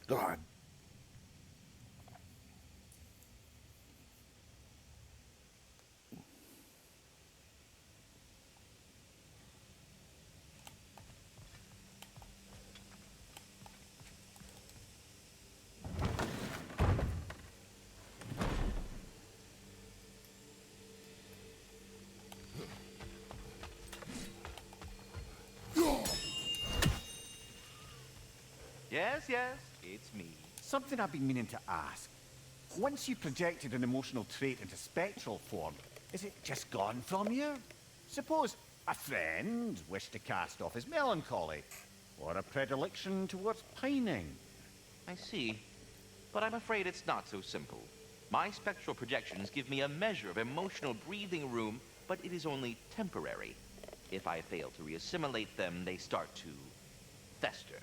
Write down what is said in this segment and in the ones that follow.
God. Yes, it's me. Something I've been meaning to ask. Once you projected an emotional trait into spectral form, is it just gone from you? Suppose a friend wished to cast off his melancholy, or a predilection towards pining. I see. But I'm afraid it's not so simple. My spectral projections give me a measure of emotional breathing room, but it is only temporary. If I fail to reassimilate them, they start to fester.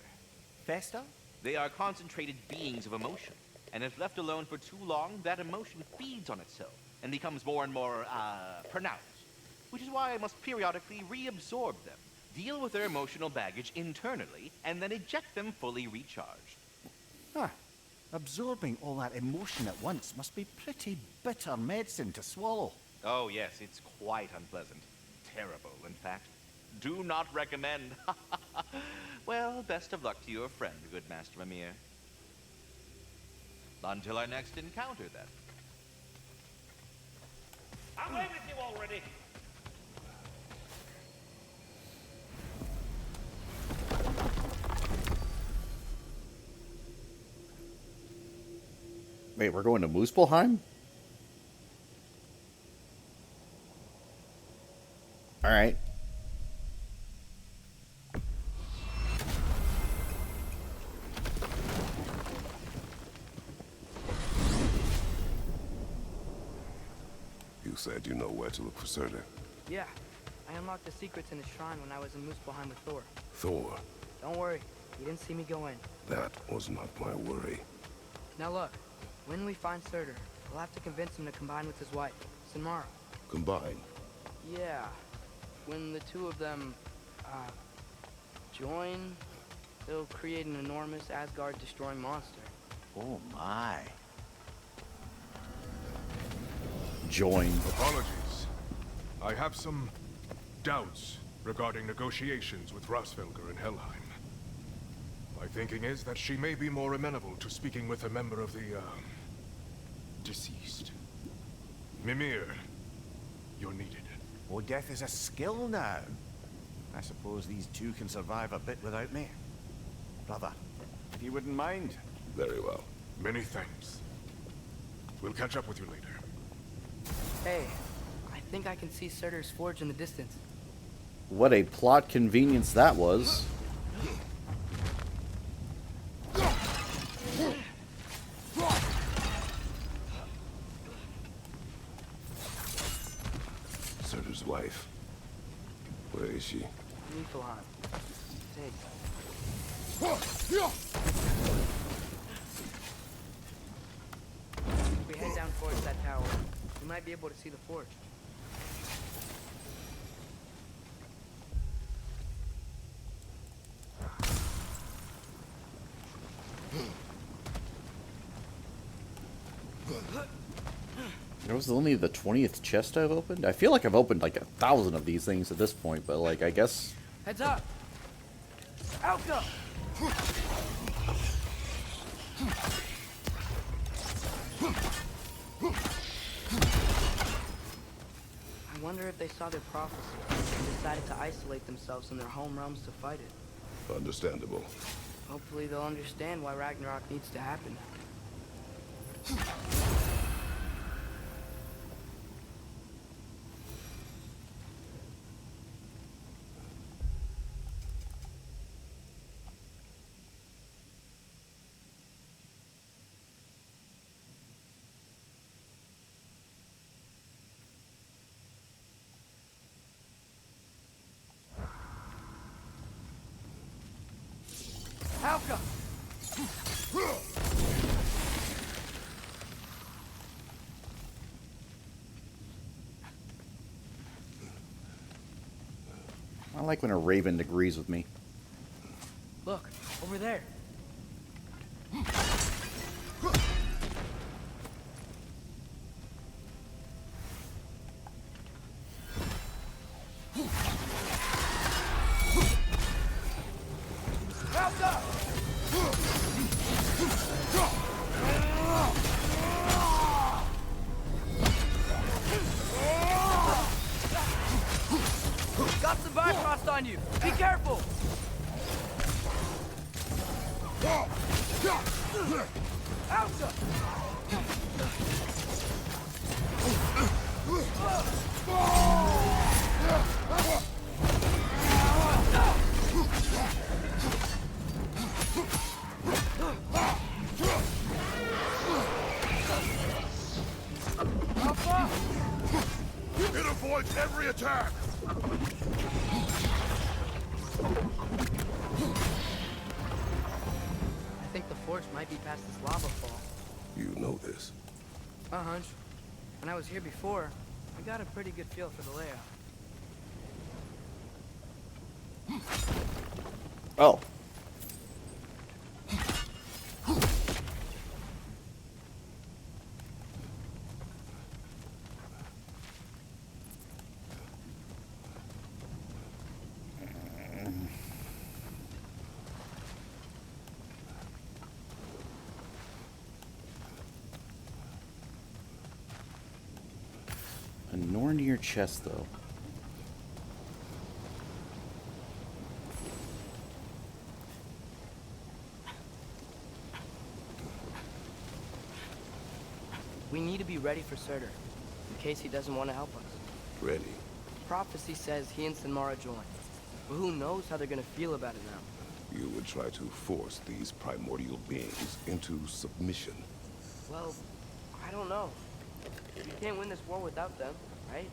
Fester? They are concentrated beings of emotion, and if left alone for too long, that emotion feeds on itself and becomes more and more, pronounced. Which is why I must periodically reabsorb them, deal with their emotional baggage internally, and then eject them fully recharged. Huh. Absorbing all that emotion at once must be pretty bitter medicine to swallow. Oh yes, it's quite unpleasant. Terrible, in fact. Do not recommend. Well, best of luck to your friend, good Master Mimir. Until our next encounter, then. Away with you already! Wait, we're going to Muspelheim? Alright. You said you know where to look for Surtur. Yeah, I unlocked the secrets in his shrine when I was in Muspelheim with Thor. Thor, Don't worry, he didn't see me go in. that was not my worry. Now look, when we find Surtur, we'll have to convince him to combine with his wife, Sinmara. Combine. Yeah, when the two of them, join, they'll create an enormous Asgard-destroying monster. Oh my. Join. Apologies. I have some doubts regarding negotiations with Rosfelger in Helheim. My thinking is that she may be more amenable to speaking with a member of the, deceased. Mimir, you're needed. Oh, death is a skill now. I suppose these two can survive a bit without me. Brother, if you wouldn't mind. Very well. Many thanks. We'll catch up with you later. Hey, I think I can see Surtur's forge in the distance. What a plot convenience that was. Surtur's wife. Where is she? Niflheim. Hey, if we head down towards that tower, we might be able to see the forge. That was only the 20th chest I've opened? I feel like I've opened like 1,000 of these things at this point, but like, I guess... Heads up! Alka! I wonder if they saw their prophecy and decided to isolate themselves in their home realms to fight it. Understandable. Hopefully they'll understand why Ragnarok needs to happen. Alka! I like when a raven agrees with me. Look, over there. Got some Bifrost on you. Be careful. It avoids every attack! I think the forge might be past this lava fall. You know this. A hunch. When I was here before, I got a pretty good feel for the layout. Oh. A Nornir chest, though. We need to be ready for Surtur, in case he doesn't want to help us. Ready. Prophecy says he and Sinmara join, but who knows how they're gonna feel about it now. You would try to force these primordial beings into submission. Well, I don't know. You can't win this war without them, right?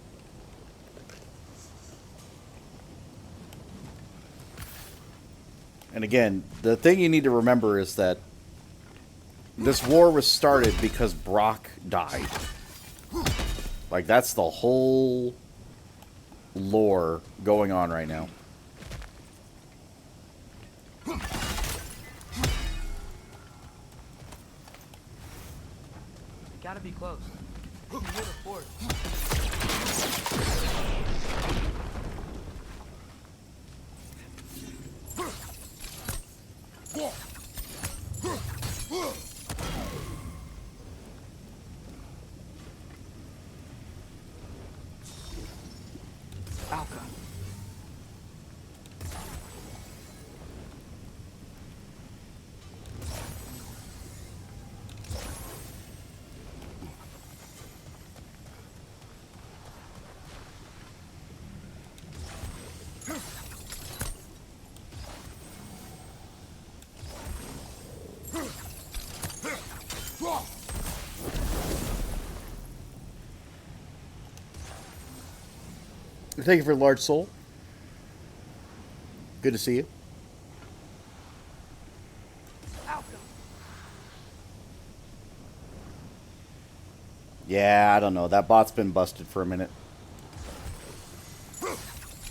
And again, the thing you need to remember is that this war was started because Brock died. Like, that's the whole lore going on right now. Gotta be close. You can hear the forge. Alka. Thank you for large soul. Good to see you. Alka. Yeah, I don't know. That bot's been busted for a minute.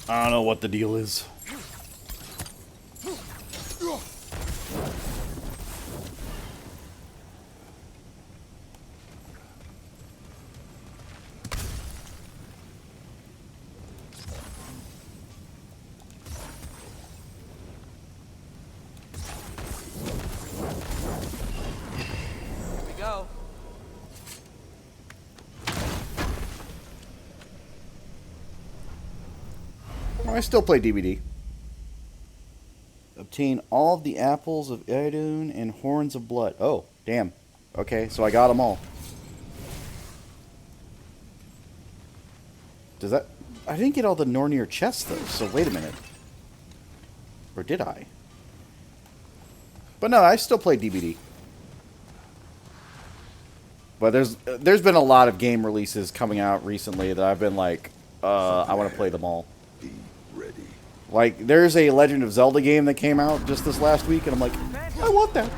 I don't know what the deal is. Here we go. Oh, I still play DVD. Obtain all of the apples of Idun and horns of blood. Oh, damn. Okay, so I got them all. Does that... I didn't get all the Nornir chests, though, so wait a minute. Or did I? But no, I still play DVD. But there's been a lot of game releases coming out recently that I've been like, I want to play them all. Be ready. Like, there's a Legend of Zelda game that came out just this last week, and I'm like, I want that.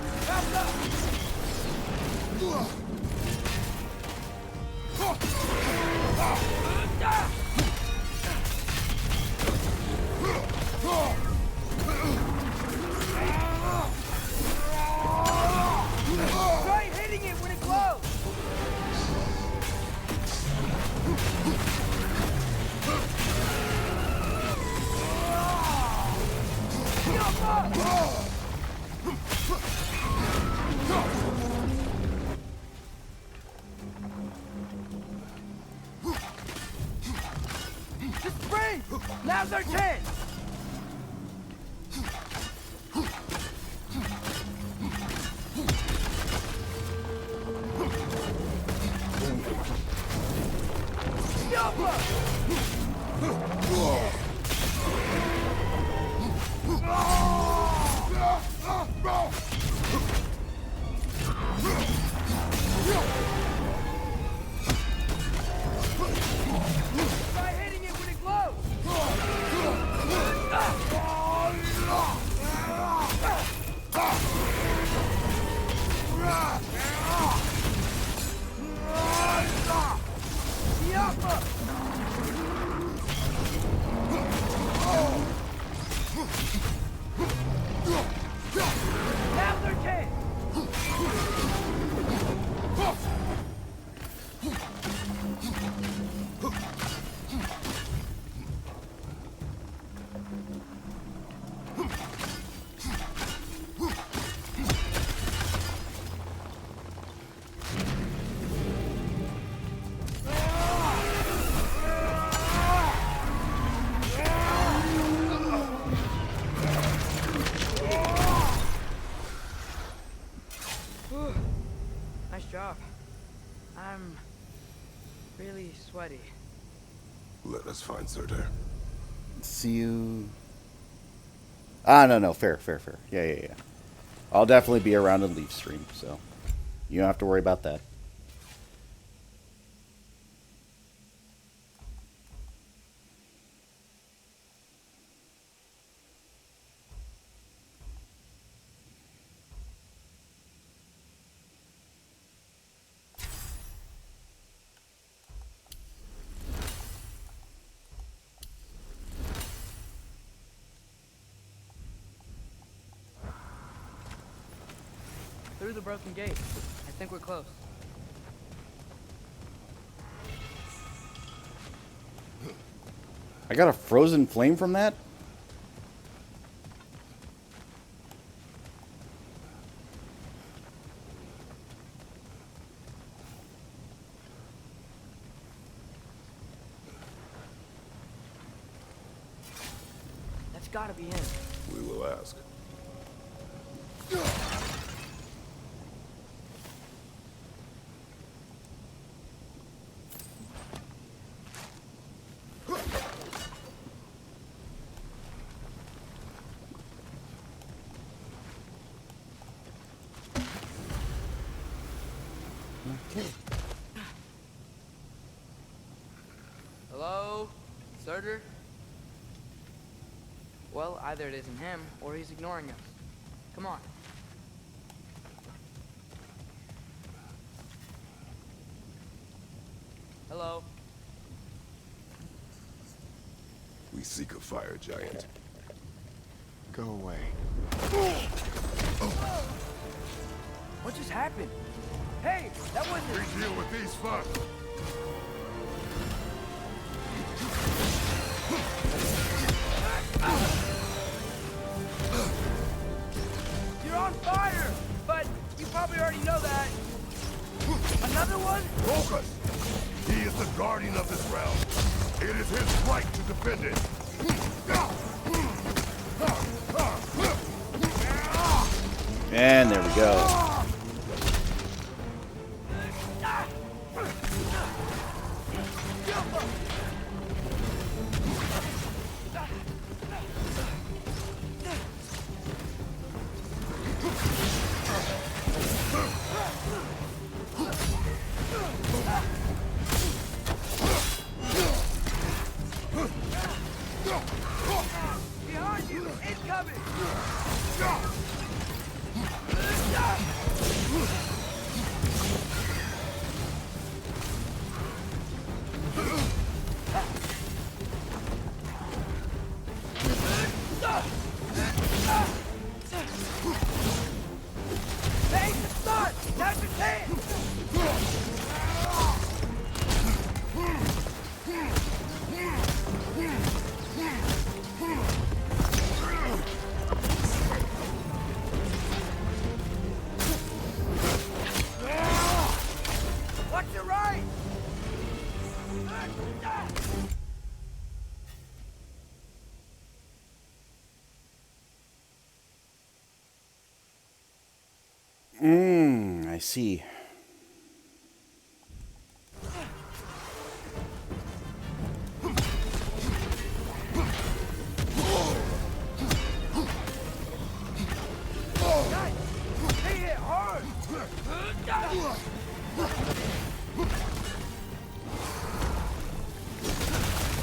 Now's our chance! Try hitting it when it glows! Now's our chance! Nice job. I'm really sweaty. Let us find Surtur. See you. Ah, no, fair. Yeah. I'll definitely be around in Leaf Stream, so you don't have to worry about that. Through the broken gate. I think we're close. I got a frozen flame from that? That's gotta be him. We will ask. Hello? Surtur? Well, either it isn't him, or he's ignoring us. Come on. Hello? We seek a fire giant. Go away. What just happened? Hey, that wasn't... We deal with these first. You're on fire! But you probably already know that. Another one? Focus! He is the guardian of this realm. It is his right to defend it. And there we go. Behind you! Incoming! I see.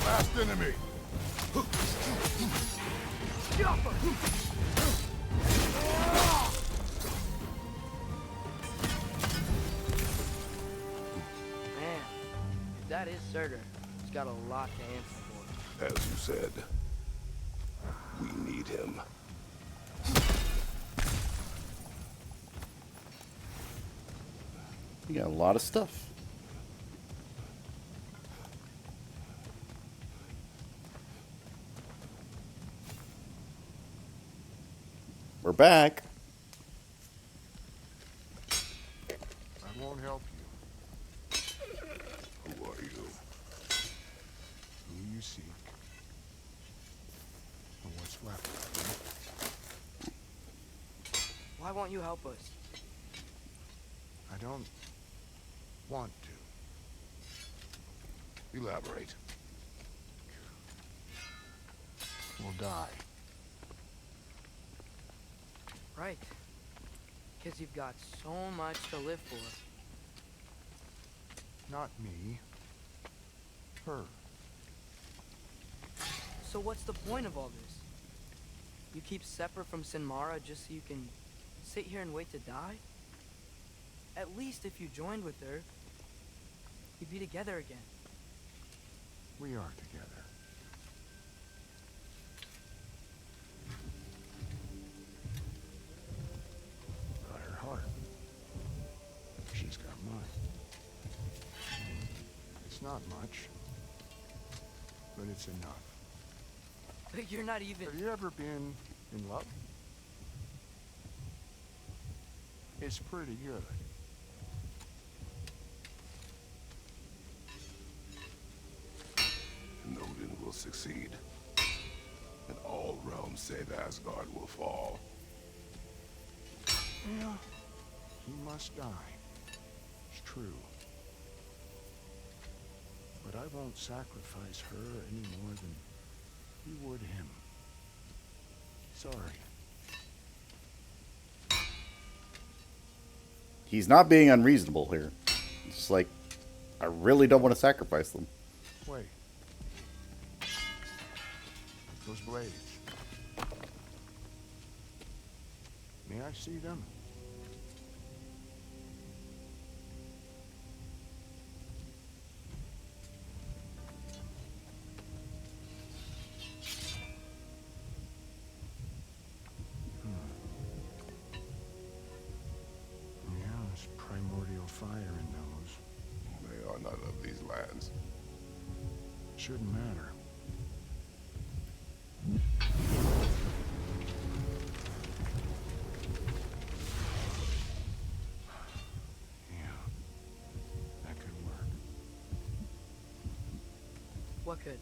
Last enemy. Man, if that is Surtur, he's got a lot to answer for. As you said, we need him. You got a lot of stuff. We're back. I won't help you. Who are you? Who you seek, and what's left of you. Why won't you help us? I don't want to. Elaborate. We'll die. Right. Because you've got so much to live for. Not me. Her. So what's the point of all this? You keep separate from Sinmara just so you can sit here and wait to die? At least if you joined with her, you'd be together again. We are together. Got her heart. She's got mine. It's not much, but it's enough. But you're not even... Have you ever been in love? It's pretty good. Odin will succeed. And all realms save Asgard will fall. Yeah, he must die. It's true. But I won't sacrifice her any more than you would him. Sorry. He's not being unreasonable here. It's just like, I really don't want to sacrifice them. Wait. Those blades. May I see them? Yeah, there's primordial fire in those. They are not of these lands. Shouldn't matter. Yeah, that could work. What could?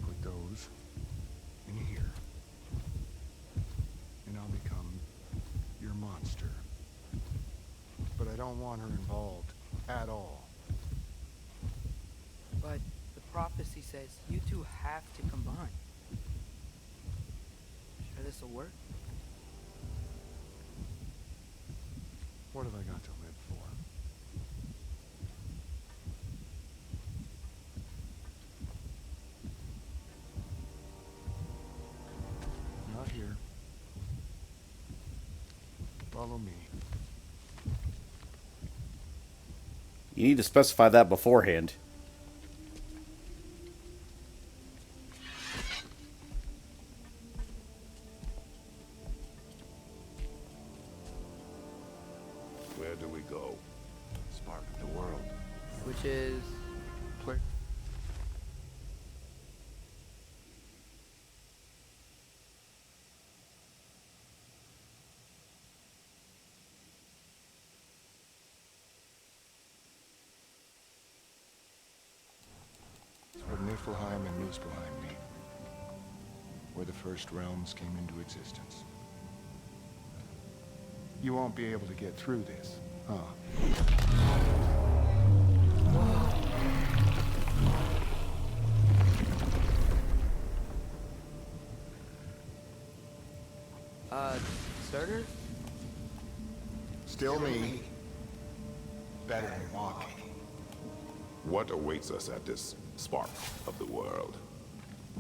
Put those in here. And I'll become your monster. But I don't want her involved at all. But the prophecy says you two have to combine. Sure this'll work? What have I got to live for? Not here. Follow me. You need to specify that beforehand. Where do we go? Spark of the world. Which is... Play. It's where Niflheim and Muspelheim meet. Where the first realms came into existence. You won't be able to get through this, huh? Surtur? Still me. Better than walking. What awaits us at this spark of the world?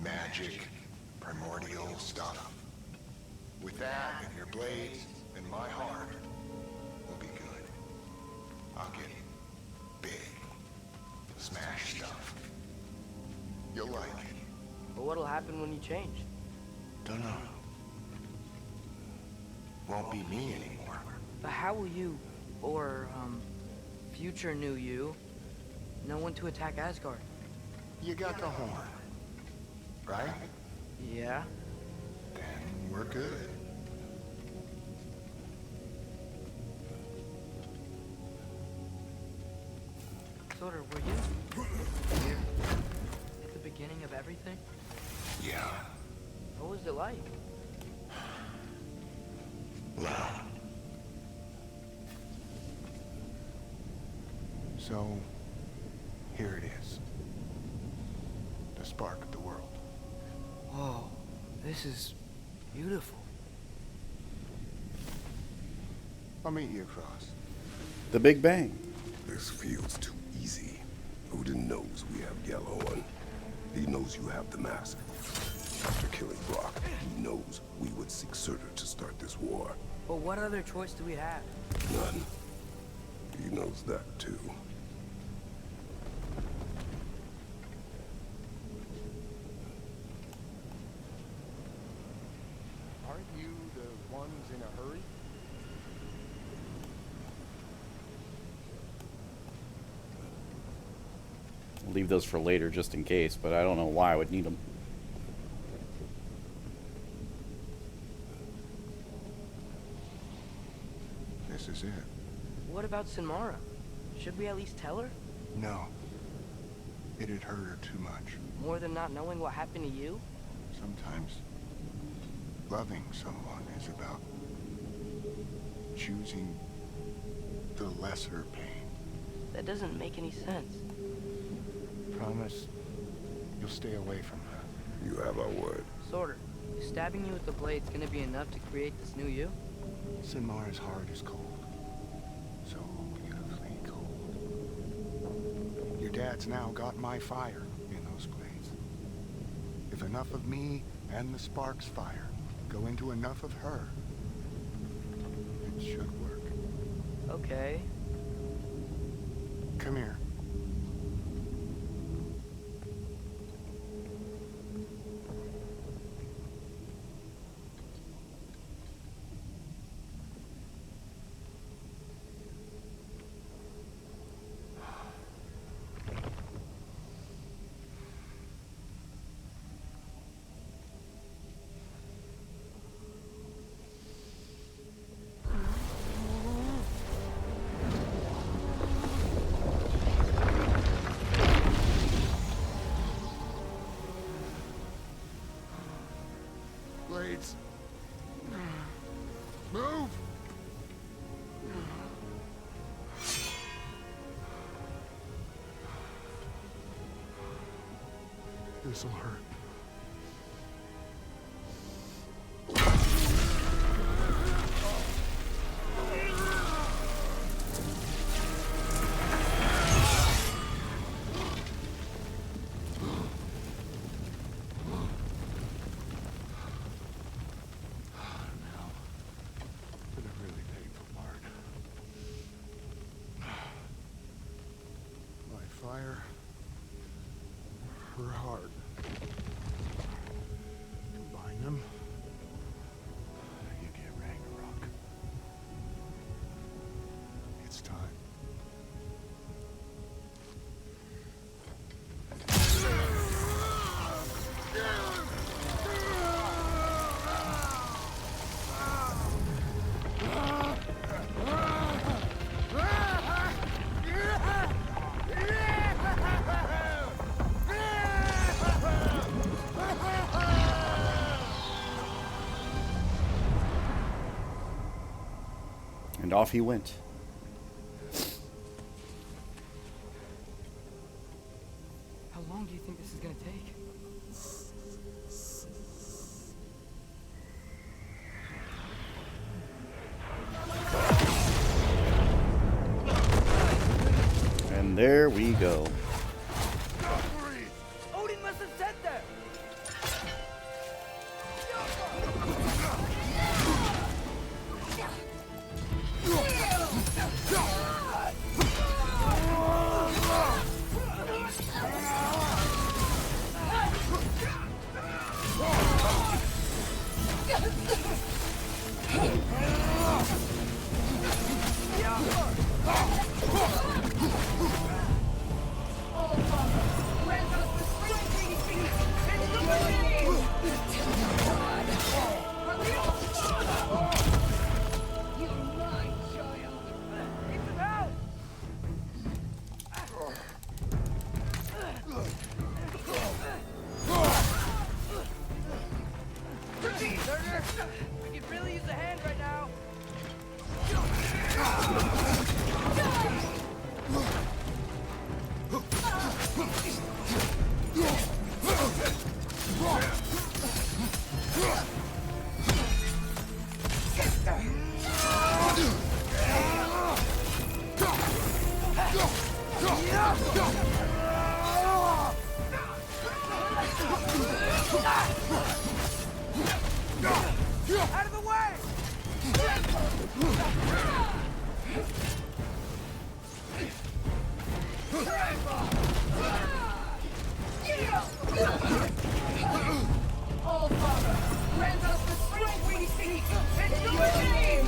Magic, primordial stuff. With that and your blades and my heart, we'll be good. I'll get big. Smash stuff. You'll like it. But what'll happen when you change? Dunno. Won't be me anymore. But how will you, or, future new you, know when to attack Asgard? You got the horn, right? Yeah? Then we're good. Surtur, were you here at the beginning of everything? Yeah. What was it like? Loud. So, here it is. The spark of the world. Whoa, this is beautiful. I'll meet you across. The Big Bang. This feels too easy. Odin knows we have yellow on. He knows you have the mask. After killing Brock, he knows we would seek Surtur to start this war. But what other choice do we have? None. He knows that too. Aren't you the ones in a hurry? I'll leave those for later just in case, but I don't know why I would need them. This is it. What about Sinmara? Should we at least tell her? No. It'd hurt her too much. More than not knowing what happened to you? Sometimes loving someone is about choosing the lesser pain. That doesn't make any sense. Promise you'll stay away from her. You have our word. Surtur, is stabbing you with the blade's gonna be enough to create this new you? Sinmara's heart is cold. So beautifully cold. Your dad's now got my fire in those blades. If enough of me and the spark's fire go into enough of her, it should work. Okay. Come here. Blades. Move! This'll hurt. For the really painful part. My fire, her heart. And off he went. How long do you think this is gonna take? And there we go. Odin must have said that! We could really use a hand right now. Out of the way! All Father, grant us the strength we seek, in your name!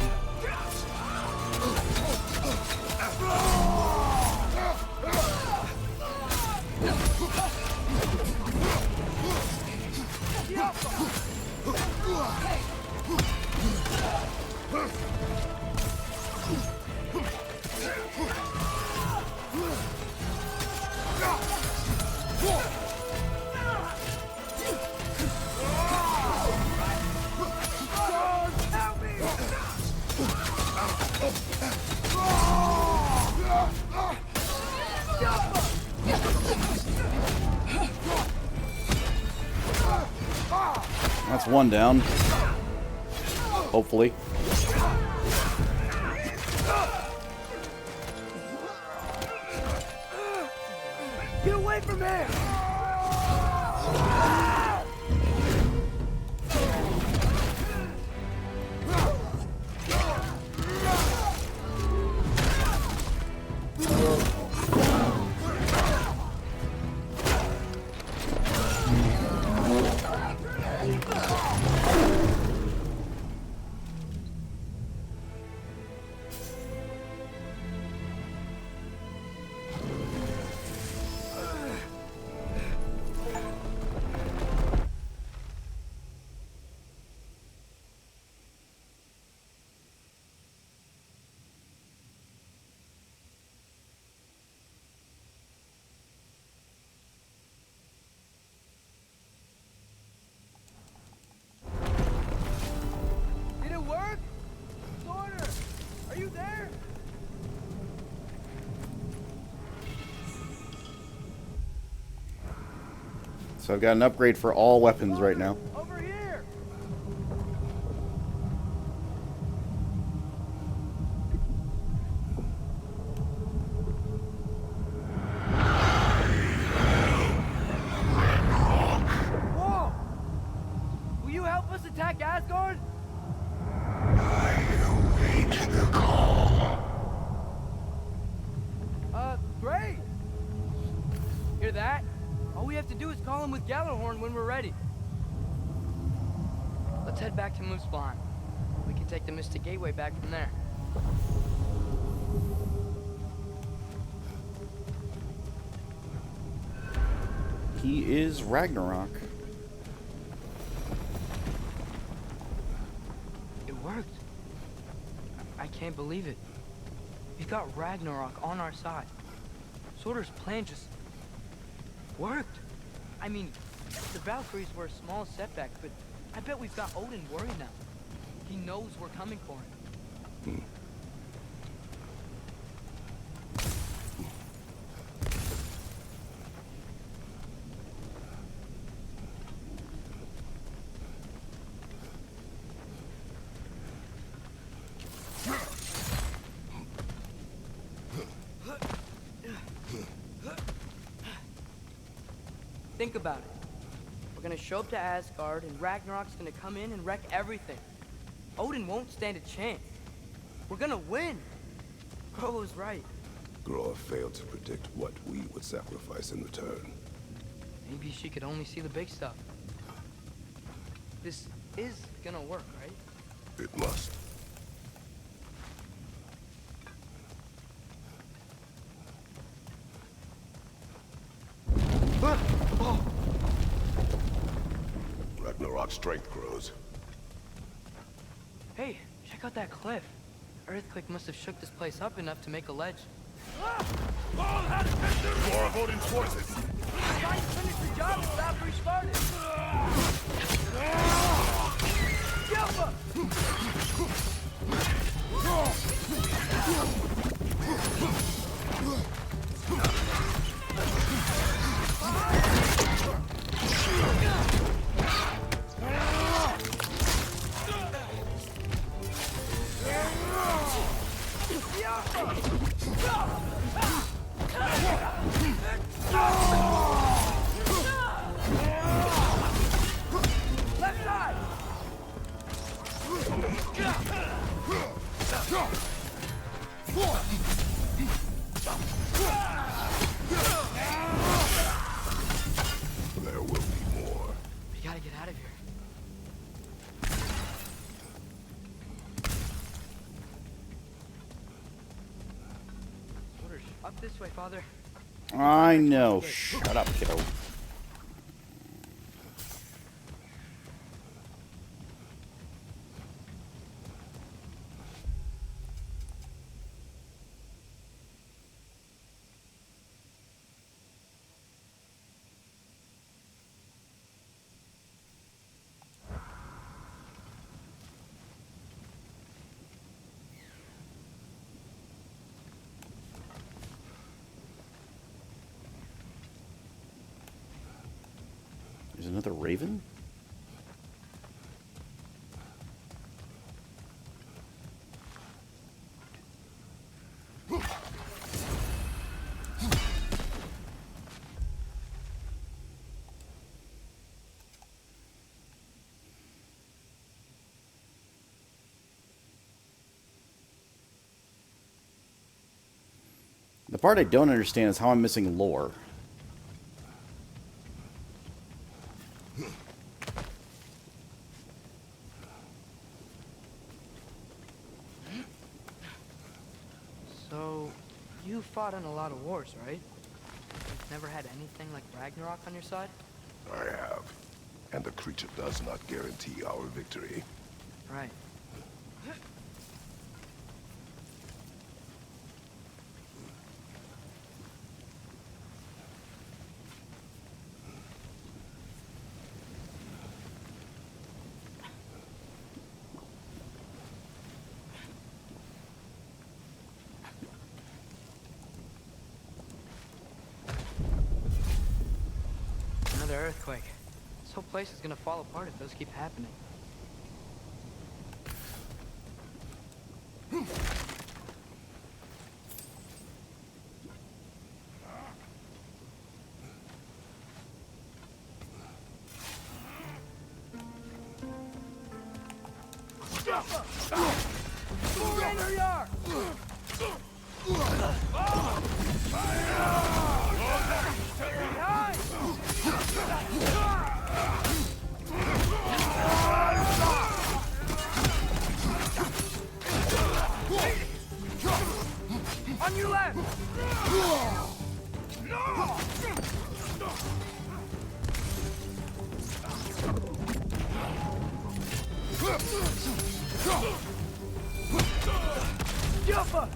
That's one down. Hopefully. Get away from here! Did it work? Sorter, are you there? So I've got an upgrade for all weapons right now. Over here! Whoa! Will you help us attack Asgard? Great! Hear that? All we have to do is call him with Gjallarhorn when we're ready. Let's head back to Muspelheim. We can take the Mystic Gateway back from there. He is Ragnarok. It worked. I can't believe it. We got Ragnarok on our side. Sorter's plan just worked. I mean, the Valkyries were a small setback, but I bet we've got Odin worried now. He knows we're coming for him. Think about it. We're gonna show up to Asgard, and Ragnarok's gonna come in and wreck everything. Odin won't stand a chance. We're gonna win. Bro was right. Groa failed to predict what we would sacrifice in return. Maybe she could only see the big stuff. This is gonna work, right? It must. Ragnarok's strength grows. Hey, check out that cliff. The earthquake must have shook this place up enough to make a ledge. More of Odin's forces! Try to finish the job and stop restarting. Left side! There will be more. We gotta get out of here. Orders. Up this way, Father. I know. Shut up, kiddo. There's another raven? The part I don't understand is how I'm missing lore. So, you fought in a lot of wars, right? You've never had anything like Ragnarok on your side? I have. And the creature does not guarantee our victory. Right. Another earthquake. This whole place is gonna fall apart if those keep happening. On your left! Jumper!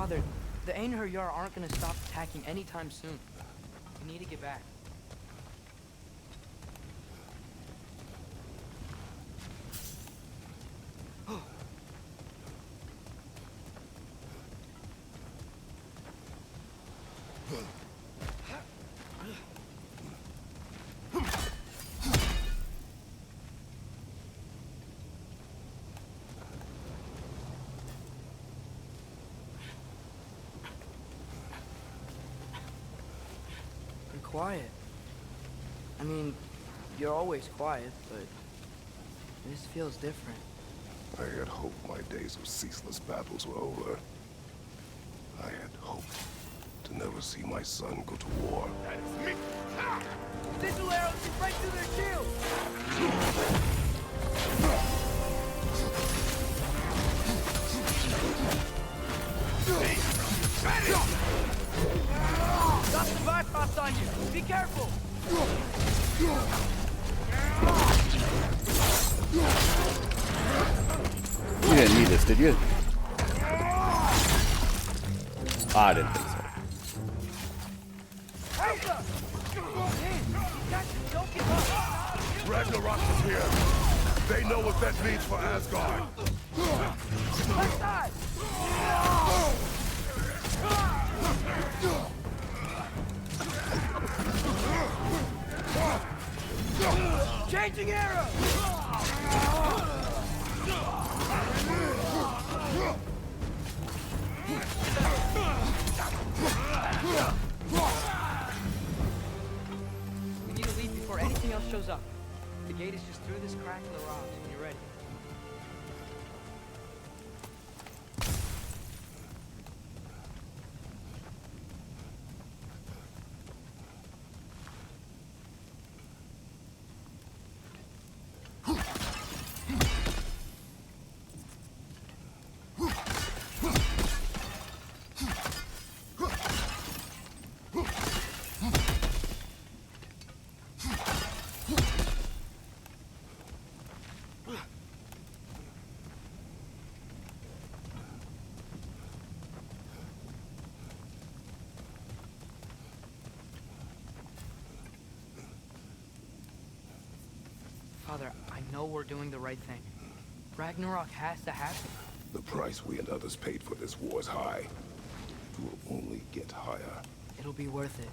Father, the Einherjar aren't gonna stop attacking anytime soon. We need to get back. You're quiet. I mean, you're always quiet, but this feels different. I had hoped my days of ceaseless battles were over. I had hoped to never see my son go to war. That's me! Ah! Sigil arrows shoot right through their shield! Got some bypass on you! Be careful! You didn't need this, did you? I didn't think so. Ragnarok is here. They know what that means for Asgard. Left side! Changing arrow! We need to leave before anything else shows up. The gate is just through this crack in the rocks when you're ready. Father, I know we're doing the right thing. Ragnarok has to happen. The price we and others paid for this war is high. It will only get higher. It'll be worth it.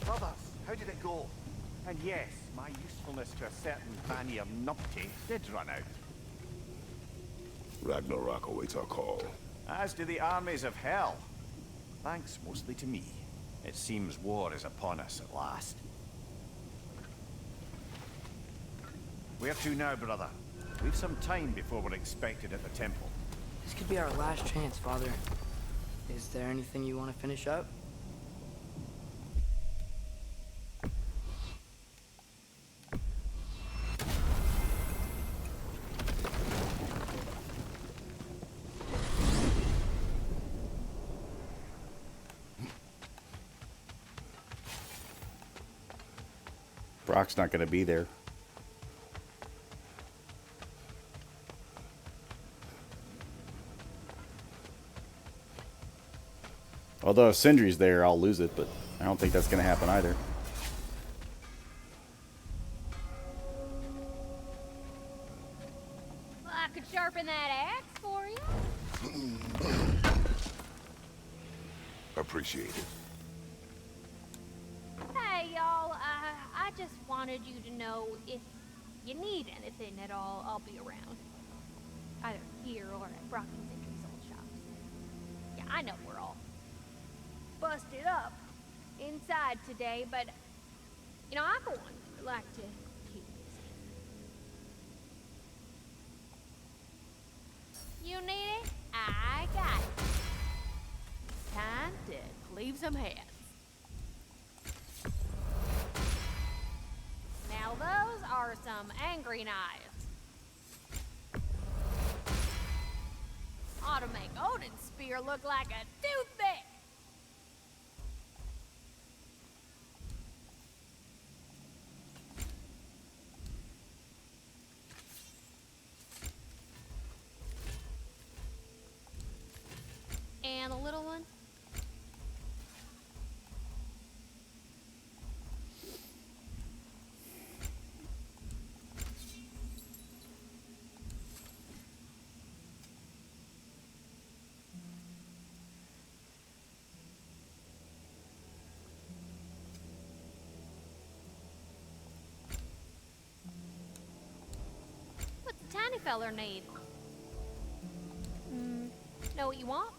Brothers, how did it go? And yes, my usefulness to a certain Vanir numpty did run out. Ragnarok awaits our call. As do the armies of hell. Thanks mostly to me. It seems war is upon us at last. Where to now, brother? We've some time before we're expected at the temple. This could be our last chance, Father. Is there anything you want to finish up? Brock's not going to be there. Although if Sindri's there, I'll lose it, but I don't think that's going to happen either. Well, I could sharpen that axe for you. Appreciate it. Hey, y'all. I just wanted you to know if you need anything at all, I'll be around. Either here or at Brock and Sindri's old shops. Yeah, I know we're all busted up inside today, but, you know, I for one would like to keep busy. You need it? I got it. Time to cleave some heads. Now those are some angry knives. ought to make Odin's spear look like a toothpick. And the little one? What's the tiny feller need? Know what you want?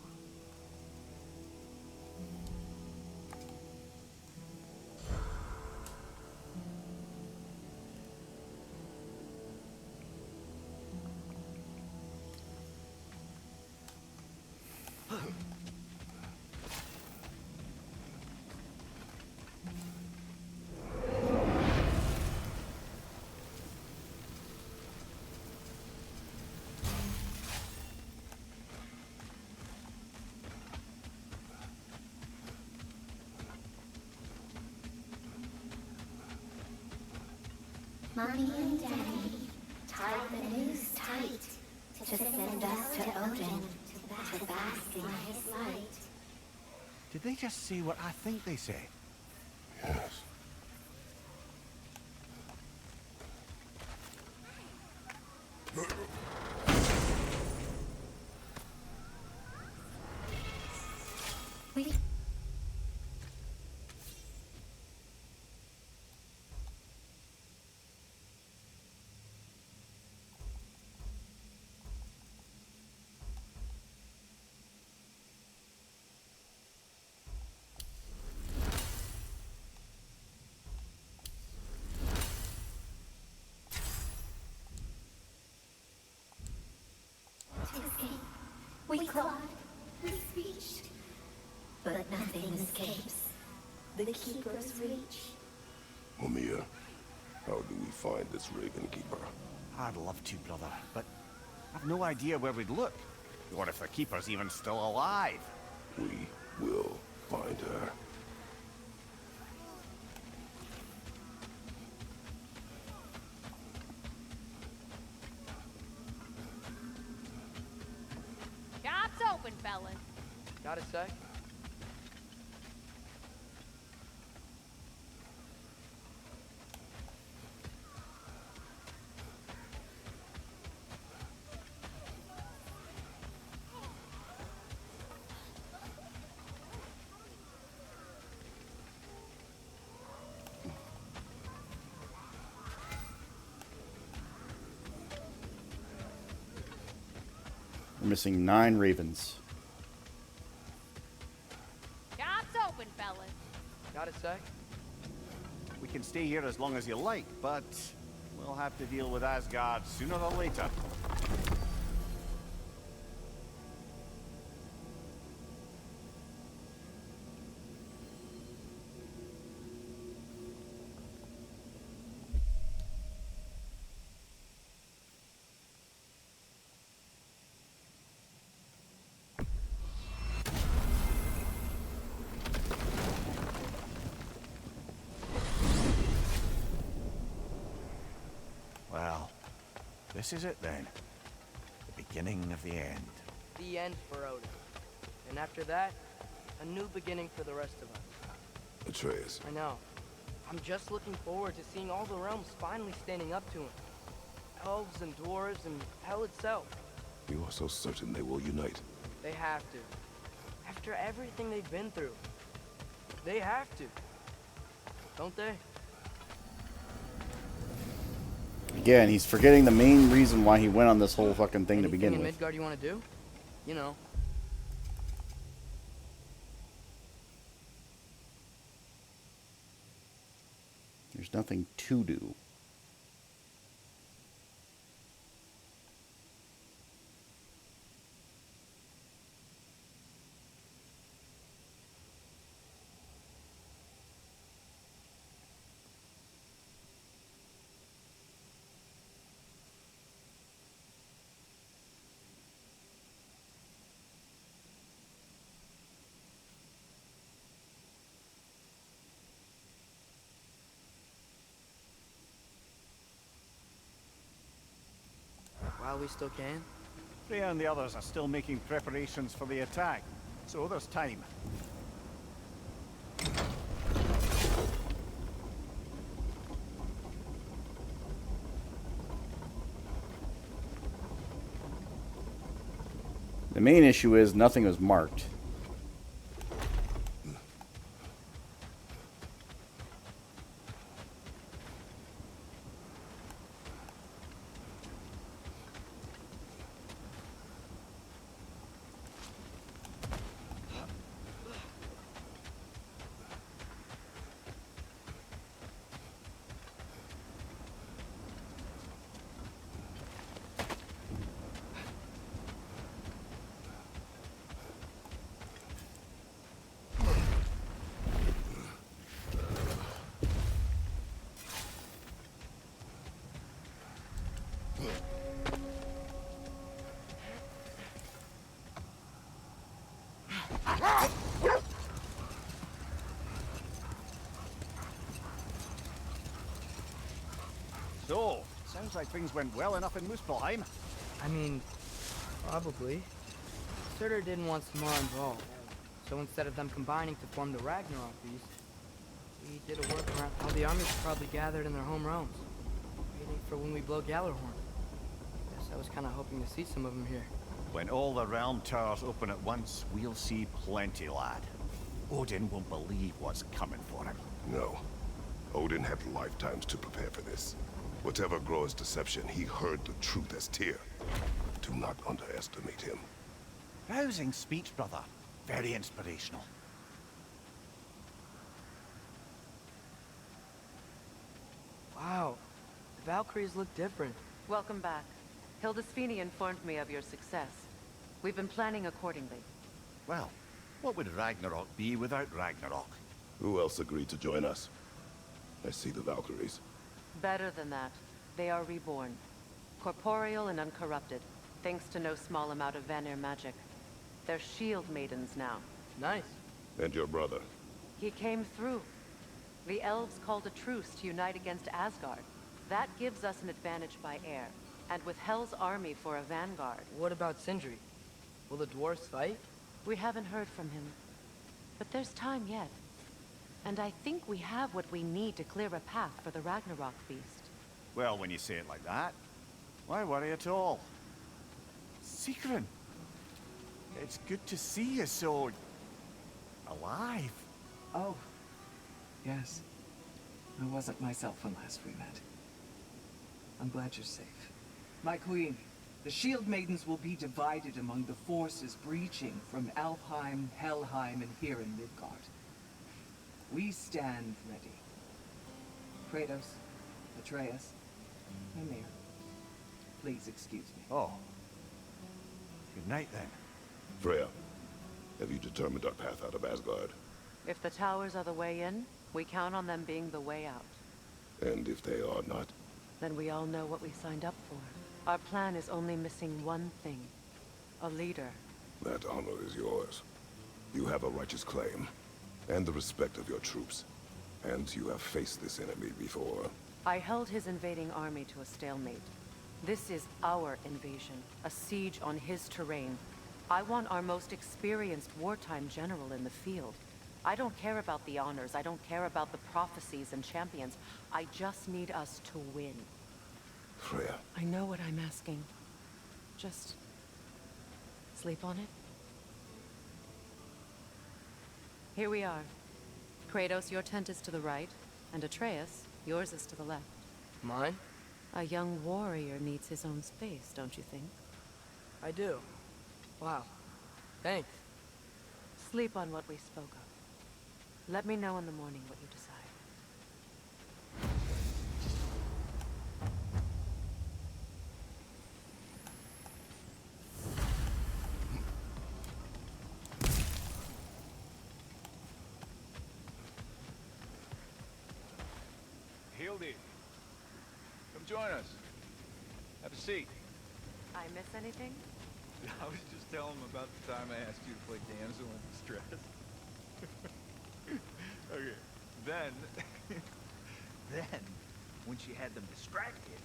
Mommy and Daddy tied the noose tight to send us to Odin to bask in his light. Did they just say what I think they said? Yes. Wait. To escape. We clawed, we speeched, but nothing escapes the Keeper's reach. Mamiya, how do we find this Raven Keeper? I'd love to, brother, but I've no idea where we'd look. Or if the Keeper's even still alive. We will find her. Shop's open, fellas. Got a sec? We're missing 9 ravens. Shop's open, fellas. Got a sec? We can stay here as long as you like, but we'll have to deal with Asgard sooner or later. Well, this is it then. The beginning of the end. The end for Odin. And after that, a new beginning for the rest of us. Atreus, I know. I'm just looking forward to seeing all the realms finally standing up to him. Elves and dwarves and hell itself. you are so certain they will unite. They have to. After everything they've been through. They have to. Don't they? Again, he's forgetting the main reason why he went on this whole fucking thing to begin Anything in with. Midgard you want to do? You know. There's nothing to do. while we still can. Freya and the others are still making preparations for the attack, so there's time. The main issue is nothing was marked. So, sounds like things went well enough in Muspelheim. I mean, probably. Surtur didn't want Samara involved, so instead of them combining to form the Ragnarok beast, we did a workaround. All the armies are probably gathered in their home realms, waiting for when we blow Gallarhorn. Guess I was kind of hoping to see some of them here. When all the realm towers open at once, we'll see plenty, lad. Odin won't believe what's coming for him. No. Odin had lifetimes to prepare for this. Whatever Groa's deception, he heard the truth as Tyr. Do not underestimate him. Rousing speech, brother. Very inspirational. Wow, the Valkyries look different. Welcome back. Hildisvini informed me of your success. We've been planning accordingly. Well, what would Ragnarok be without Ragnarok? Who else agreed to join us? I see the Valkyries. Better than that. They are reborn. Corporeal and uncorrupted, thanks to no small amount of Vanir magic. They're shield maidens now. Nice. And your brother? He came through. The elves called a truce to unite against Asgard. That gives us an advantage by air. And with Hel's army for a vanguard. What about Sindri? Will the dwarves fight? We haven't heard from him. But there's time yet. And I think we have what we need to clear a path for the Ragnarok beast. Well, when you say it like that, why worry at all? Sigrun! It's good to see you so... alive. Oh, yes. I wasn't myself when last we met. I'm glad you're safe. My queen, the Shield Maidens will be divided among the forces breaching from Alfheim, Helheim, and here in Midgard. We stand ready. Kratos, Atreus, Mimir, please excuse me. Oh. Good night, then. Freya, have you determined our path out of Asgard? If the towers are the way in, we count on them being the way out. And if they are not? Then we all know what we signed up for. Our plan is only missing one thing. A leader. That honor is yours. You have a righteous claim. And the respect of your troops. And you have faced this enemy before. I held his invading army to a stalemate. This is our invasion, a siege on his terrain. I want our most experienced wartime general in the field. I don't care about the honors, I don't care about the prophecies and champions. I just need us to win. Freya. I know what I'm asking. Just... sleep on it? Here we are. Kratos, your tent is to the right, and Atreus, yours is to the left. Mine? A young warrior needs his own space, don't you think? I do. Wow. Thanks. Sleep on what we spoke of. Let me know in the morning what you decide. Hildy, come join us. Have a seat. I miss anything? I was just telling him about the time I asked you to play damsel in distress. Okay, then when she had them distracted,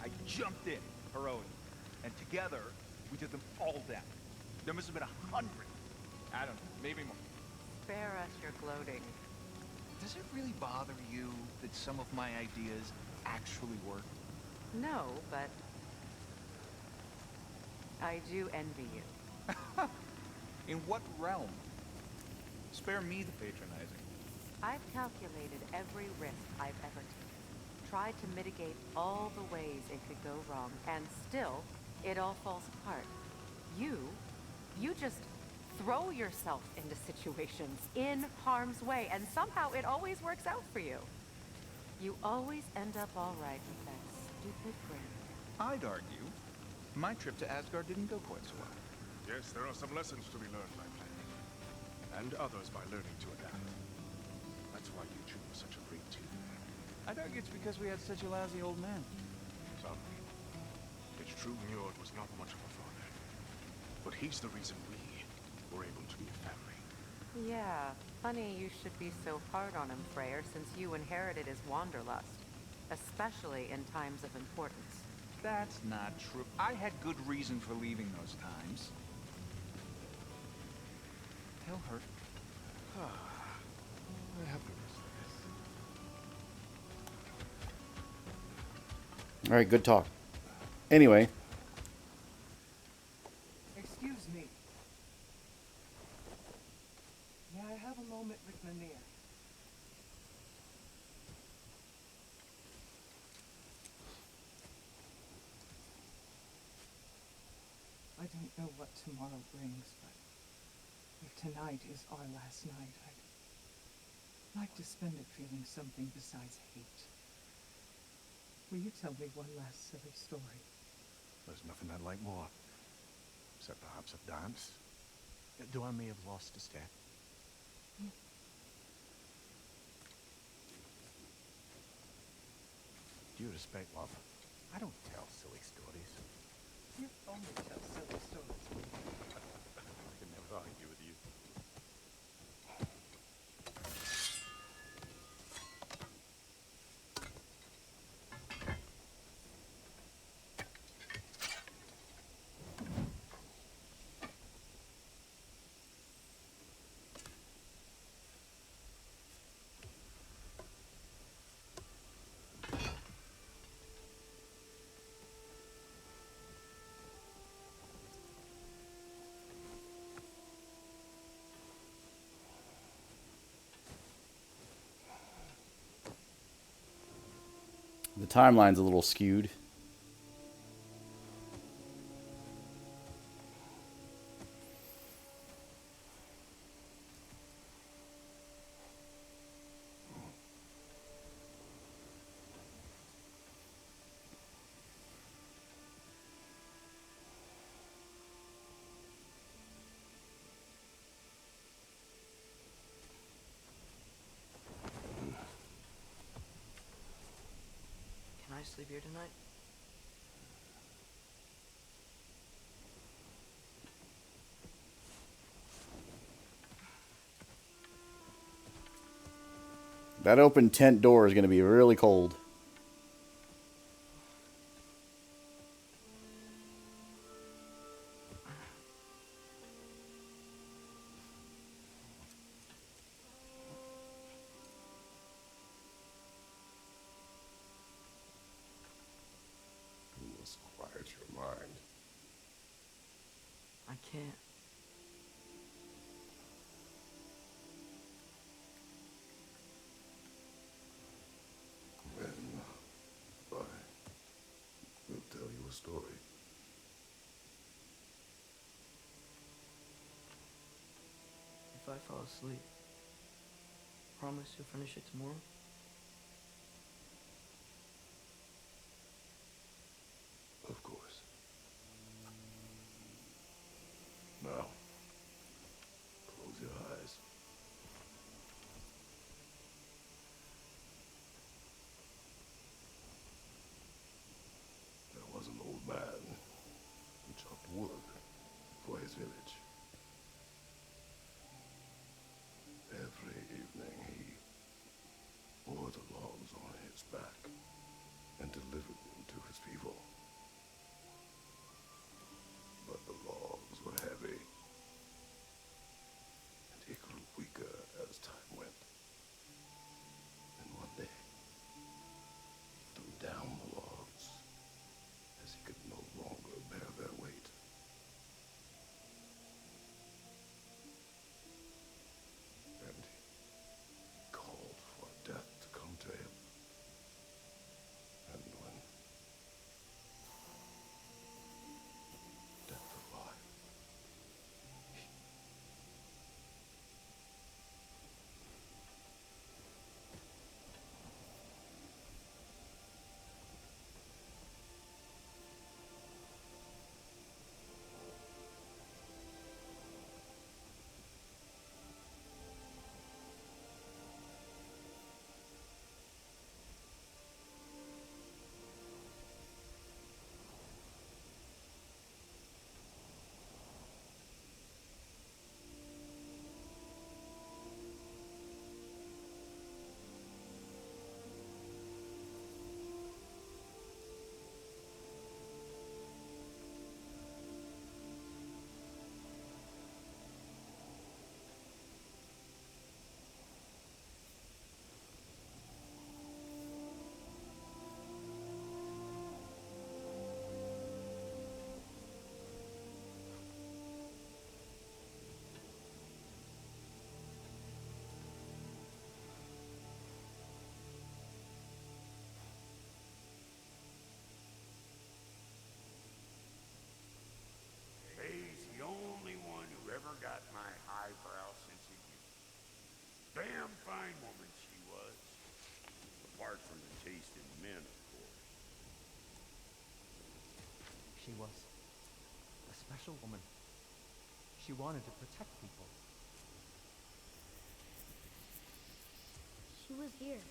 I jumped in heroically. And together, we did them all down. There must have been 100. I don't know, maybe more. Spare us your gloating. Does it really bother you that some of my ideas actually work? No, but I do envy you. In what realm? Spare me the patronizing. I've calculated every risk I've ever taken. Tried to mitigate all the ways it could go wrong, and still, it all falls apart. You just throw yourself into situations in harm's way, and somehow it always works out for you. You always end up all right with that stupid grin. I'd argue my trip to Asgard didn't go quite so well. Yes, there are some lessons to be learned by planning, and others by learning to adapt. That's why you two were such a great team. I'd argue it's because we had such a lousy old man. Some. It's true Njord was not much of a father, but he's the reason we were able to be a family. Yeah, funny you should be so hard on him, Freyr, since you inherited his wanderlust. Especially in times of importance. That's not true. I had good reason for leaving those times. He'll hurt. I have to risk this. All right, good talk. Anyway, Excuse me. May I have a moment with Mimir? I don't know what tomorrow brings, but if tonight is our last night, I'd like to spend it feeling something besides hate. Will you tell me one last silly story? There's nothing I'd like more. Except perhaps a dance. Though I may have lost a step. Due respect, love, I don't tell silly stories. You only tell silly stories. I can never argue with you. the timeline's a little skewed. Can I sleep here tonight? That open tent door is going to be really cold. You must quiet your mind. I can't. Then I will tell you a story. If I fall asleep, promise you'll finish it tomorrow? Of course. Now, close your eyes. There was an old man who chopped wood for his village. Every evening fine woman she was. Apart from the taste in men, of course. She was a special woman. She wanted to protect people. She was here.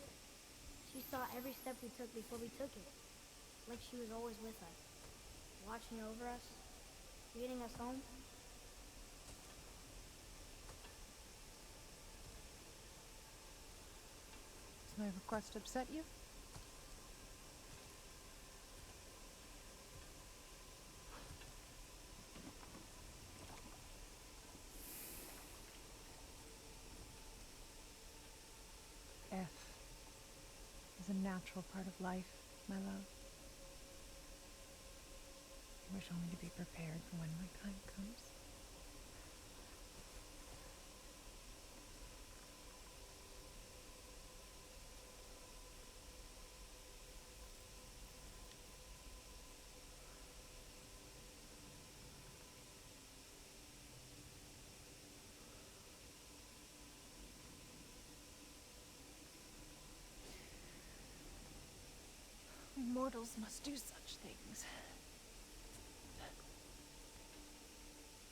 She saw every step we took before we took it. Like she was always with us. Watching over us. Leading us home. Does my request upset you? Death is a natural part of life, my love. I wish only to be prepared for when my time comes. Mortals must do such things.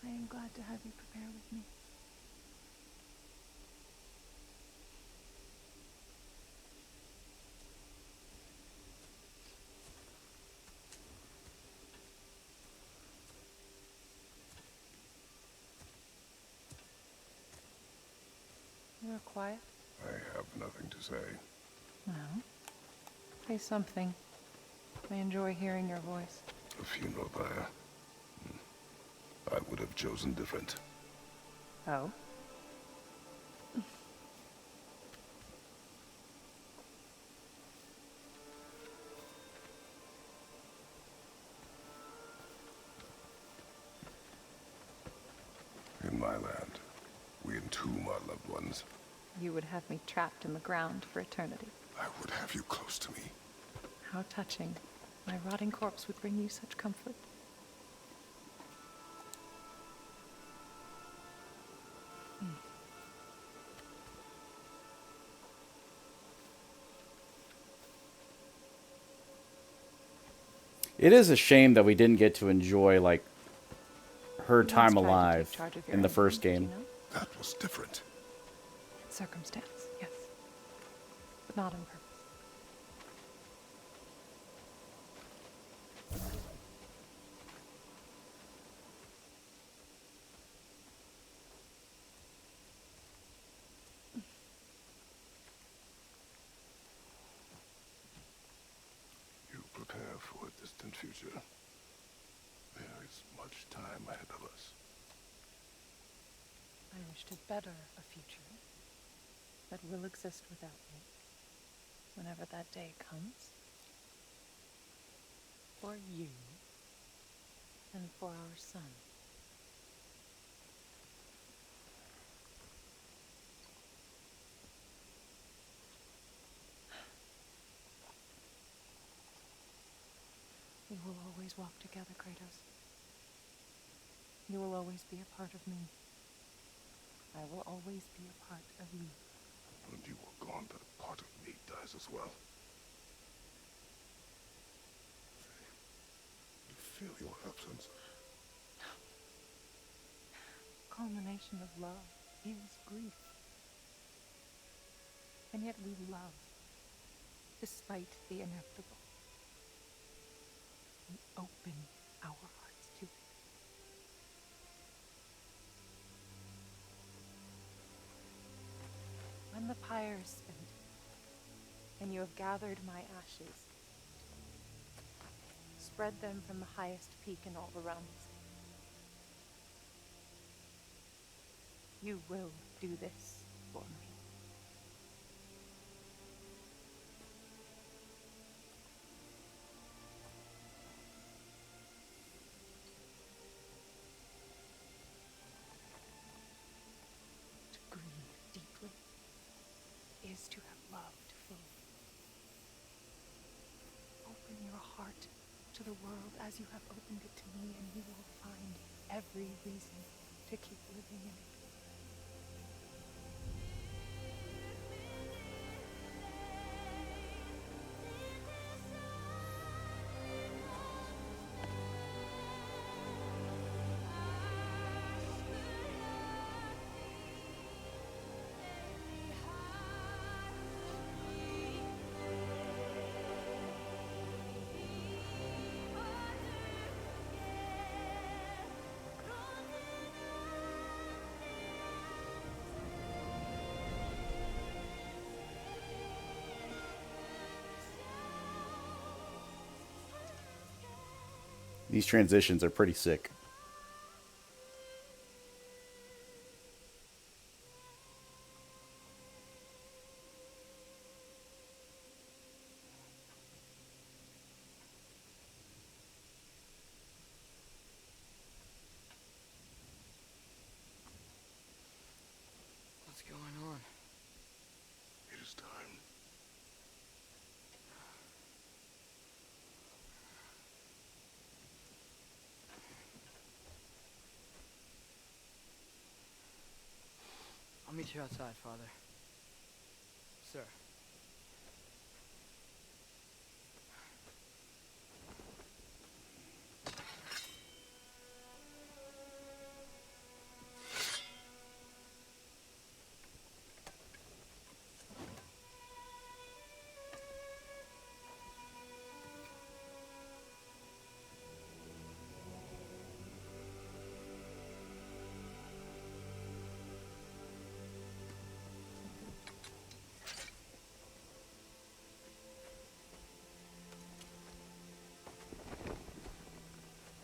I am glad to have you prepare with me. You are quiet. I have nothing to say. Well, say something. I enjoy hearing your voice. A funeral pyre. I would have chosen different. Oh? In my land, we entomb our loved ones. You would have me trapped in the ground for eternity. I would have you close to me. How touching. My rotting corpse would bring you such comfort. It is a shame that we didn't get to enjoy, like, her You time once tried to take alive charge of your in the own first home, did game. you know? That was different. In circumstance, yes. But not on purpose. You prepare for a distant future. There is much time ahead of us. I wish to better a future that will exist without me, whenever that day comes. For you, and for our son. We will always walk together, Kratos. You will always be a part of me. I will always be a part of you. When you are gone, that part of me dies as well. I feel your absence. Culmination of love is grief. And yet we love, despite the inevitable. We open our hearts to it. When the pyre is spent, and you have gathered my ashes, spread them from the highest peak in all the realms. You will do this for me. To grieve deeply is to have loved fully. Open your heart to the world as you have opened it to me, and you will find every reason to keep living in it. These transitions are pretty sick. What's going on? It is time. I'll meet you outside, Father. Sir.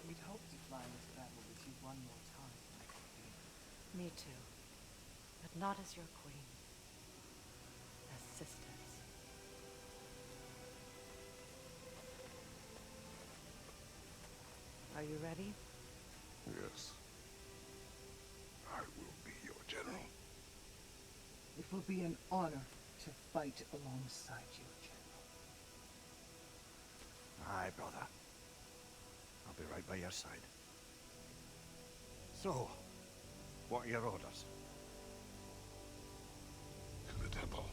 We'd hoped to fly this battle with you one more time, my queen. Me too. But not as your queen. As sisters. Are you ready? Yes. I will be your general. It will be an honor to fight alongside you, General. Aye, brother. I'll be right by your side. So, what are your orders? To the temple.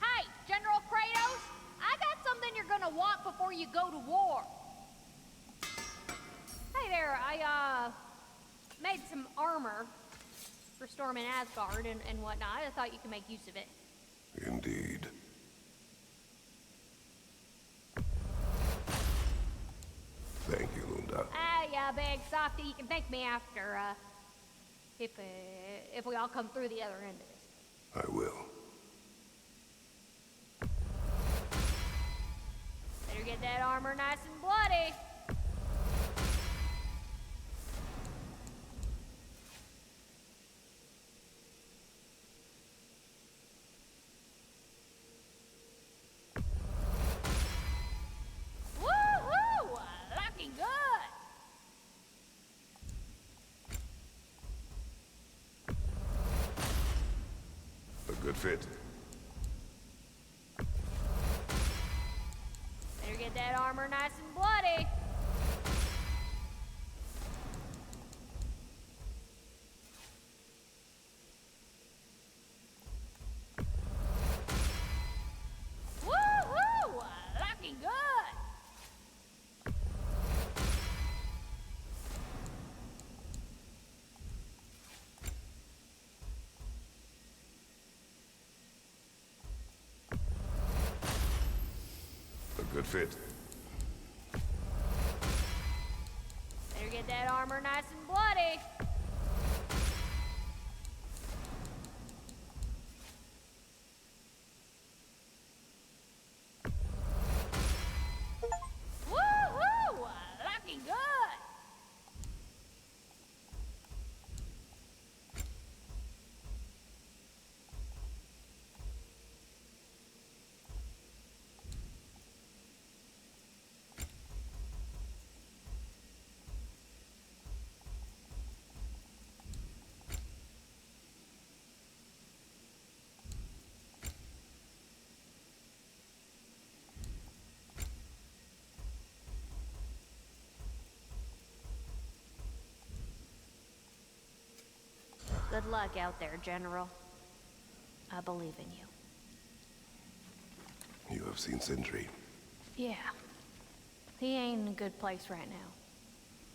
Hey, General Kratos! I got something you're gonna want before you go to war. Hey there, I made some armor for storming Asgard and whatnot. I thought you could make use of it. Indeed. Thank you, Lunda. Ah, yeah, big softy. You can thank me after, if we all come through the other end of this. I will. Better get that armor nice and bloody. Woo-hoo! Looking good! A good fit. Better get that armor nice and bloody. Woo-hoo! Looking good! A good fit. Better get that armor nice and bloody. Woo-hoo! Looking good! Good luck out there, General. I believe in you. You have seen Sindri. Yeah. He ain't in a good place right now.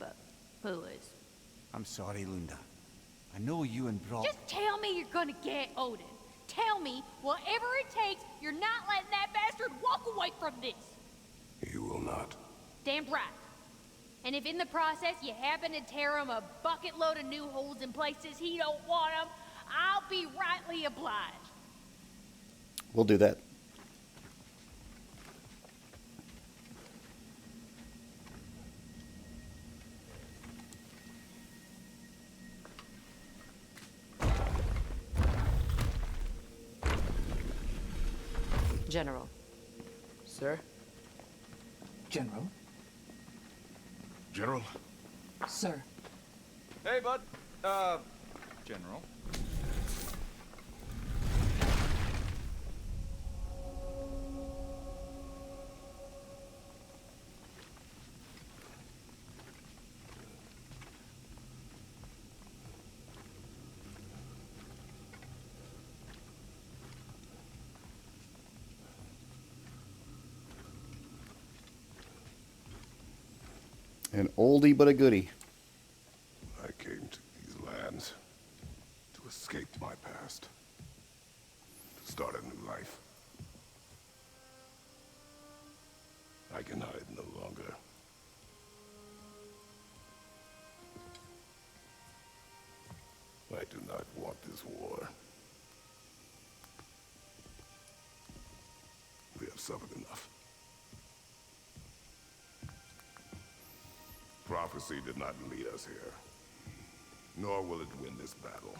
But who is? I'm sorry, Lunda. I know you and Brock... Just tell me you're gonna get Odin. Tell me, whatever it takes, you're not letting that bastard walk away from this. You will not. Damn right. And if in the process you happen to tear him a bucket load of new holes in places he don't want them, I'll be rightly obliged. We'll do that. General. Sir? General? General? Sir. Hey, bud. General. An oldie but a goodie. I came to these lands to escape my past, to start a new life. I can hide no longer. I do not want this war. We have suffered enough. Prophecy did not lead us here, nor will it win this battle.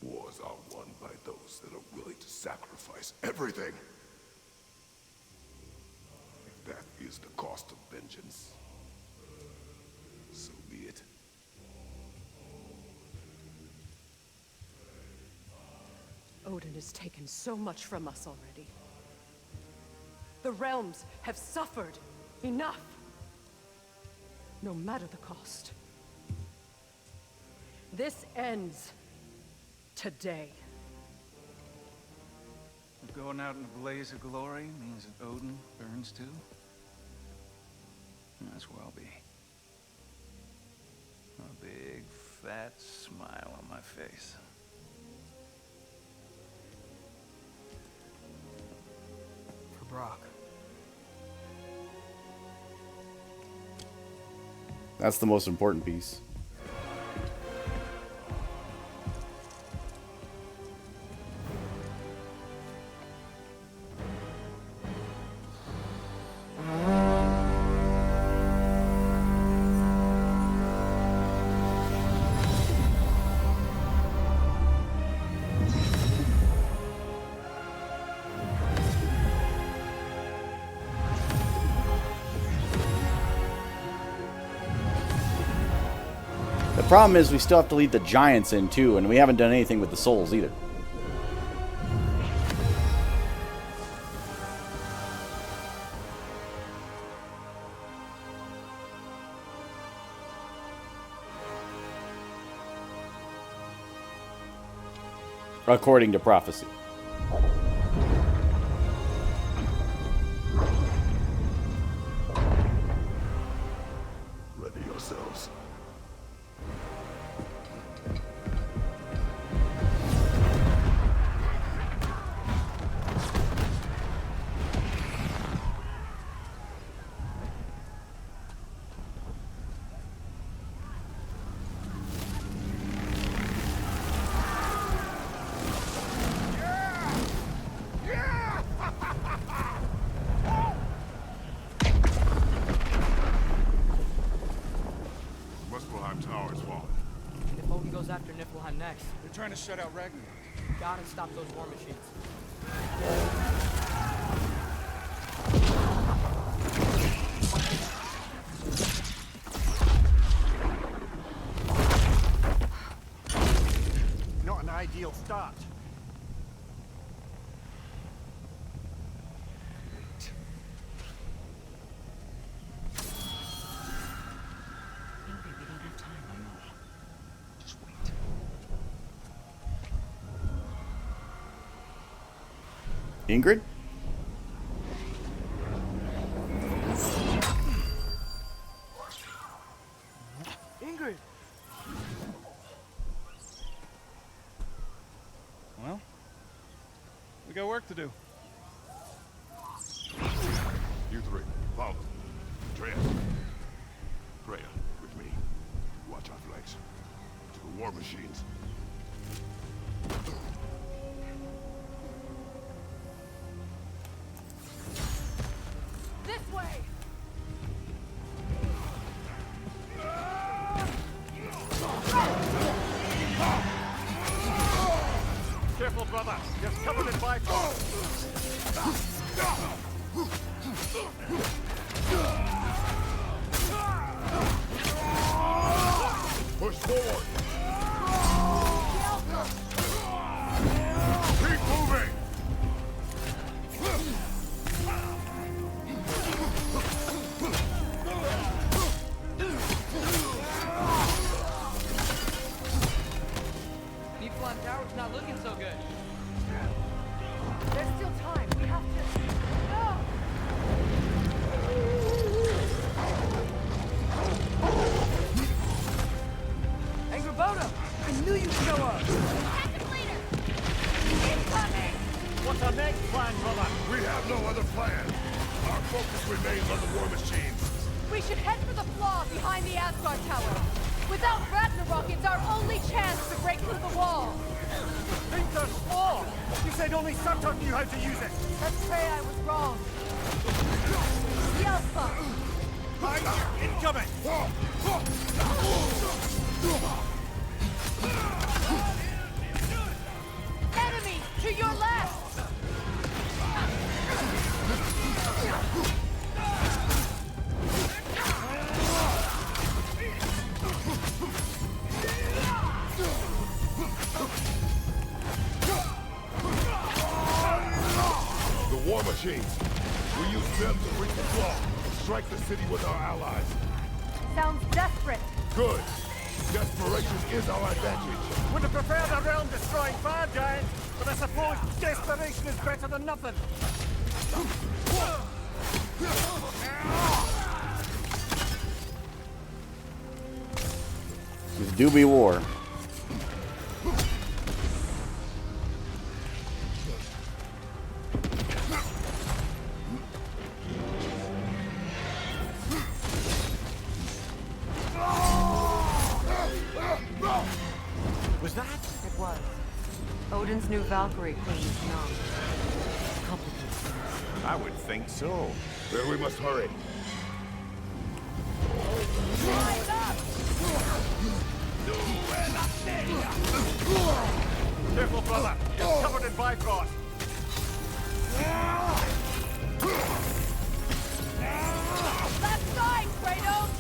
Wars are won by those that are willing to sacrifice everything. If that is the cost of vengeance, so be it. Odin has taken so much from us already. The realms have suffered. Enough! No matter the cost. This ends today. Going out in a blaze of glory means that Odin burns too? That's where I'll be. A big, fat smile on my face. For Brock. That's the most important piece. The problem is we still have to lead the giants in too, and we haven't done anything with the souls either. According to prophecy. Ready yourselves. If Odin goes after Niflheim next, They're trying to shut out Ragnarök. gotta stop those war machines. Not an ideal start. Ingrid, we don't have time, I know. Just wait. Ingrid? Ingrid! Well, we got work to do. You three, follow. Atreus. Freya, with me. Watch our flanks. To the war machines. This way! Careful, brother. You're covered in bifrost. Push forward! Keep moving! Niflheim Tower's not looking so good. There's still time. We have to... No! Angrboda! I knew you'd show up! Incoming! What's our next plan, brother? We have no other plan. Our focus remains on the war machines. We should head for the flaw behind the Asgard Tower. Without Ragnarok, it's our only chance to break through the wall. Winter's Flaw! You said only Surtur knew how to use it. Let's say I was wrong. Yelpa! Incoming! Enemy to your left! The war machines. We use them to reach the flaw and strike the city with our allies. Sounds desperate. Good. Desperation is our advantage. Would have preferred a realm-destroying fire giant, but I suppose desperation is better than nothing. This do be war. Was that? It was. Odin's new Valkyrie queen is young. Complicated things. I would think so. Then we must hurry. Careful, brother. You're covered in bifrost. Left side, Kratos!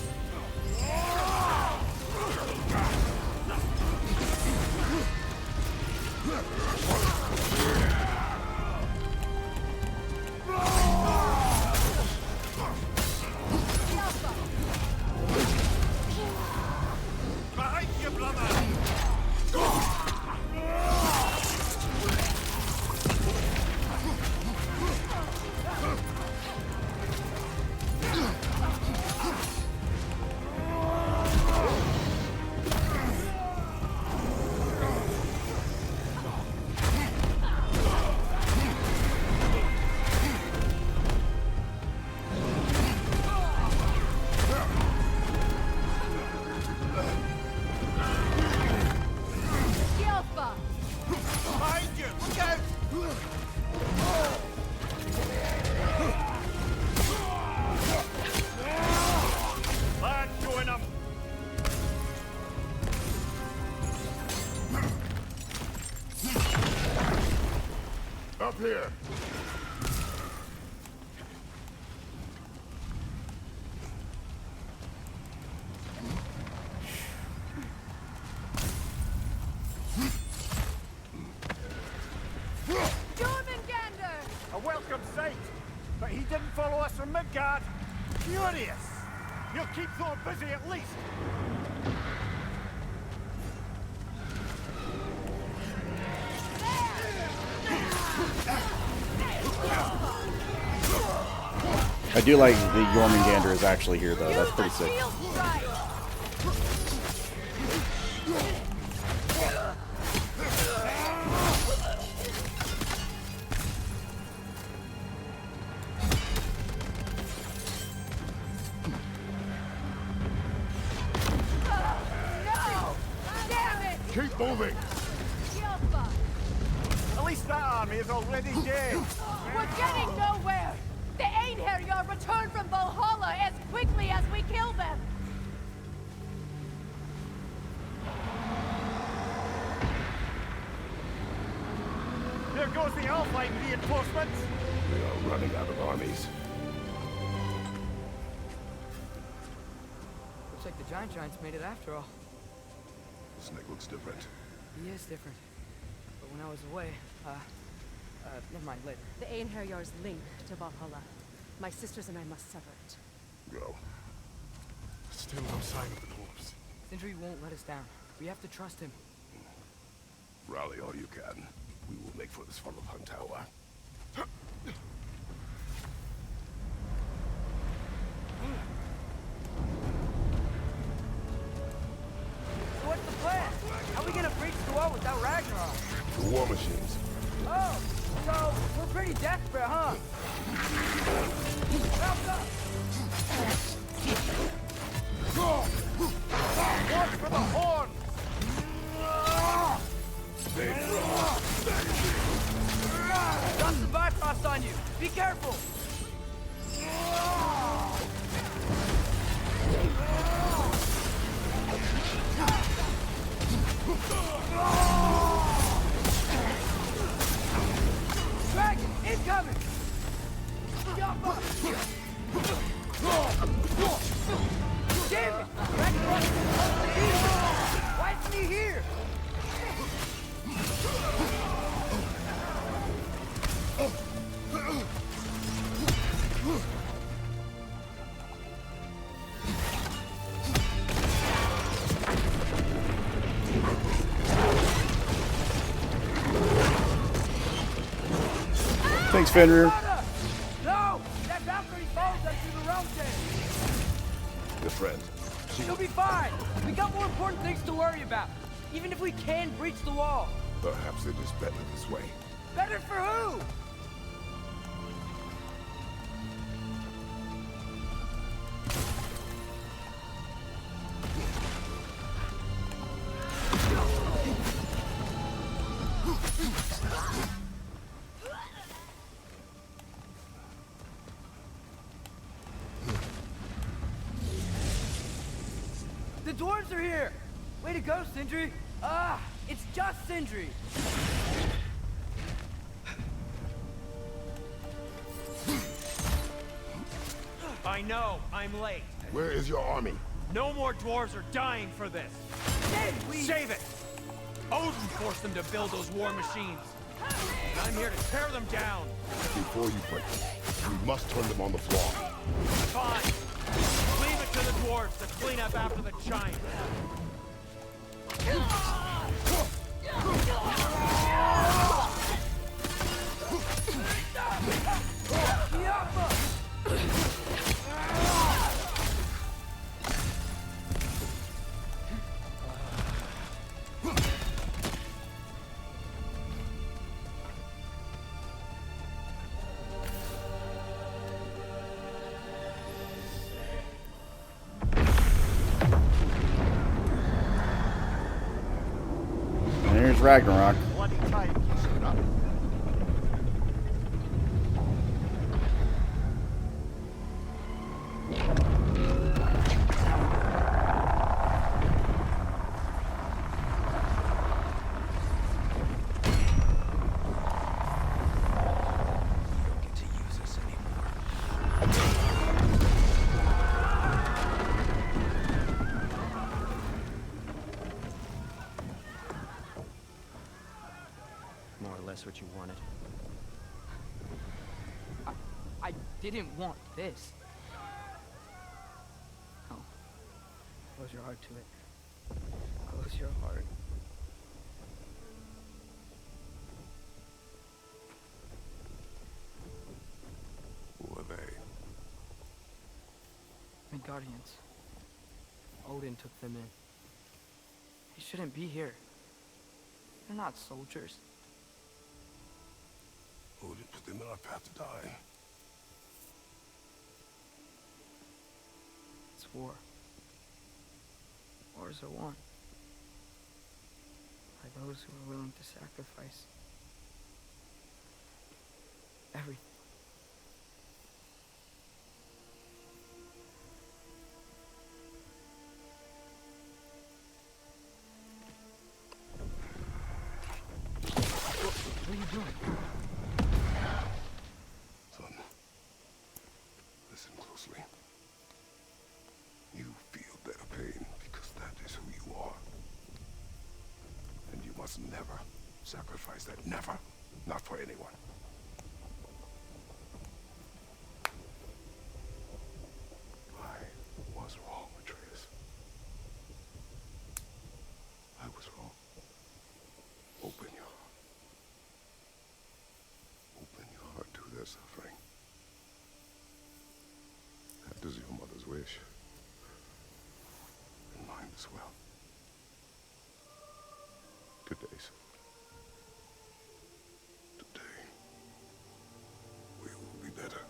Behind you, brother! Yelpa! Behind you! Look out! Lad, join them! Up here. Jormungandr! A welcome sight, but he didn't follow us from Midgard. Furious! He'll keep Thor busy at least. I do like the Jormungandr is actually here, though. That's pretty sick. Shield strike! moving! At least that army is already dead. We're getting nowhere! The Einherjar return from Valhalla as quickly as we kill them! There goes the Alpine reinforcements. We are running out of armies. Looks like the Giants made it after all. Snake looks different. He is different. But when I was away, never mind, later. The Einherjar's link to Valhalla. My sisters and I must sever it. Go. Still no sign of the dwarves. Sindri won't let us down. We have to trust him. Rally all you can. We will make for this Svartalfheim tower. So what's the plan? How are we gonna breach the wall without Ragnarok? The war machines. Oh, so we're pretty desperate, huh? Watch for the horn! Got some Bifrost on you. Be careful. Dragon, incoming! Damn it! Ragnarok is supposed to be here! Why isn't he here? Thanks, Fenrir. No! That Valkyrie follows us through the realm chain! Your friend. She'll be fine! We got more important things to worry about! Even if we can breach the wall! Perhaps it is better this way. Better for who? The dwarves are here! Way to go, Sindri! Ah, it's just Sindri! I know, I'm late. Where is your army? No more dwarves are dying for this. Save it! Odin forced them to build those war machines. And I'm here to tear them down. Before you break them, we must turn them on the floor. Fine. Leave it to the dwarves to clean up after the giants. There's Ragnarok. Bloody time you showed up. More or less what you wanted. I didn't want this. Oh. Close your heart to it. Close your heart. Who are they? Midgardians. Odin took them in. They shouldn't be here. They're not soldiers. Odin put them in our path to die. It's war. Wars are won. by those who are willing to sacrifice everything. What are you doing? Son, listen closely. You feel better pain because that is who you are. And you must never sacrifice that. Never. Not for anyone. I was wrong, Atreus. I was wrong. Open your heart. Open your heart to their suffering. That is your mother's wish. And mine as well. Good day, son. Today, we will be better.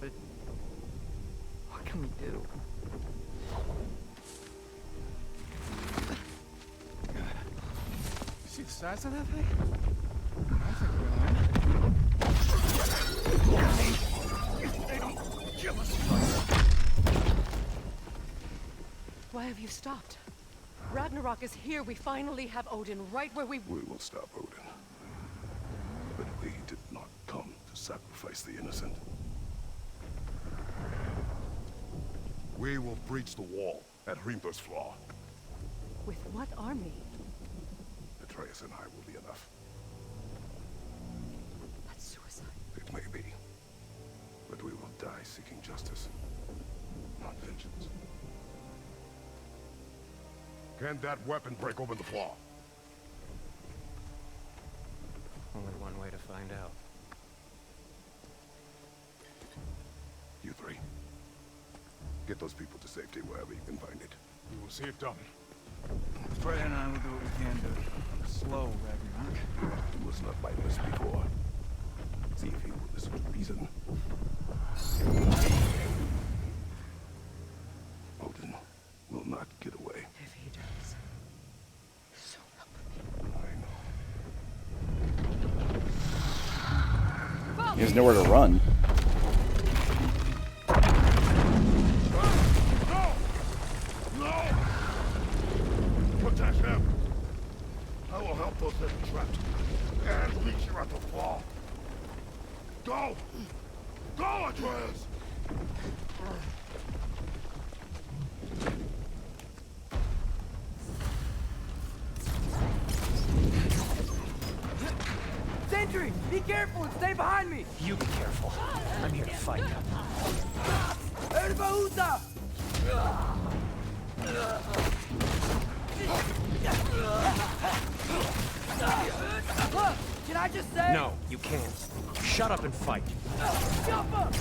But what can we do? See the size of that thing? I think we're on. They don't kill us. Why have you stopped? Ragnarok is here. We finally have Odin right where we... We will stop Odin. But we did not come to sacrifice the innocent. We will breach the wall at Hrimthur's Flaw. With what army? Atreus and I will be enough. That's suicide. It may be. But we will die seeking justice, not vengeance. Can that weapon break open the flaw? Only one way to find out. You three. Get those people to safety wherever you can find it. We will see it done. Freya and I will do what we can to slow Ragnarok. He was not like this before. See if he will listen to reason. Odin will not get away. If he does, so help me. He has nowhere to run. Protect him! I will help those that are trapped. And meet you at the flaw. Go! Go, Atreus! Sentry! Be careful and stay behind me! You be careful. I'm here to fight. Erbaúda! Can I just say? No, you can't. Shut up and fight. Jump up!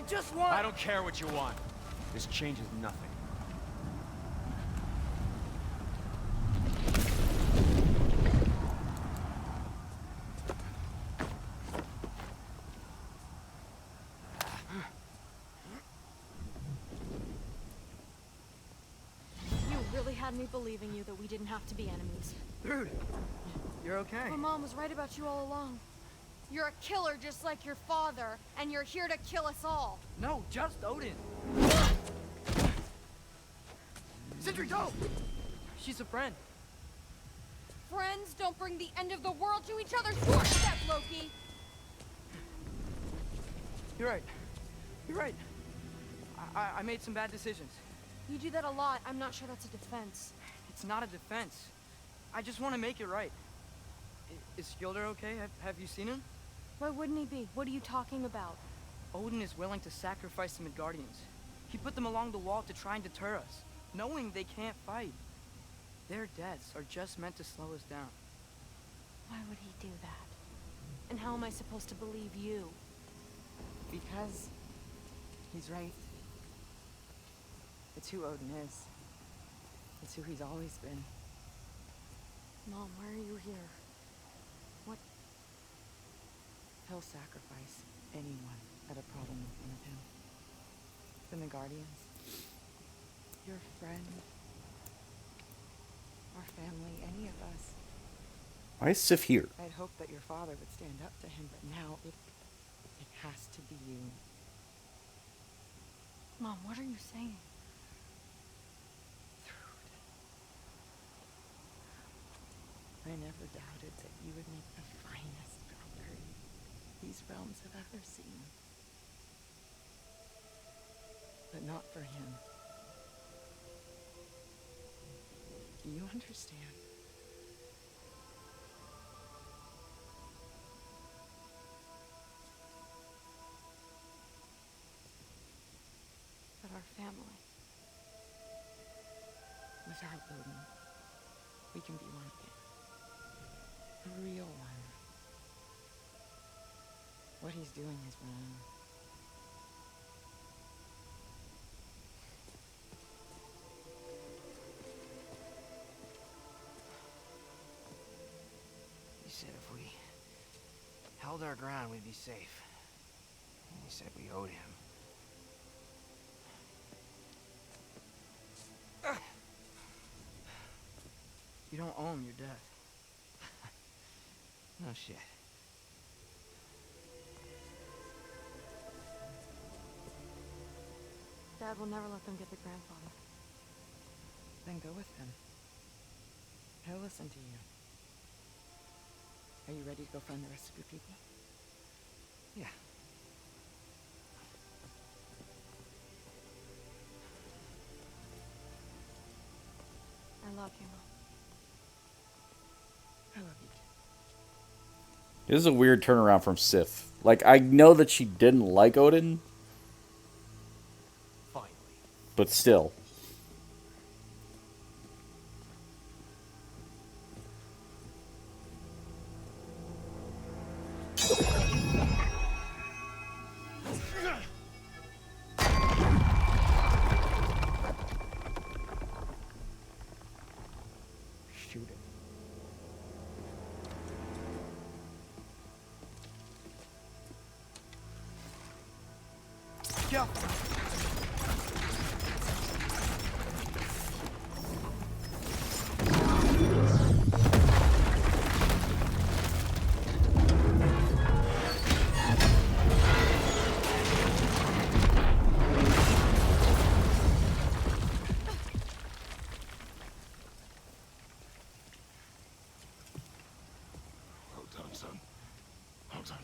just want... I don't care what you want. This changes nothing. You really had me believing you that we didn't have to be enemies. Dude, you're okay. My mom was right about you all along. You're a killer just like your father, and you're here to kill us all. No, just Odin. Sindri, don't! She's a friend. Friends don't bring the end of the world to each other's doorstep, Loki! You're right. You're right. I made some bad decisions. You do that a lot. I'm not sure that's a defense. It's not a defense. I just want to make it right. Is Skilder okay? Have you seen him? Why wouldn't he be? What are you talking about? Odin is willing to sacrifice the Midgardians. He put them along the wall to try and deter us, knowing they can't fight. Their deaths are just meant to slow us down. Why would he do that? And how am I supposed to believe you? Because he's right. It's who Odin is. It's who he's always been. Mom, why are you here? What? He'll sacrifice anyone at a problem in front of him. The Midgardians, your friend, our family, any of us. Why is Sif here? I'd hoped that your father would stand up to him, but now it has to be you. Mom, what are you saying? I never doubted that you would make the finest builder these realms have ever seen. But not for him. Do you understand? But our family. Without Odin, we can be one again. A real one. What he's doing is wrong. He said if we held our ground, we'd be safe. He said we owed him. You don't owe him your death. No shit. Dad will never let them get the grandfather. Then go with him. He'll listen to you. Are you ready to go find the rest of your people? Yeah. I love you, Mom. I love you too. This is a weird turnaround from Sif. Like, I know that she didn't like Odin. Finally. But still. Shoot it. Go! Well done, son. Well done.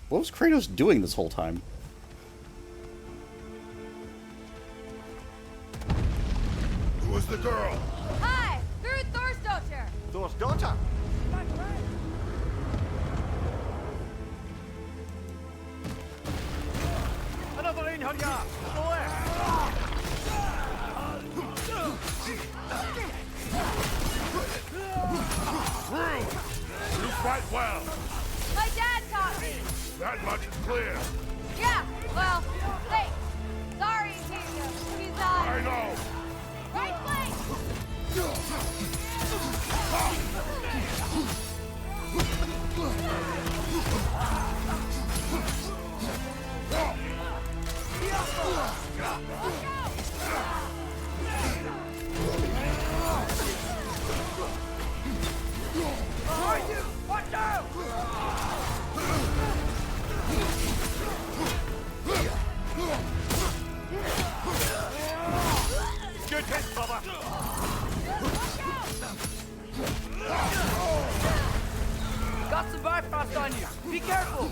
What was Kratos doing this whole time? Who was the girl? Hi! Through Thor's daughter! Thor's daughter? Another Einherjar! You fight well. My dad taught me. That much is clear. Yeah, well, hey, sorry to you. He's I know. right place. Behind you! Watch out! Good hit, Bubba! Got some Bifrost on you. Be careful.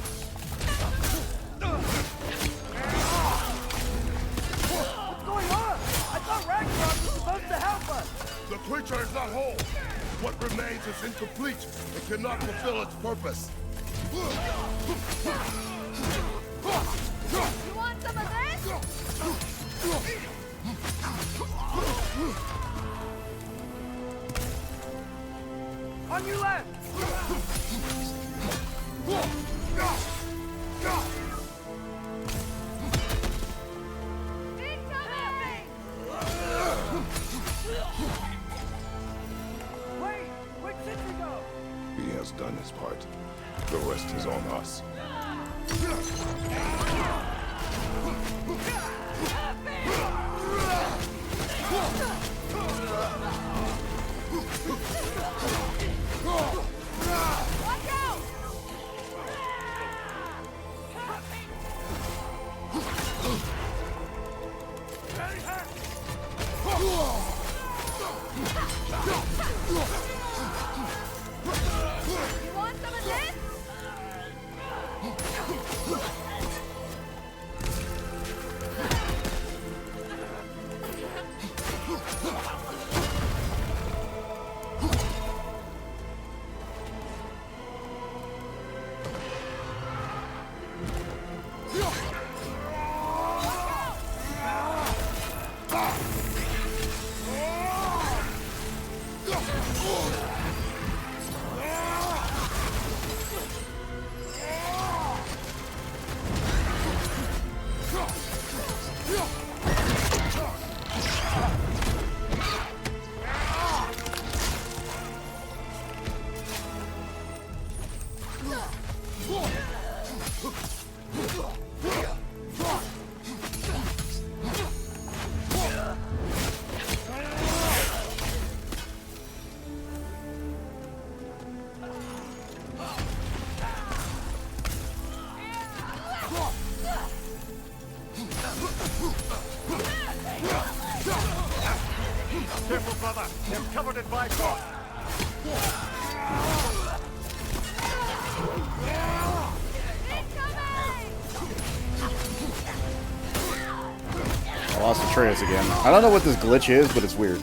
What's going on? I thought Ragnarok was supposed to help us. The creature is not whole. What remains is incomplete. It cannot fulfill its purpose. You want some of this? On your left. Wait! Where'd Sentry go? He has done his part. The rest is on us. Watch out! You want some of this? Careful, brother. They're covered in Bifrost. I lost Atreus again. I don't know what this glitch is, but it's weird.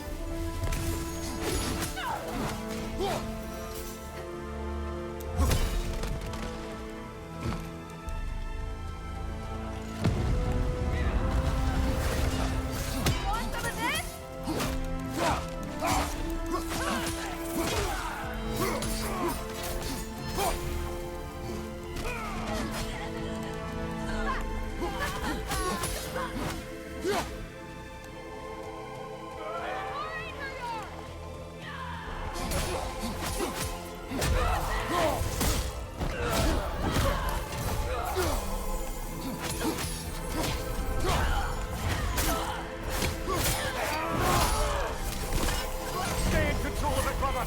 Stay in control of it, brother.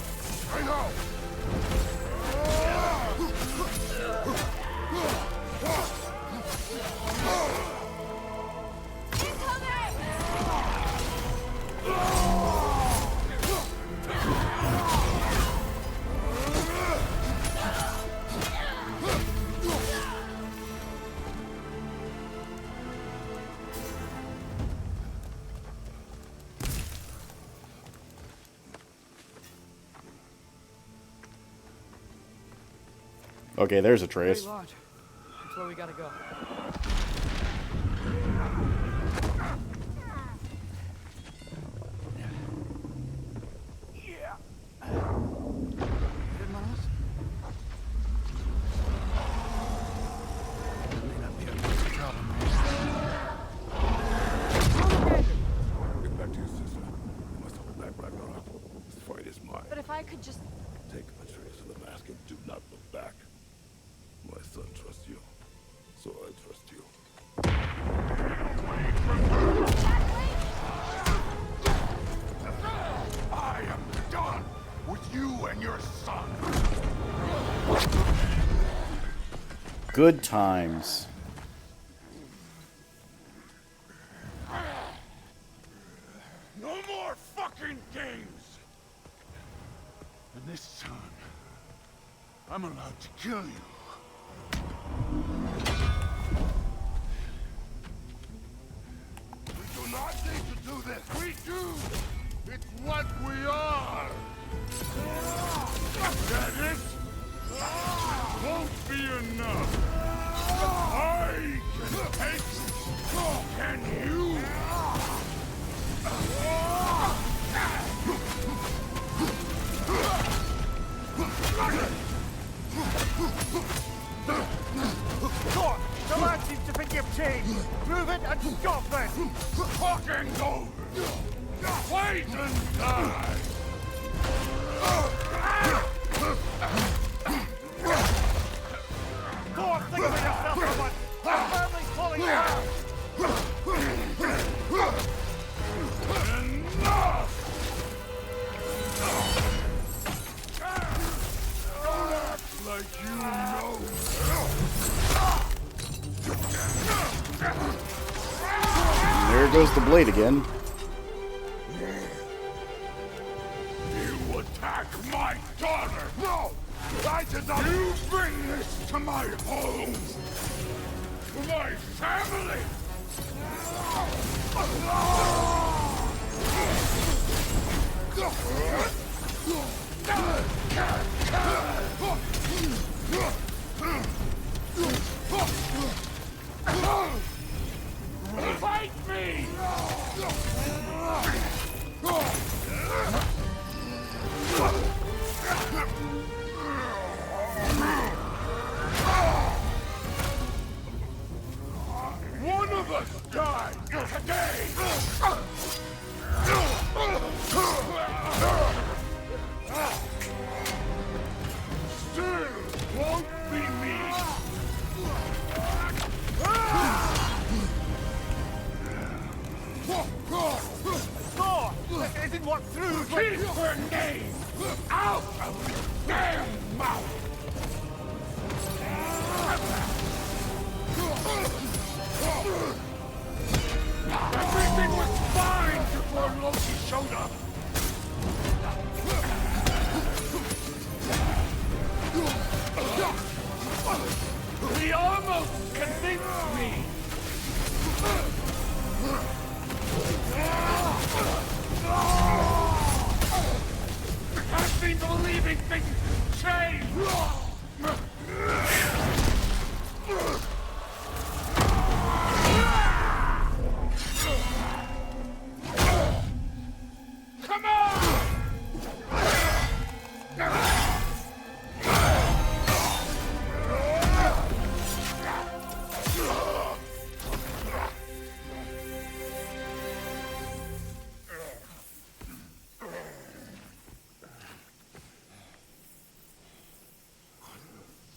I know. Okay, there's Atreus. Lodge. That's where we gotta go. But if I could just... Take Atreus to the mask and do not look back. My son trusts you, so I trust you. I am done with you and your son. Good times. No more fucking games! And this time, I'm allowed to kill you. We do not need to do this. We do. It's what we are. That it won't be enough. I can take. Can you? Thor, the lad seems to think you've changed. Prove it and stop it. Fucking over. Wait and die. Thor, think of yourself for once. Our family's falling down. Enough! Don't act like you know. There goes the blade again. You attack my daughter! No! I did not! You bring this to my home! To my family! Fight me! One of us died today! Still won't be me! Thor, isn't what through? Keep her name out of your damn mouth! Everything was fine before Loki showed up! He almost convinced me! I seem to believing things change! Come on! What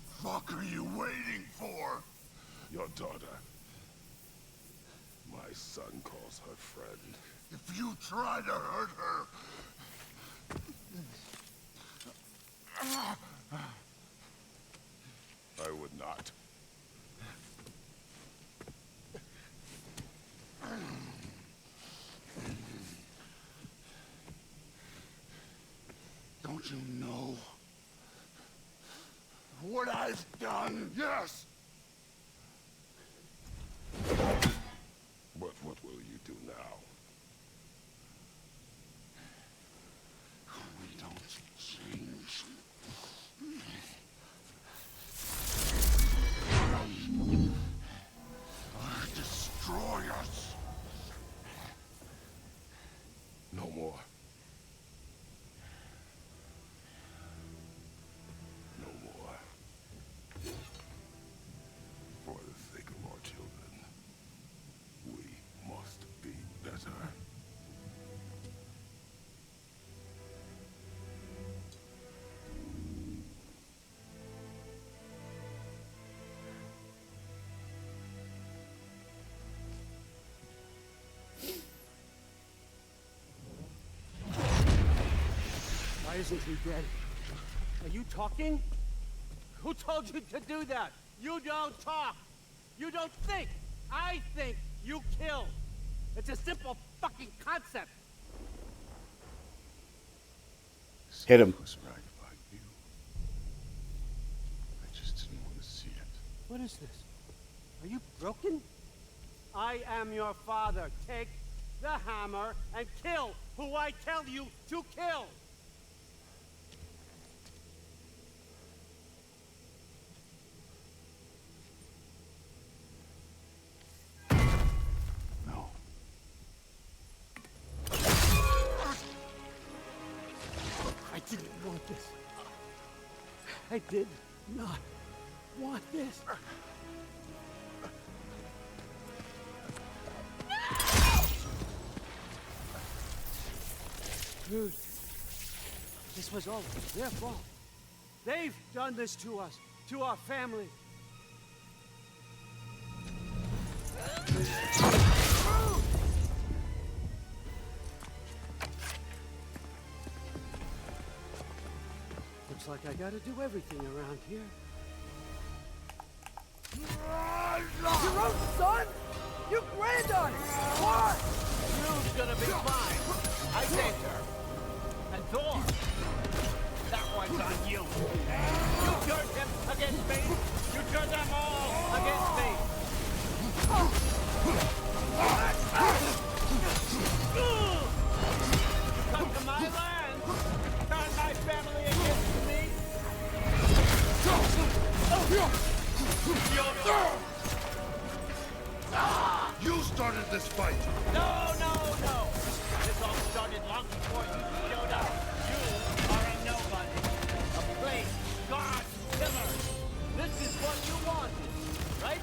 the fuck are you waiting for? Your daughter. My son calls her friend. If you try to hurt her... I would not. Don't you know what I've done? Yes! But what will you do now? We don't change. Or destroy us. No more. No more. For the sake of our children, we must be better. isn't he dead? Are you talking? Who told you to do that? You don't talk. You don't think. I think. You kill. It's a simple fucking concept. Hit him. Was right about you. I just didn't want to see it. What is this? Are you broken? I am your father. Take the hammer and kill who I tell you to kill. No. I didn't want this. I did not want this. Dude, this was all their fault. They've done this to us, to our family. Looks like I gotta do everything around here. Your own son? You granddaughter! What? You's gonna be fine. I saved her. And Thor, that one's on you. You turned him against me. You turned them all against me. You come to my land, turn my family against me. You started this fight! No, no, no! This all started long before you showed up. You are a nobody. A plague, god, killer. This is what you wanted, right?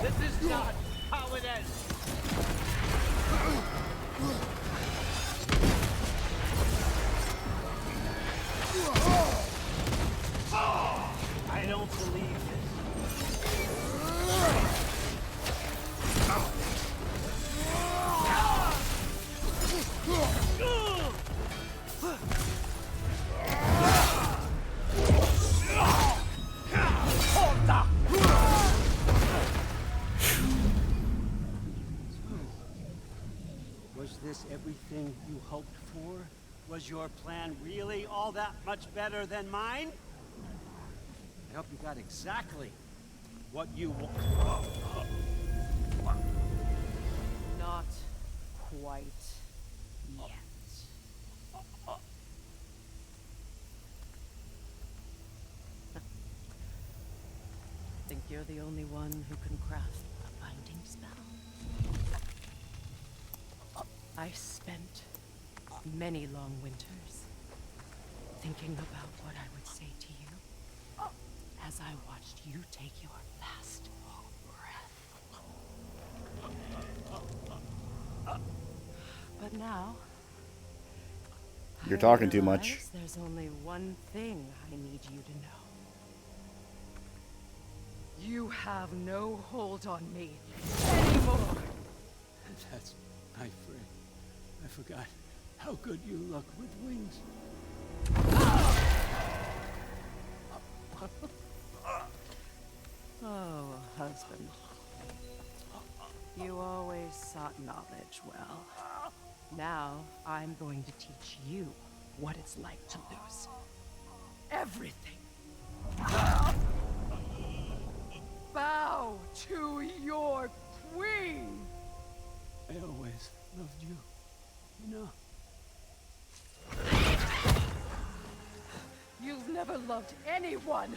This is not how it ends. I don't believe Was this everything you hoped for? Was your plan really all that much better than mine? I hope you got exactly what you want. Not quite yet. Think you're the only one who can craft a binding spell? I spent many long winters thinking about what I would say to you as I watched you take your last breath. But now, You're I talking too much. realize there's only one thing I need you to know. You have no hold on me anymore. That's my friend. I forgot how good you look with wings. Oh, husband. You always sought knowledge well. Now, I'm going to teach you what it's like to lose everything. Bow to your queen! I always loved you, you know. You've never loved anyone!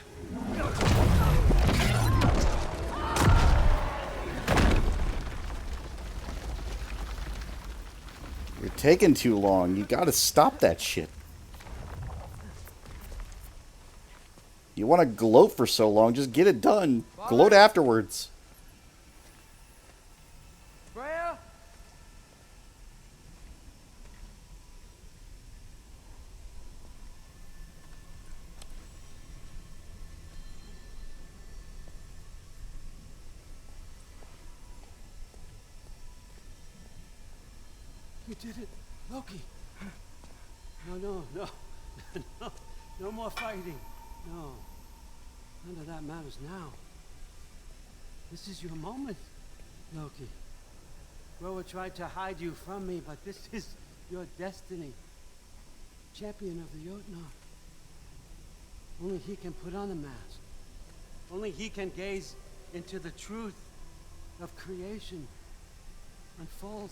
You're taking too long. You gotta stop that shit. You want to gloat for so long, just get it done. Gloat afterwards. Freya? You did it, Loki. No. No more fighting. No. None of that matters now. This is your moment, Loki. Groa tried to hide you from me, but this is your destiny. Champion of the Jotnar. Only he can put on the mask. Only he can gaze into the truth of creation. Unfold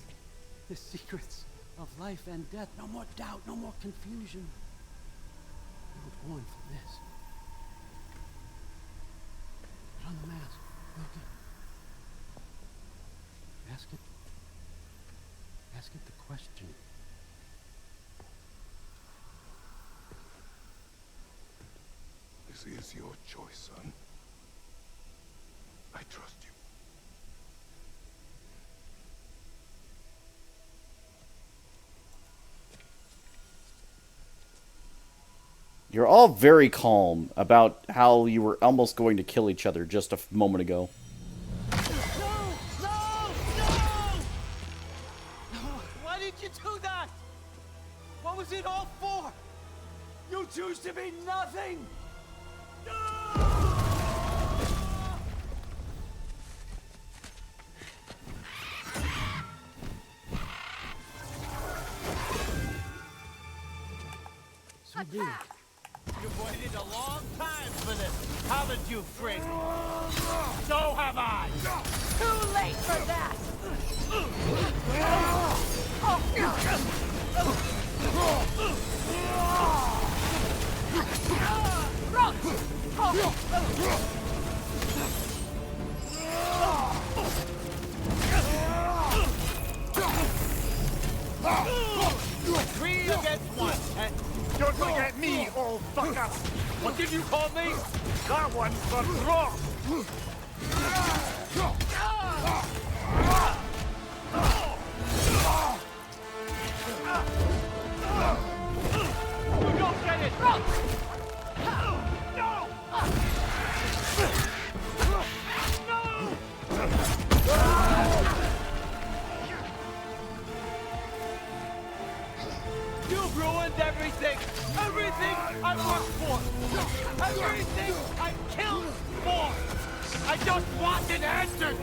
the secrets of life and death. No more doubt, no more confusion. You were born for this. Put on the mask, Loki. Ask it the question. This is your choice, son. I trust you. You're all very calm about how you were almost going to kill each other just a moment ago. Why did you do that? What was it all for? You choose to be nothing! Suddenly, You've waited a long time for this, haven't you, Frick? So have I! Too late for that! Three against one, and don't forget me, old fucker! What did you call me? That one's for Brock! You don't get it! No! You've ruined everything! Everything I worked for! Everything I killed for! I just want an answer!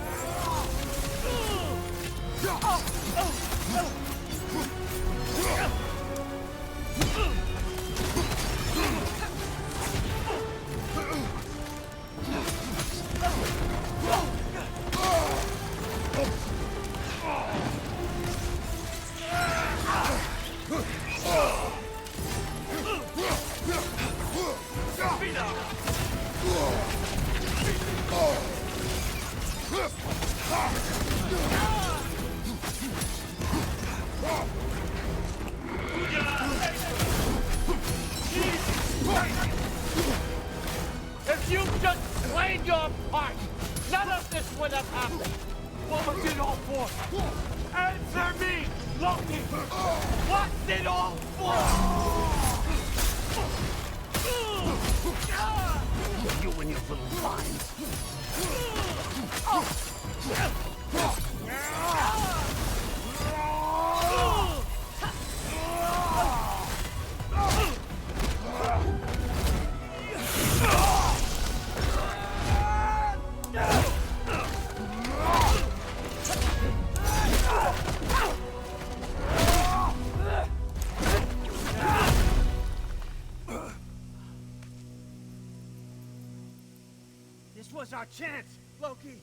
If you just played your part, none of this would have happened. What was it all for? Answer me, Loki! What's it all for? You and your little vines. was our chance, Loki.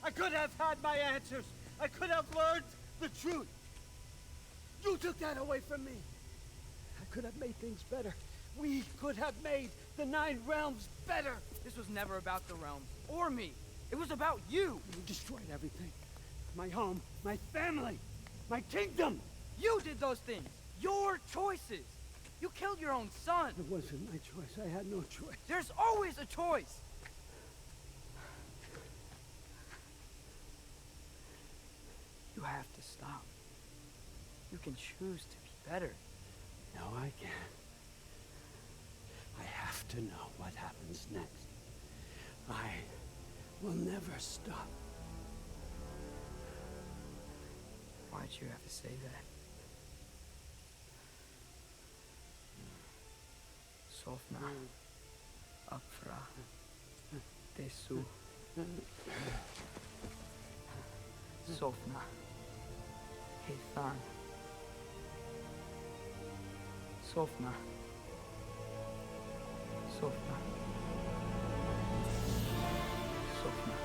I could have had my answers. I could have learned the truth. You took that away from me. I could have made things better. We could have made the 9 realms better. This was never about the realms, or me. It was about you. You destroyed everything. My home, my family, my kingdom. You did those things. Your choices. You killed your own son. It wasn't my choice. I had no choice. There's always a choice. You have to stop. You can choose to be better. No, I can't. I have to know what happens next. I will never stop. Why'd you have to say that? Sofna. Apfra. Tesu. Sofna. Heithan. Sofna. Sofna. Sofna.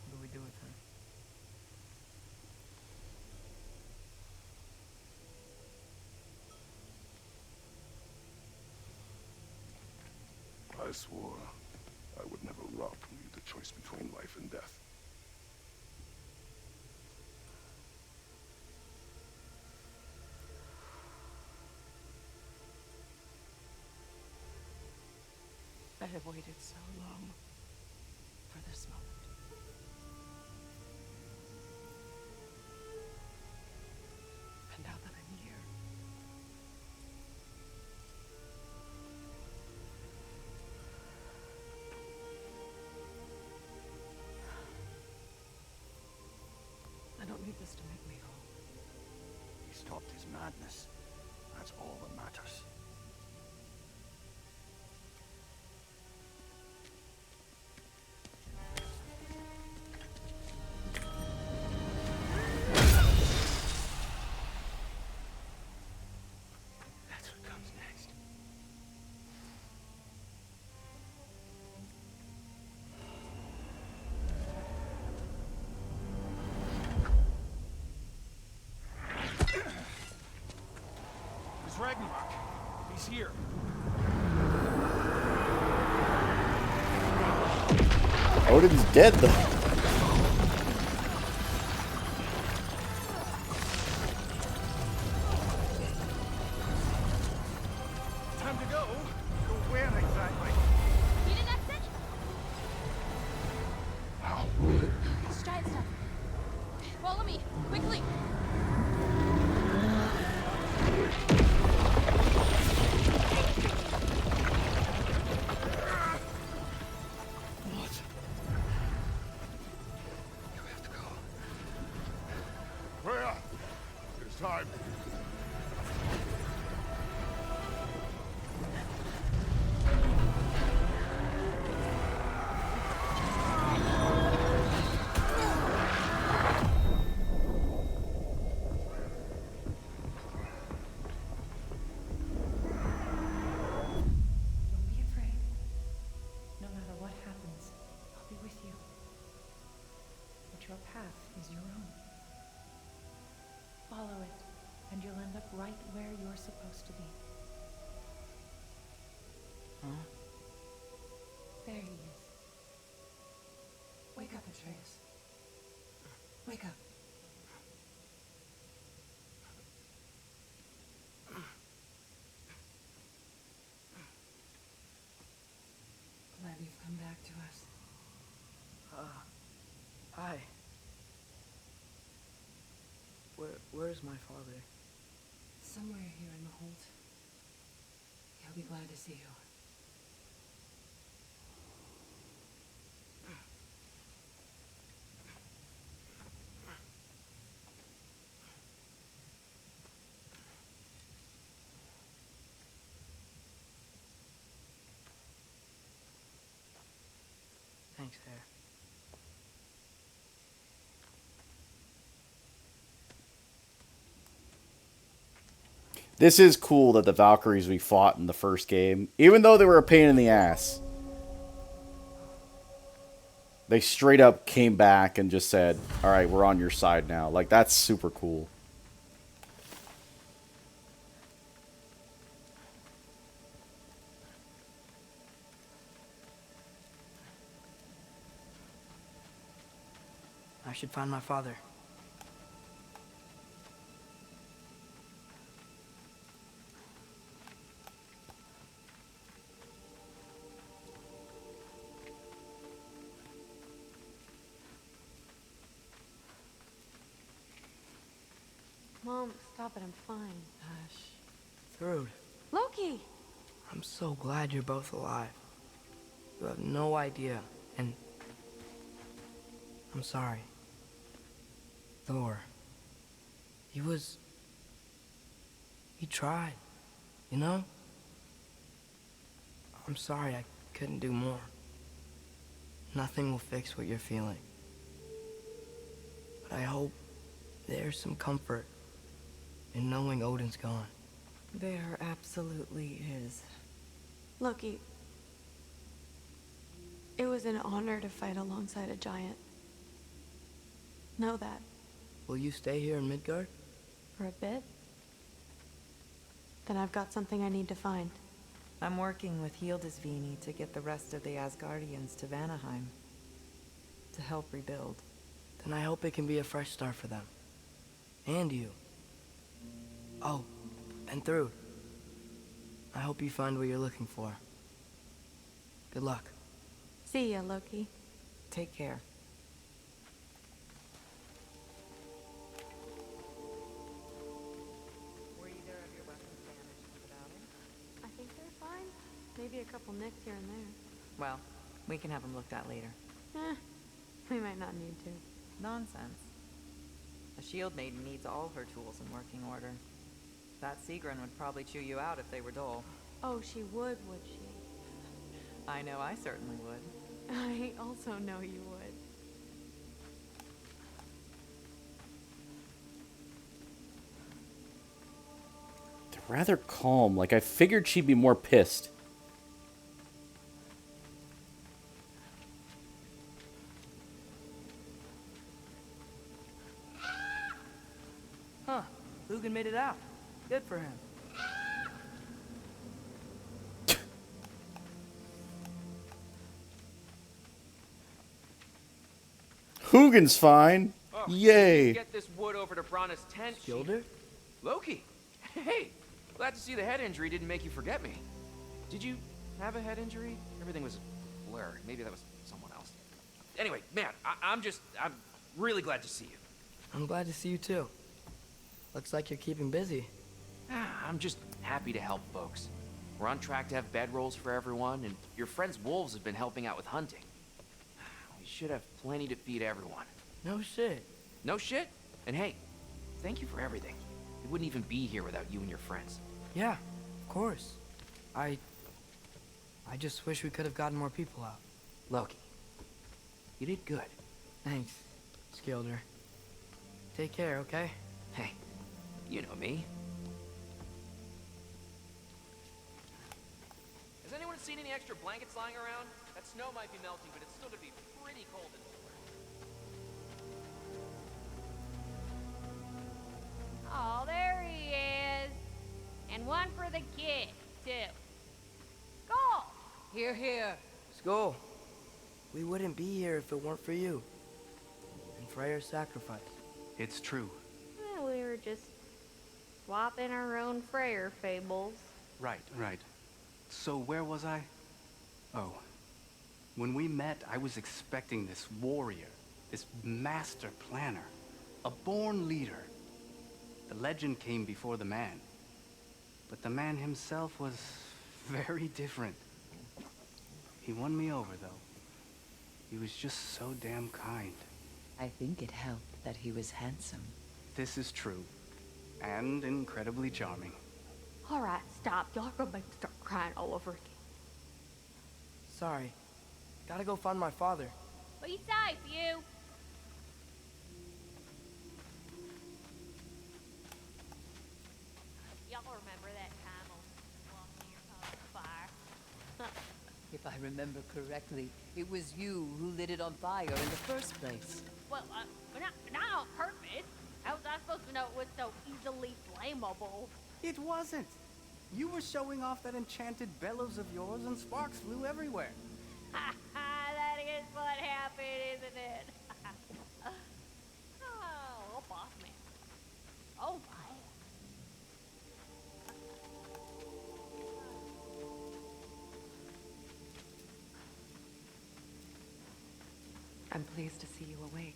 What do we do with her? I swore I would never rob from you the choice between life and death. I have waited so long for this moment. And now that I'm here, I don't need this to make me whole. He stopped his madness. That's all that matters. That's what comes next. It's Ragnarok. He's here. Odin's dead, though. Time to go. Go where exactly? You didn't exit? How? It's giant stuff. Follow me, quickly. What? You have to go. Freya! It's time. Don't be afraid. No matter what happens, I'll be with you. But your path is your own. Follow it, and you'll end up right where you're supposed to be. Huh? There he is. Wake up, Atreus. Wake up. Glad you've come back to us. Hi. Where's my father? Somewhere here in the hold. He'll be glad to see you. Thanks, Hare. This is cool that the Valkyries we fought in the first game, even though they were a pain in the ass, they straight up came back and just said, all right, we're on your side now. Like, that's super cool. I should find my father. Mom, stop it. I'm fine. Hush. Thrud, Loki! I'm so glad you're both alive. You have no idea, and I'm sorry. Thor, he tried, you know? I'm sorry I couldn't do more. Nothing will fix what you're feeling. But I hope there's some comfort in knowing Odin's gone. There absolutely is. Loki, it was an honor to fight alongside a giant. Know that. Will you stay here in Midgard? For a bit? Then I've got something I need to find. I'm working with Hildisvini to get the rest of the Asgardians to Vanaheim. To help rebuild. Then I hope it can be a fresh start for them. And you. Oh, and Thrud. I hope you find what you're looking for. Good luck. See ya, Loki. Take care. Were either of your weapons damaged in the outing? I think they're fine. Maybe a couple nicks here and there. Well, we can have them looked at later. We might not need to. Nonsense. A shield maiden needs all her tools in working order. That Sigrun would probably chew you out if they were dull. Oh, she would she? I know I certainly would. I also know you would. They're rather calm. Like, I figured she'd be more pissed. Huh. Lugan made it out. Good for him. Hugin's fine. Oh, Yay. Get this wood over to Brana's tent. Skilder? Loki. Hey, glad to see the head injury didn't make you forget me. Did you have a head injury? Everything was a blur. Maybe that was someone else. Anyway, man, I'm really glad to see you. I'm glad to see you too. Looks like you're keeping busy. I'm just happy to help folks. We're on track to have bedrolls for everyone, and your friend's wolves have been helping out with hunting. We should have plenty to feed everyone. No shit. No shit? And hey, thank you for everything. We wouldn't even be here without you and your friends. Yeah, of course. I just wish we could have gotten more people out. Loki, you did good. Thanks, Skilder. Take care, okay? Hey, you know me. Has anyone seen any extra blankets lying around? That snow might be melting, but it's still gonna be pretty cold in the Oh, there he is. And one for the kid, too. Skull! Here, here. Skull. We wouldn't be here if it weren't for you. And Freyr's sacrifice. It's true. We were just swapping our own Freyr fables. Right. So where was I? Oh. When we met, I was expecting this warrior, this master planner, a born leader. The legend came before the man. But the man himself was very different. He won me over, though. He was just so damn kind. I think it helped that he was handsome. This is true. And incredibly charming. Alright, stop. Y'all are gonna make me start crying all over again. Sorry. Gotta go find my father. Be safe, you. Y'all remember that time on walking your father's fire? If I remember correctly, it was you who lit it on fire in the first place. Well, but not on purpose. How was I supposed to know it was so easily flammable? It wasn't. You were showing off that enchanted bellows of yours and sparks flew everywhere. Ha ha, that is what happened, isn't it? Oh, boss man. Oh, my. I'm pleased to see you awake.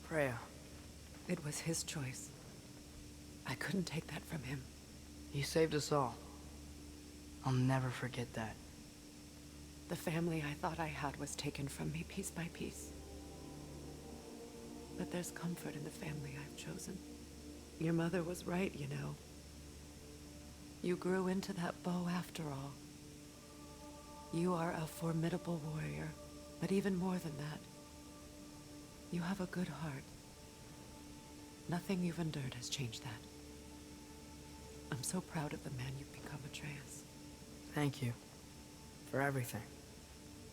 Freya. It was his choice. I couldn't take that from him. He saved us all. I'll never forget that. The family I thought I had was taken from me piece by piece. But there's comfort in the family I've chosen. Your mother was right, you know. You grew into that bow after all. You are a formidable warrior, but even more than that, you have a good heart. Nothing you've endured has changed that. I'm so proud of the man you've become, Atreus. Thank you. For everything.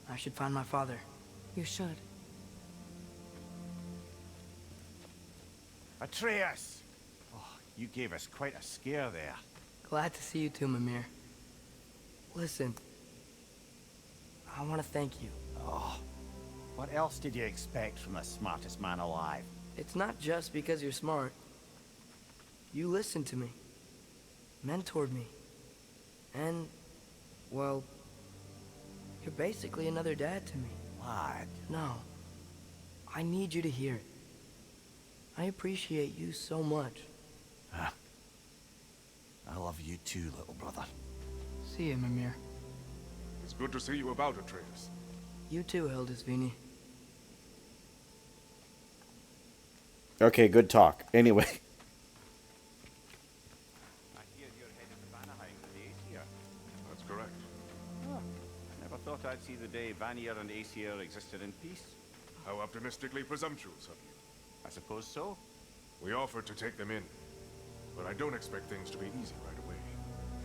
I should find my father. You should. Atreus! Oh, you gave us quite a scare there. Glad to see you too, Mimir. Listen. I want to thank you. Oh, what else did you expect from the smartest man alive? It's not just because you're smart. You listened to me. Mentored me. And, well, you're basically another dad to me. Lad. No. I need you to hear it. I appreciate you so much. I love you too, little brother. See you, Mimir. It's good to see you about, Atreus. You too, Hildisvini. Okay, good talk. Anyway. I hear you're headed to Vanaheim with the Aesir. That's correct. Oh, I never thought I'd see the day Vanir and Aesir existed in peace. How optimistically presumptuous of you. I suppose so. We offered to take them in, but I don't expect things to be easy right away.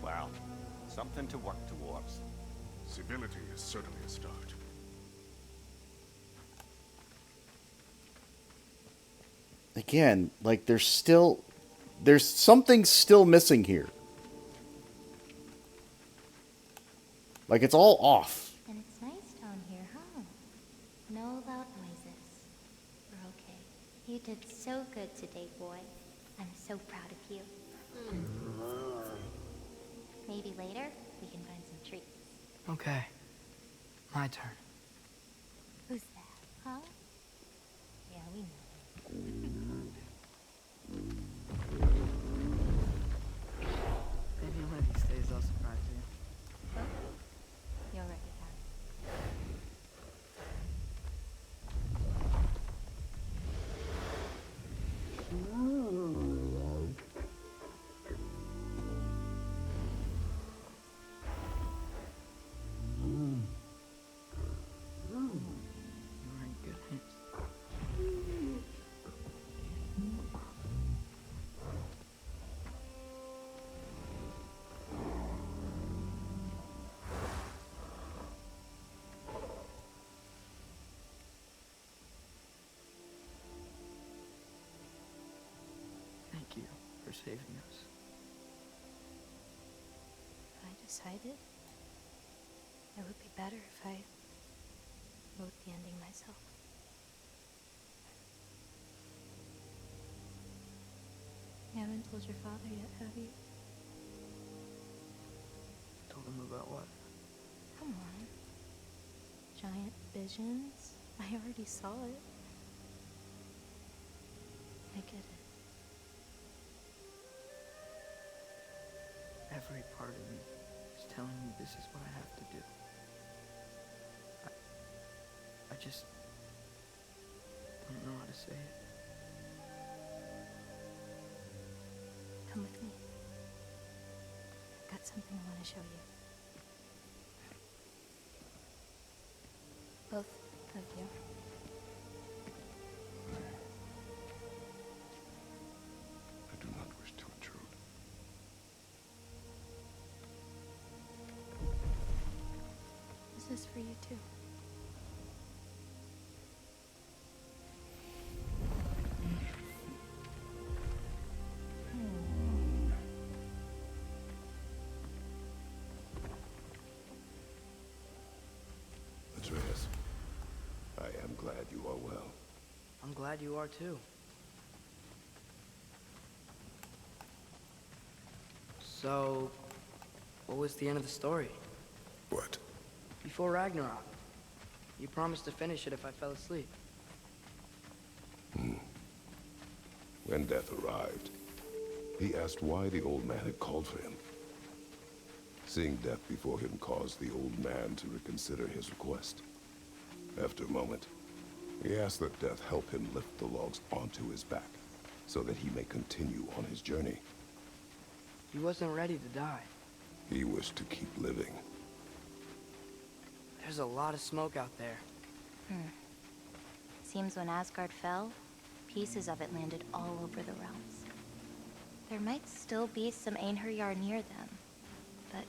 Well, something to work towards. Civility is certainly a start. Again, like there's something still missing here. Like it's all off. And it's nice down here, huh? No loud noises. We're okay. You did so good today, boy. I'm so proud of you. Maybe later, we can find some treats. Okay. My turn. Who's that, huh? Yeah, we know. Maybe one of these days I'll surprise you. You already have. You're in good hands. Thank you for saving us. I decided it would be better if I wrote the ending myself. You haven't told your father yet, have you? Told him about what? Come on. Giant visions? I already saw it. I get it. Every part of me is telling me this is what I have to do. I just don't know how to say it. Come with me. I've got something I want to show you. Both of you. I do not wish to intrude. This is for you too. Atreus, I am glad you are well. I'm glad you are too. So, what was the end of the story? What? Before Ragnarok, you promised to finish it if I fell asleep. When death arrived, he asked why the old man had called for him. Seeing death before him caused the old man to reconsider his request. After a moment, he asked that death help him lift the logs onto his back, so that he may continue on his journey. He wasn't ready to die. He wished to keep living. There's a lot of smoke out there. Seems when Asgard fell, pieces of it landed all over the realms. There might still be some Einherjar near them, but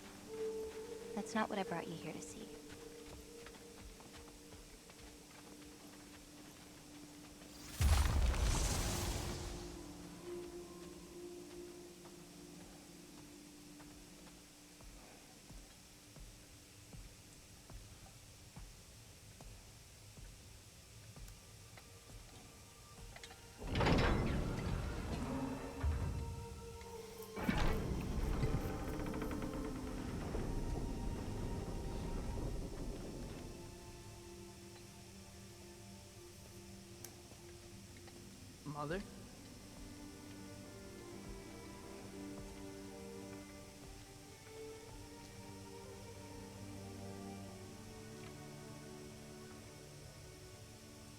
that's not what I brought you here to see. Mother?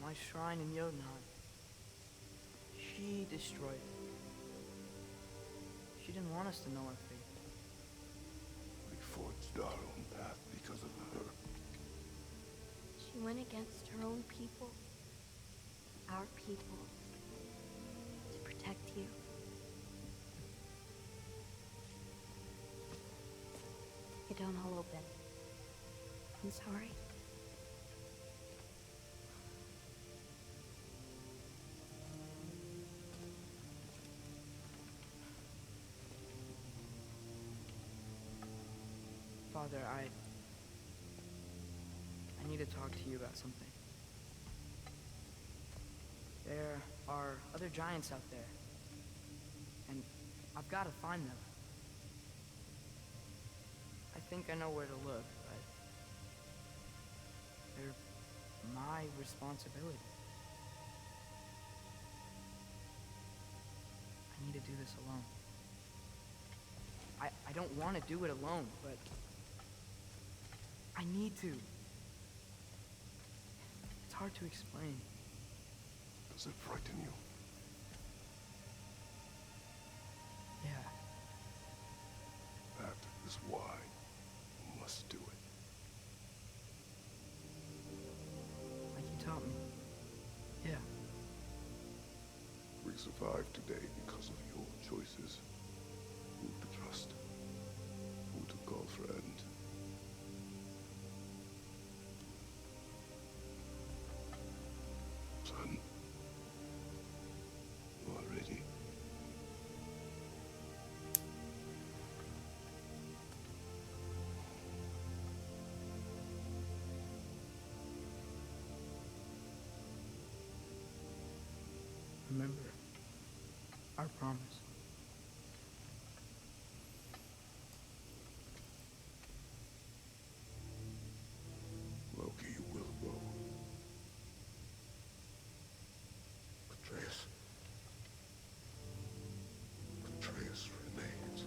My shrine in Jotunheim. She destroyed it. She didn't want us to know our fate. We forged our own path because of her. She went against her own people. Our people. To protect you. You don't all open. I'm sorry. Father, I need to talk to you about something. There are other giants out there, and I've got to find them. I think I know where to look, but they're my responsibility. I need to do this alone. I don't want to do it alone, but I need to. It's hard to explain. Does it frighten you? Yeah. That is why you must do it. Like you taught me. Yeah. We survived today because of your choices. Who to trust. Who to call friend. Son. You are ready. Remember our promise. Loki, you will go. Atreus. Atreus remains.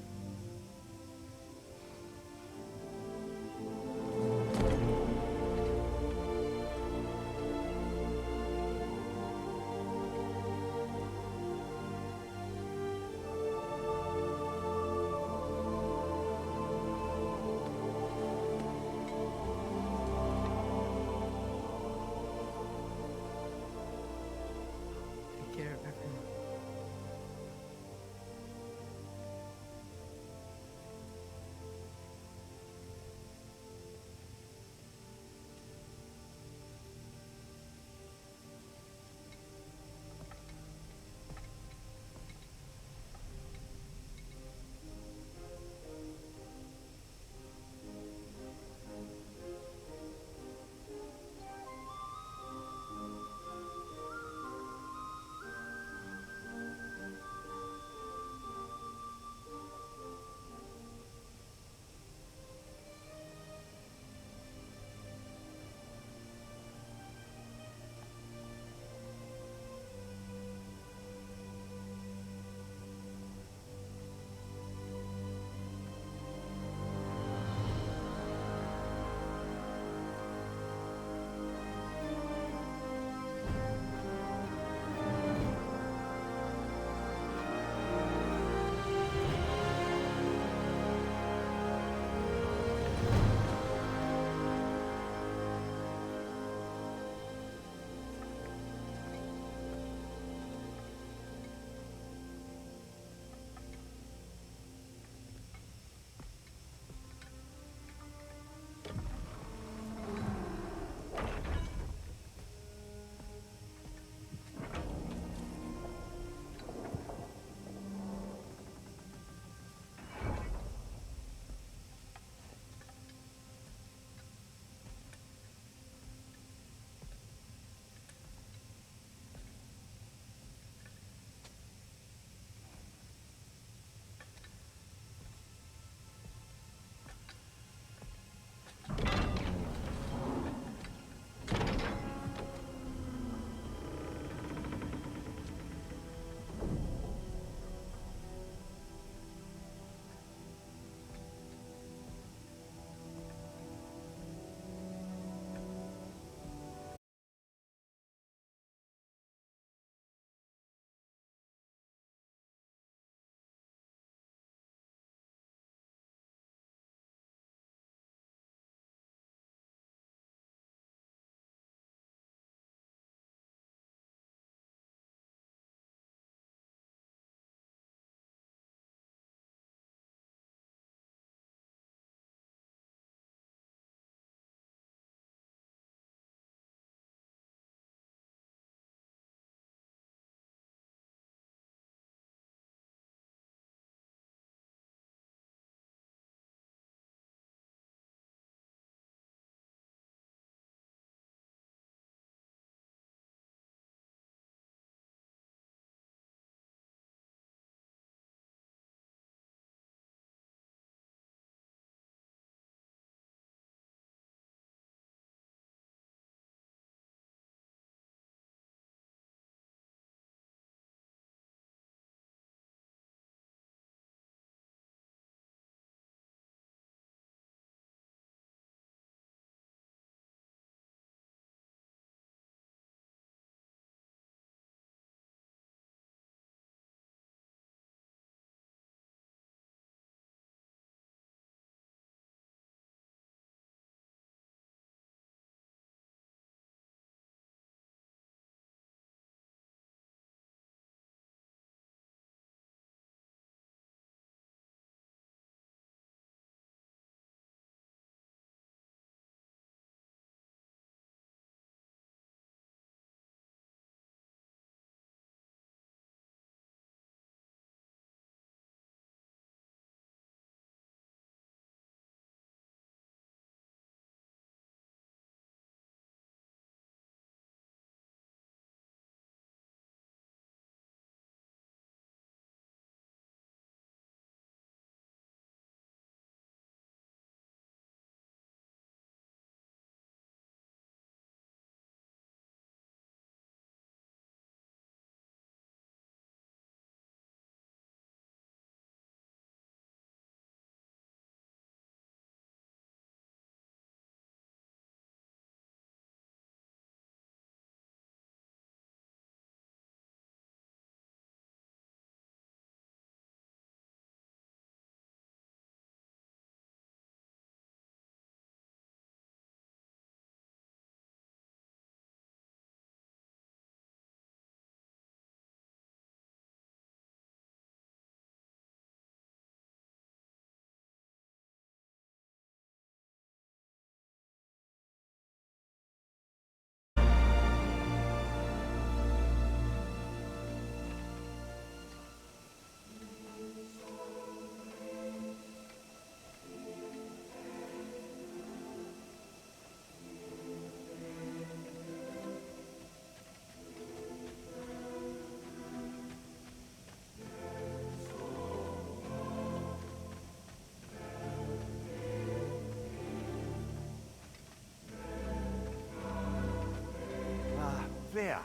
Freya.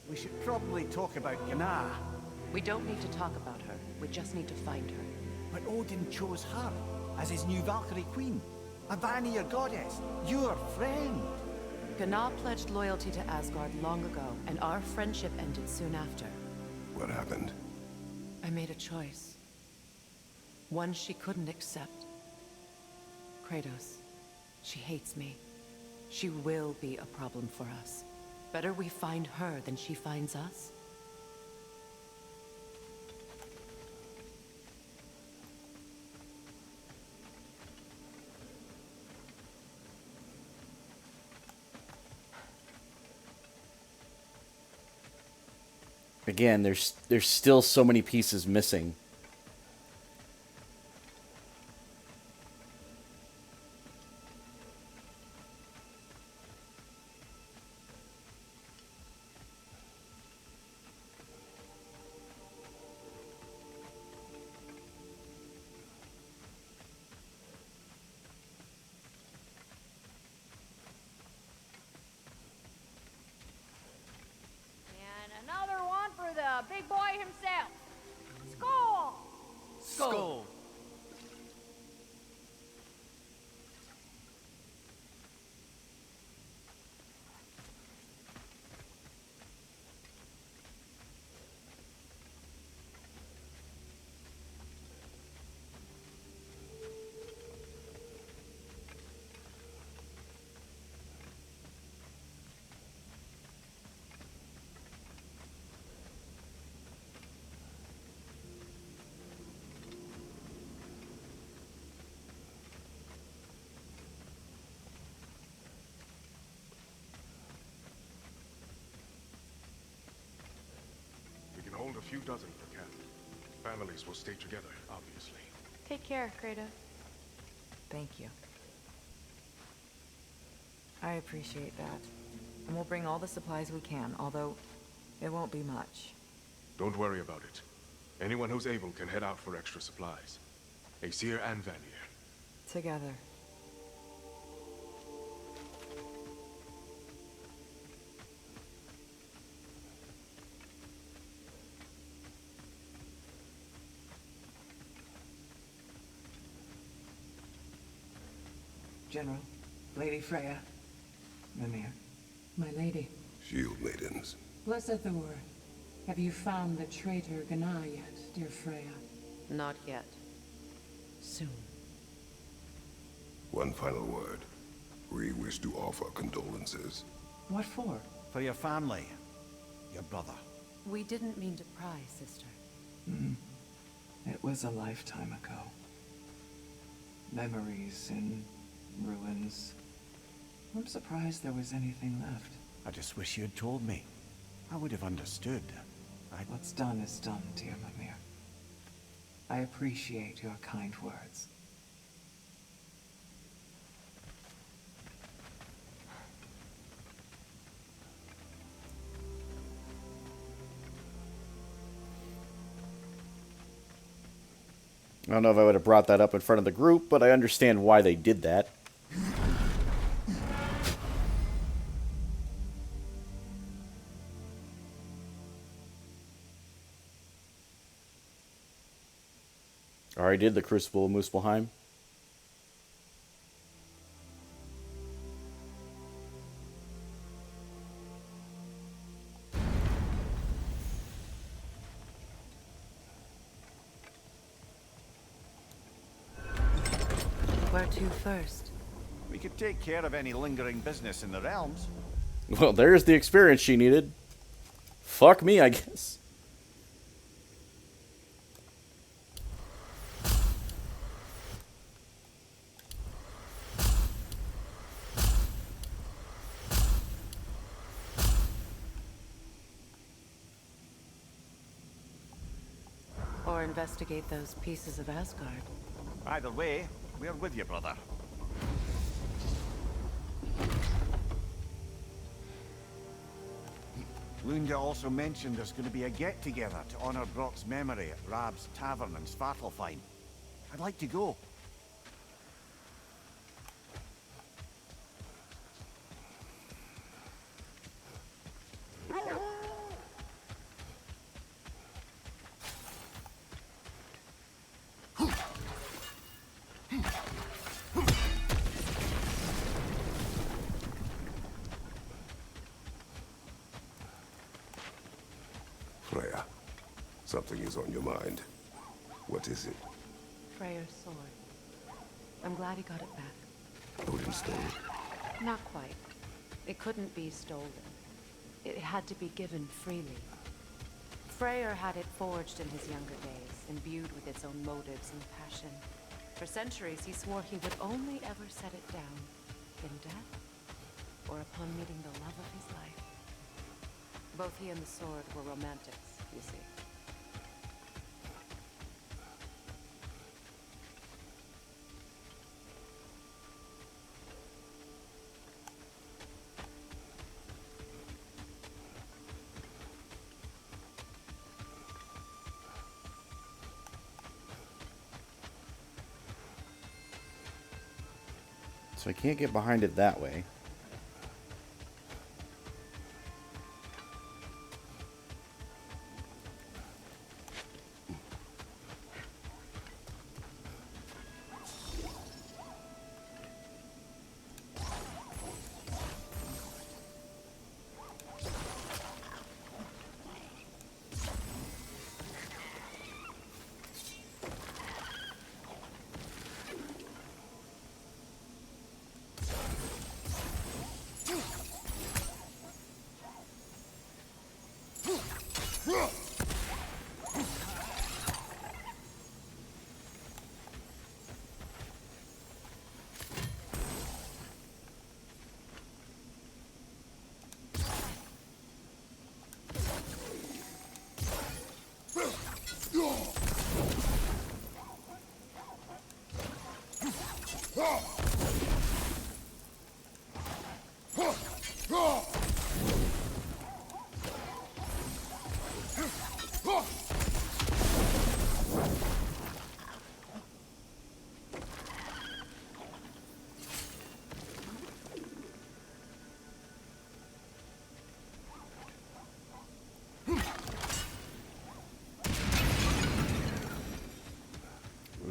We should probably talk about Gná. We don't need to talk about her. We just need to find her. But Odin chose her as his new Valkyrie queen. A Vanir goddess. Your friend. Gná pledged loyalty to Asgard long ago, and our friendship ended soon after. What happened? I made a choice. One she couldn't accept. Kratos. She hates me. She will be a problem for us. Better we find her than she finds us. Again, there's still so many pieces missing. And another one for the big boy himself. Skull! Skull. We can hold a few dozen per camp. Families will stay together, obviously. Take care, Kratos. Thank you. I appreciate that. And we'll bring all the supplies we can, although it won't be much. Don't worry about it. Anyone who's able can head out for extra supplies. Aesir and Vanir. Together. General, Lady Freya, Mimir, my lady. Shield maidens. Blessed the word. Have you found the traitor Gná yet, dear Freya? Not yet. Soon. One final word. We wish to offer condolences. What for? For your family. Your brother. We didn't mean to pry, sister. It was a lifetime ago. Memories in ruins. I'm surprised there was anything left. I just wish you had told me. I would have understood. What's done is done, dear Mimir. I appreciate your kind words. I don't know if I would have brought that up in front of the group, but I understand why they did that. Already did the Crucible of Muspelheim. Where to first? We could take care of any lingering business in the realms. Well, there's the experience she needed. Fuck me, I guess. Or investigate those pieces of Asgard. Either way, we're with you, brother. Lunda also mentioned there's going to be a get-together to honor Brock's memory at Rab's Tavern in Svartalfheim. I'd like to go. Something is on your mind. What is it? Freyr's sword. I'm glad he got it back. Odin stole it? Not quite. It couldn't be stolen. It had to be given freely. Freyr had it forged in his younger days, imbued with its own motives and passion. For centuries, he swore he would only ever set it down in death or upon meeting the love of his life. Both he and the sword were romantics, you see. So I can't get behind it that way.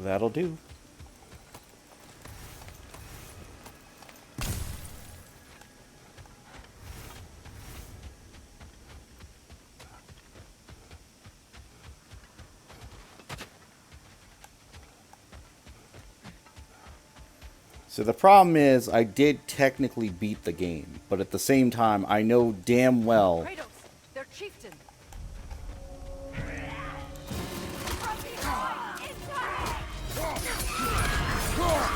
That'll do. So the problem is, I did technically beat the game, but at the same time, I know damn well Kratos, their chieftain.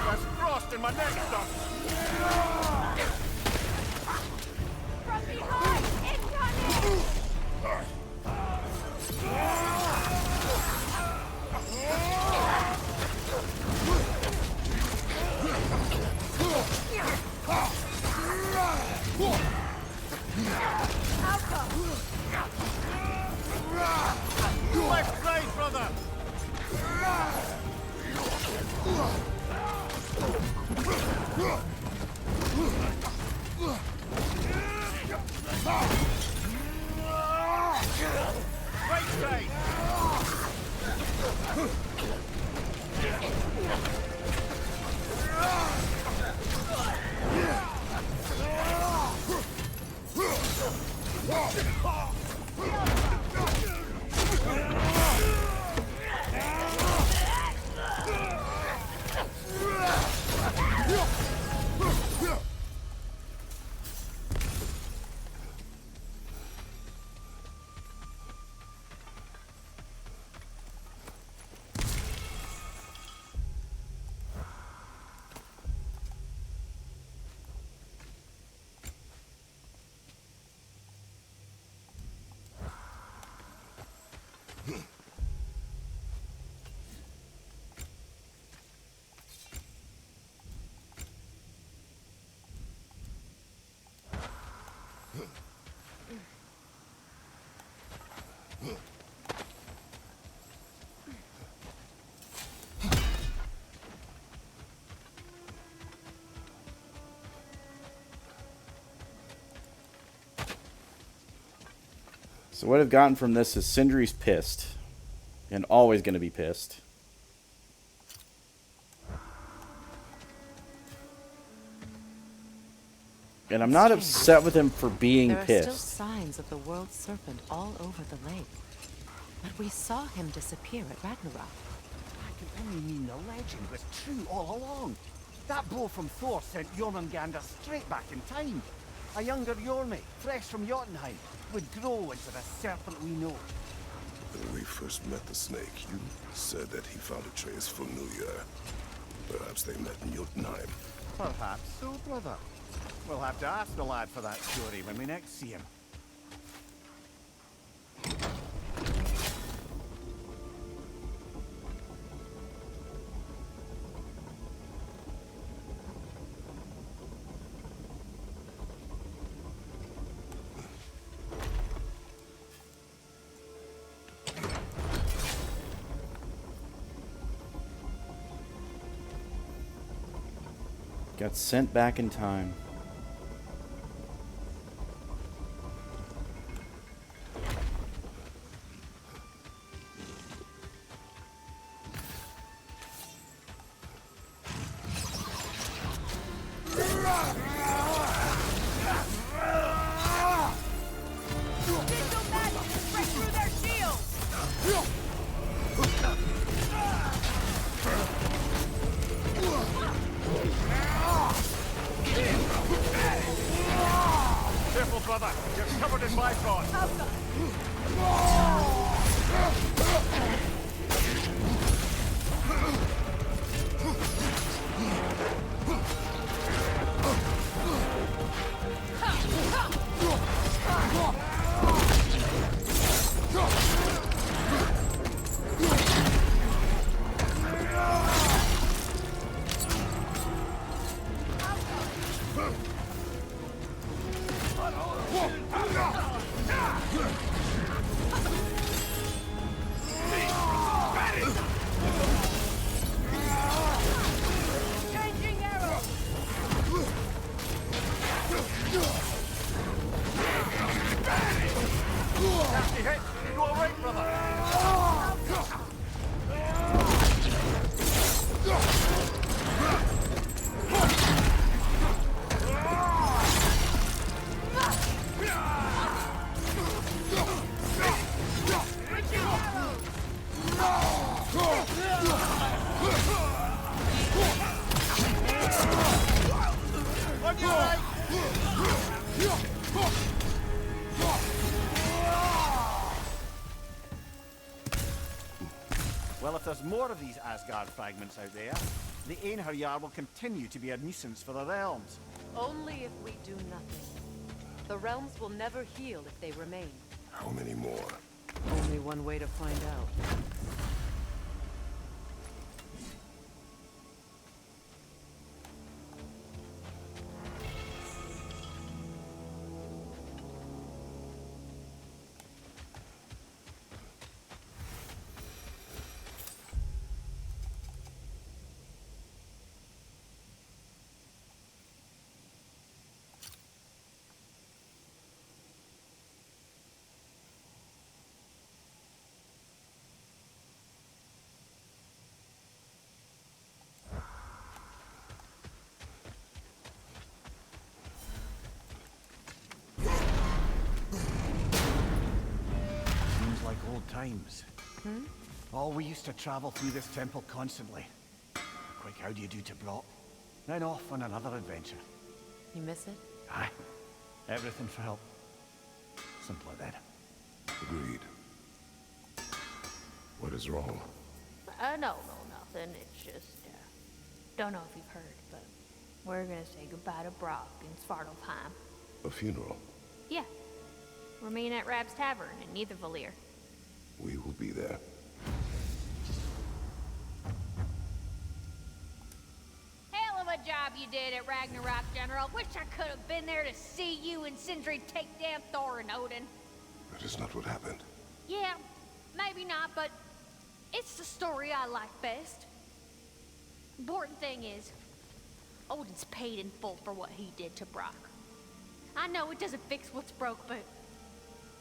That's frost in my neck, son. From behind, incoming! Left side, brother. Right side. So what I've gotten from this is Sindri's pissed. And always going to be pissed. And I'm not upset with him for being There are pissed. still signs of the world serpent all over the lake. But we saw him disappear at Ragnarok. That can only mean the legend was true all along. That blow from Thor sent Jormungandr straight back in time. A younger Jormi, fresh from Jotunheim, would grow into the serpent we know. When we first met the snake, you said that he found a trace from New Year. Perhaps they met in Jotunheim. Perhaps so, brother. We'll have to ask the lad for that story when we next see him. Got sent back in time. Careful, brother. You're covered in bifrost. Changing arrow. Nasty hit. You all right, brother? On your right. Well, if there's more of these Asgard fragments out there, the Einherjar will continue to be a nuisance for the realms. Only if we do nothing. The realms will never heal if they remain. How many more? Only one way to find out. Seems like old times. Oh, we used to travel through this temple constantly. Quick, how do you do to Brock? Then off on another adventure. You miss it? Aye. Everything for help. Simpler then. Agreed. What is wrong? No, nothing. It's just, don't know if you've heard, but we're gonna say goodbye to Brock in Svartalfheim. A funeral. Yeah. We're meeting at Rab's Tavern in Niedervalir. We will be there. Hell of a job you did at Ragnarok, General. Wish I could have been there to see you and Sindri take down Thor and Odin. That is not what happened. Yeah, maybe not, but it's the story I like best. Important thing is, Odin's paid in full for what he did to Brock. I know it doesn't fix what's broke, but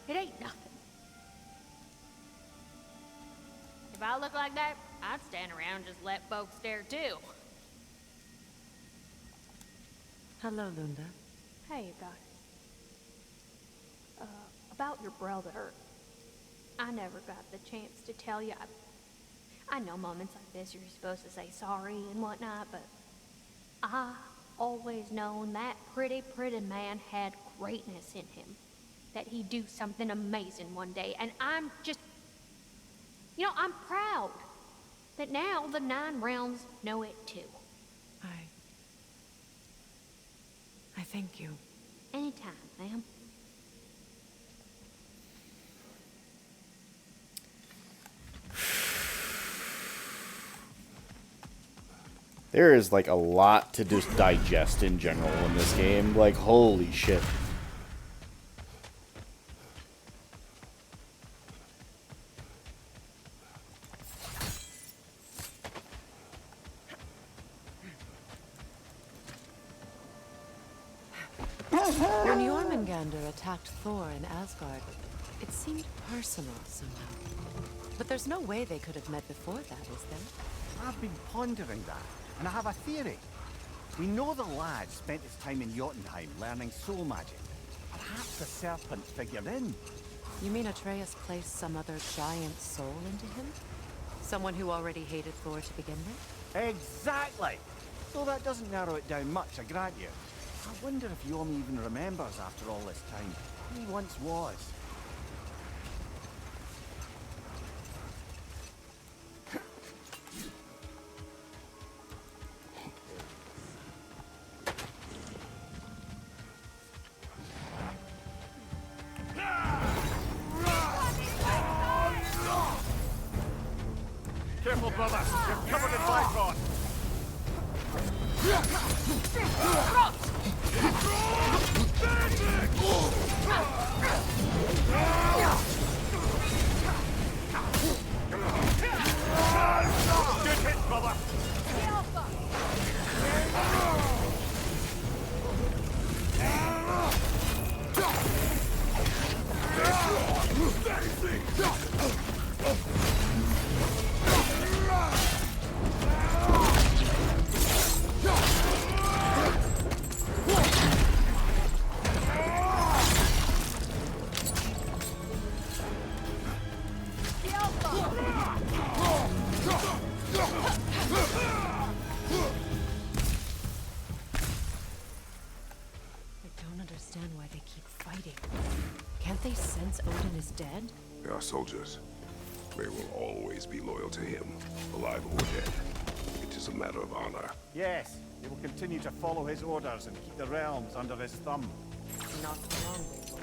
it ain't nothing. If I look like that, I'd stand around and just let folks stare too. Hello, Lunda. Hey, guys. About your brother. I never got the chance to tell you. I know moments like this you're supposed to say sorry and whatnot, but I always known that pretty man had greatness in him. That he'd do something amazing one day, and I'm just, I'm proud that now the 9 realms know it too. I thank you. Anytime, ma'am. There is like a lot to just digest in general in this game. Like, holy shit. When Jormungandr attacked Thor in Asgard, it seemed personal somehow. But there's no way they could have met before that, is there? I've been pondering that, and I have a theory. We know the lad spent his time in Jotunheim learning soul magic. Perhaps the serpent figured in. You mean Atreus placed some other giant soul into him? Someone who already hated Thor to begin with? Exactly! Though that doesn't narrow it down much, I grant you. I wonder if Yom even remembers after all this time who he once was. Careful, brother! You're covered in black rot! Good hit, brother! Why they keep fighting. Can't they sense Odin is dead? They are soldiers. They will always be loyal to him, alive or dead. It is a matter of honor. Yes, they will continue to follow his orders and keep the realms under his thumb. Not for long, they won't.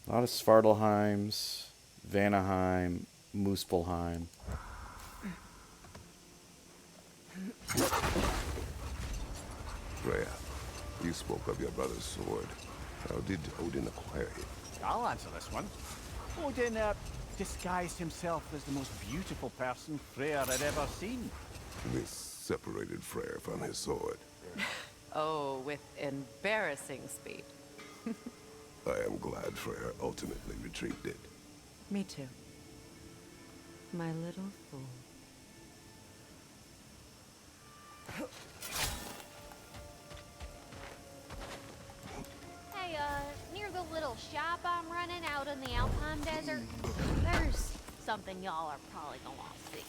A lot of Svartalheims, Vanaheim, Muspelheim. Freya, you spoke of your brother's sword. How did Odin acquire it? I'll answer this one. Odin, disguised himself as the most beautiful person Freyr had ever seen. This separated Freyr from his sword. Oh, with embarrassing speed. I am glad Freyr ultimately retrieved it. Me too. My little fool. Hey, near the little shop I'm running out in the Alpine Desert, there's something y'all are probably gonna want to see.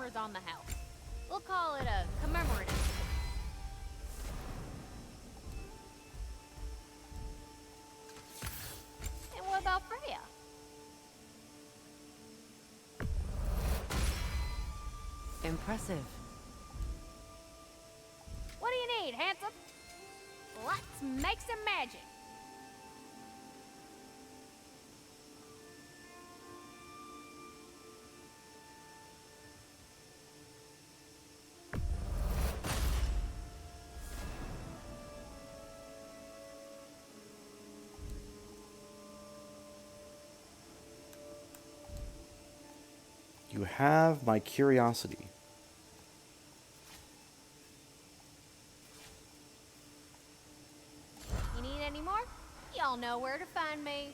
armors on the house. We'll call it a commemorative. And what about Freya? Impressive. What do you need, handsome? Let's make some magic. You have my curiosity. You need any more? Y'all know where to find me.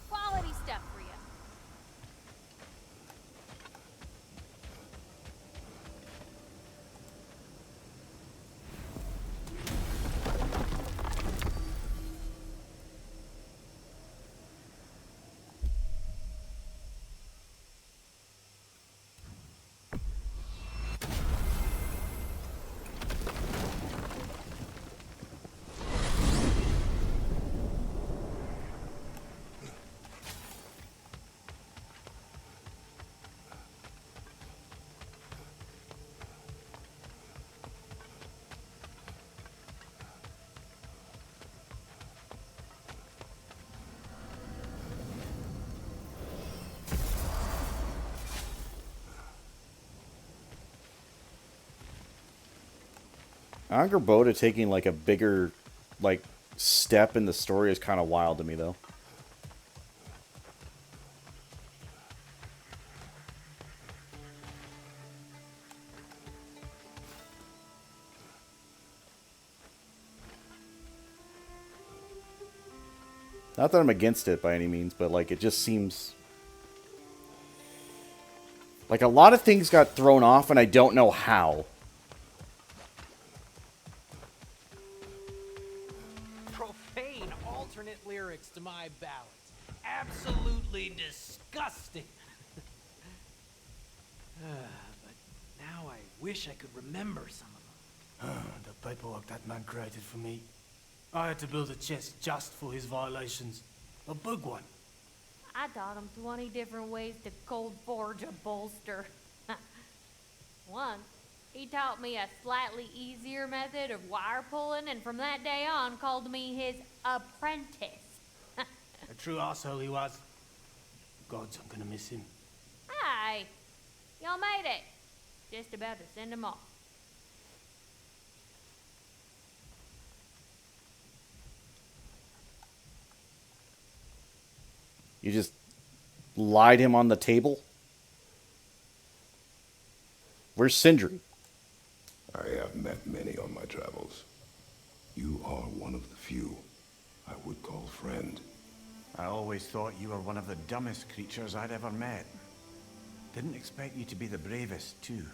Quality stuff for you. Angerboda taking like a bigger like step in the story is kind of wild to me though. Not that I'm against it by any means, but like it just seems like a lot of things got thrown off and I don't know how. Profane alternate lyrics to my ballads. Absolutely disgusting. But now I wish I could remember some of them. The paperwork that man created for me. I had to build a chest just for his violations. A big one. I taught him 20 different ways to cold forge a bolster. Once, he taught me a slightly easier method of wire pulling, and from that day on called me his apprentice. A true asshole he was. Gods, I'm gonna miss him. Hi, y'all made it. Just about to send him off. You just lied him on the table? Where's Sindri? I have met many on my travels. You are one of the few I would call friend. I always thought you were one of the dumbest creatures I'd ever met. Didn't expect you to be the bravest, too.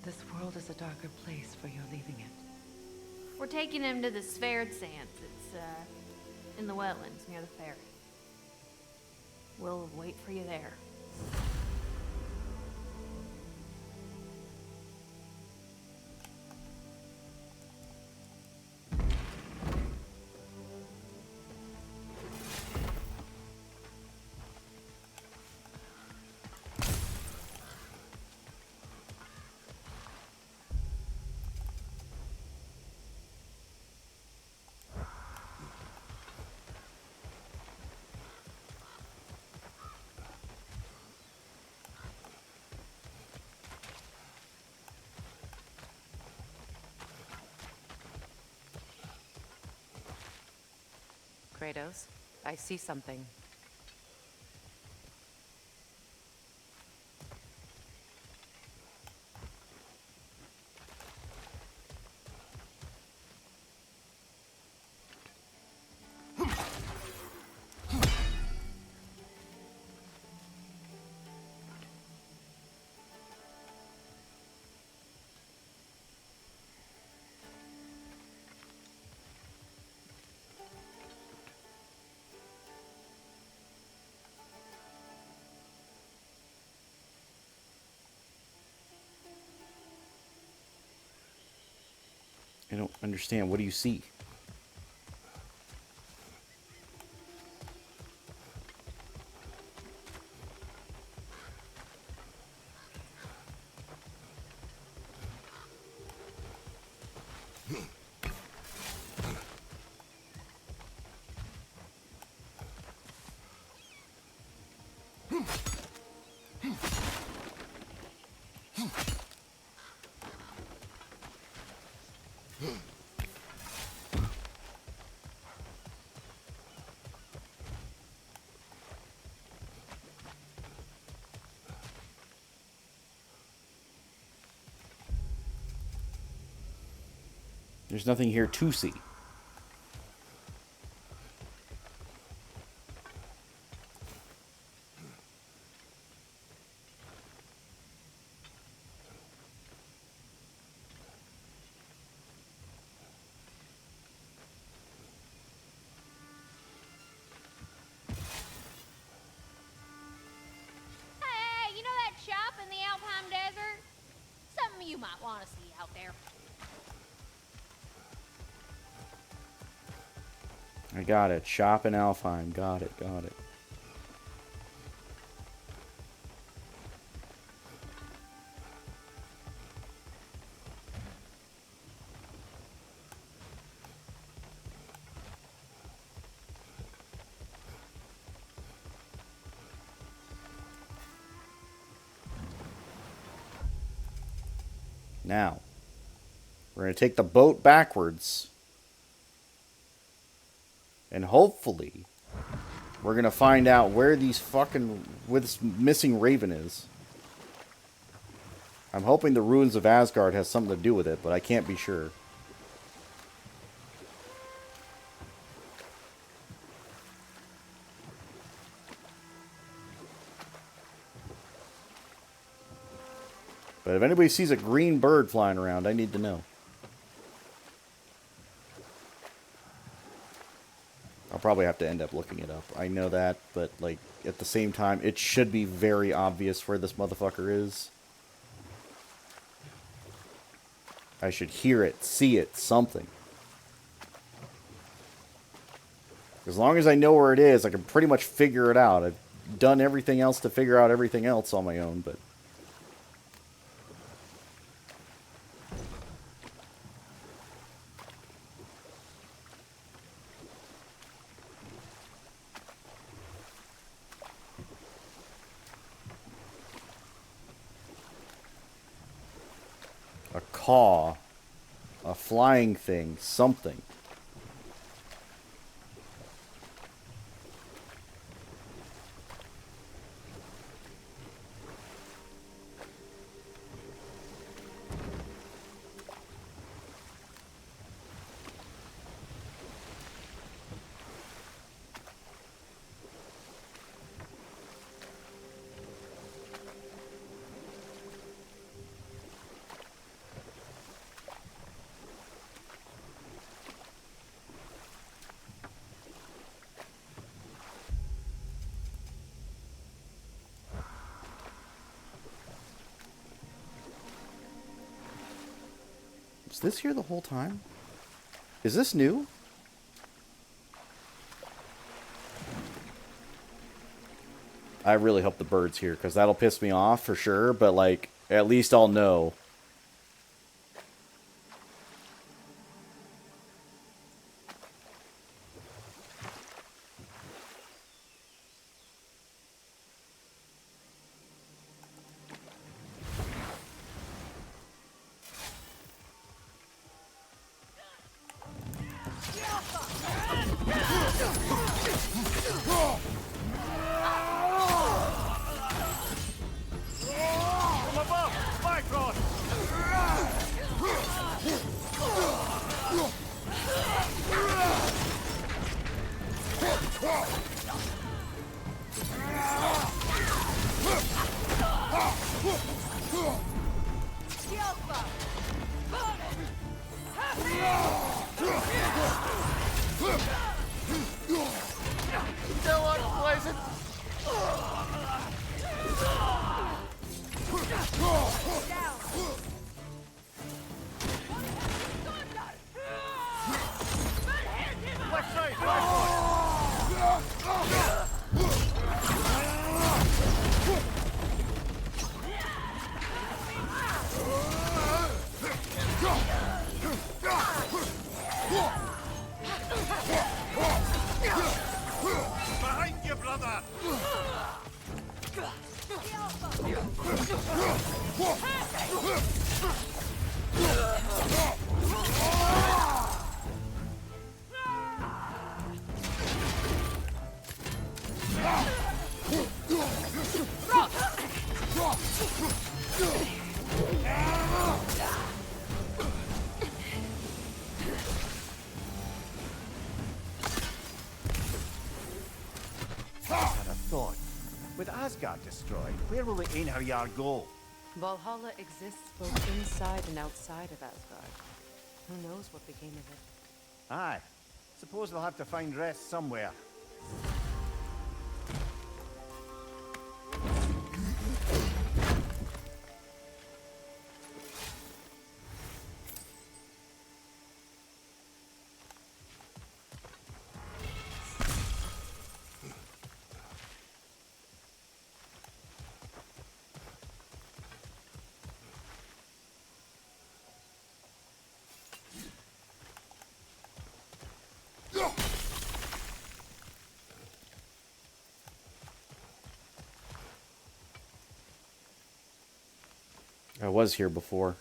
This world is a darker place for your leaving it. We're taking him to the Sphaired Sands. It's, in the wetlands near the ferry. We'll wait for you there. Kratos, I see something. I don't understand. What do you see? There's nothing here to see. Hey, you know that shop in the Alpine Desert? Something you might want to see out there. I got it. Shop in Alfheim. Got it. Got it. Now, we're going to take the boat backwards. And hopefully, we're going to find out where this missing raven is. I'm hoping the ruins of Asgard has something to do with it, but I can't be sure. But if anybody sees a green bird flying around, I need to know. I'll probably have to end up looking it up. I know that, but like at the same time, it should be very obvious where this motherfucker is. I should hear it, see it, something. As long as I know where it is, I can pretty much figure it out. I've done everything else to figure out everything else on my own, but... a caw, a flying thing, something. Was this here the whole time? Is this new? I really hope the bird's here, because that'll piss me off for sure, but like, at least I'll know. From above, spike rod! Still unpleasant. Asgard destroyed, where will the Einherjar go? Valhalla exists both inside and outside of Asgard. Who knows what became of it? Aye. Suppose they'll have to find rest somewhere. I was here before.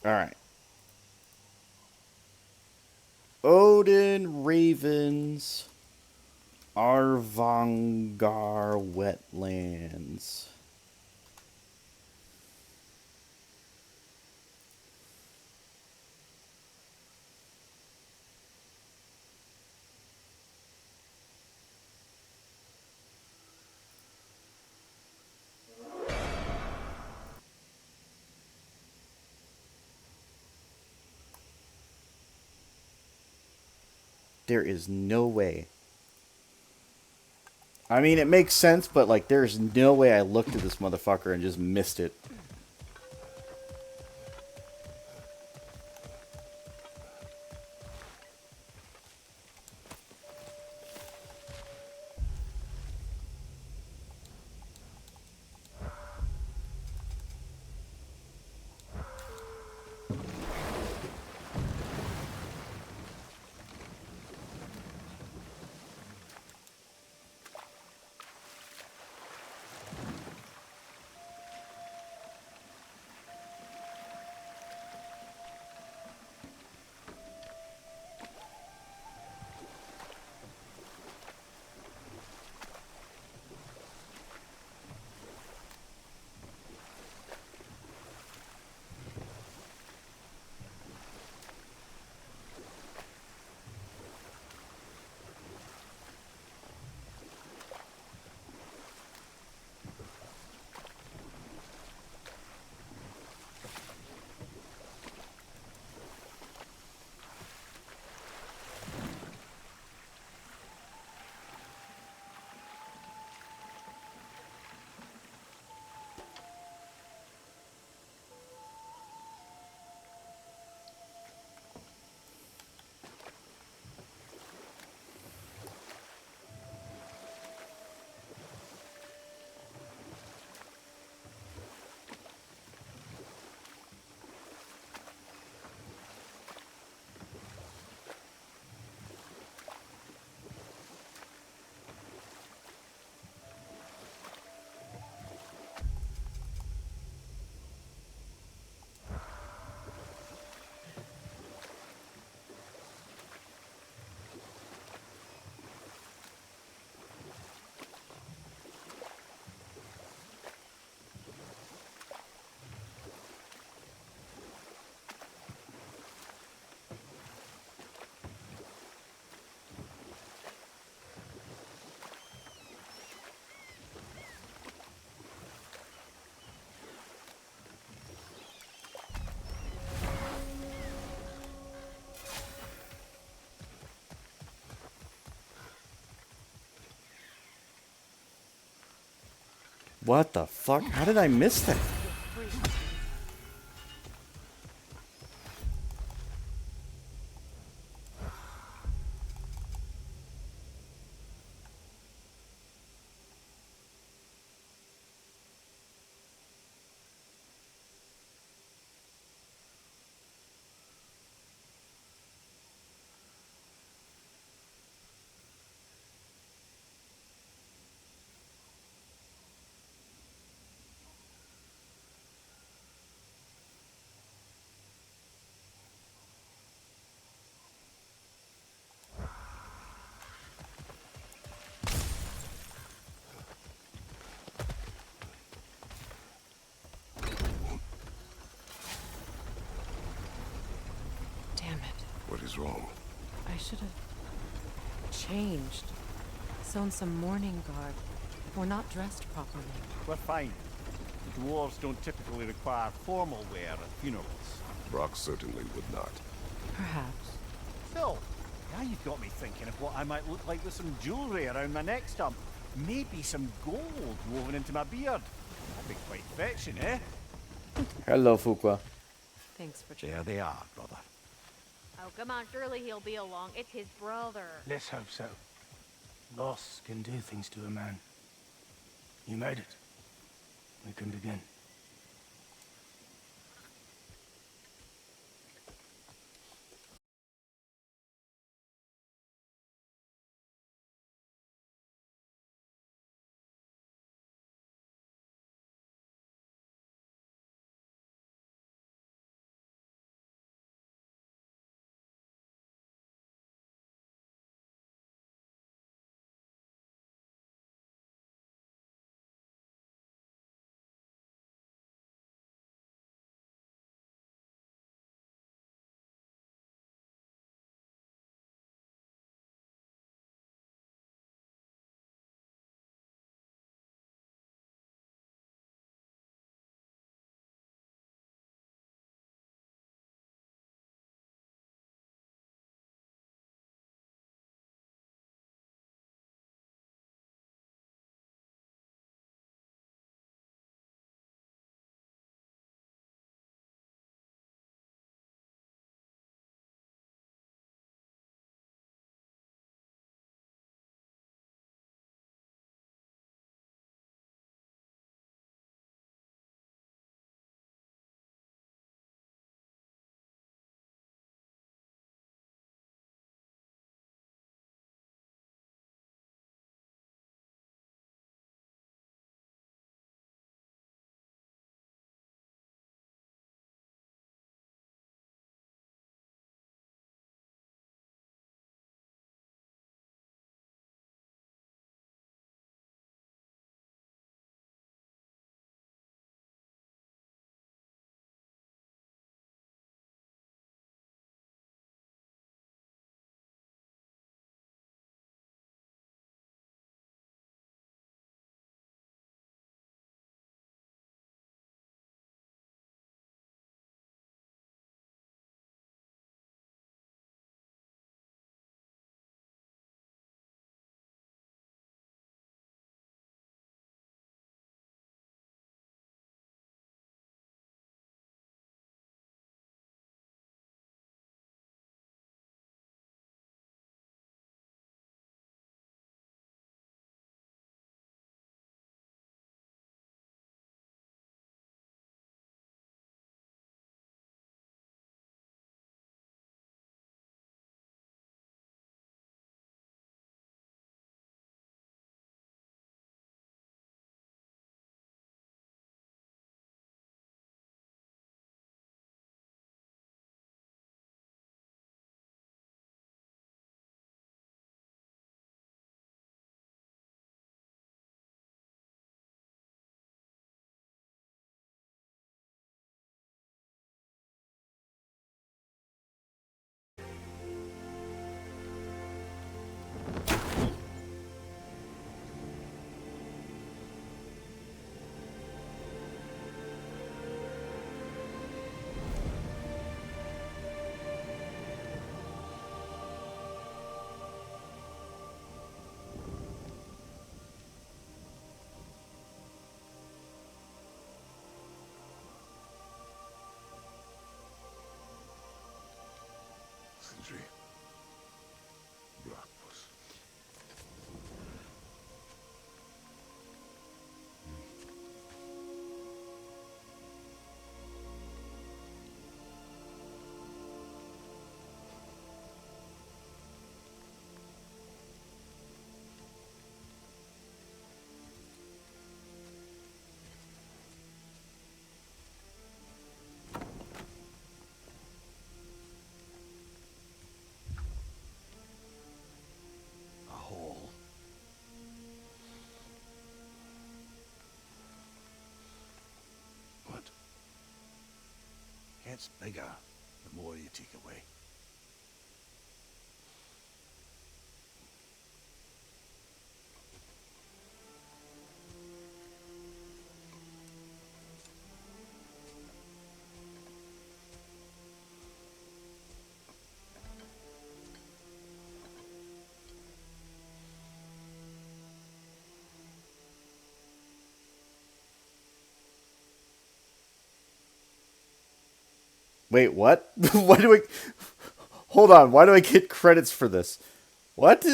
All right. Odin Ravens Arvangar Wetlands. There is no way. I mean, it makes sense, but like, there's no way I looked at this motherfucker and just missed it. What the fuck? How did I miss that? Damn it. What is wrong? I should have changed. Sewn some mourning garb. We're not dressed properly. We're fine. The dwarves don't typically require formal wear at funerals. Brock certainly would not. Perhaps. Still, now you've got me thinking of what I might look like with some jewellery around my neck stump. Maybe some gold woven into my beard. That'd be quite fetching, eh? Hello, Fuqua. Thanks for There they are, brother. Oh, come on, surely he'll be along. It's his brother. Let's hope so. Loss can do things to a man. You made it. We can begin. gets bigger the more you take away. Wait, what? Why do I... Hold on, why do I get credits for this? What?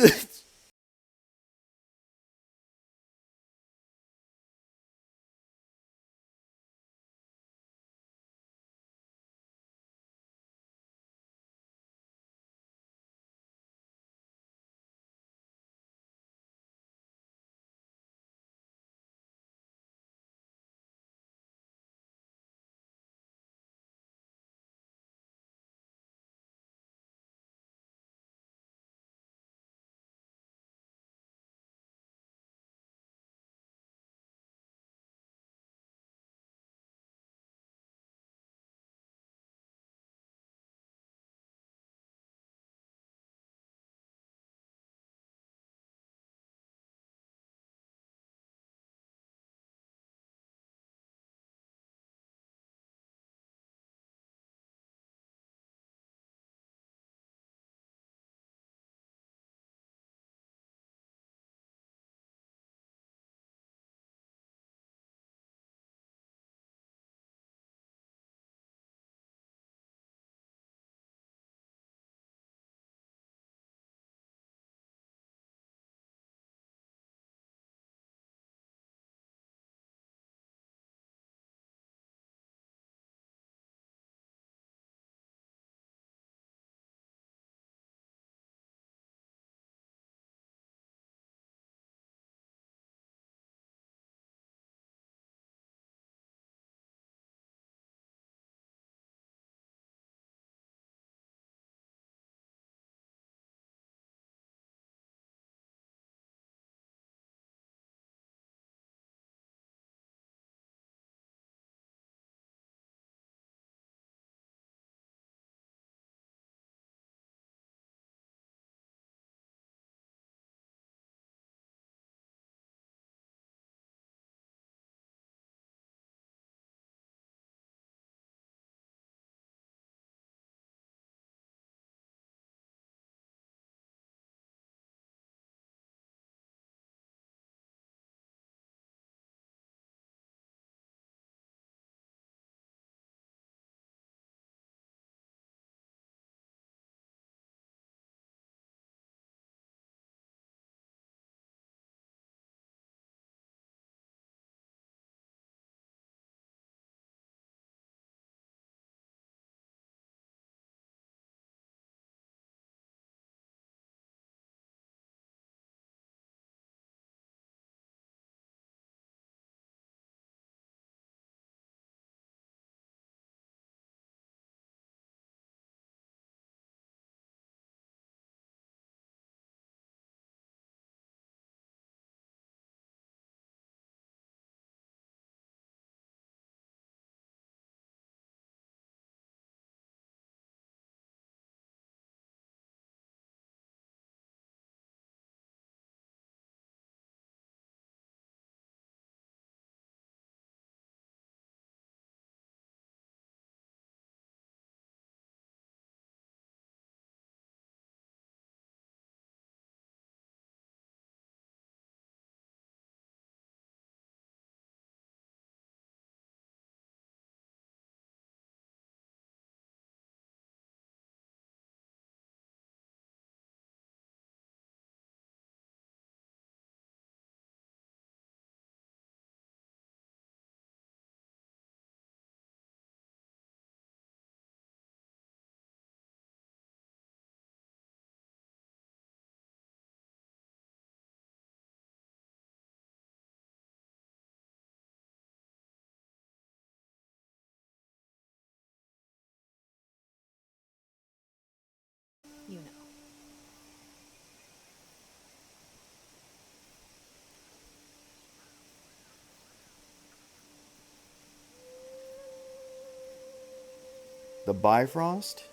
The Bifrost?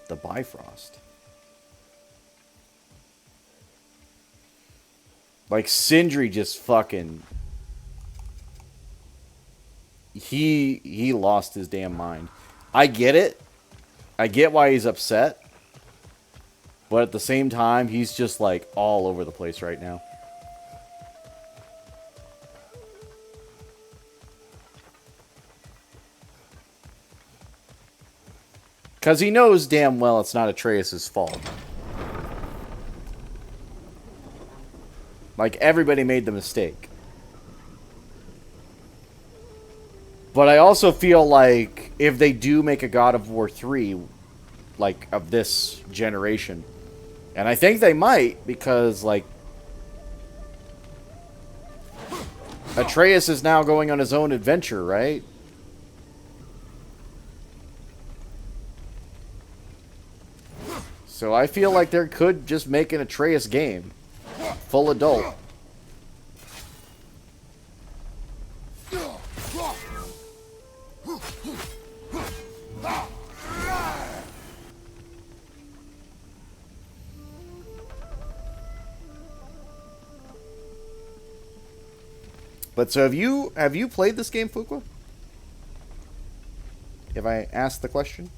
The Bifrost. Like, Sindri just fucking... He lost his damn mind. I get it. I get why he's upset. But at the same time, he's just, like, all over the place right now. Because he knows damn well it's not Atreus' fault. Like, everybody made the mistake. But I also feel like if they do make a God of War 3, like, of this generation, and I think they might, because, like, Atreus is now going on his own adventure, right? So I feel like they could just make an Atreus game. Full adult. But so have you played this game, Fuqua? Have I asked the question?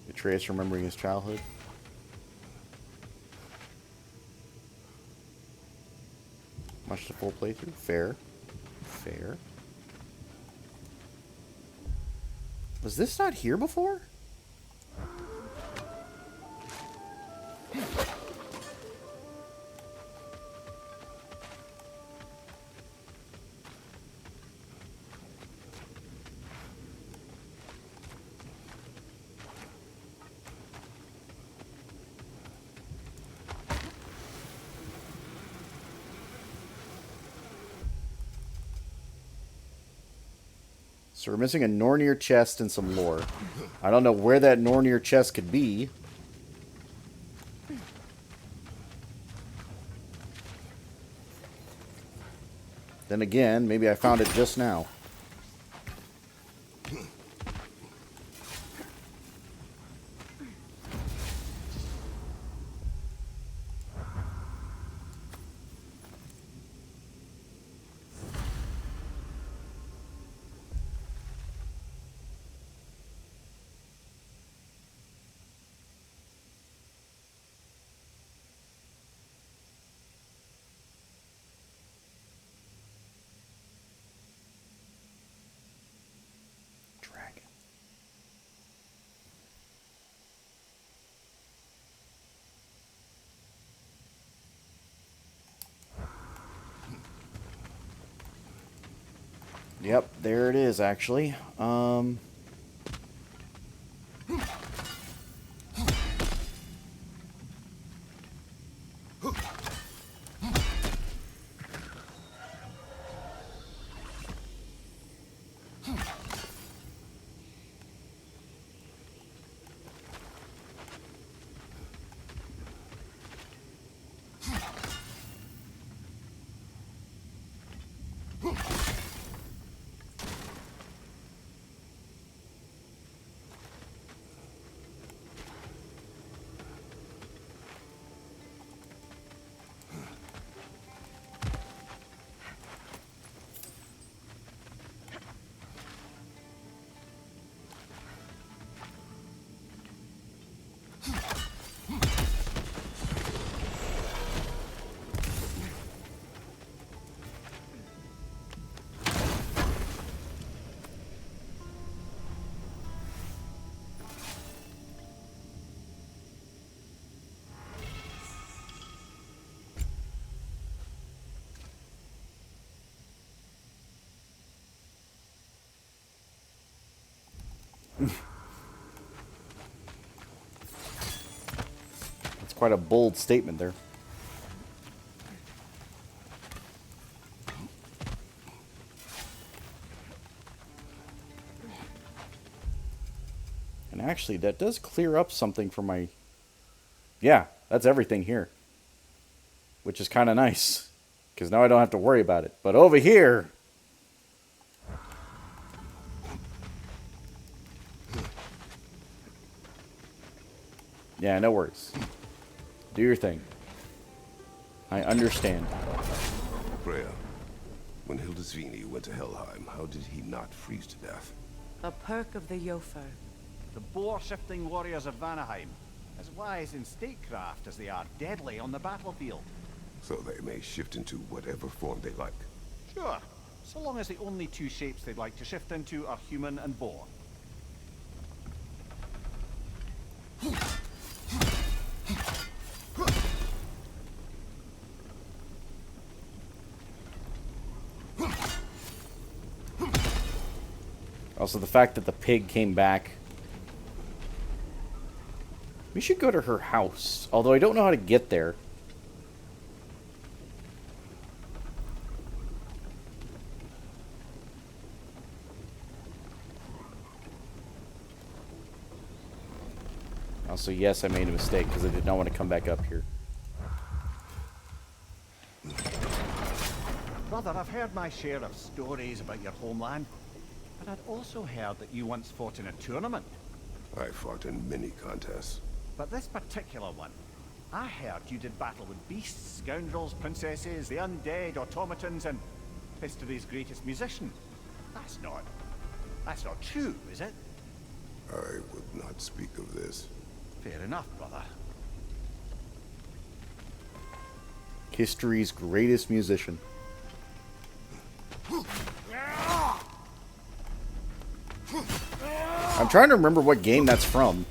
Atreus remembering his childhood. Much the full playthrough. Fair. Fair. Was this not here before? So we're missing a Nornir chest and some lore. I don't know where that Nornir chest could be. Then again, maybe I found it just now. Yep, there it is, actually. That's quite a bold statement there. And actually, that does clear up something for my... Yeah, that's everything here. which is kind of nice, because now I don't have to worry about it. But over here... Yeah, no worries. Do your thing. I understand. Freya, when Hildisvini went to Helheim, how did he not freeze to death? A perk of the Jofer. The boar-shifting warriors of Vanaheim, as wise in statecraft as they are deadly on the battlefield. So they may shift into whatever form they like. Sure, so long as the only two shapes they'd like to shift into are human and boar. Also, the fact that the pig came back. We should go to her house, although I don't know how to get there. Also, yes, I made a mistake because I did not want to come back up here. Brother, I've heard my share of stories about your homeland, but I'd also heard that you once fought in a tournament. I fought in many contests. But this particular one, I heard you did battle with beasts, scoundrels, princesses, the undead, automatons, and history's greatest musician. That's not true, is it? I would not speak of this. Fair enough, brother. History's greatest musician. I'm trying to remember what game that's from.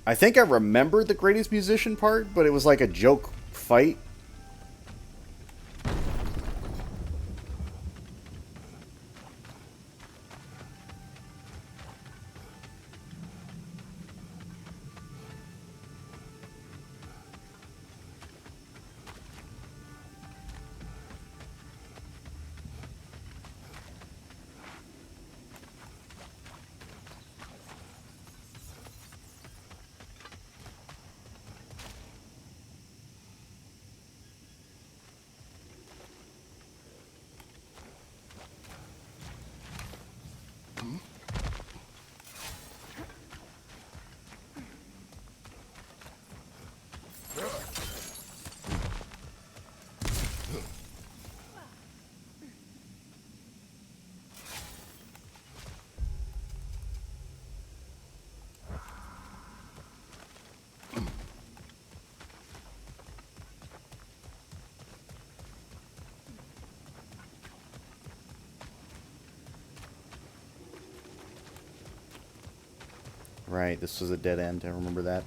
I think I remember the greatest musician part, but it was like a joke fight. Right, this was a dead end. I remember that.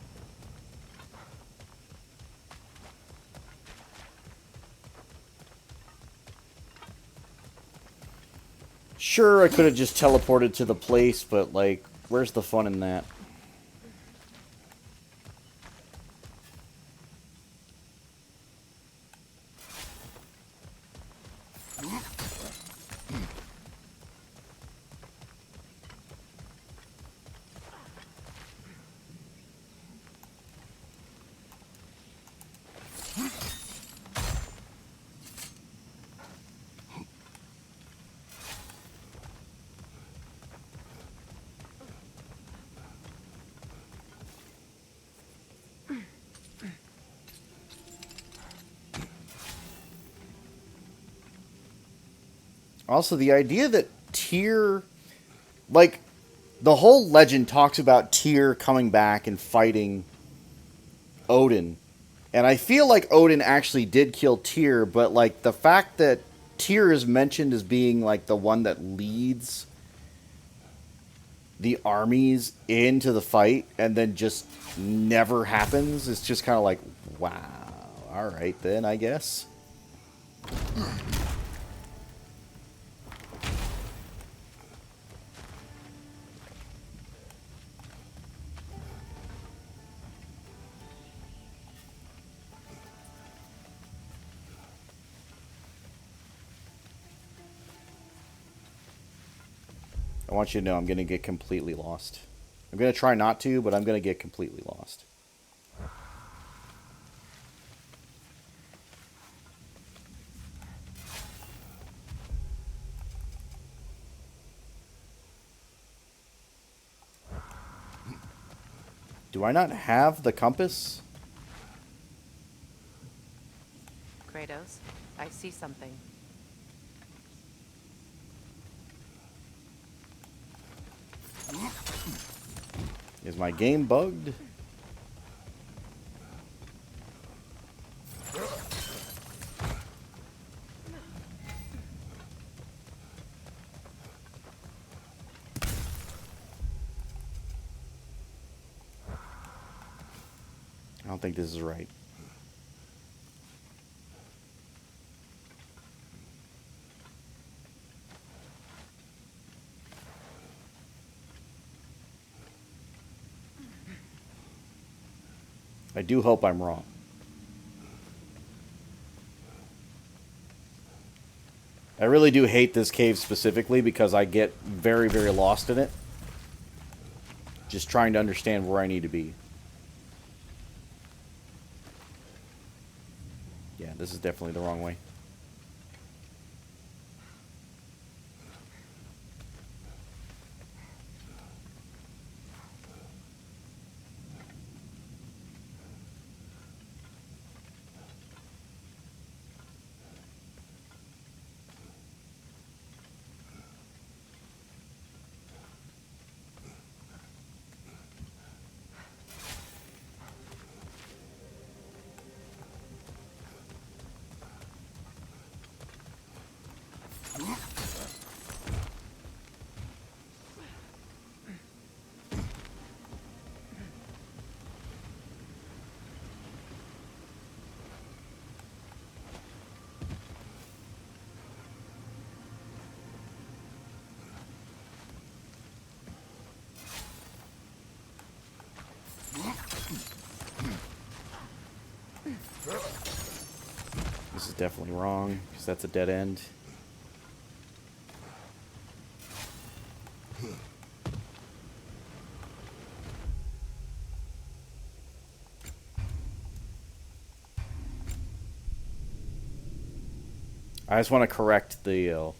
Sure, I could have just teleported to the place, but, like, where's the fun in that? Also, the idea that Tyr, like, the whole legend talks about Tyr coming back and fighting Odin. And I feel like Odin actually did kill Tyr, but, like, the fact that Tyr is mentioned as being, like, the one that leads the armies into the fight and then just never happens, is just kind of like, wow, alright then, I guess. I want you to know I'm going to get completely lost. I'm going to try not to, but I'm going to get completely lost. Do I not have the compass? Kratos, I see something. Is my game bugged? I don't think this is right. I do hope I'm wrong. I really do hate this cave specifically because I get very, very lost in it. Just trying to understand where I need to be. Yeah, this is definitely the wrong way. This is definitely wrong, because that's a dead end. I just want to correct the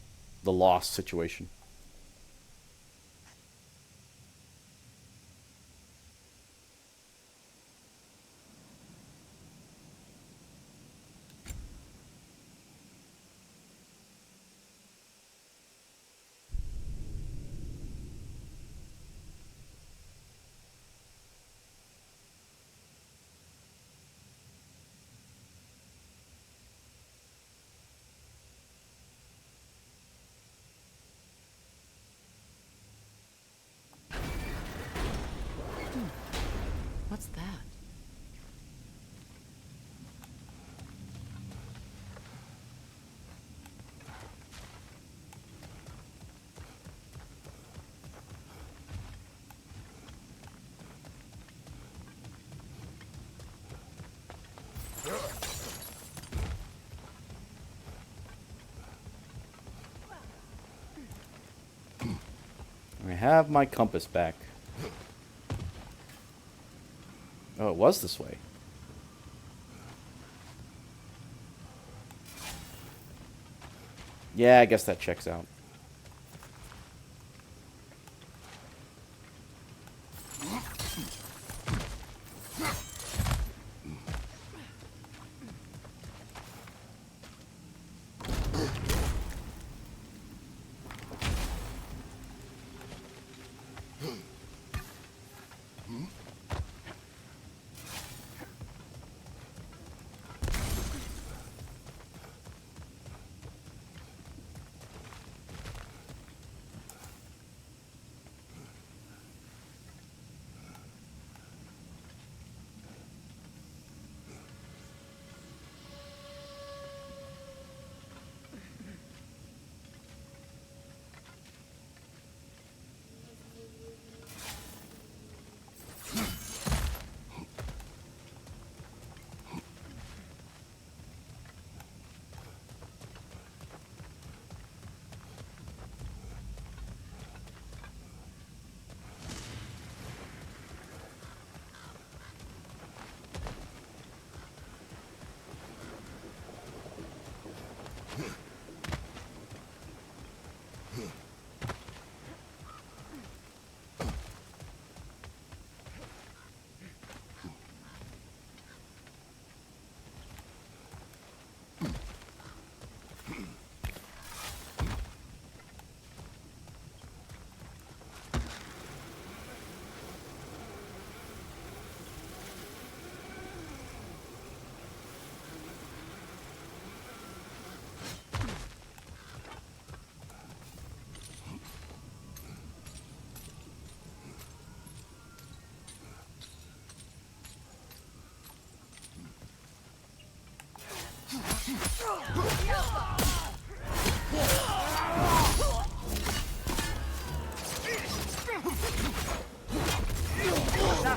lost situation. What's that? I have my compass back. Oh, it was this way. Yeah, I guess that checks out.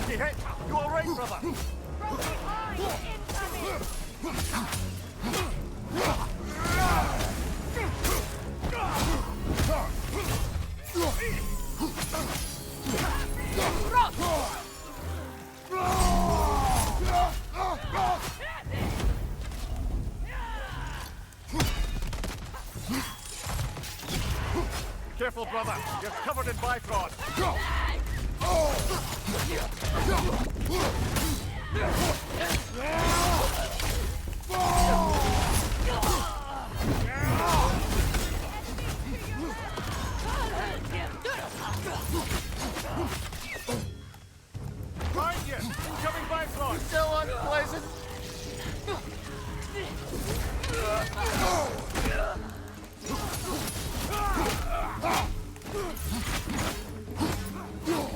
He hit! You alright, brother? From behind! Incoming! Careful, brother. You're covered in Bifrost. Find you! Incoming Bifrost! Still unpleasant.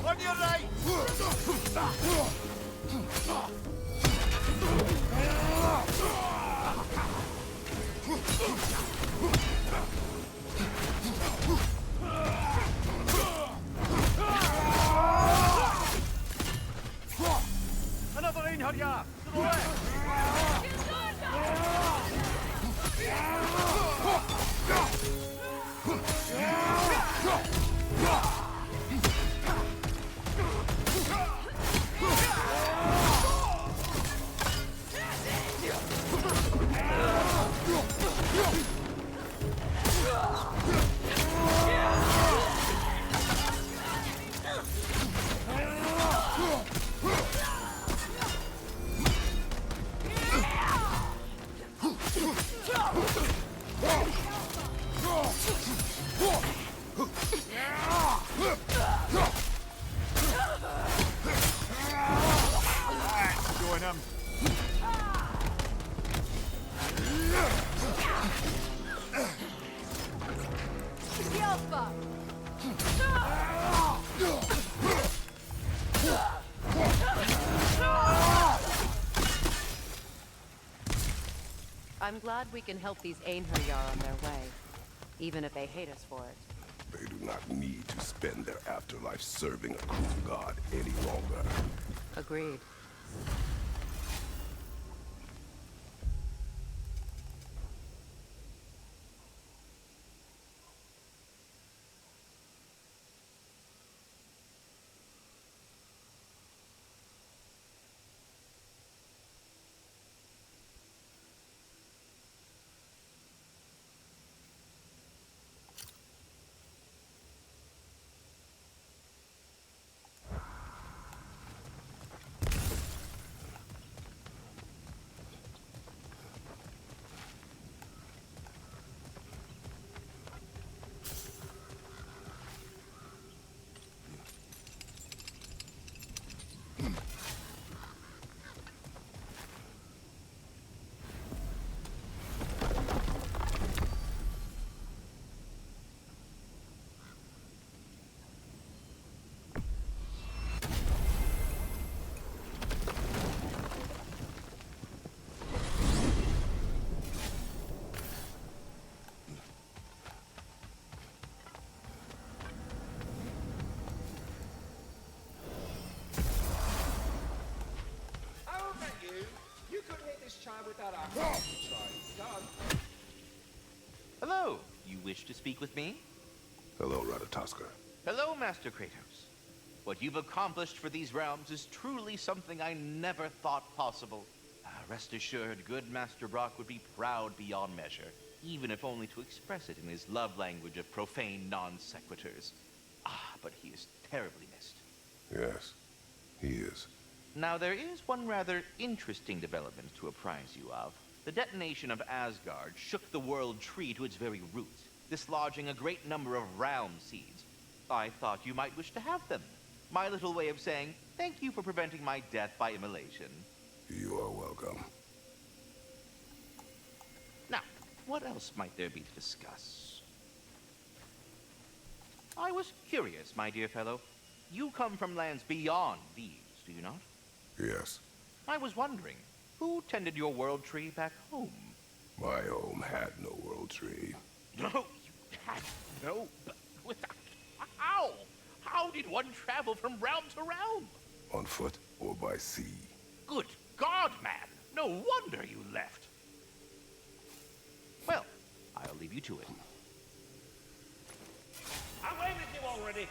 On your right! Another Einherjar! To the left! Join him. Yelpa! I'm glad we can help these Einherjar on their way, even if they hate us for it. They do not need to spend their afterlife serving a cruel god any longer. Agreed. Without our done. Hello. You wish to speak with me? Hello, Ratatoskr. Hello, Master Kratos. What you've accomplished for these realms is truly something I never thought possible. Rest assured, good Master Brock would be proud beyond measure, even if only to express it in his love language of profane non-sequiturs. But he is terribly missed. Yes, he is. Now, there is one rather interesting development to apprise you of. The detonation of Asgard shook the world tree to its very roots, dislodging a great number of realm seeds. I thought you might wish to have them. My little way of saying, thank you for preventing my death by immolation. You are welcome. Now, what else might there be to discuss? I was curious, my dear fellow. You come from lands beyond these, do you not? Yes. I was wondering, who tended your world tree back home? My home had no world tree. No, you had no... How? How did one travel from realm to realm? on foot or by sea. Good God, man! No wonder you left. Well, I'll leave you to it. Away with you already!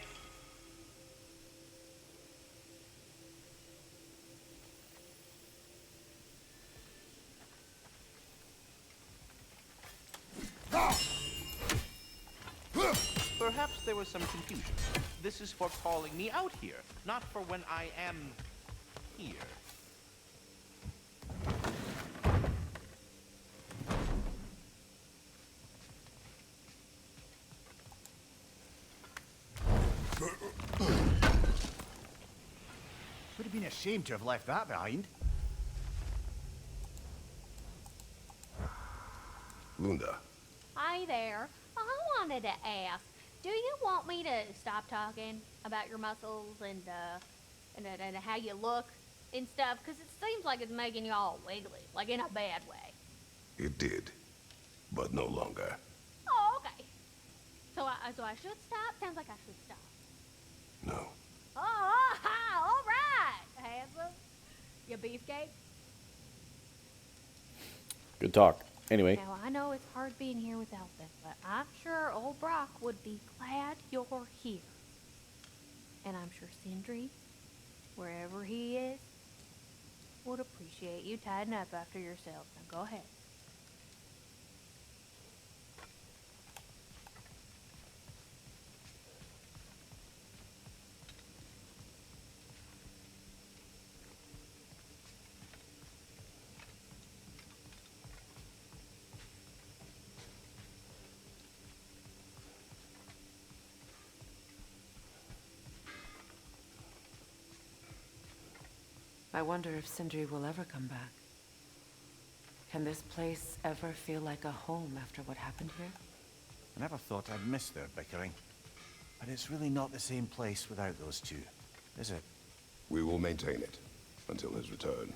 Perhaps there was some confusion. This is for calling me out here, not for when I am here. Would have been a shame to have left that behind. Lunda, Hi there. I wanted to ask, do you want me to stop talking about your muscles and how you look and stuff? Because it seems like it's making you all wiggly, like in a bad way. it did, but no longer. Oh, okay. So I should stop? Sounds like I should stop. No. Oh, all right, handsome. You beefcake? Good talk. Anyway. Now, I know it's hard being here without them, but I'm sure old Brock would be glad you're here. And I'm sure Sindri, wherever he is, would appreciate you tidying up after yourself. Now, go ahead. I wonder if Sindri will ever come back. Can this place ever feel like a home after what happened here? I never thought I'd miss their bickering. But it's really not the same place without those two, is it? We will maintain it until his return.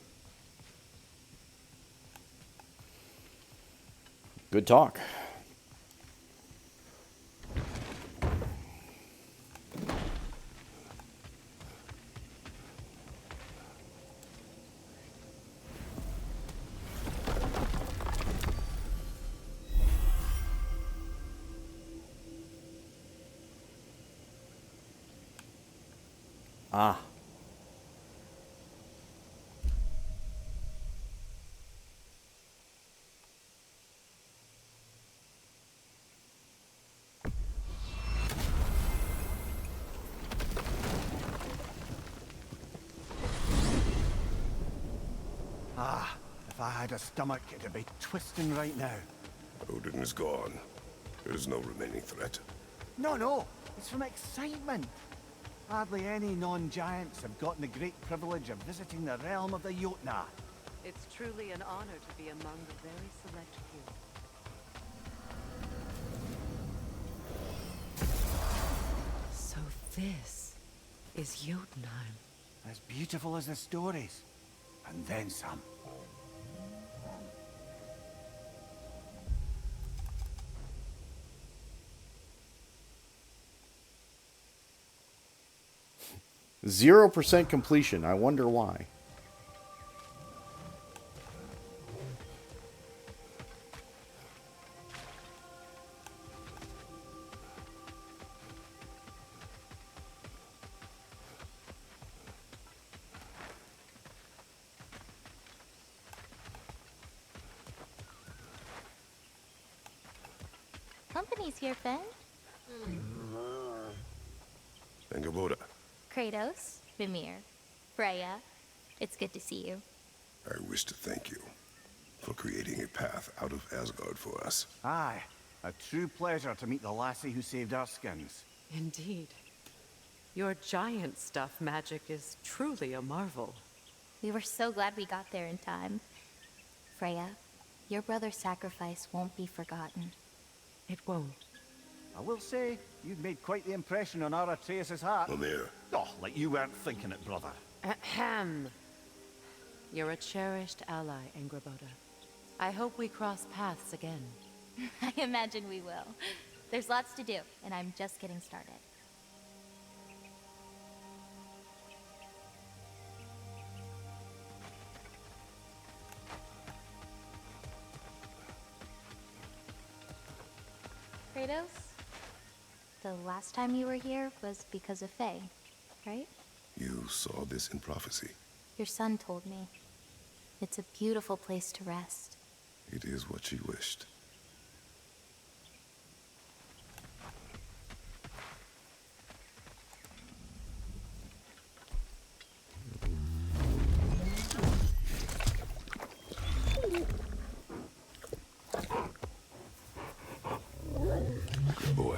Good talk. Ah. Ah, if I had a stomach, it'd be twisting right now. Odin is gone. There's no remaining threat. No, it's from excitement. Hardly any non-giants have gotten the great privilege of visiting the realm of the Jotnar. It's truly an honor to be among the very select few. So this is Jotunheim. As beautiful as the stories. And then some. 0% completion. I wonder why. Company's here, Fen. Angerboda, Kratos, Mimir, Freya. It's good to see you. I wish to thank you for creating a path out of Asgard for us. Aye, a true pleasure to meet the lassie who saved our skins. Indeed. Your giant stuff magic is truly a marvel. We were so glad we got there in time. Freya, your brother's sacrifice won't be forgotten. It won't. I will say, you've made quite the impression on our Atreus' heart. Mimir. Oh, like you weren't thinking it, brother. Ahem. You're a cherished ally, Angerboda. I hope we cross paths again. I imagine we will. There's lots to do, and I'm just getting started. Kratos, the last time you were here was because of Faye, right? You saw this in prophecy. Your son told me. It's a beautiful place to rest. It is what she wished. Good boy.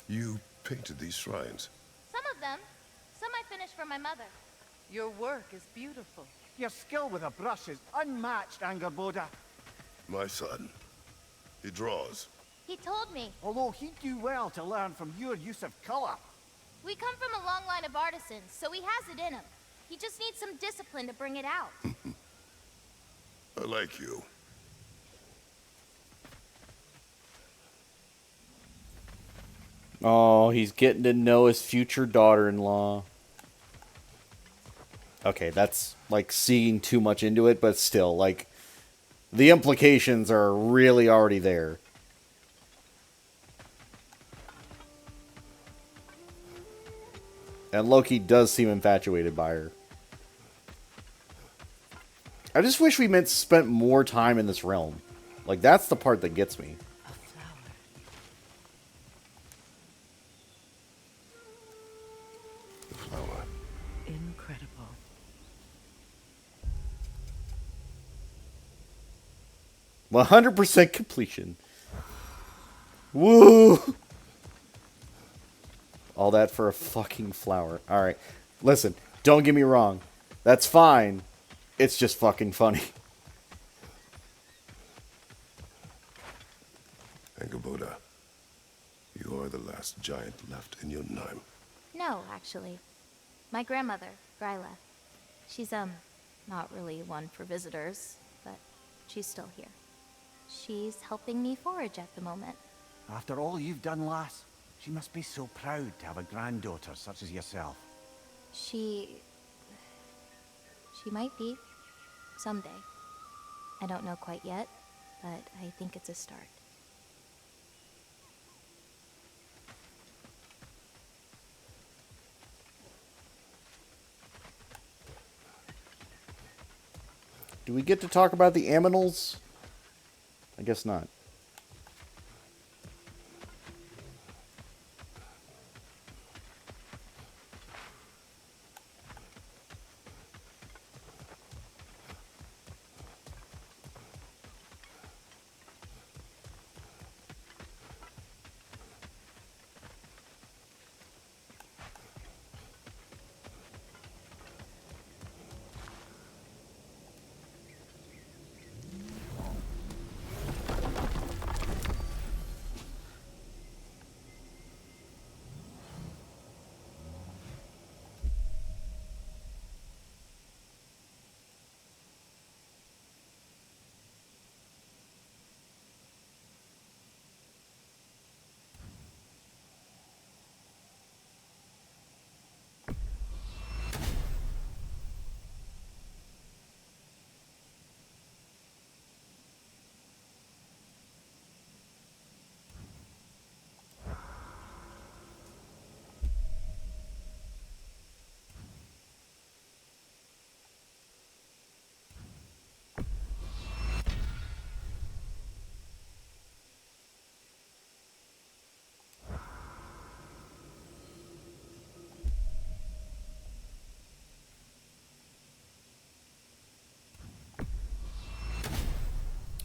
You painted these shrines. Some of them. Some I finished for my mother. Your work is beautiful. Your skill with a brush is unmatched, Angerboda. My son. He draws. He told me. Although he'd do well to learn from your use of color. We come from a long line of artisans, so he has it in him. He just needs some discipline to bring it out. I like you. Oh, he's getting to know his future daughter-in-law. Okay, that's like seeing too much into it, but still, like, the implications are really already there. And Loki does seem infatuated by her. I just wish we spent more time in this realm. Like, that's the part that gets me. The flower. Incredible. 100% completion. Woo! All that for a fucking flower. Alright. Listen, don't get me wrong. That's fine. It's just fucking funny. Angerboda, you are the last giant left in Jotunheim. No, actually. My grandmother, Gryla. She's, not really one for visitors, but she's still here. She's helping me forage at the moment. After all you've done, lass, she must be so proud to have a granddaughter such as yourself. She might be. Someday. I don't know quite yet, but I think it's a start. Do we get to talk about the aminals? I guess not.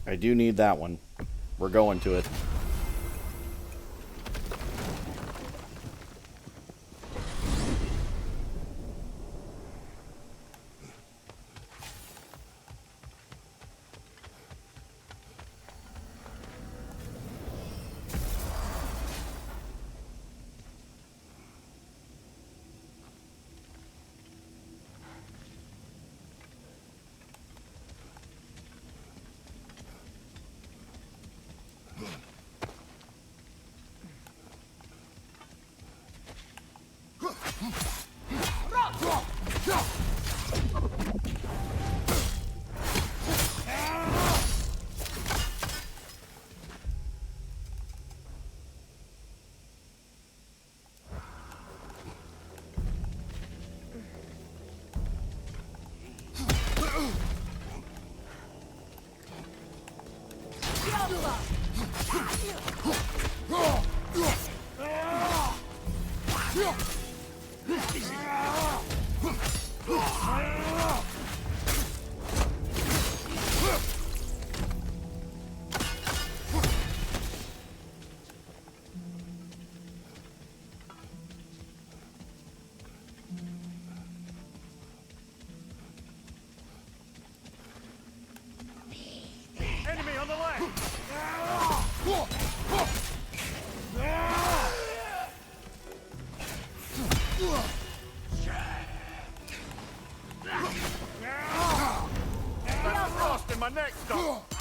I do need that one. We're going to it. Enemy on the left! That's frost in my neck stop!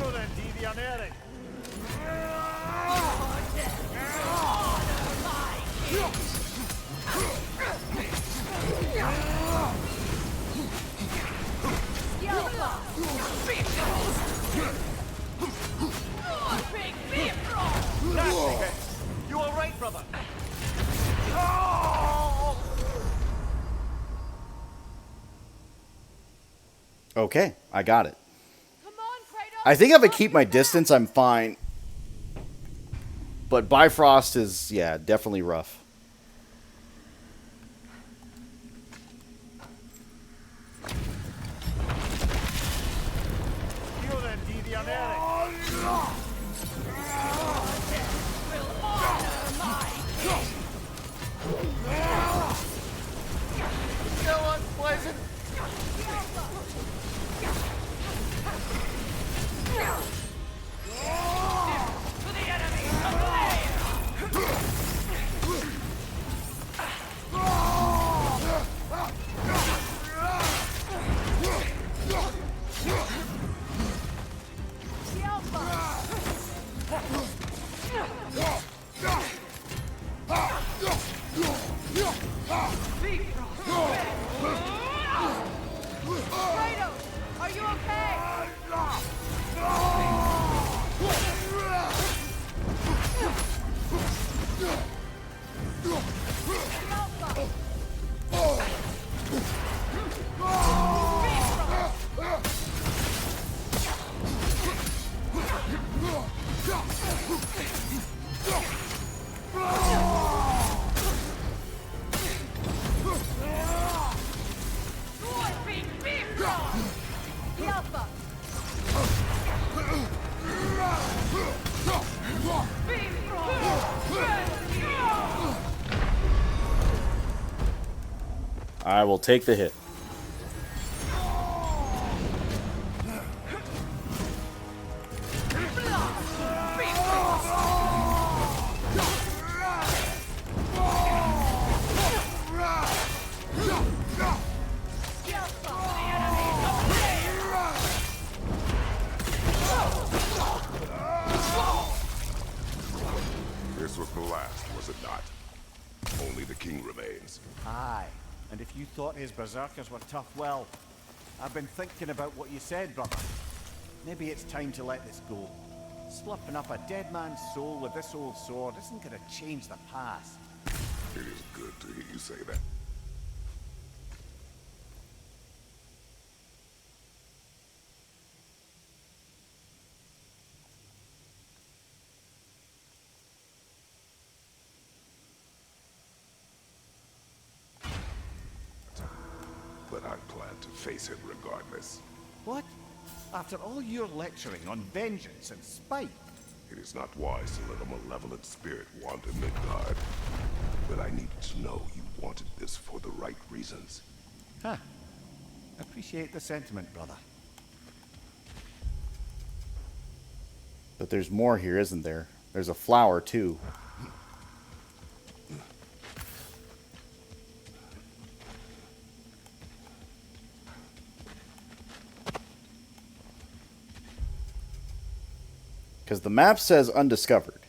Io then devianere! You all right, brother? Okay, I got it. I think if I keep my distance, I'm fine. But Bifrost is, yeah, definitely rough. Io then devianere! Still unpleasant! Kratos, are you okay? I will take the hit. This was the last, was it not? Only the king remains. Aye, and if you thought his berserkers were tough, well, I've been thinking about what you said, brother. Maybe it's time to let this go. Slipping up a dead man's soul with this old sword isn't gonna change the past. It is good to hear you say that. But I plan to face him regardless. What? After all your lecturing on vengeance and spite? It is not wise to let a malevolent spirit wander Midgard. But I needed to know you wanted this for the right reasons. Huh. Appreciate the sentiment, brother. But there's more here, isn't there? There's a flower, too. Because the map says undiscovered.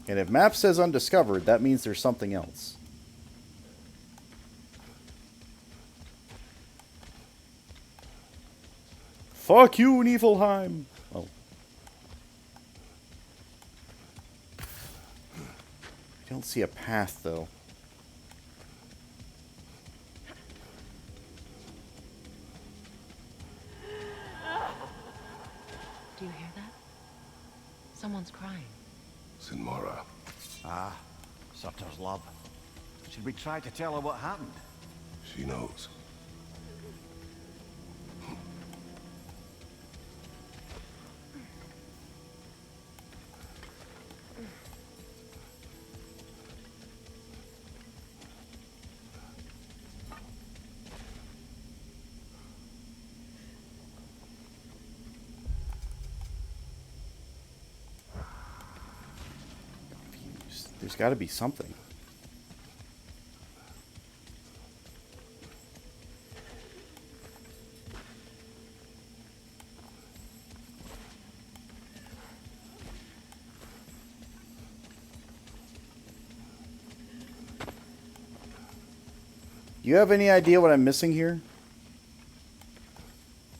And if map says undiscovered, that means there's something else. Fuck you, Niflheim! Oh. I don't see a path, though. Do you hear that? Someone's crying. Sinmara. Ah, Surtur's love. Should we try to tell her what happened? She knows. There's got to be something. Do you have any idea what I'm missing here?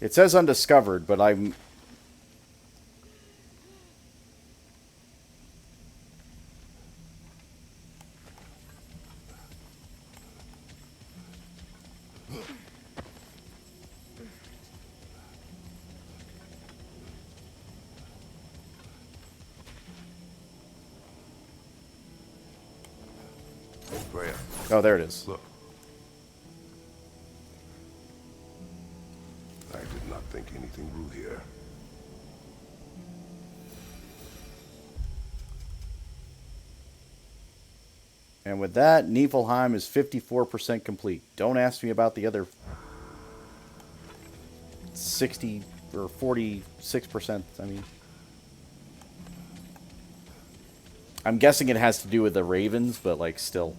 It says undiscovered, but I'm... Freya. Oh, there it is. Look. I did not think anything grew here. And with that, Niflheim is 54% complete. Don't ask me about the other 60 or 46%. I mean, I'm guessing it has to do with the ravens, but like still.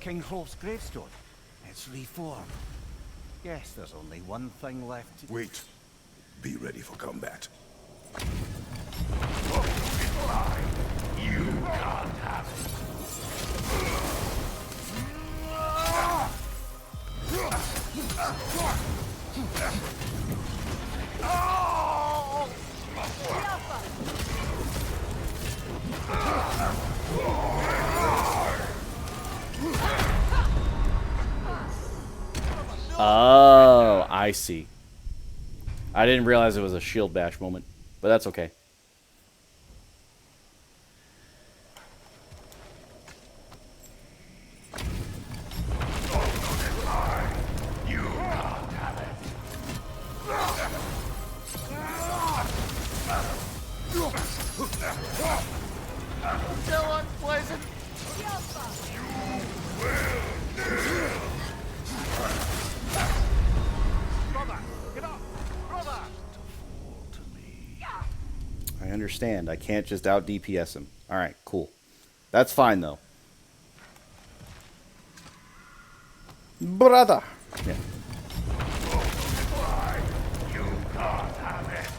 King Hrolf's gravestone. It's reformed. Guess there's only one thing left to... Wait. Be ready for combat. You can't have Oh, I see. I didn't realize it was a shield bash moment, but that's okay. Still unpleasant. Brother, get up! Brother! I understand. I can't just out DPS him. Alright, cool. That's fine, though. Brother! Yeah. You can't have it.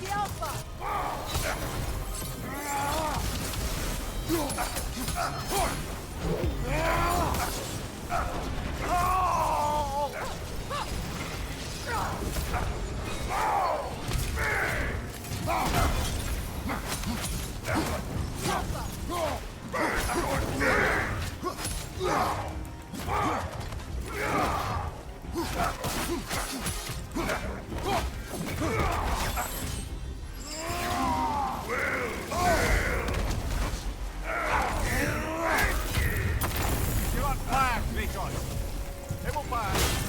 choice. It will pass.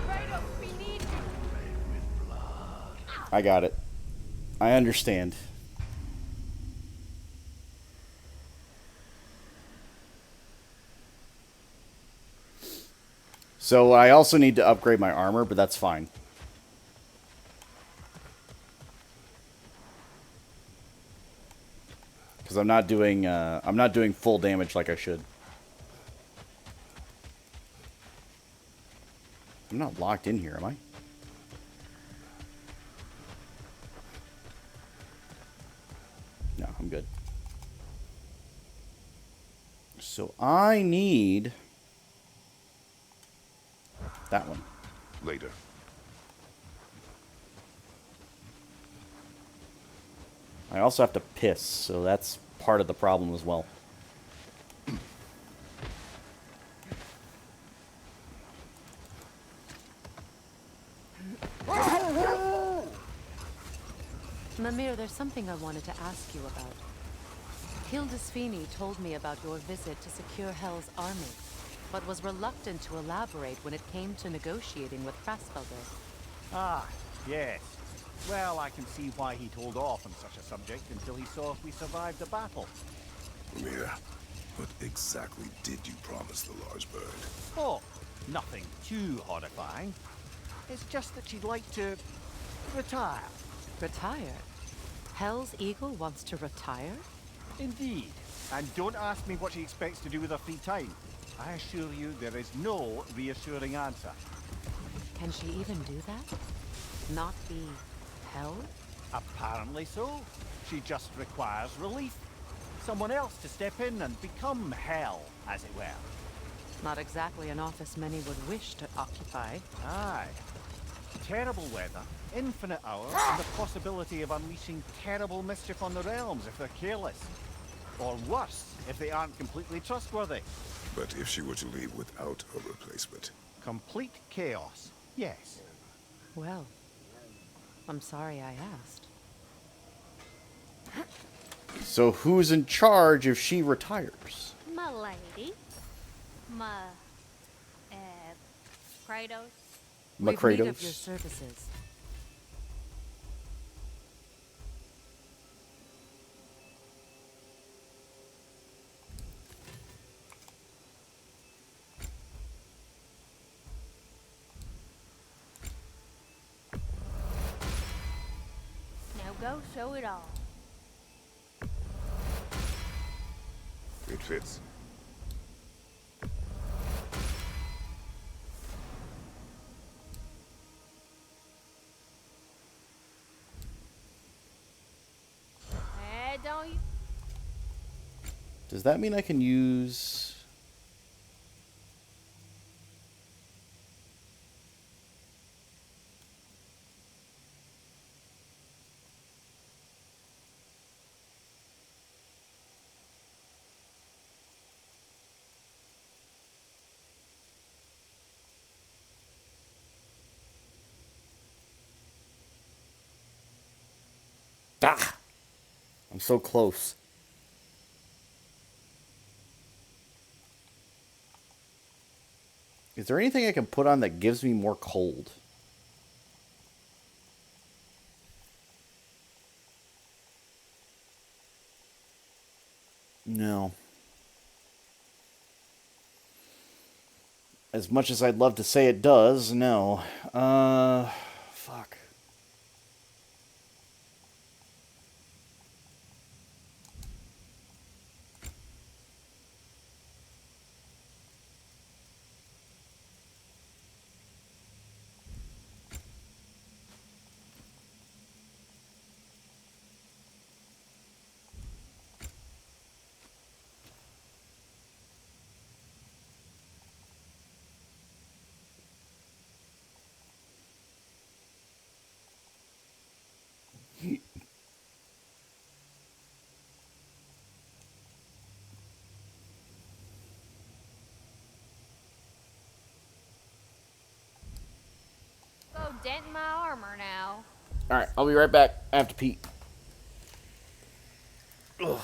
Kratos, we need you. I got it. I understand. So I also need to upgrade my armor, but that's fine. Because I'm not doing full damage like I should. I'm not locked in here, am I? No, I'm good. So I need that one. Later. I also have to piss, so that's part of the problem as well. Mimir, there's something I wanted to ask you about. Hildisvini told me about your visit to secure Hel's army, but was reluctant to elaborate when it came to negotiating with Frasfelder. Ah, yes. Well, I can see why he'd hold off on such a subject until he saw if we survived the battle. Mimir, what exactly did you promise the large bird? Oh, nothing too horrifying. It's just that she'd like to retire. Retire? Hel's Eagle wants to retire? Indeed. And don't ask me what she expects to do with her free time. I assure you there is no reassuring answer. Can she even do that? Not be Hel? Apparently so. She just requires relief. Someone else to step in and become Hel, as it were. Not exactly an office many would wish to occupy. Aye. Terrible weather, infinite hours, and the possibility of unleashing terrible mischief on the realms if they're careless. Or worse, if they aren't completely trustworthy. But if she were to leave without a replacement? Complete chaos, yes. Well, I'm sorry I asked. So who's in charge if she retires? My lady. Kratos. We've need of your services. Now go show it all. It fits. Don't you? Does that mean I can use... Ah! I'm so close. Is there anything I can put on that gives me more cold? No. As much as I'd love to say it does, no. Fuck. dent in my armor now. Alright, I'll be right back. I have to pee. Ugh.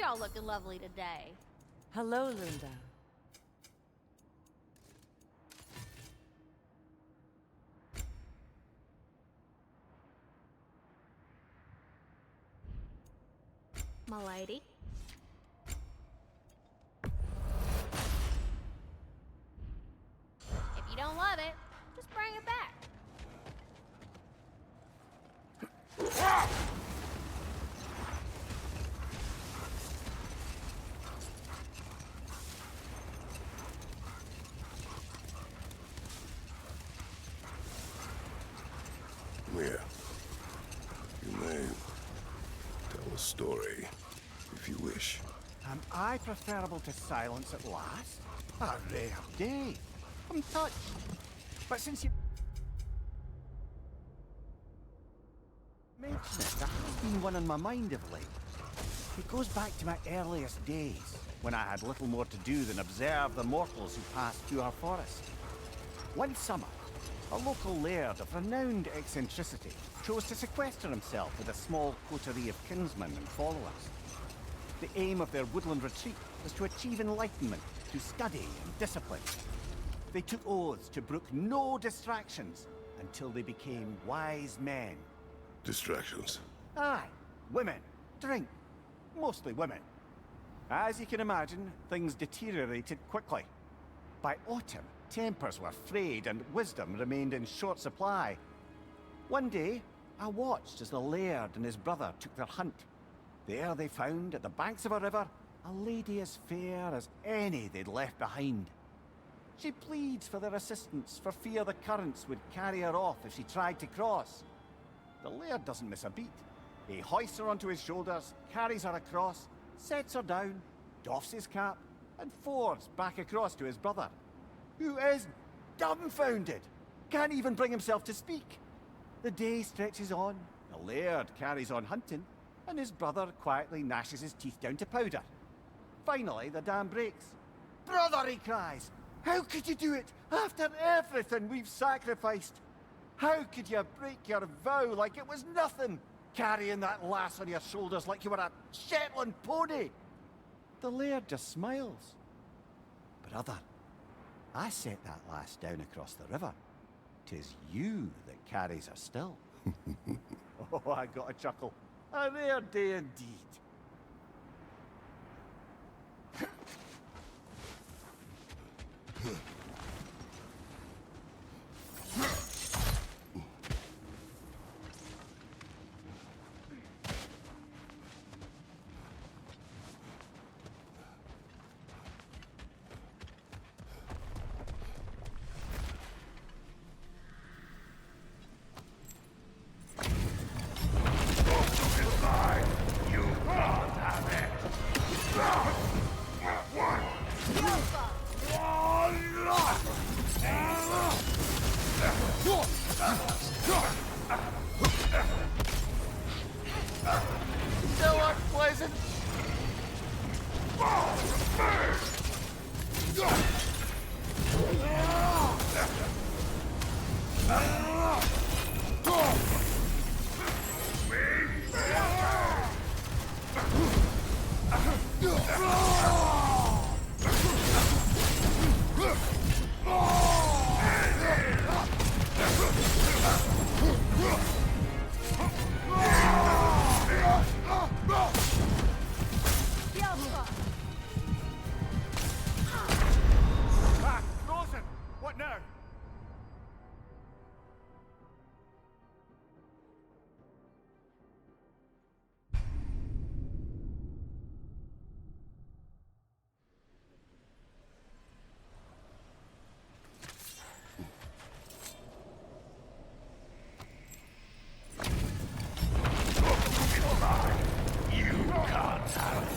all looking lovely today. Hello, Linda. M'lady. If you don't love it, just bring it back. Here. You may tell a story, if you wish. Am I preferable to silence at last? A rare day. I'm touched. But since you mentioned it, there has been one on my mind of late. It goes back to my earliest days, when I had little more to do than observe the mortals who passed through our forest. One summer, a local laird of renowned eccentricity chose to sequester himself with a small coterie of kinsmen and followers. The aim of their woodland retreat was to achieve enlightenment through study and discipline. They took oaths to brook no distractions until they became wise men. Distractions. Aye, women, drink, mostly women. As you can imagine, things deteriorated quickly. By autumn, tempers were frayed and wisdom remained in short supply. One day, I watched as the laird and his brother took their hunt. There they found, at the banks of a river, a lady as fair as any they'd left behind. She pleads for their assistance for fear the currents would carry her off if she tried to cross. The laird doesn't miss a beat. He hoists her onto his shoulders, carries her across, sets her down, doffs his cap, and fords back across to his brother, who is dumbfounded, can't even bring himself to speak. The day stretches on, the laird carries on hunting, and his brother quietly gnashes his teeth down to powder. Finally, the dam breaks. "Brother," he cries, "how could you do it after everything we've sacrificed? How could you break your vow like it was nothing, carrying that lass on your shoulders like you were a Shetland pony?" The laird just smiles. "Brother, I set that lass down across the river. 'Tis you that carries her still." Oh, I got a chuckle. A rare day indeed. You can't have So unpleasant. Frozen! What now? You can't have it.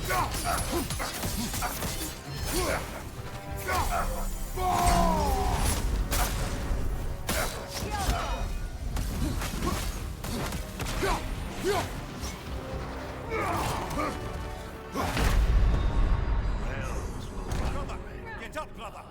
Get up, brother!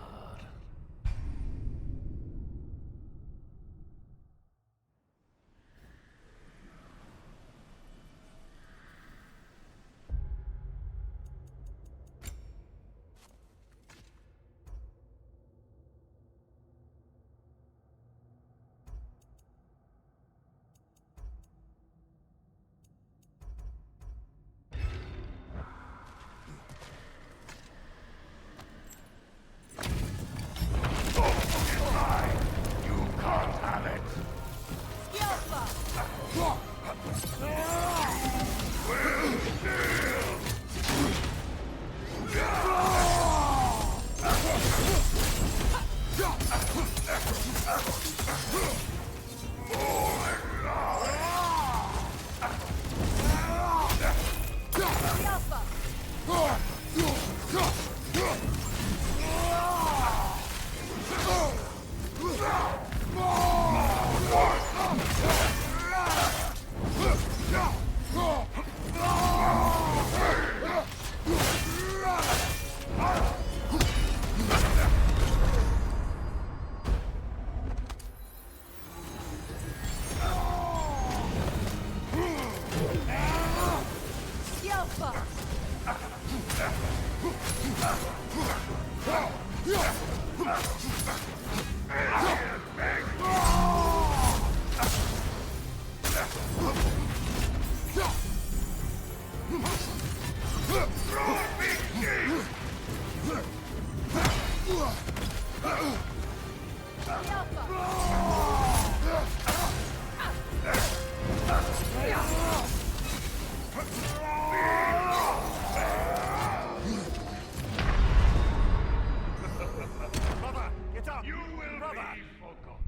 Brother, get up! You will brother. Be forgotten.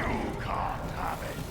You can't have it.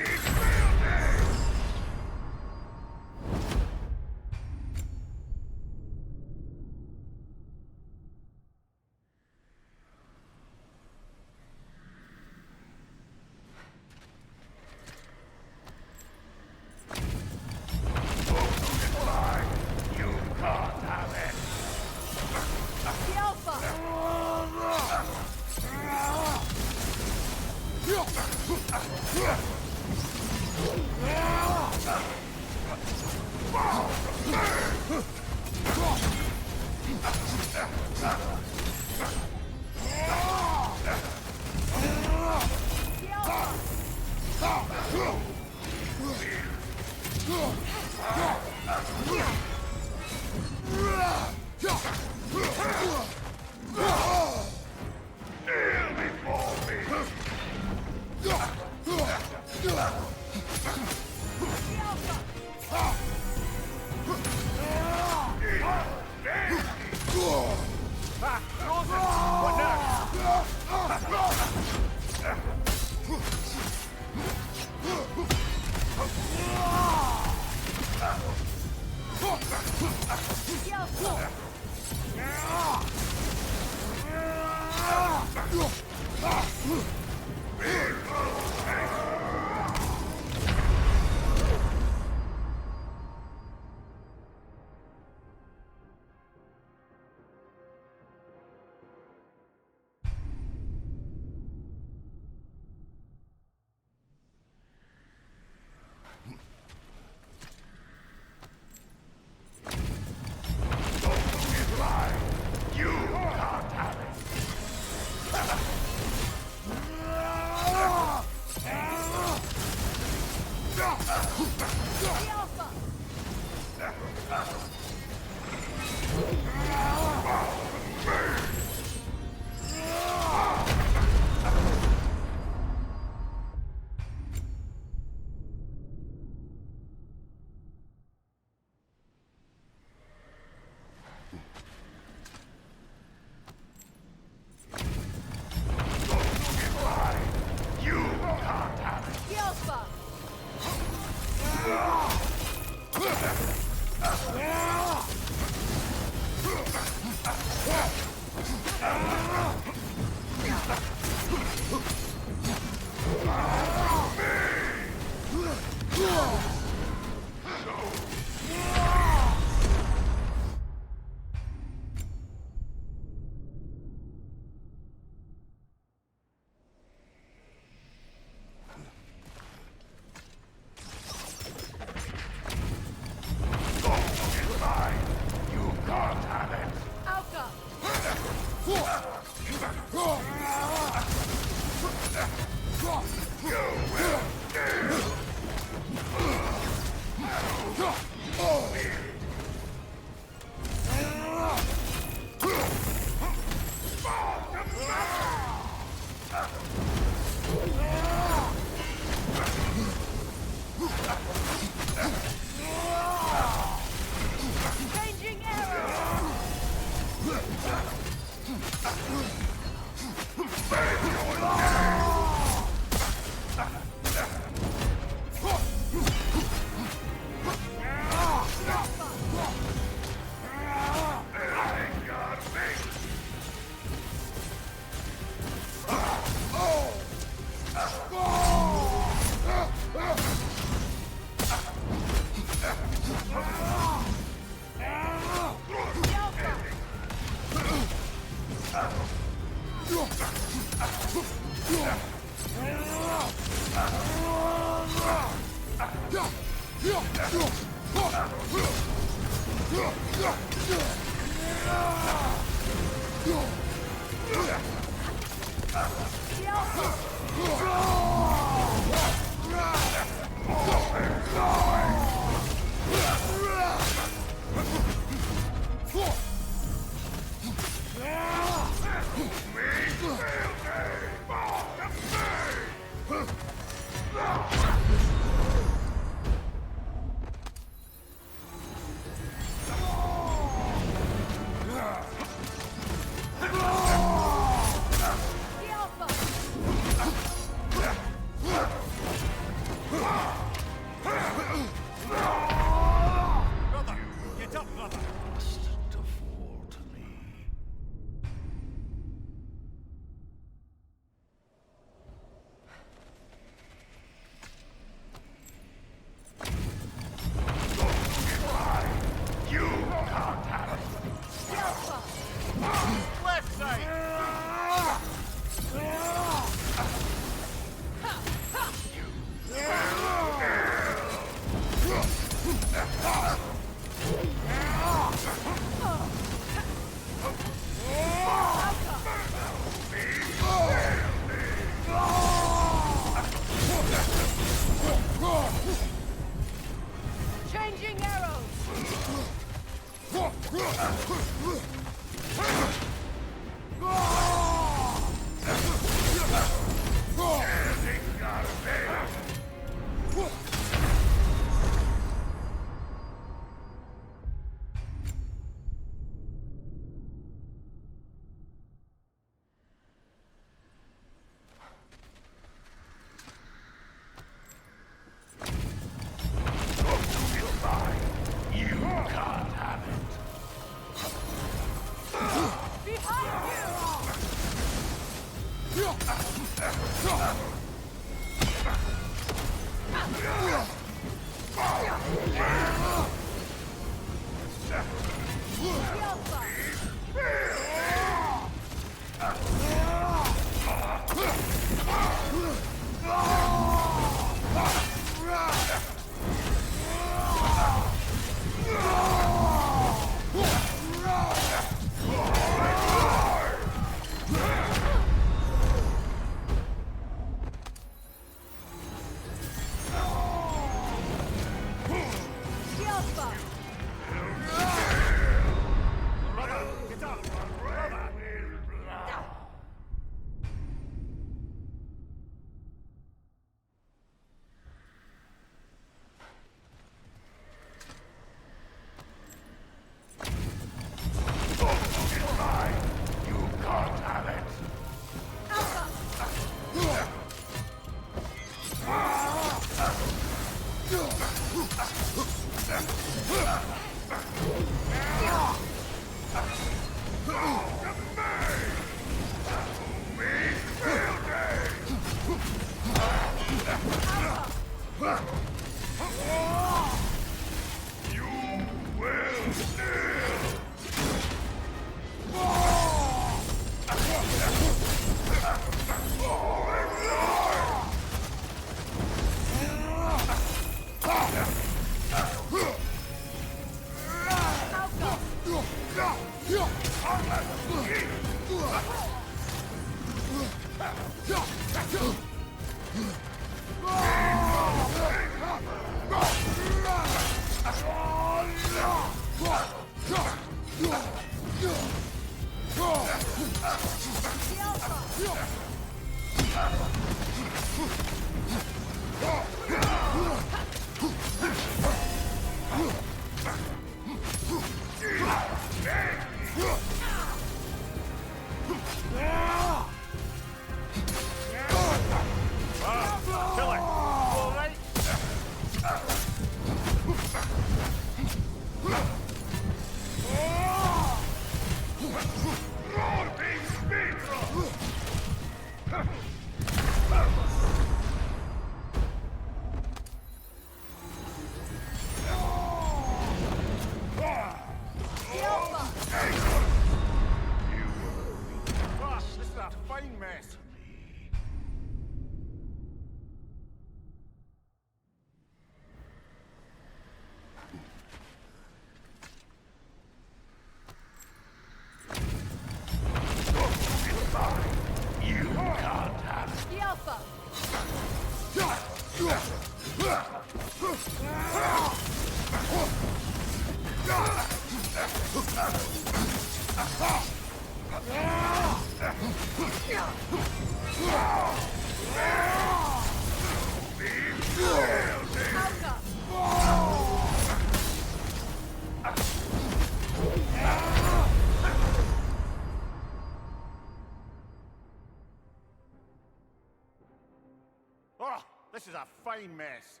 Oh, this is a fine mess.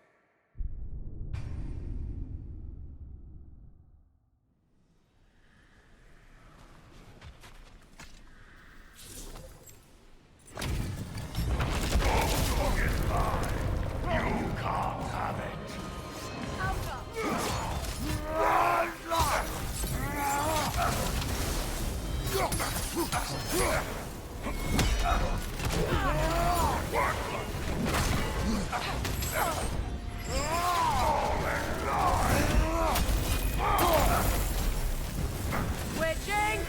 Switching!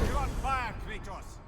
You're on fire, Kratos!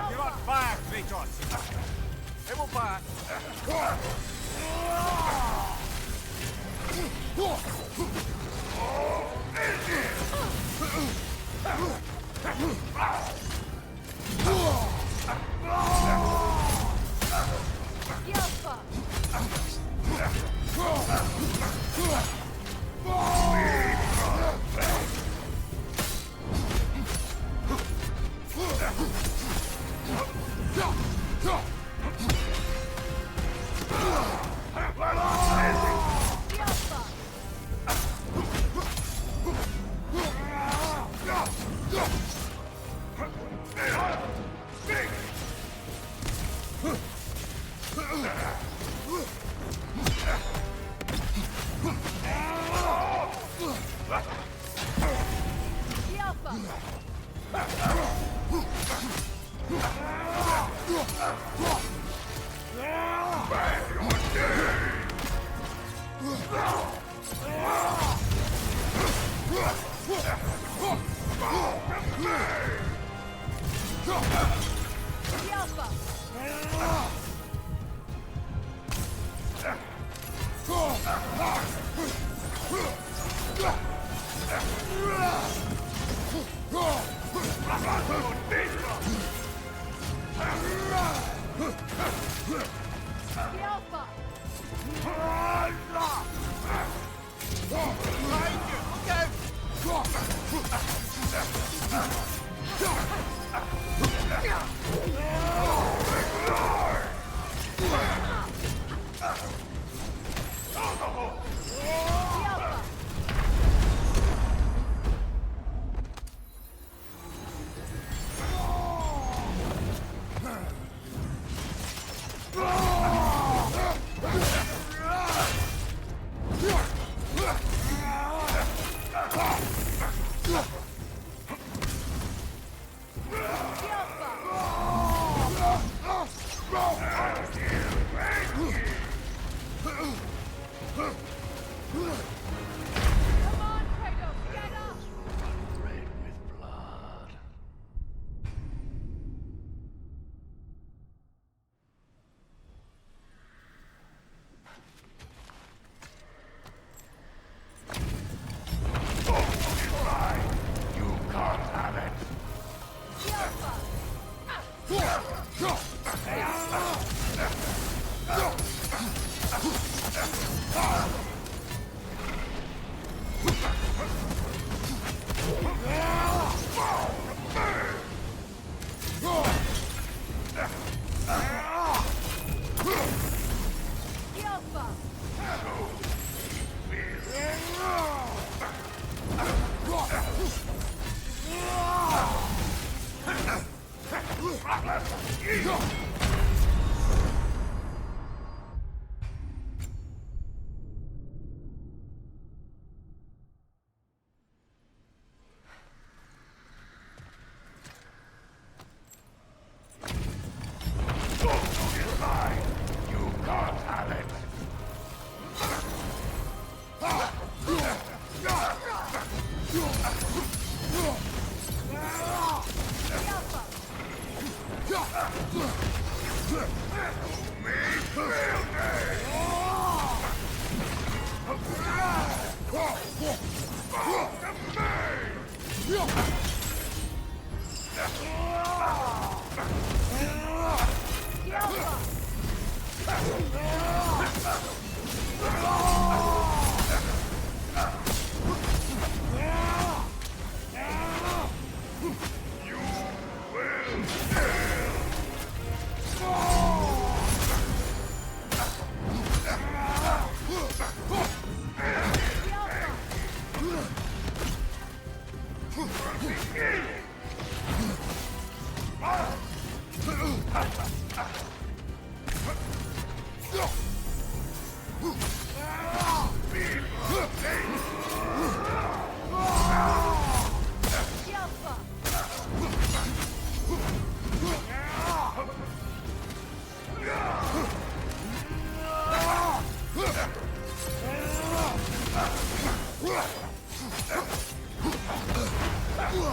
You're on fire, Kratos! It will pass!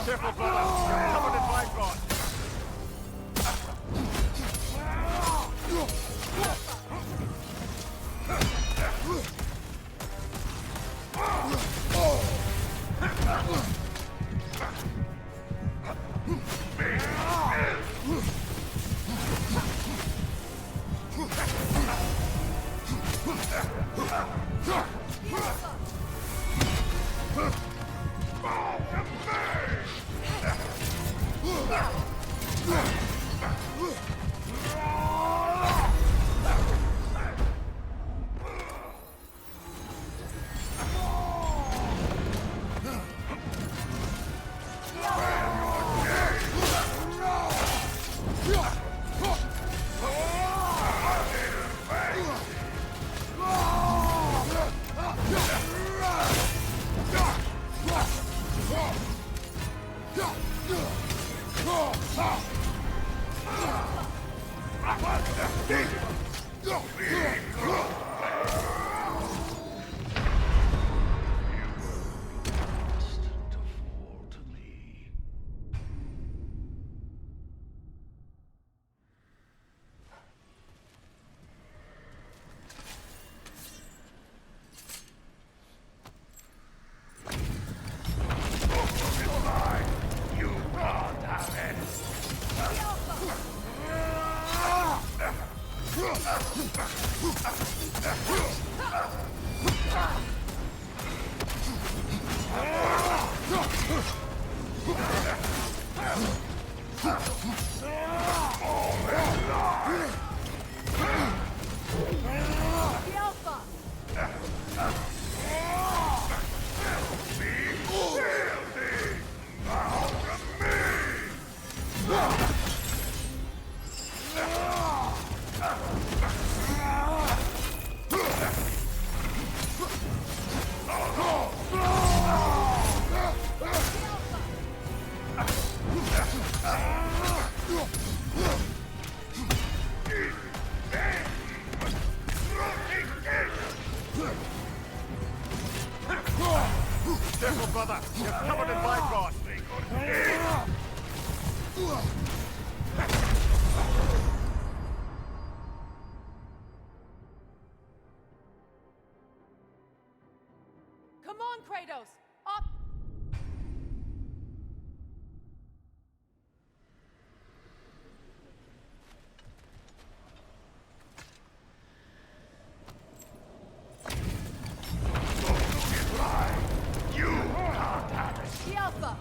Careful, brother. You're covered in Bifrost. Careful, brother. You're covered in Bifrost. Come on, Kratos! Up! You can't have it. The Alpha!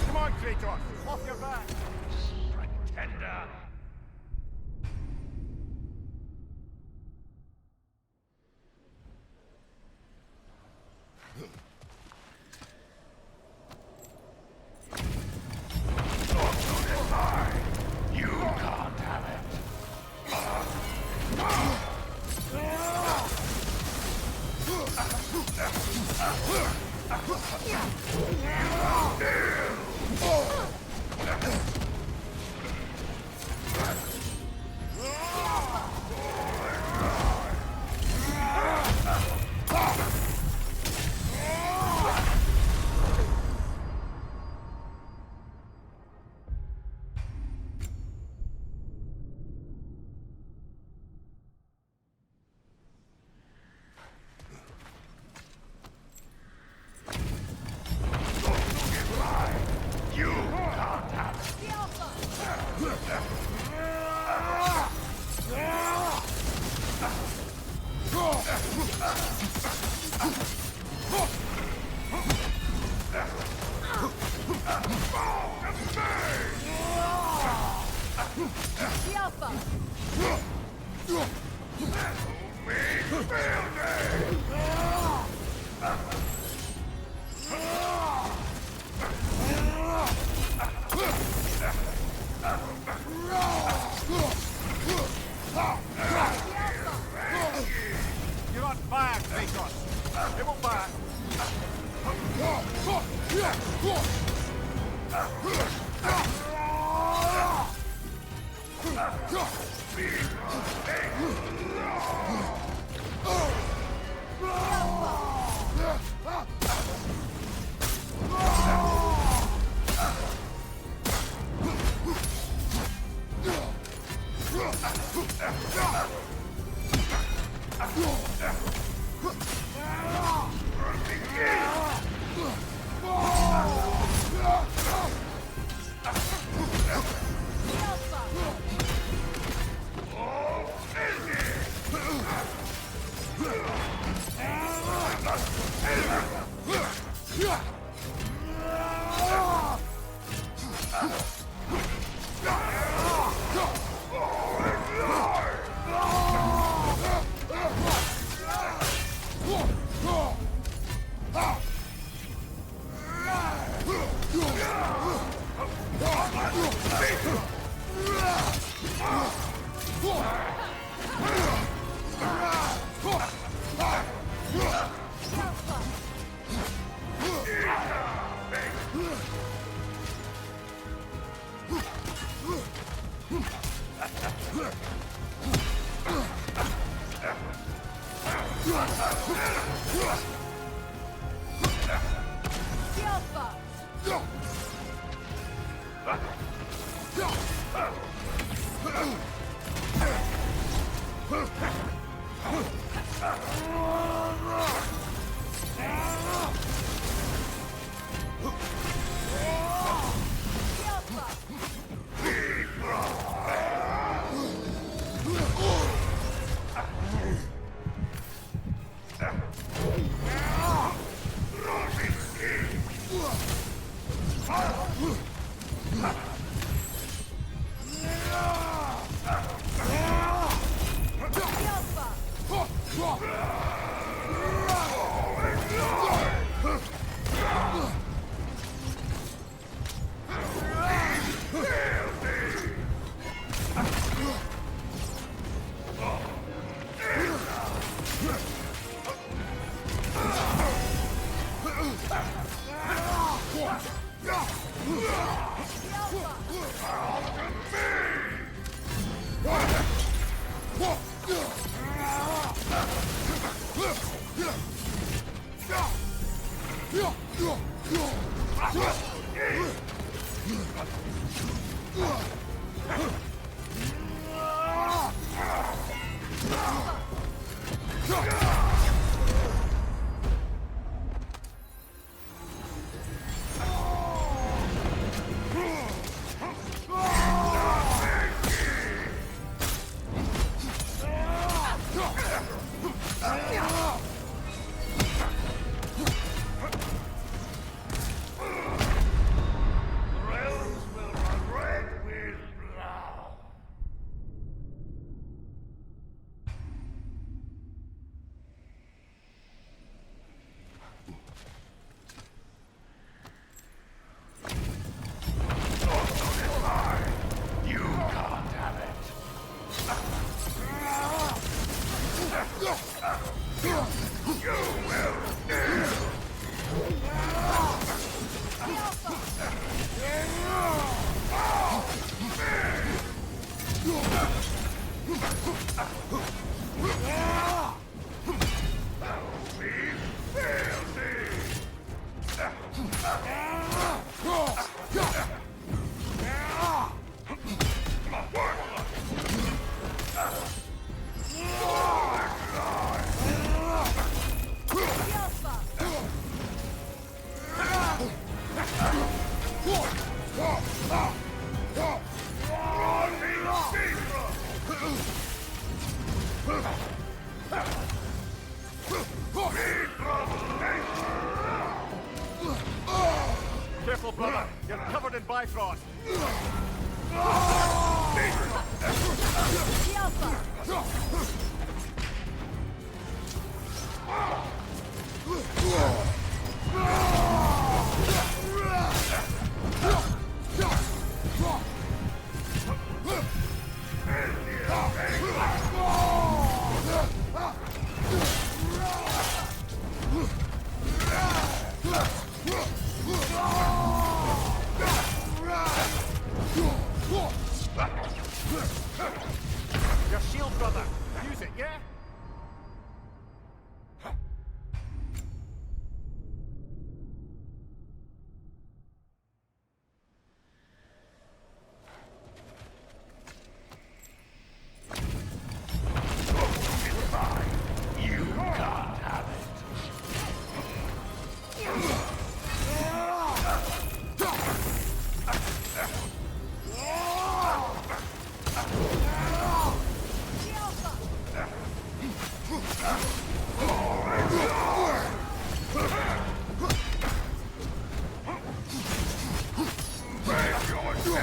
Come on, Kratos! Off your back! Pretender! You can't have it. Careful, brother. You're covered in Bifrost. You're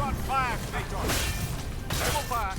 on fire, Victor. Double fire.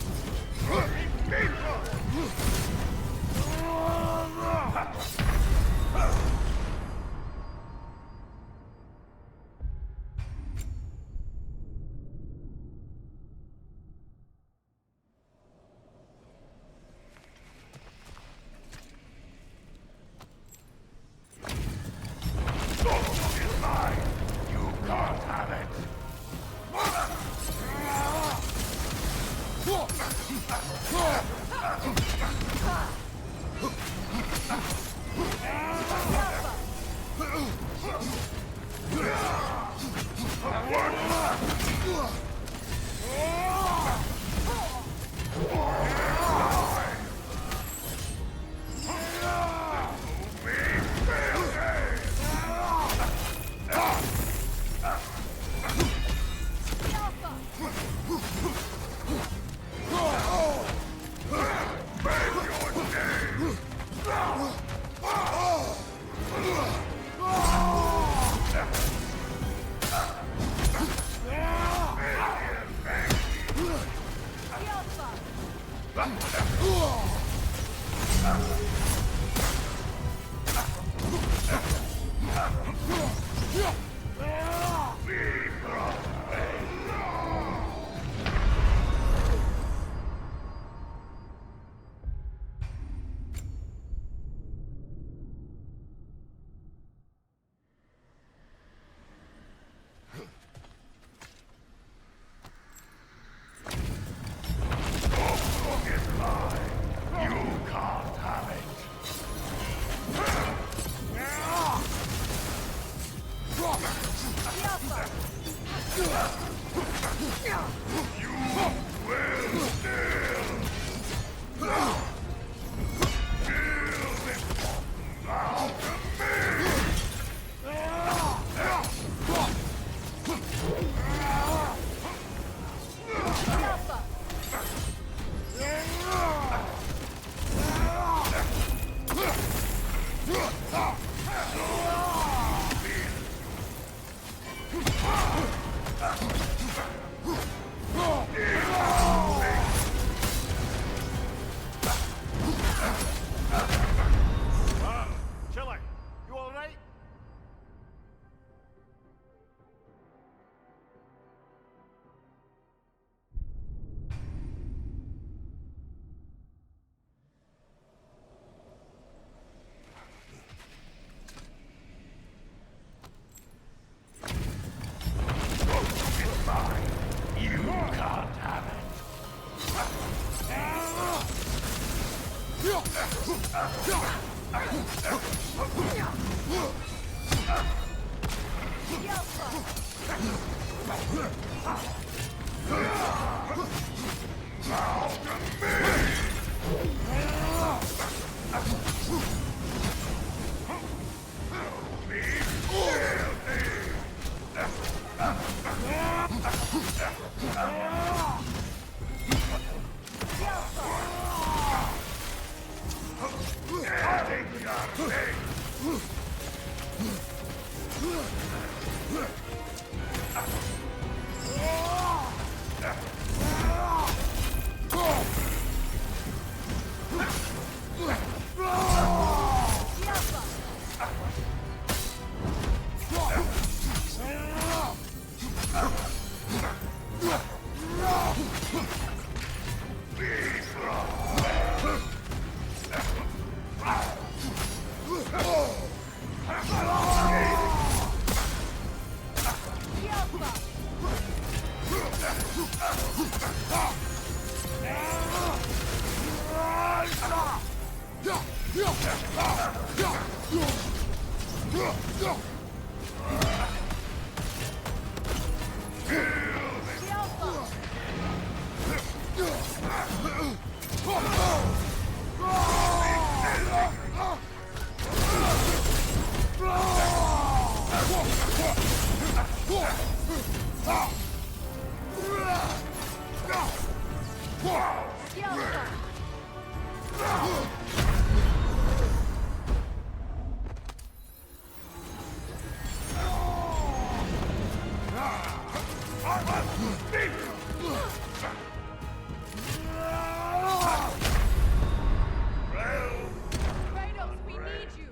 Kratos, we need you!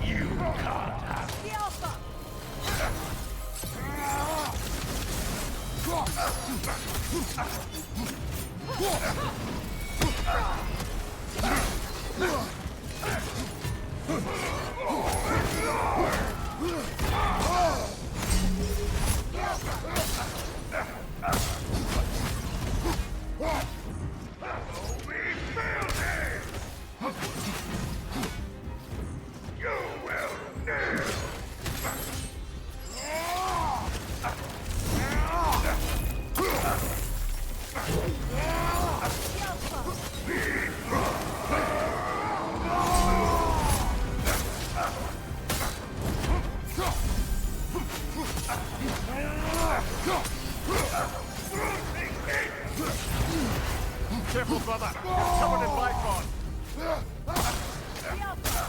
You can't have The Alpha! Careful, brother. You're covered in Bifrost. The Alpha!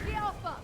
The Alpha!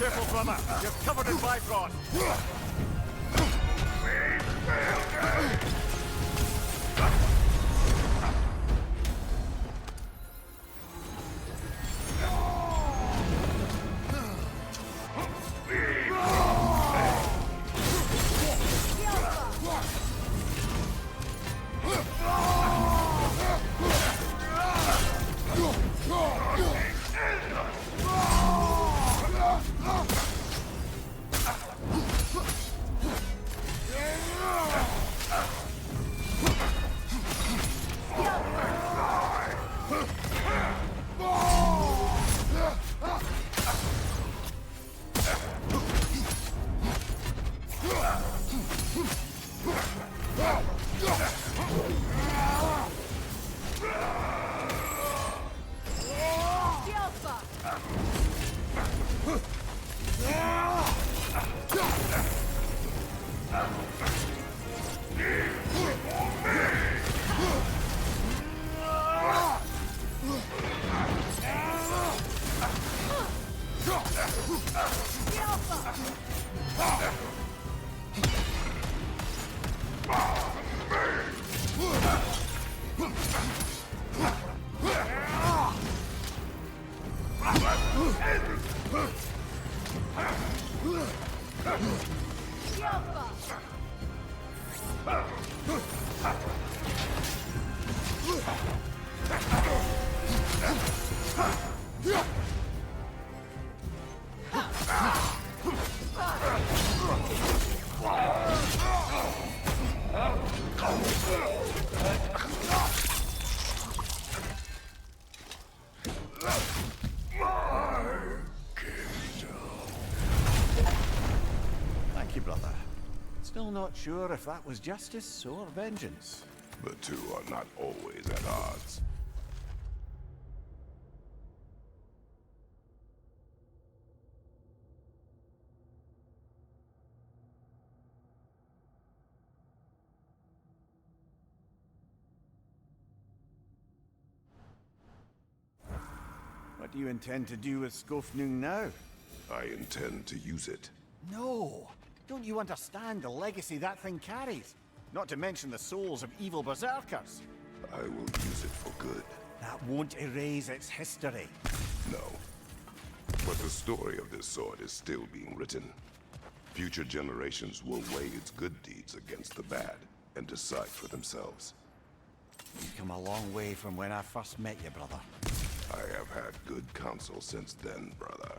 Careful, brother. You're covered in Bifrost. Thank you, brother. Still not sure if that was justice or vengeance. The two are not always at odds. What do you intend to do with Skofnung now? I intend to use it. No! Don't you understand the legacy that thing carries? Not to mention the souls of evil berserkers. I will use it for good. That won't erase its history. No. But the story of this sword is still being written. Future generations will weigh its good deeds against the bad and decide for themselves. You've come a long way from when I first met you, brother. I have had good counsel since then, brother.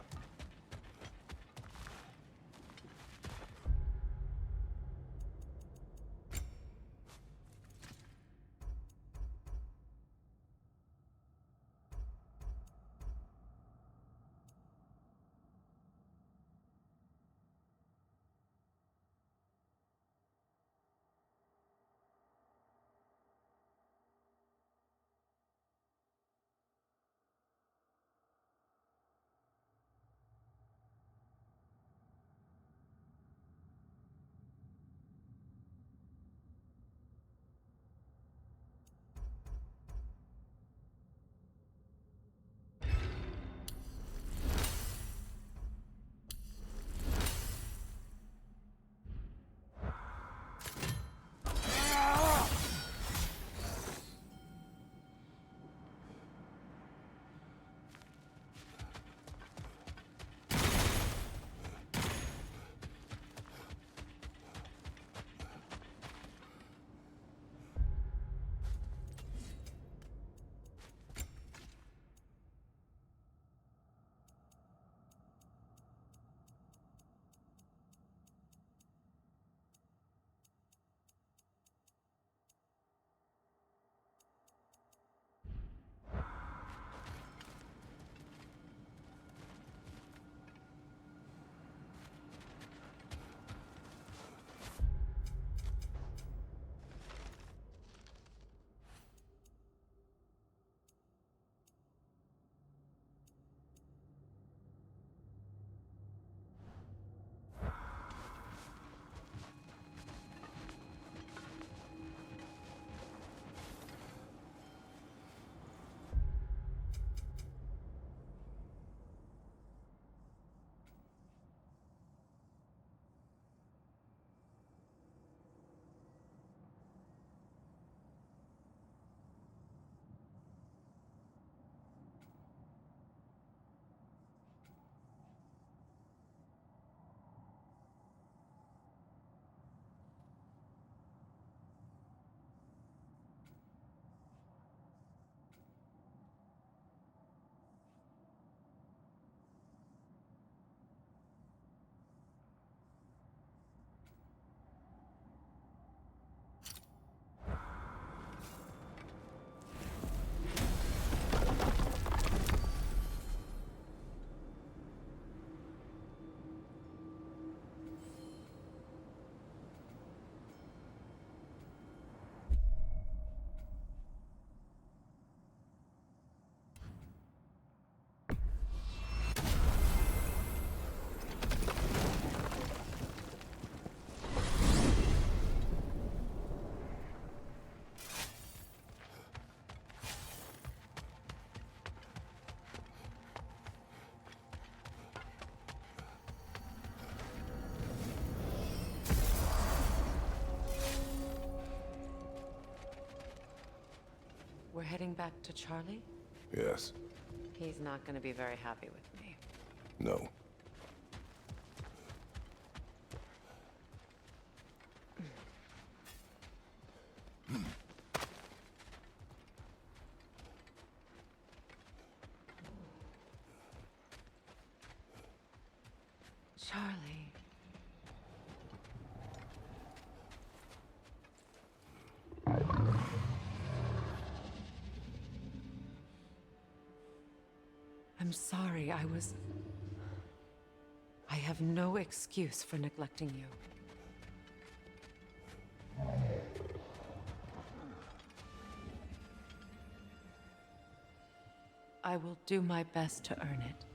We're heading back to Charlie? Yes. He's not gonna be very happy with me. No. Charlie. I'm sorry, I have no excuse for neglecting you. I will do my best to earn it.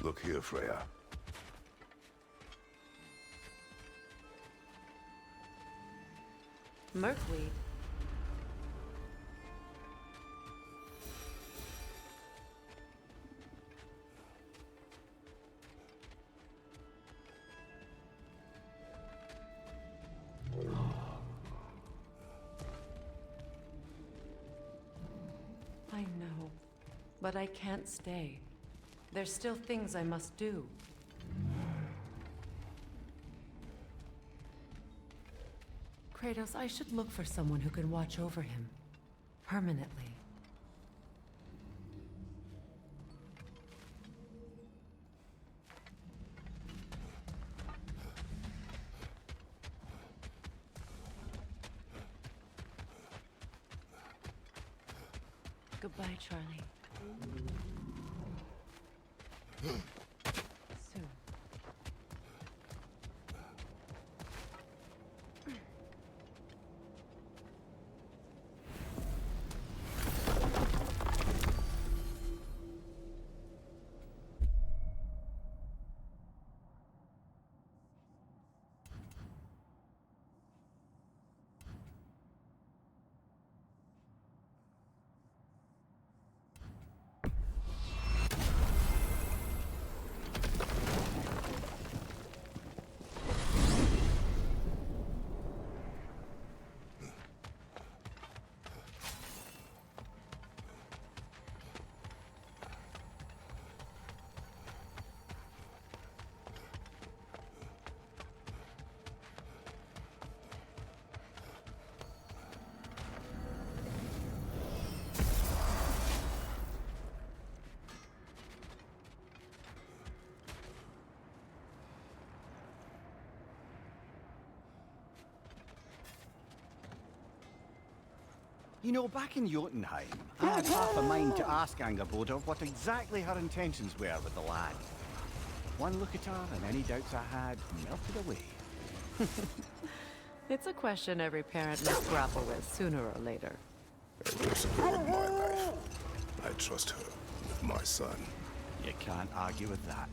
Look here, Freya. Merkweed. I know, but I can't stay. There's still things I must do. Kratos, I should look for someone who can watch over him. Permanently. Goodbye, Charlie. Soon. You know, back in Jotunheim, I had half a mind to ask Angerboda what exactly her intentions were with the lad. One look at her, and any doubts I had melted away. It's a question every parent must grapple with sooner or later. Every support of my life. I trust her with my son. You can't argue with that.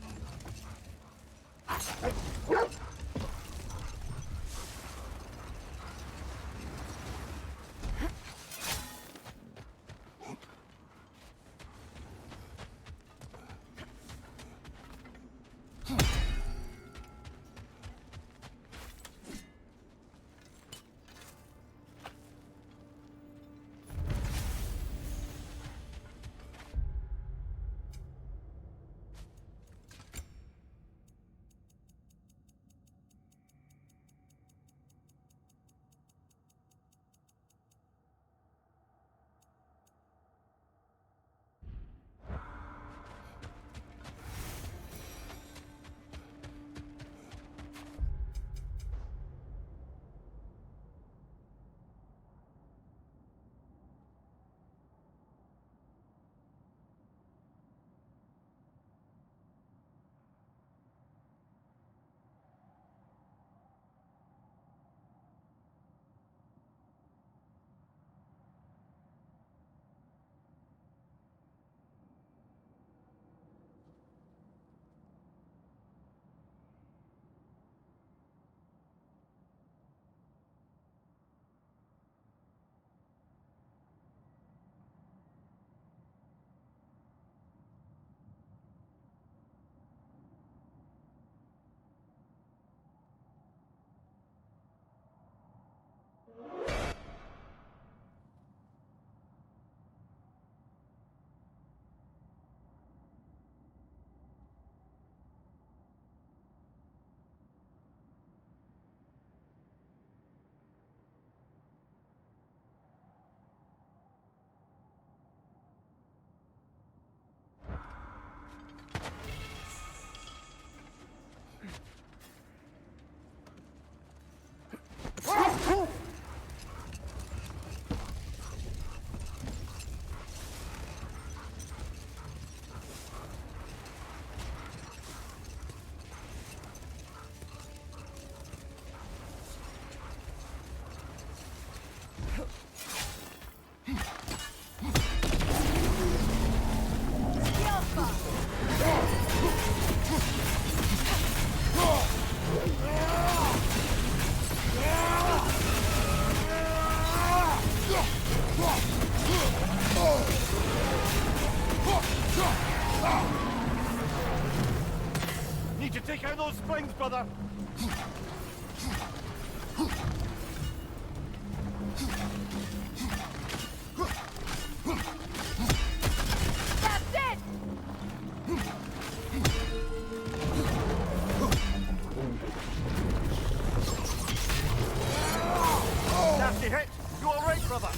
Need to take out those springs, brother! That's it! Nasty hit! You alright, brother?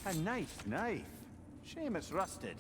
A nice knife. Shame it's rusted.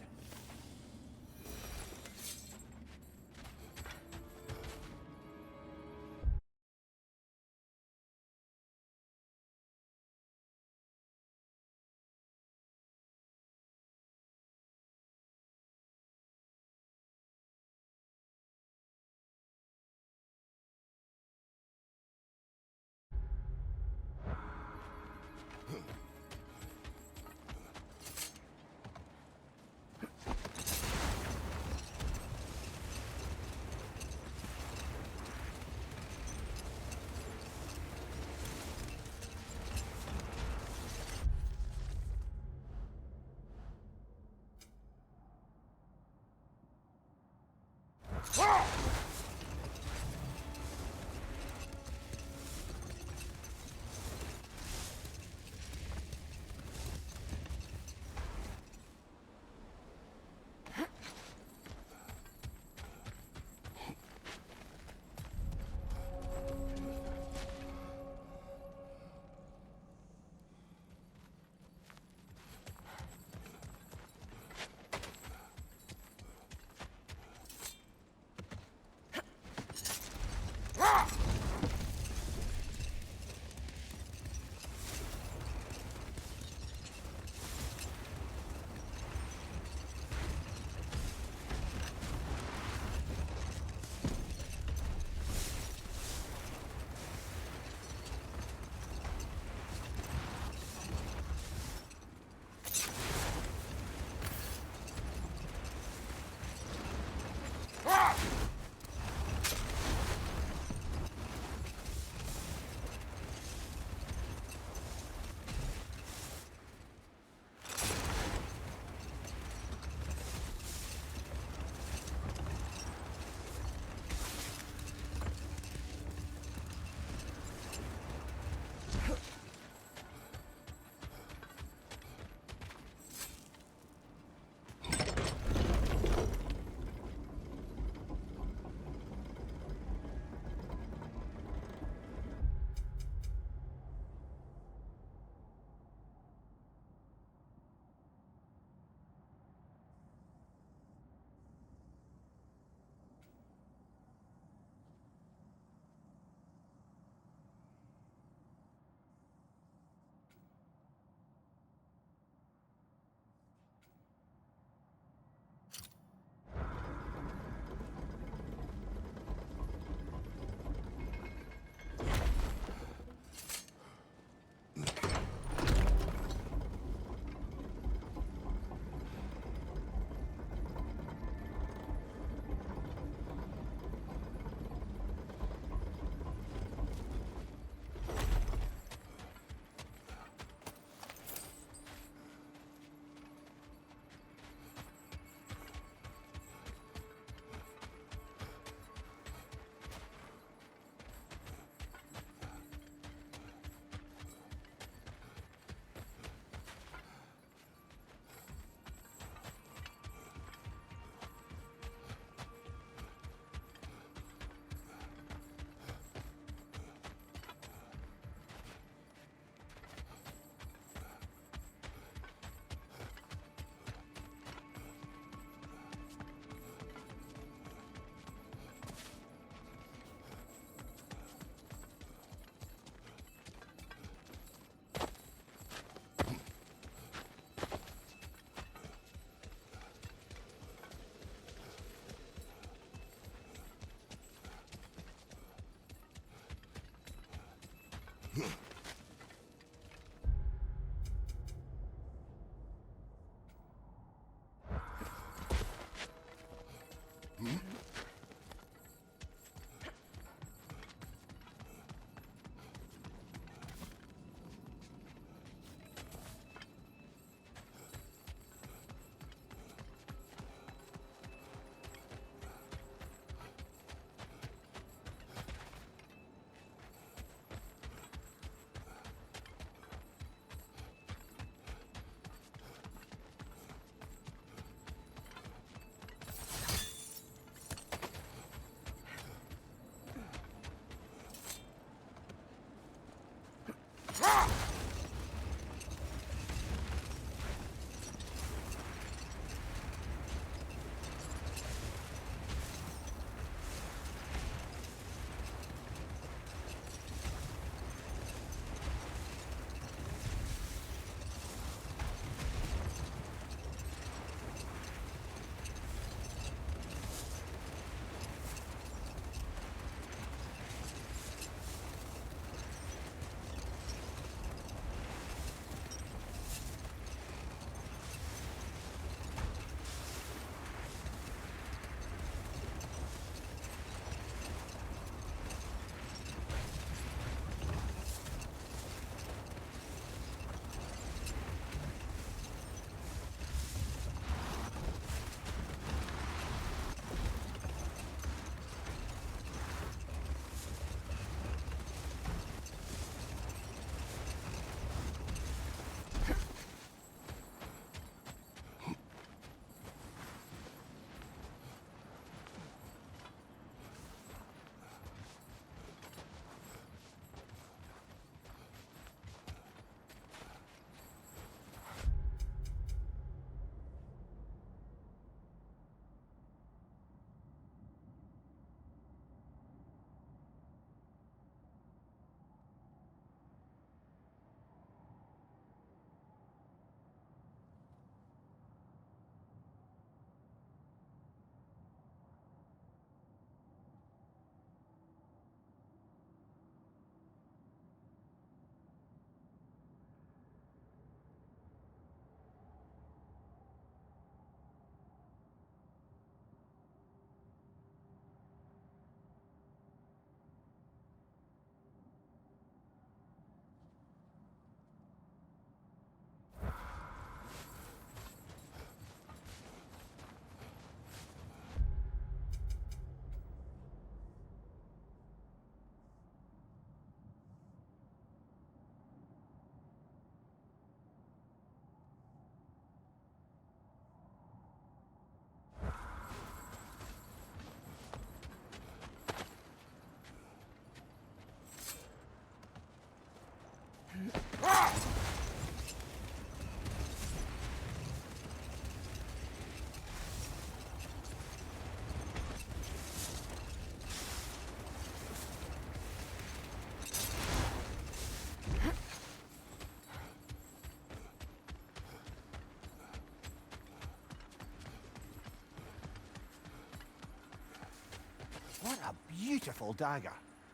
What a beautiful dagger.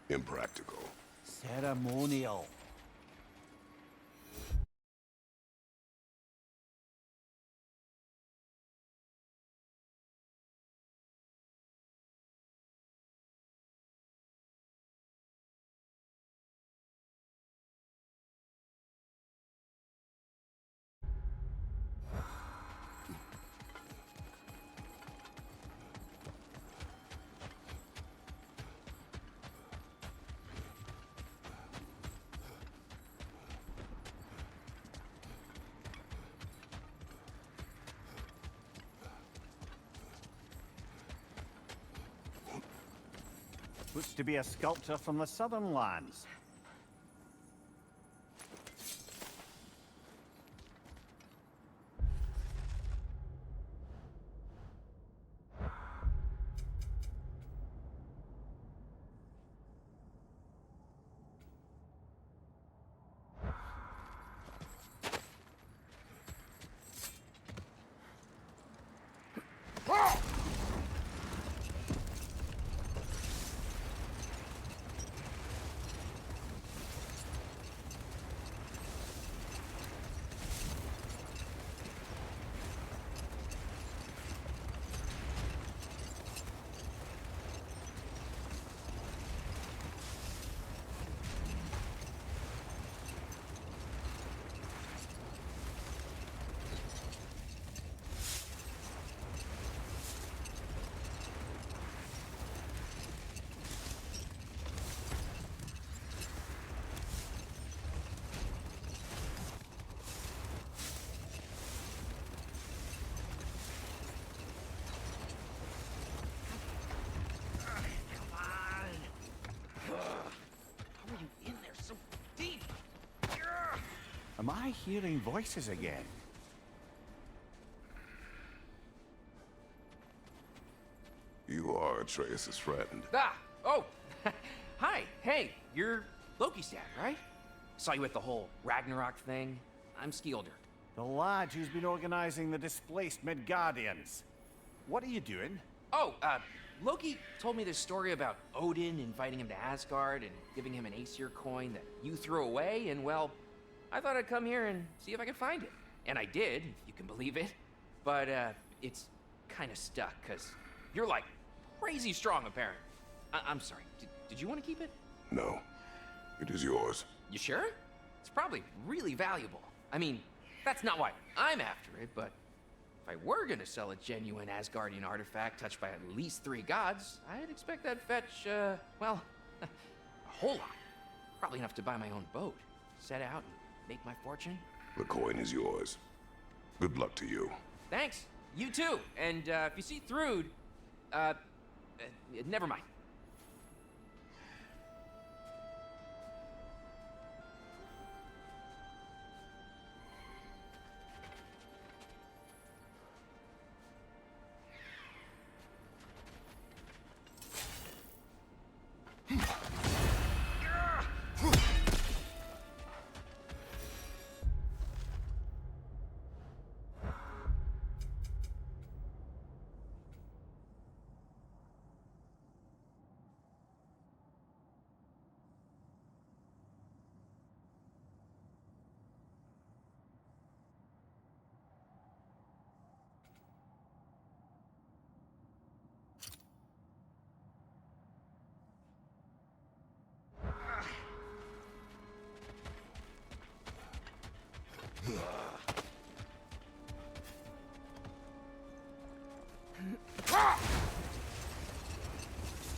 Impractical. Ceremonial. Looks to be a sculptor from the southern lands. Am I hearing voices again? You are Atreus' friend. Ah! Oh! Hi! Hey! You're Loki's dad, right? Saw you at the whole Ragnarok thing. I'm Skilder. The lad who's been organizing the displaced Midgardians. What are you doing? Oh, Loki told me this story about Odin inviting him to Asgard and giving him an Aesir coin that you threw away, and well, I thought I'd come here and see if I could find it. And I did, if you can believe it. But, it's kind of stuck, because you're like crazy strong, apparently. I'm sorry, did you want to keep it? No, it is yours. You sure? It's probably really valuable. I mean, that's not why I'm after it, but if I were gonna sell a genuine Asgardian artifact touched by at least 3 gods, I'd expect that'd fetch, well, a whole lot. Probably enough to buy my own boat, set out and make my fortune. The coin is yours. Good luck to you. Thanks. You too. And, if you see Thrud, never mind.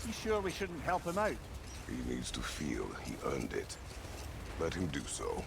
You sure we shouldn't help him out? He needs to feel he earned it. Let him do so.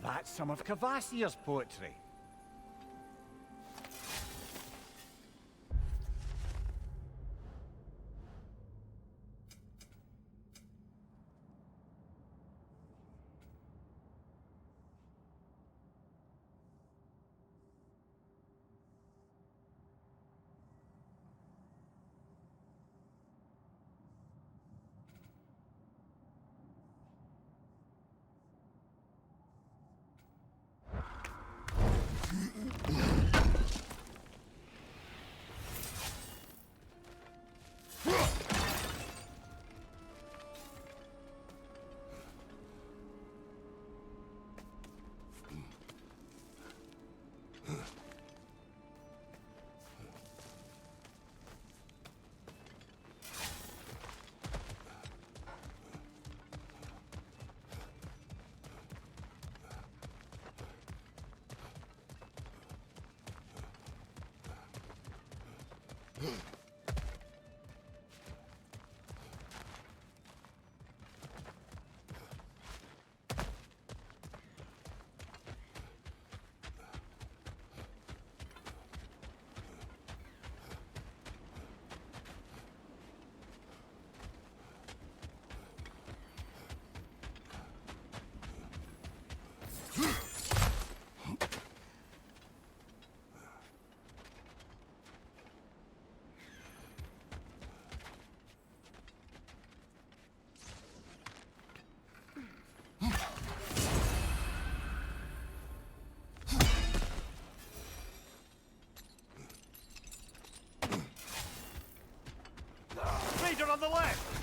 That's some of Kvasir's poetry. Raider on the left!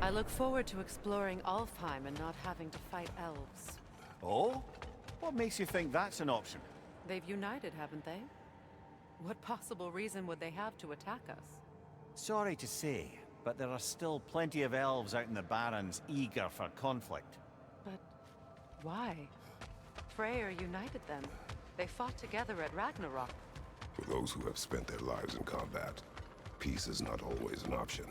I look forward to exploring Alfheim and not having to fight elves. Oh? What makes you think that's an option? They've united, haven't they? What possible reason would they have to attack us? Sorry to say, but there are still plenty of elves out in the Barrens eager for conflict. But why? Freyr united them. They fought together at Ragnarok. For those who have spent their lives in combat, peace is not always an option.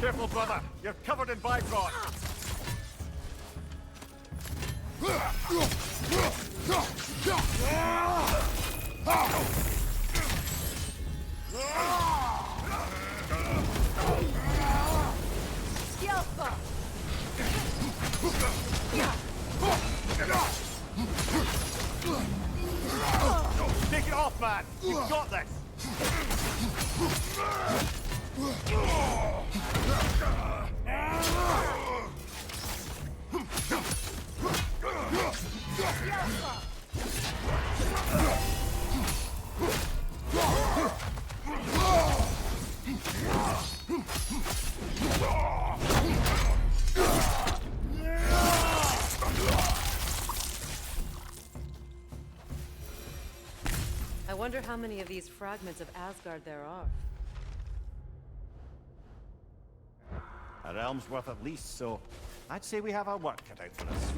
Careful, brother. You're covered in bifrost. Take it off, man. You've got this. I wonder how many of these fragments of Asgard there are. A realm's worth at least, so I'd say we have our work cut out for us.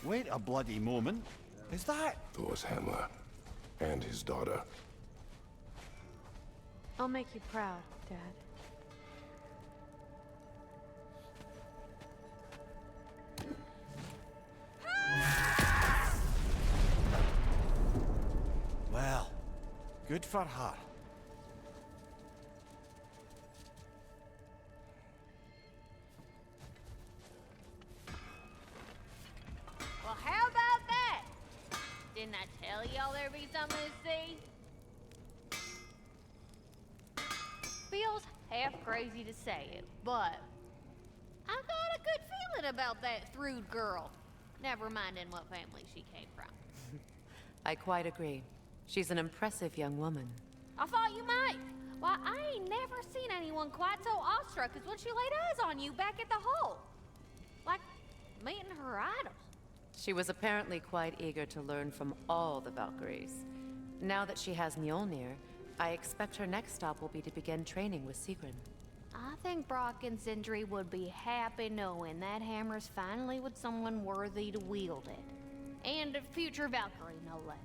Wait a bloody moment. Is that... Thor's hammer. And his daughter. I'll make you proud, Dad. Well, good for her. Well, how about that? Didn't I tell y'all there'd be something to see? half crazy to say it, but I got a good feeling about that Thrud girl. Never minding what family she came from. I quite agree. She's an impressive young woman. I thought you might. Why, I ain't never seen anyone quite so awestruck as when she laid eyes on you back at the hole. Like meeting her idol. She was apparently quite eager to learn from all the Valkyries. Now that she has Mjolnir, I expect her next stop will be to begin training with Sigrun. I think Brock and Sindri would be happy knowing that hammer's finally with someone worthy to wield it. And a future Valkyrie, no less.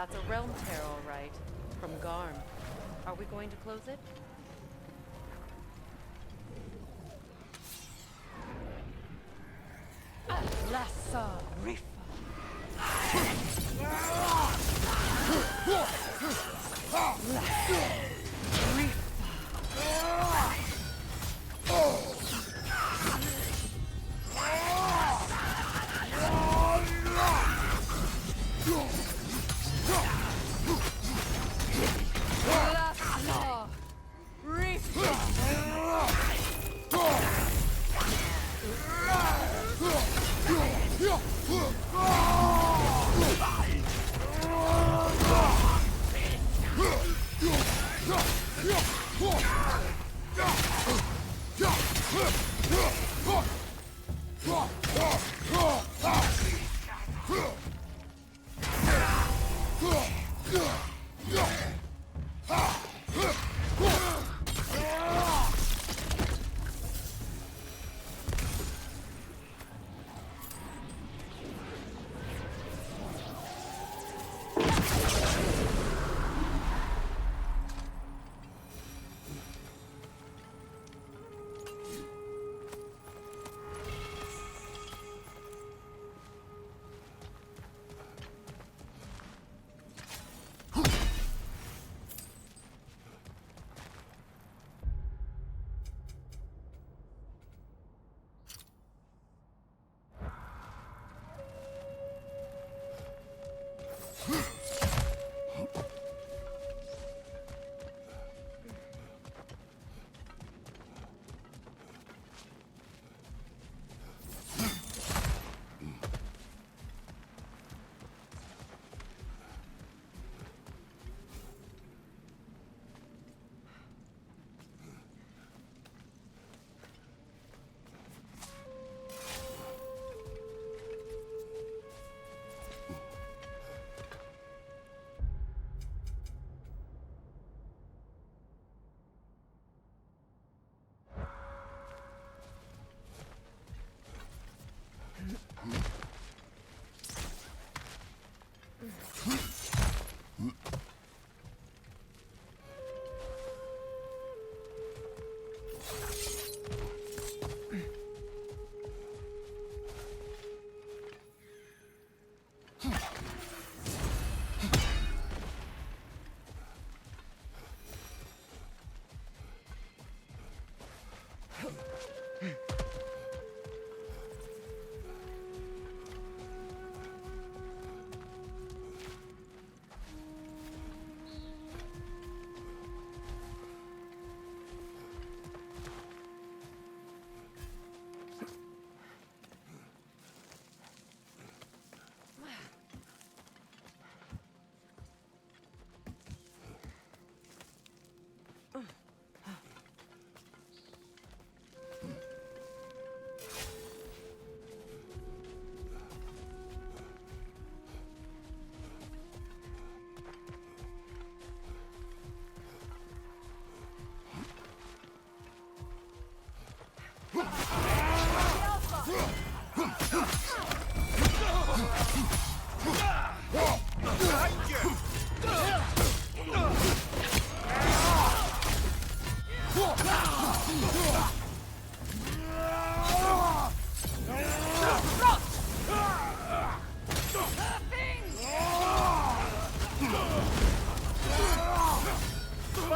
That's a realm tear, all right. From Garm. Are we going to close it? Lassa Rifa.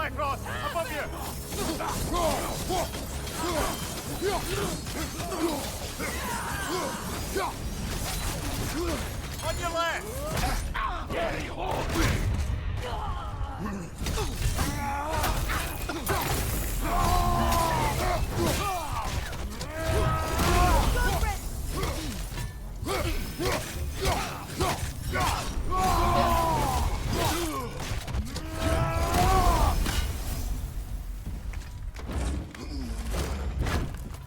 Bifrost! Above you! On your left! Getting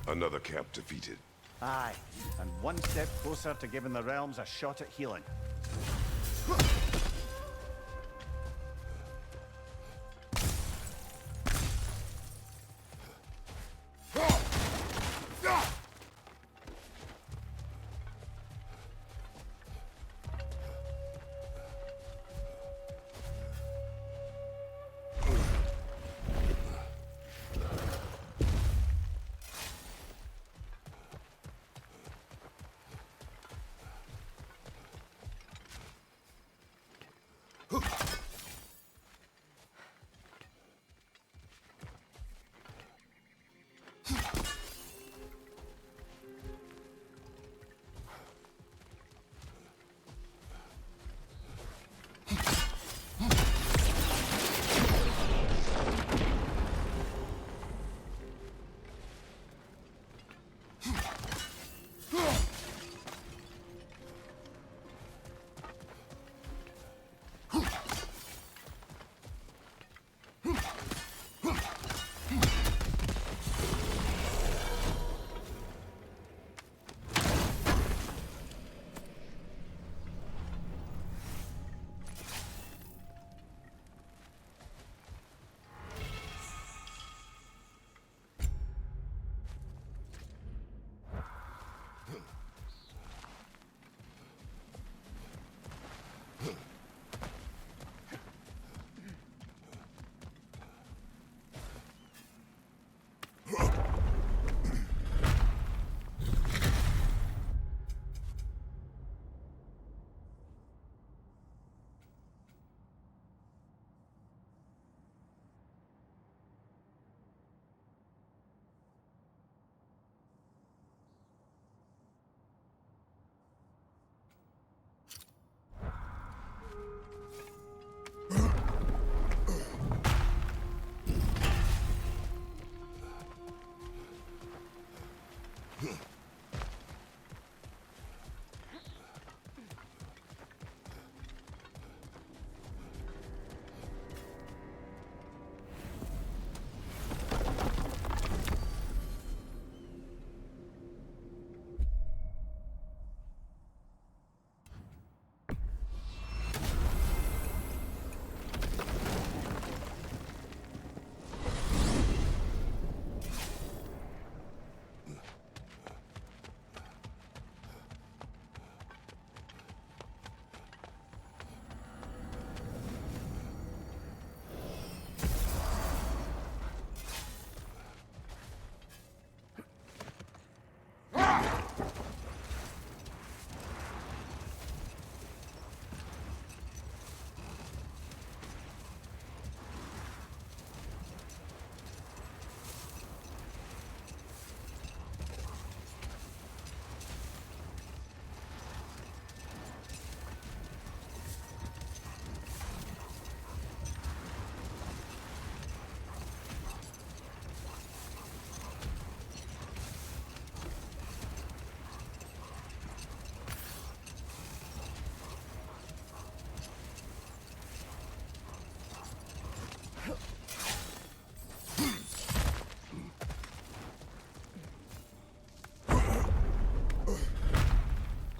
Another camp defeated. Aye, and one step closer to giving the realms a shot at healing.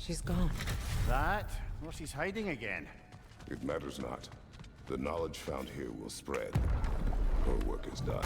She's gone. That? Or she's hiding again. It matters not. The knowledge found here will spread. Her work is done.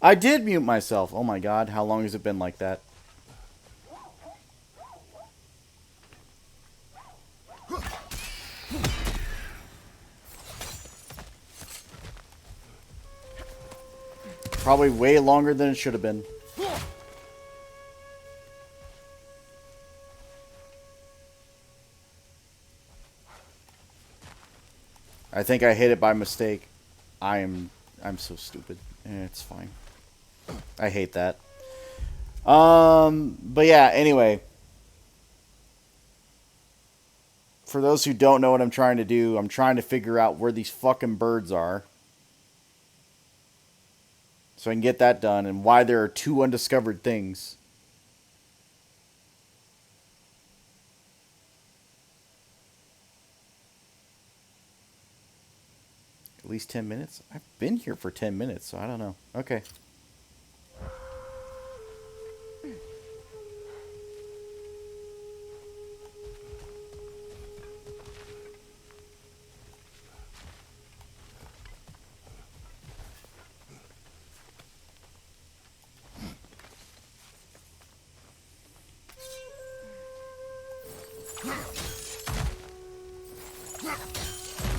I did mute myself. Oh my god, how long has it been like that? Probably way longer than it should have been. I think I hit it by mistake. I'm so stupid. It's fine. I hate that. But yeah, anyway. For those who don't know what I'm trying to do, I'm trying to figure out where these fucking birds are. So I can get that done, and why there are 2 undiscovered things. At least 10 minutes? I've been here for 10 minutes, so I don't know. Okay.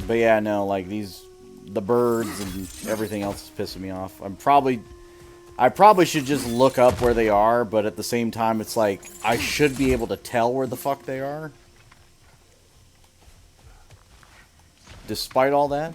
But yeah, no, like the birds and everything else is pissing me off. I probably should just look up where they are, but at the same time, it's like, I should be able to tell where the fuck they are. Despite all that.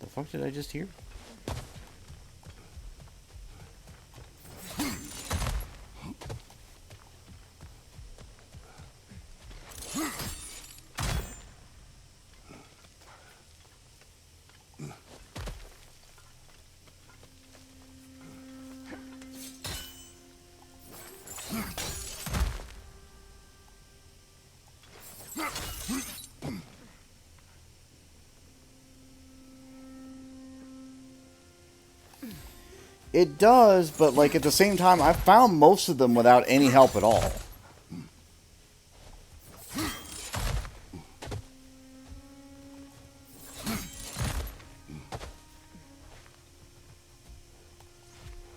The fuck did I just hear? It does, but like at the same time, I found most of them without any help at all.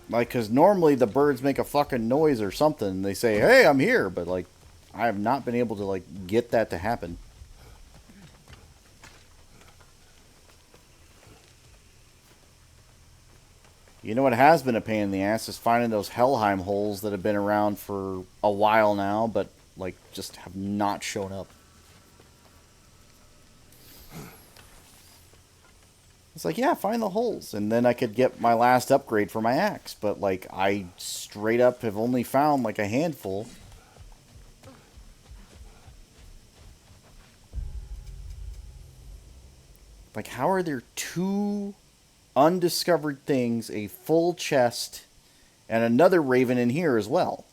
Like, because normally the birds make a fucking noise or something. They say, hey, I'm here. But, like, I have not been able to, like, get that to happen. You know what has been a pain in the ass is finding those Helheim holes that have been around for a while now, but, like, just have not shown up. It's like, yeah, find the holes. And then I could get my last upgrade for my axe. But, like, I straight up have only found, like, a handful. Like, how are there 2 undiscovered things, a full chest, and another raven in here as well?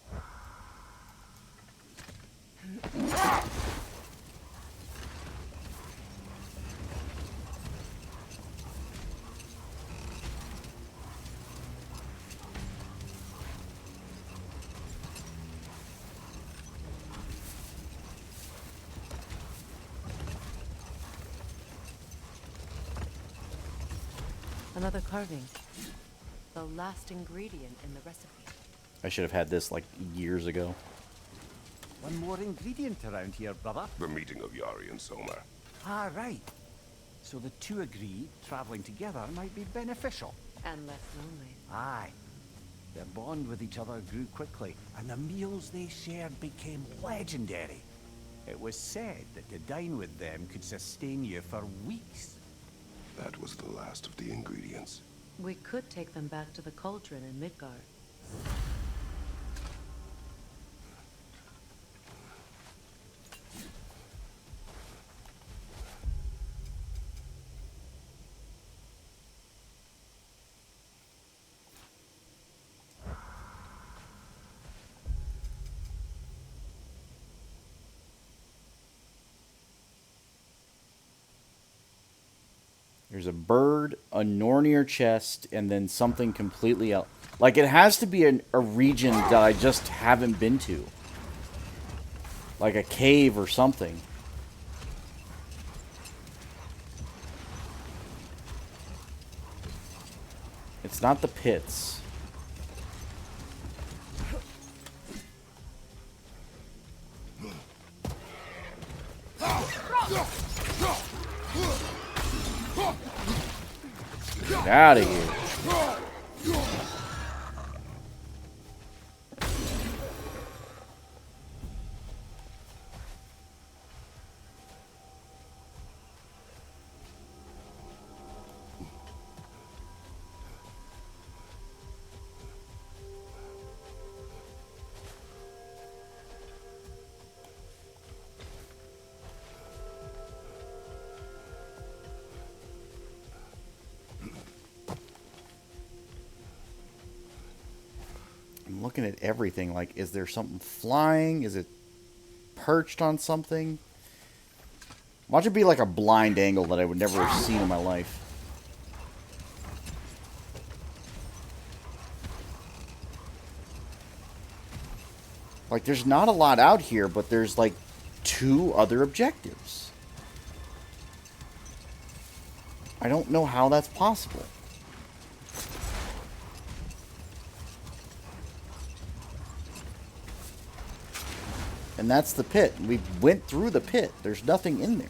Another carving. The last ingredient in the recipe. I should have had this, like, years ago. One more ingredient around here, brother. The meeting of Yari and Soma. Ah, right. So the 2 agreed traveling together might be beneficial. And less lonely. Aye. Their bond with each other grew quickly, and the meals they shared became legendary. It was said that to dine with them could sustain you for weeks. That was the last of the ingredients. We could take them back to the cauldron in Midgard. There's a bird, a Nornir chest, and then something completely else. Like, it has to be a region that I just haven't been to. Like a cave or something. It's not the pits. Get out of here. I'm looking at everything. Like, is there something flying? Is it perched on something? Watch it be like a blind angle that I would never have seen in my life. Like, there's not a lot out here, but there's like 2 other objectives. I don't know how that's possible. And that's the pit. We went through the pit. There's nothing in there.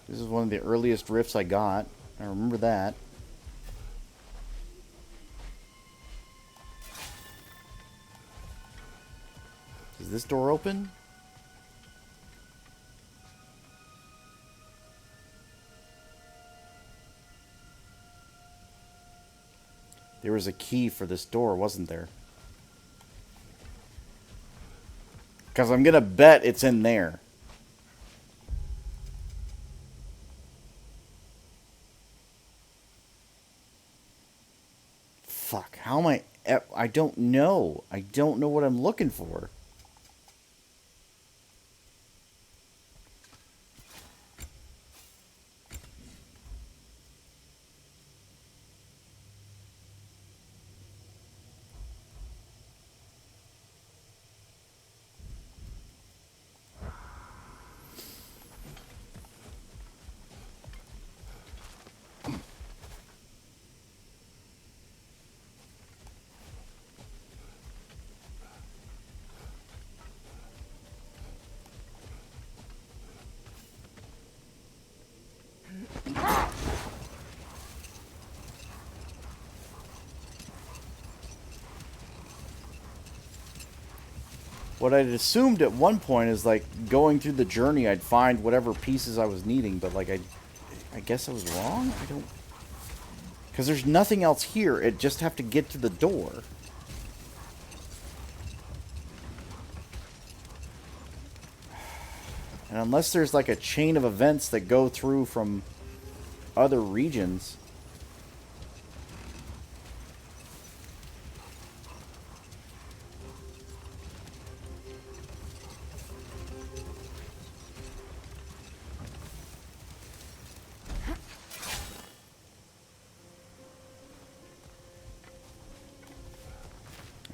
This is one of the earliest rifts I got. I remember that. Is this door open? There was a key for this door, wasn't there? Because I'm going to bet it's in there. Fuck, how am I don't know. I don't know what I'm looking for. What I'd assumed at one point is, like, going through the journey, I'd find whatever pieces I was needing, but, like, I guess I was wrong? I don't... Because there's nothing else here. It just have to get to the door. And unless there's, like, a chain of events that go through from other regions...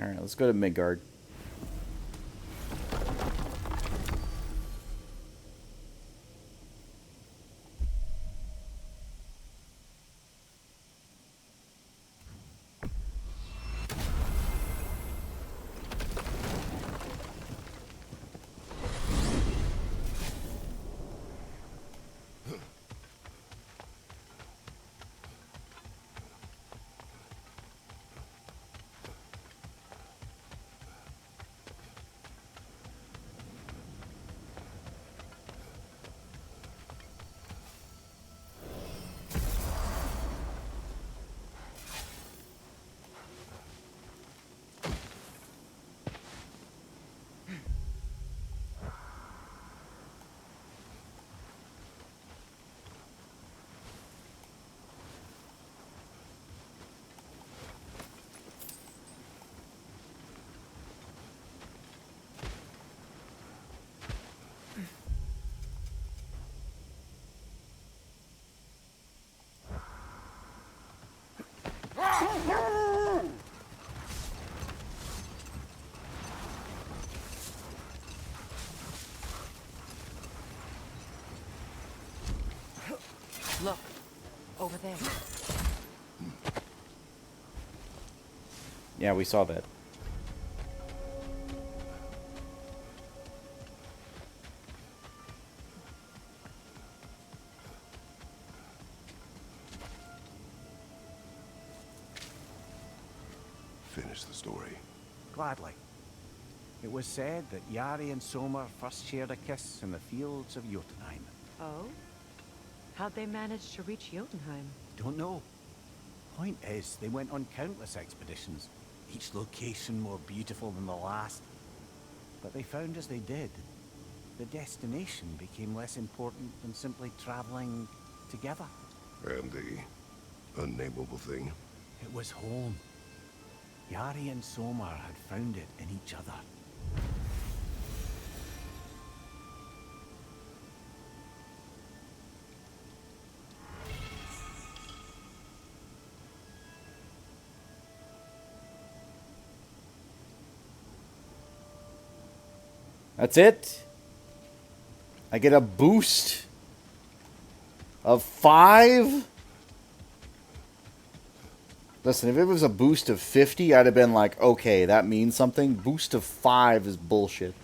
Alright, let's go to Midgard. Look, over there. Yeah, we saw that. Finish the story. Gladly. It was said that Yari and Soma first shared a kiss in the fields of Jotunheim. Oh? How'd they manage to reach Jotunheim? Don't know. Point is, they went on countless expeditions, each location more beautiful than the last. But they found as they did, the destination became less important than simply traveling together. And the unnameable thing? It was home. Yari and Soma had found it in each other. That's it? I get a boost of 5? Listen, if it was a boost of 50, I'd have been like, okay, that means something. Boost of 5 is bullshit.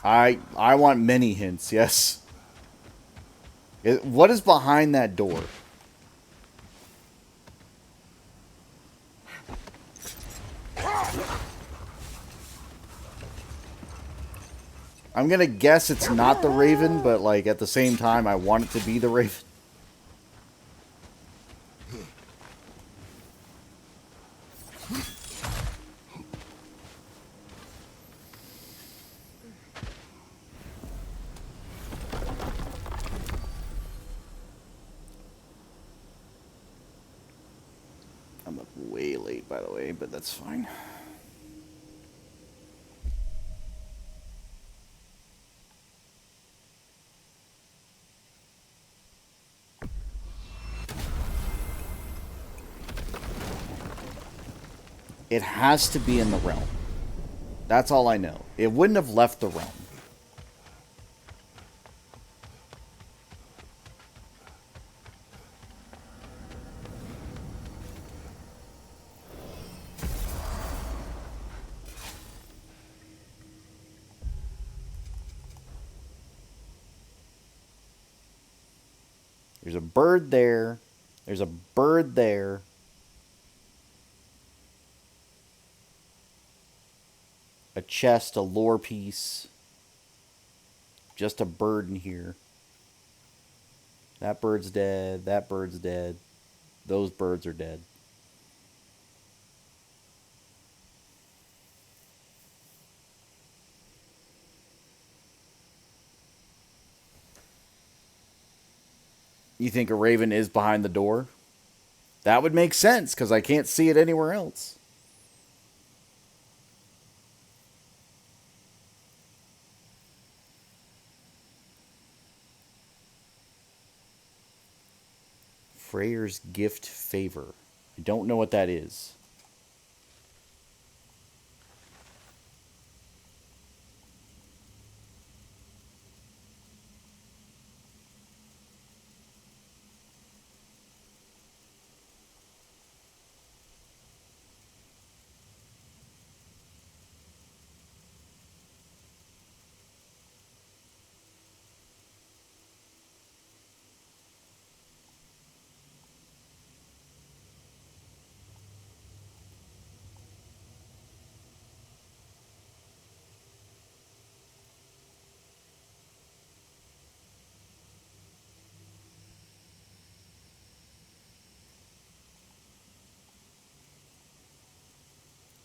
I want many hints, yes. What is behind that door? I'm gonna guess it's not the Raven, but like at the same time, I want it to be the Raven. I'm up way late, by the way, but that's fine. It has to be in the realm. That's all I know. It wouldn't have left the realm. There's a bird there. There's a bird there. A chest, a lore piece. Just a bird in here. That bird's dead. That bird's dead. Those birds are dead. You think a raven is behind the door? That would make sense, because I can't see it anywhere else. Freyr's gift favor. I don't know what that is.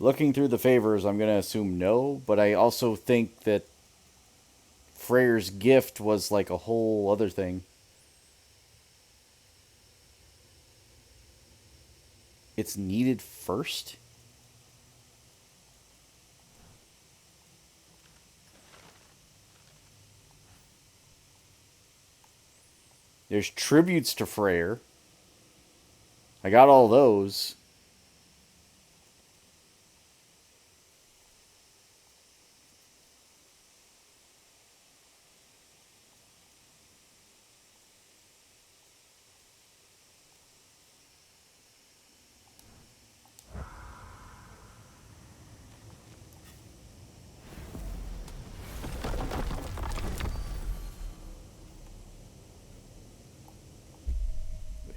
Looking through the favors, I'm going to assume no, but I also think that Freyr's gift was like a whole other thing. It's needed first? There's tributes to Freyr. I got all those.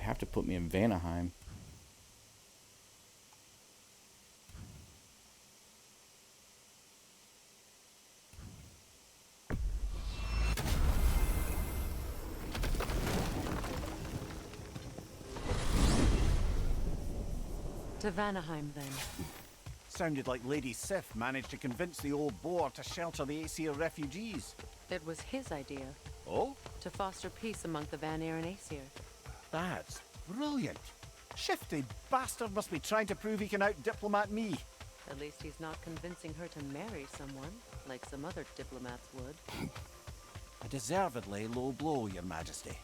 have to put me in Vanaheim. To Vanaheim, then. Sounded like Lady Sif managed to convince the old boar to shelter the Aesir refugees. It was his idea. Oh? To foster peace among the Vanir and Aesir. That's brilliant. Shifty bastard must be trying to prove he can out-diplomat me. At least he's not convincing her to marry someone, like some other diplomats would. A deservedly low blow, Your Majesty.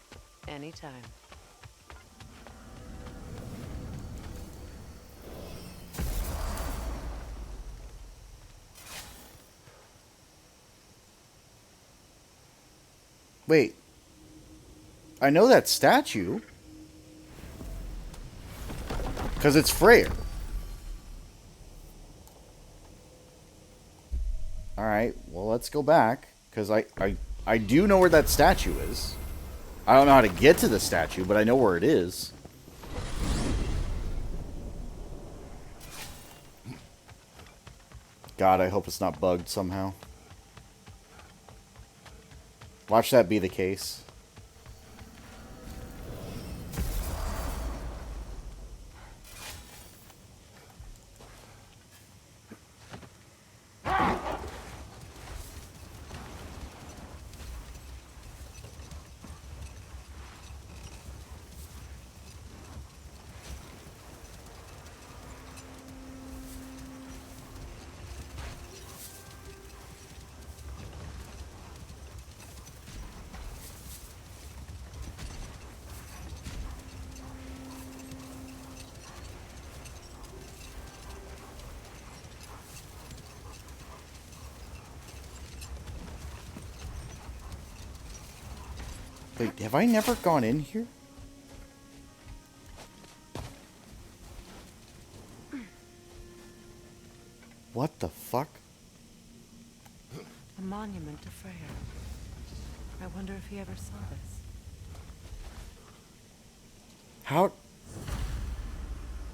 Anytime. Wait. I know that statue. Because it's Freyr. Alright, well, let's go back. Because I do know where that statue is. I don't know how to get to the statue, but I know where it is. God, I hope it's not bugged somehow. Watch that be the case. Wait, have I never gone in here? What the fuck? A monument to Freyr. I wonder if he ever saw this.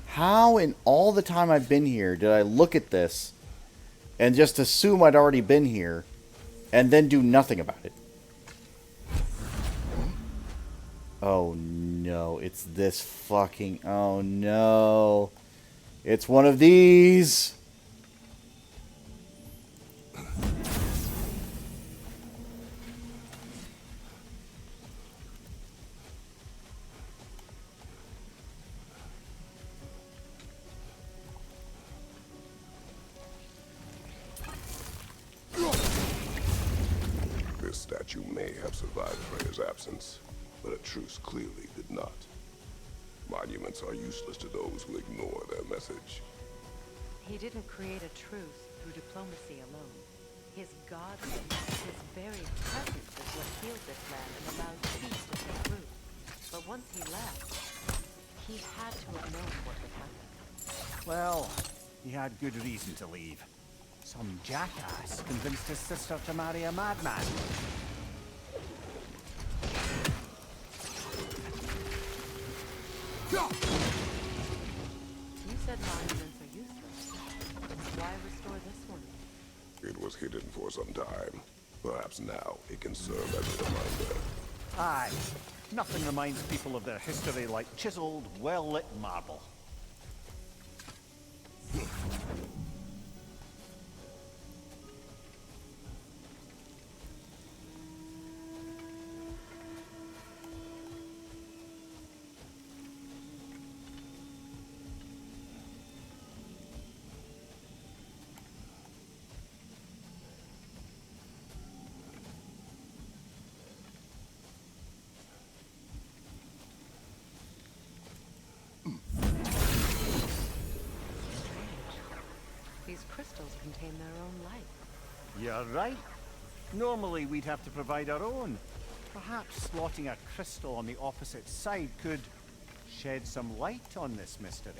How in all the time I've been here did I look at this and just assume I'd already been here and then do nothing about it? Oh no, it's this fucking... Oh no. It's one of these. This statue may have survived Freya's absence, but a truce clearly did not. Monuments are useless to those who ignore their message. He didn't create a truce through diplomacy alone. His godliness, his very presence is what healed this land and allowed peace to take root. But once he left, he had to have known what would happen. Well, he had good reason to leave. Some jackass convinced his sister to marry a madman. You said monuments are useless. Why restore this one? It was hidden for some time. Perhaps now it can serve as a reminder. Aye. Nothing reminds people of their history like chiseled, well-lit marble. These crystals contain their own light. You're right. Normally we'd have to provide our own. Perhaps slotting a crystal on the opposite side could shed some light on this mystery.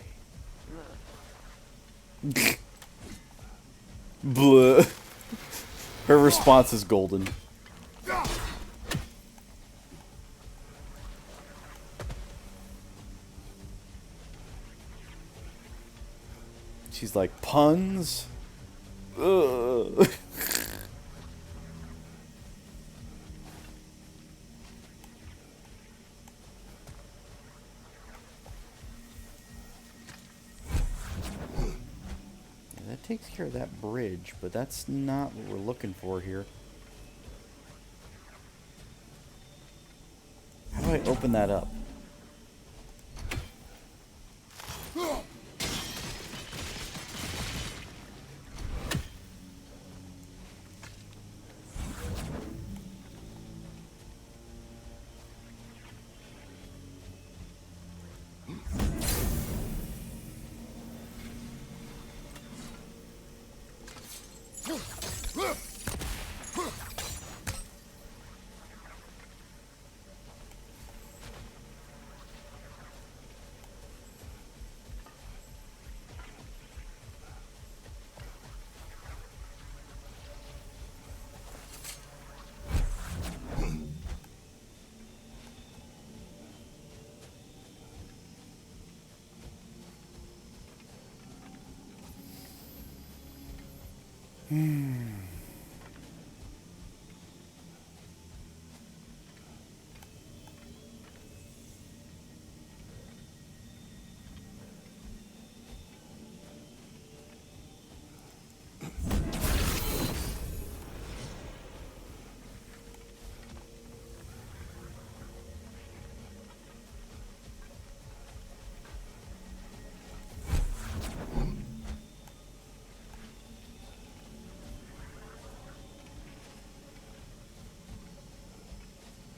Blah. Her response is golden. She's like, puns? Ugh. That takes care of that bridge, but that's not what we're looking for here. How do I open that up?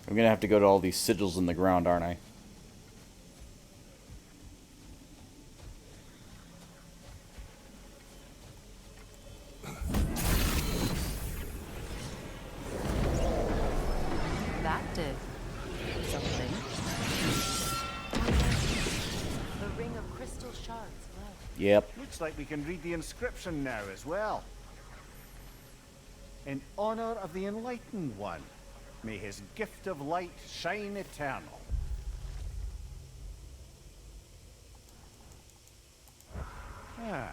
I'm gonna have to go to all these sigils in the ground, aren't I? That did something. The ring of crystal shards glowed. Yep. Looks like we can read the inscription now as well. In honor of the Enlightened One, may his gift of light shine eternal. Ah,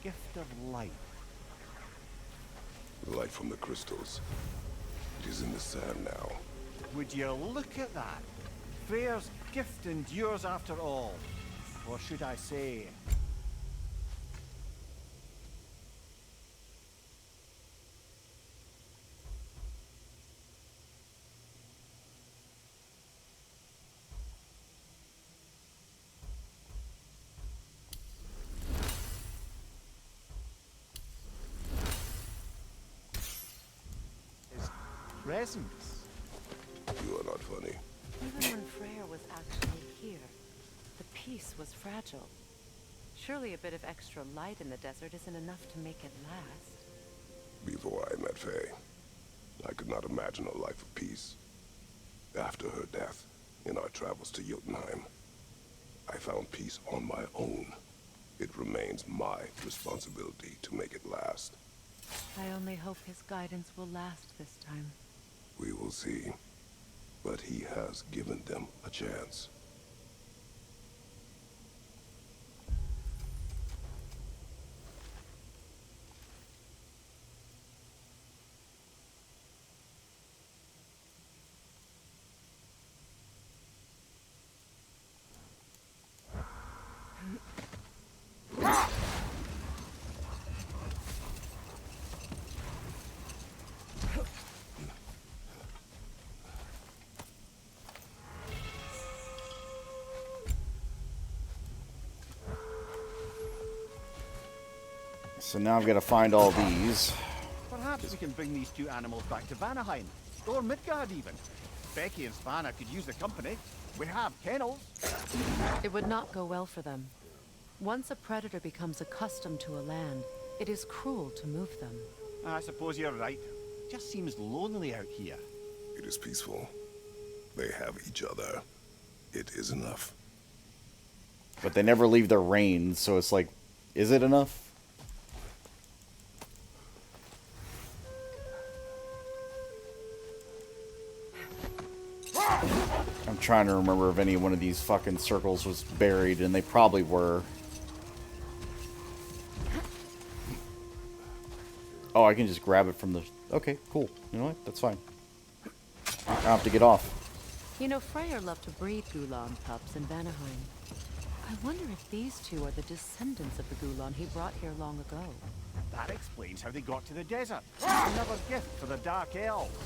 gift of light. The light from the crystals. It is in the sand now. Would you look at that? Freyr's gift endures after all. Or should I say... his presence. You are not funny. Even when Freyr was actually here, the peace was fragile. Surely a bit of extra light in the desert isn't enough to make it last. Before I met Faye, I could not imagine a life of peace. After her death, in our travels to Jotunheim, I found peace on my own. It remains my responsibility to make it last. I only hope his guidance will last this time. We will see. But he has given them a chance. So now I've got to find all these. Perhaps we can bring these two animals back to Vanaheim, or Midgard even. Becky and Svanna could use the company. We have kennels. It would not go well for them. Once a predator becomes accustomed to a land, it is cruel to move them. I suppose you're right. Just seems lonely out here. It is peaceful. They have each other. It is enough. But they never leave their reigns, so it's like, is it enough? I'm trying to remember if any one of these fucking circles was buried, and they probably were. Oh, I can just grab it from the... Okay, cool. You know what? That's fine. I don't have to get off. You know, Freyr loved to breed Gulan pups in Vanaheim. I wonder if these two are the descendants of the Gulan he brought here long ago. That explains how they got to the desert. Another gift for the Dark Elves.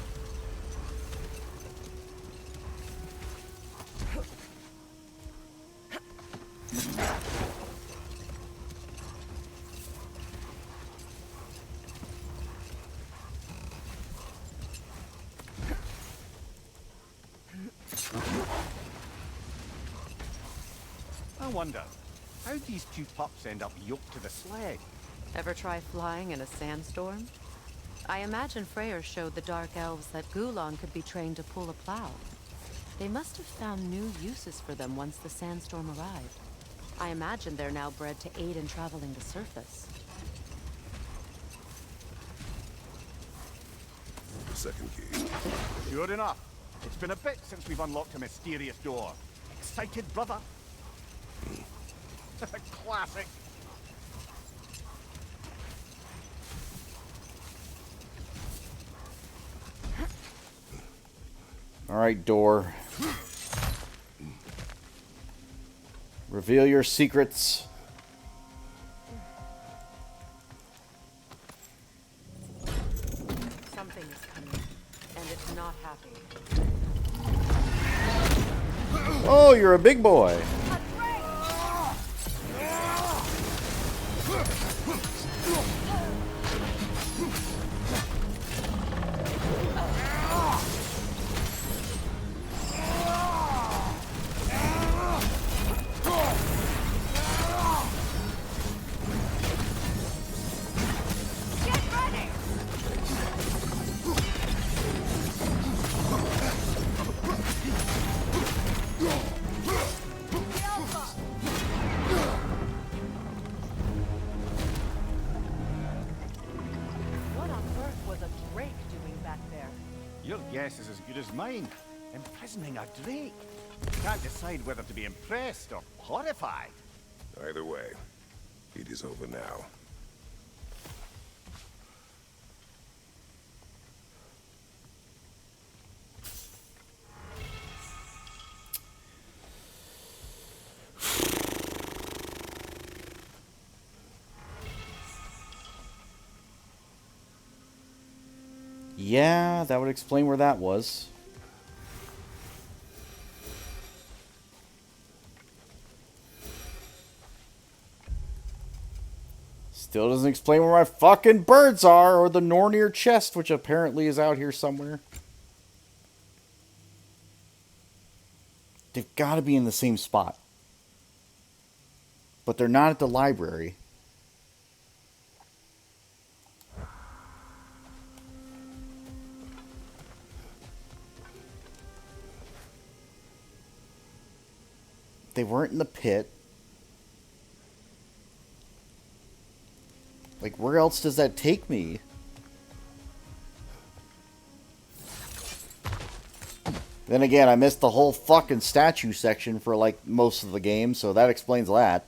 I wonder, how'd these two pups end up yoked to the sled? Ever try flying in a sandstorm? I imagine Freyr showed the Dark Elves that Gulan could be trained to pull a plow. They must have found new uses for them once the sandstorm arrived. I imagine they're now bred to aid in traveling the surface. The second key. Sure enough. It's been a bit since we've unlocked a mysterious door. Excited, brother? Classic. Alright, door. Reveal your secrets. Something is coming, and it's not happy. Oh, you're a big boy. What on earth was a drake doing back there? Your guess is as good as mine. Imprisoning a drake. Can't decide whether to be impressed or horrified. Either way, it is over now. Yeah, that would explain where that was. Still doesn't explain where my fucking birds are, or the Nornir chest, which apparently is out here somewhere. They've got to be in the same spot. But they're not at the library. They weren't in the pit. Like, where else does that take me? Then again, I missed the whole fucking statue section for, like, most of the game, so that explains that.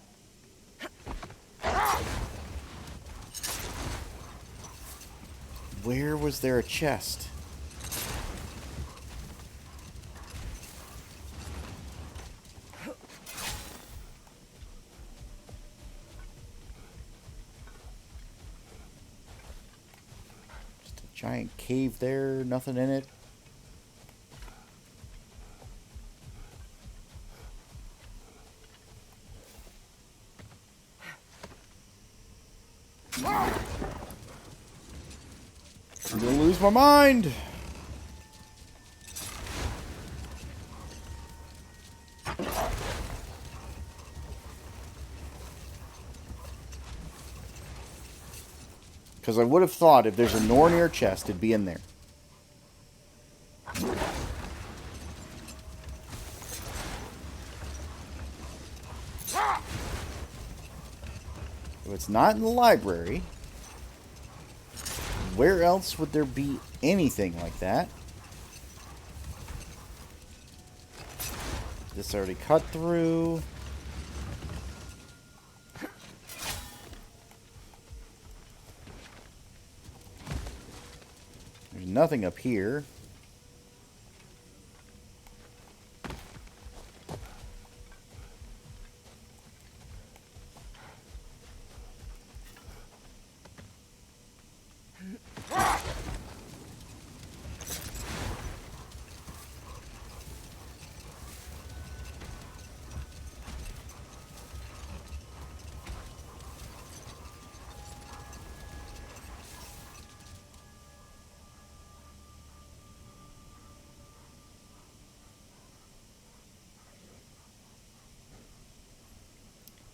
Where was there a chest? Giant cave there, nothing in it. I'm gonna lose my mind. Because I would have thought if there's a Nornir chest, it'd be in there. If it's not in the library, where else would there be anything like that? This already cut through. Nothing up here.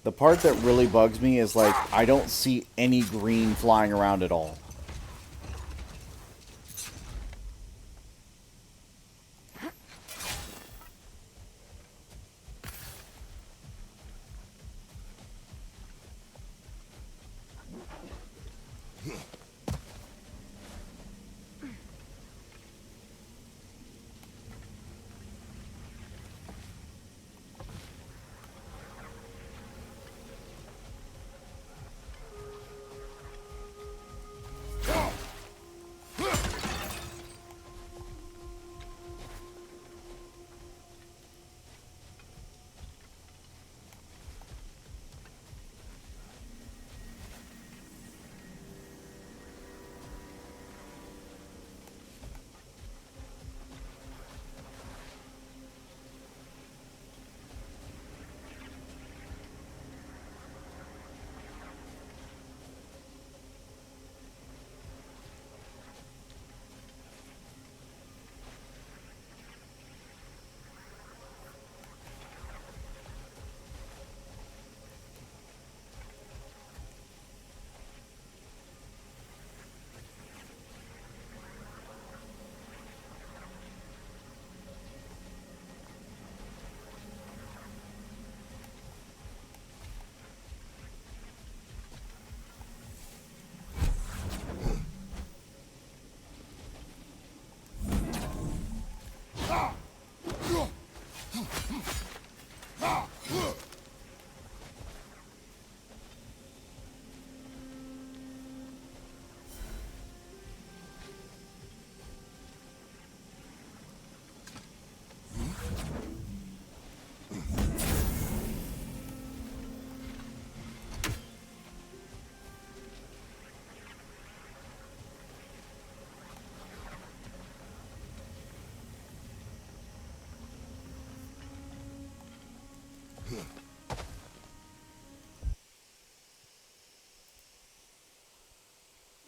The part that really bugs me is, like, I don't see any green flying around at all.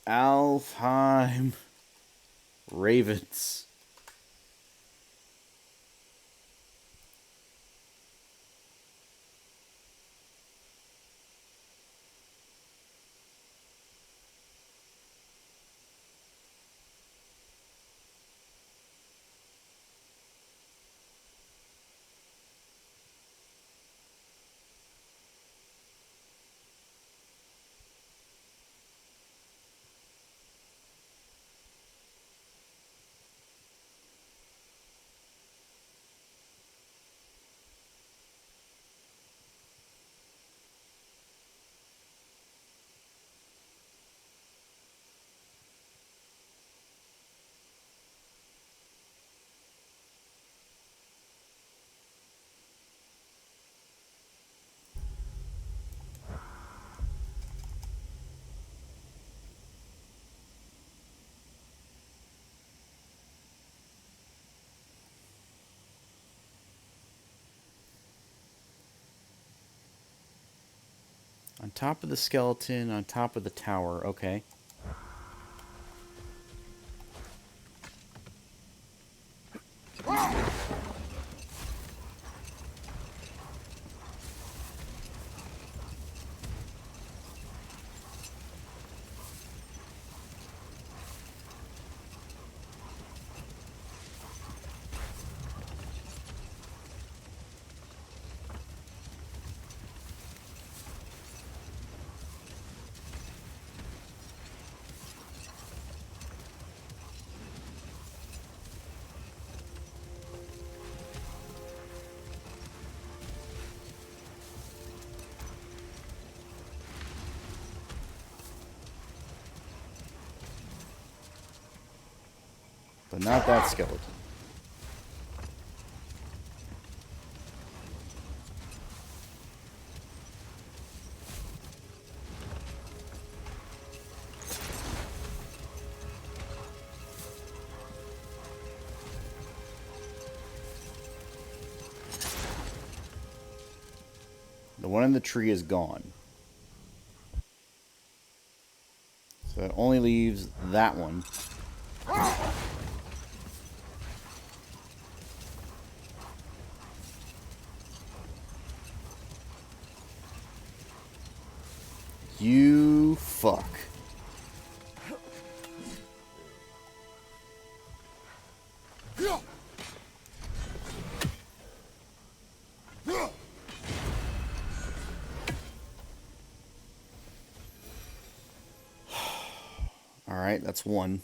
Alfheim Ravens. On top of the skeleton, on top of the tower. Okay. But not that skeleton. The one in the tree is gone. So that only leaves that one. You fuck. All right, that's one.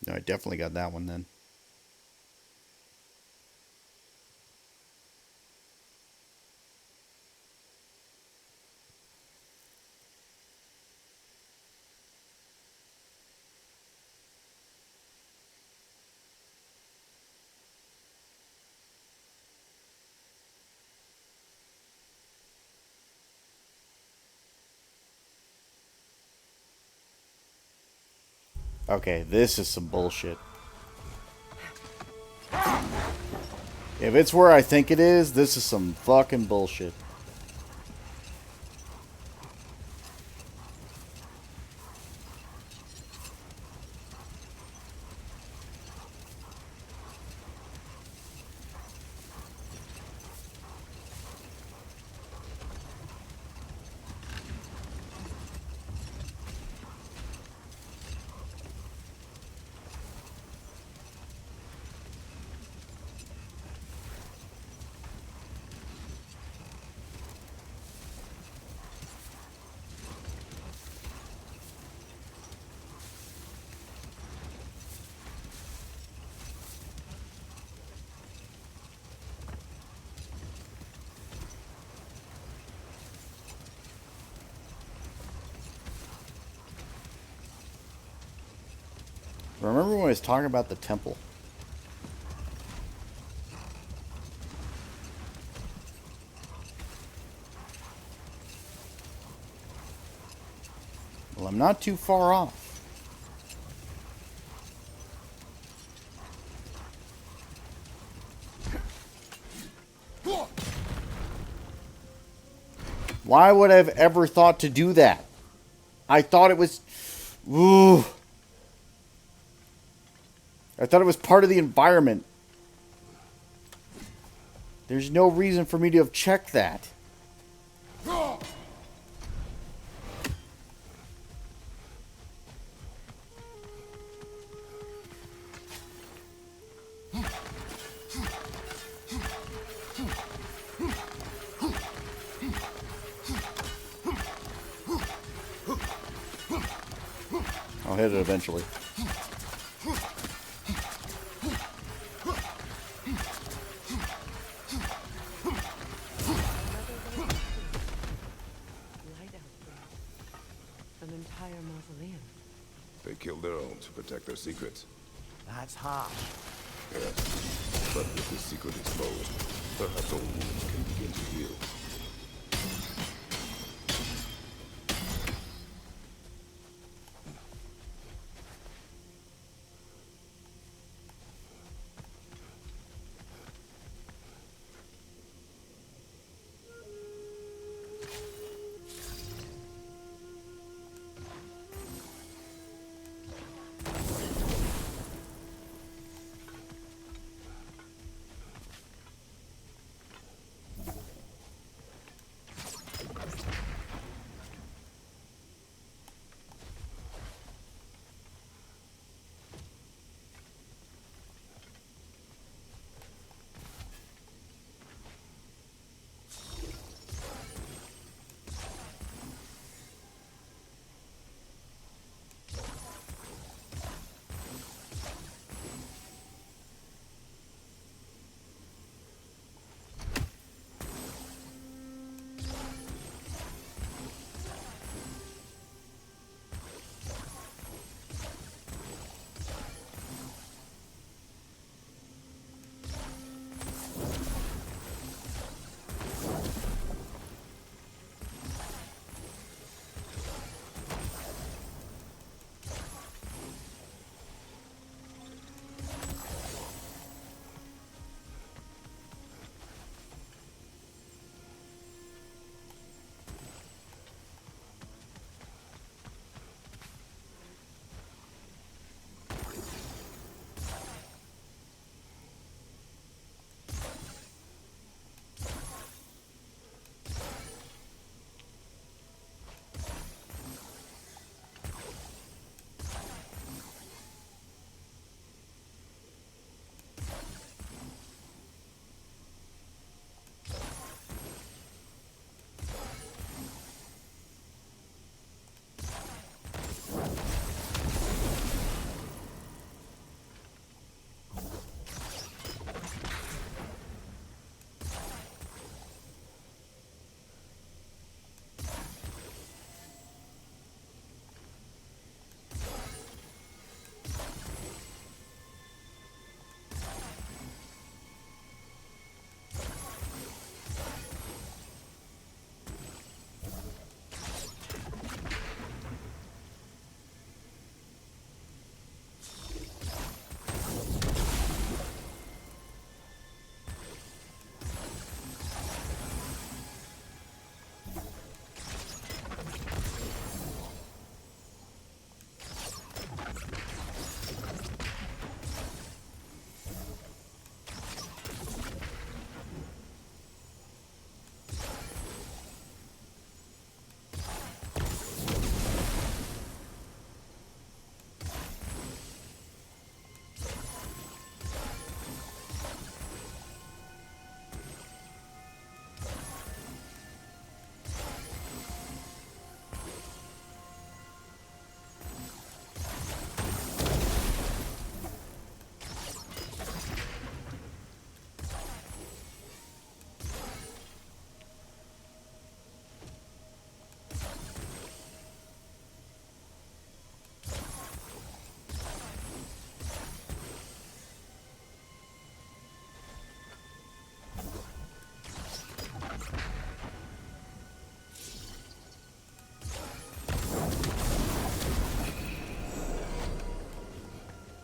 No, I definitely got that one then. Okay, this is some bullshit. If it's where I think it is, this is some fucking bullshit. Remember when I was talking about the temple? Well, I'm not too far off. Why would I have ever thought to do that? I thought it was... Ooh. I thought it was part of the environment. There's no reason for me to have checked that. I'll hit it eventually. An entire mausoleum. They killed their own to protect their secrets. That's harsh. Yes, but with the secret exposed, perhaps old wounds can begin to heal.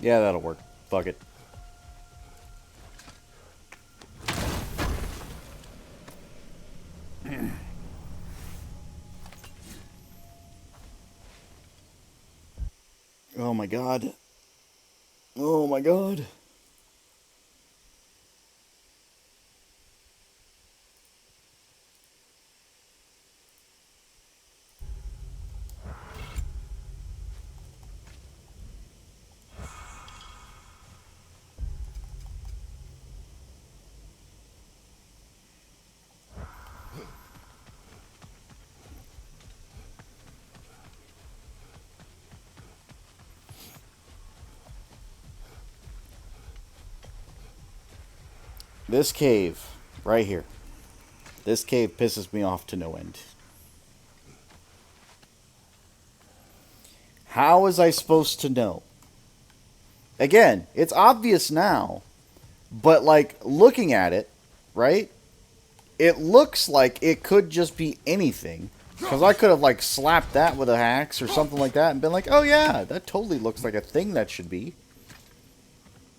Yeah, that'll work. Fuck it. Oh my god. Oh my god. This cave, right here. This cave pisses me off to no end. How was I supposed to know? Again, it's obvious now, but like looking at it, right? It looks like it could just be anything. Because I could have like slapped that with an axe or something like that and been like, oh yeah, that totally looks like a thing that should be.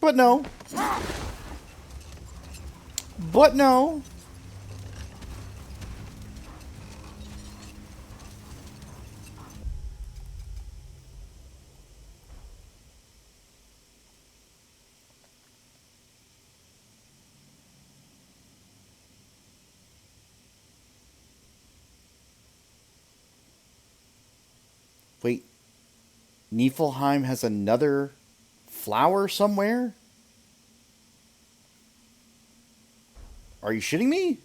But no. But no. Wait. Niflheim has another flower somewhere? Are you shitting me?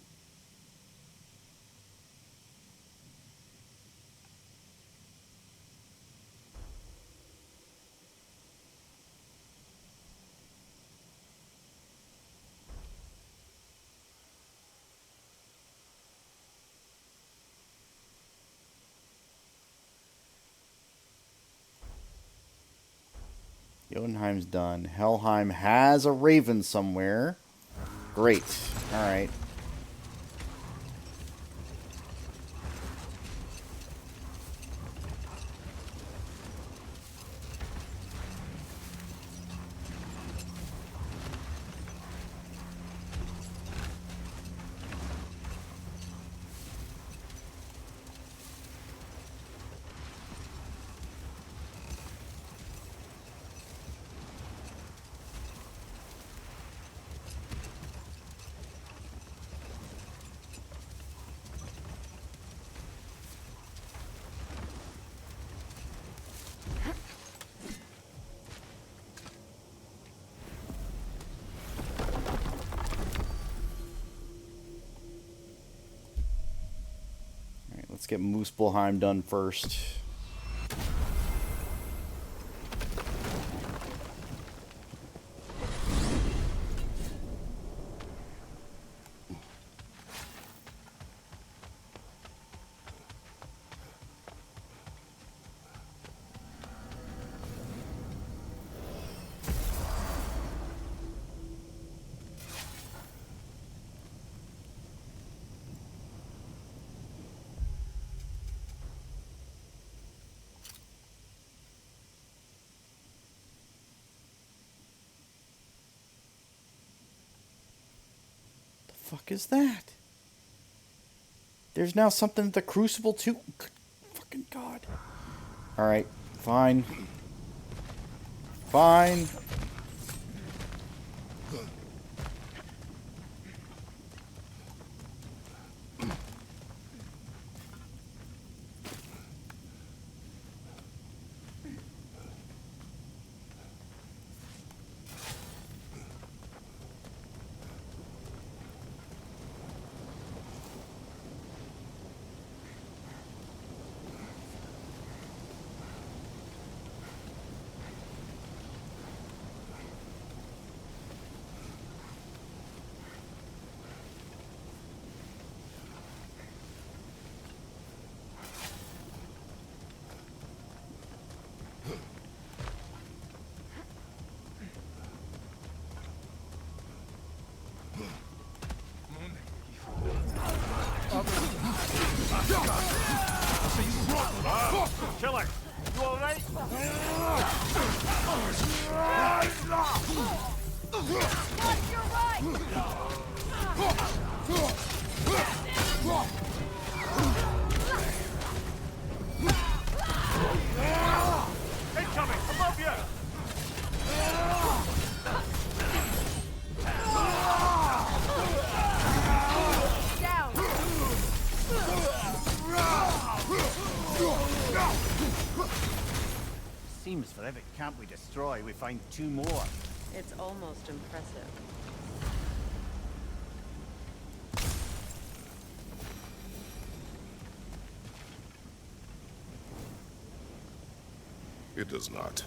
Jotunheim's done. Helheim has a raven somewhere. Great. Alright. Let's get Muspelheim done first. Fuck is that? There's now something at the Crucible too. Good fucking god. Alright, fine. Fine. Killer, you alright? Watch your right! Incoming! Above you! Down! Seems for every camp we destroy, we find 2 more. It's almost impressive. It does not.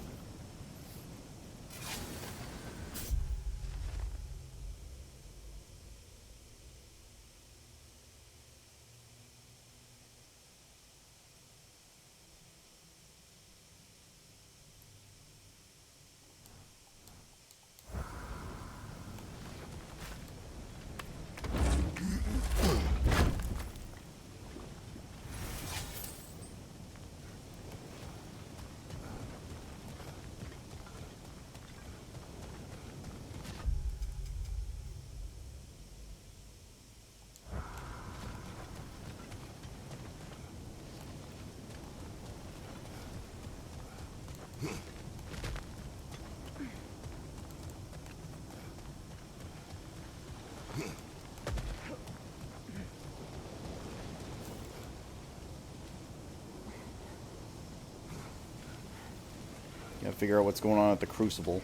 Gotta figure out what's going on at the Crucible.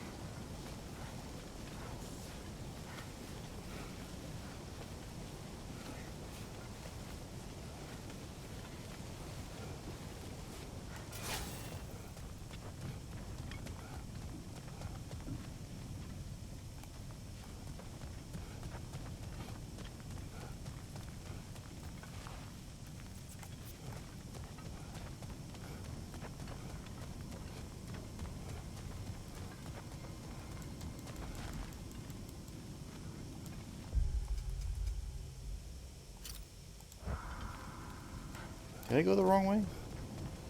Did I go the wrong way?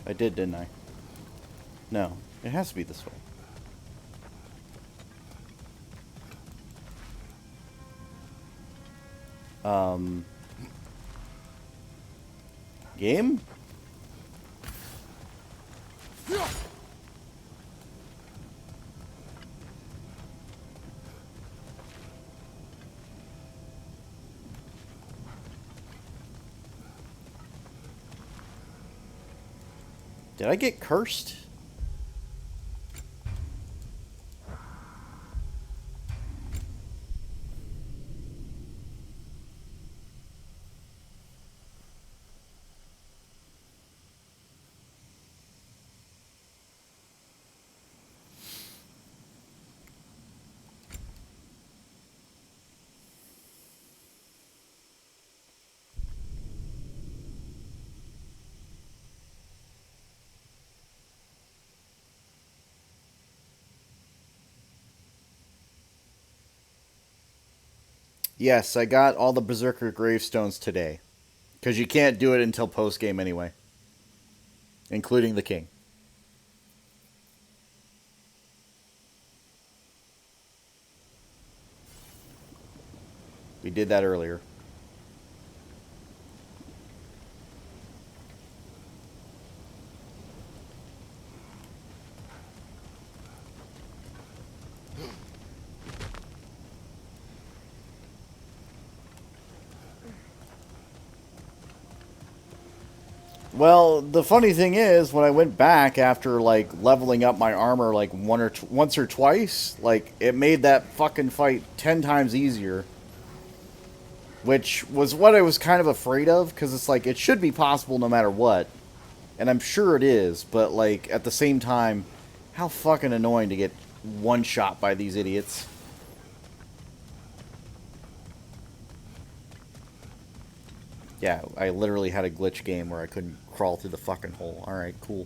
I did, didn't I? No. It has to be this way. Game? Did I get cursed? Yes, I got all the Berserker gravestones today. Because you can't do it until post-game anyway. Including the king. We did that earlier. Well, the funny thing is, when I went back after, like, leveling up my armor, like, once or twice, like, it made that fucking fight 10 times easier. Which was what I was kind of afraid of, because it's like, it should be possible no matter what. And I'm sure it is, but, like, at the same time, how fucking annoying to get one-shot by these idiots. Yeah, I literally had a glitch game where I couldn't crawl through the fucking hole. Alright, cool.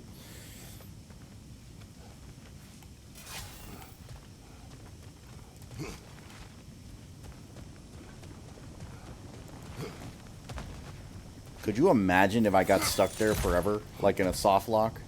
Could you imagine if I got stuck there forever, like in a soft lock?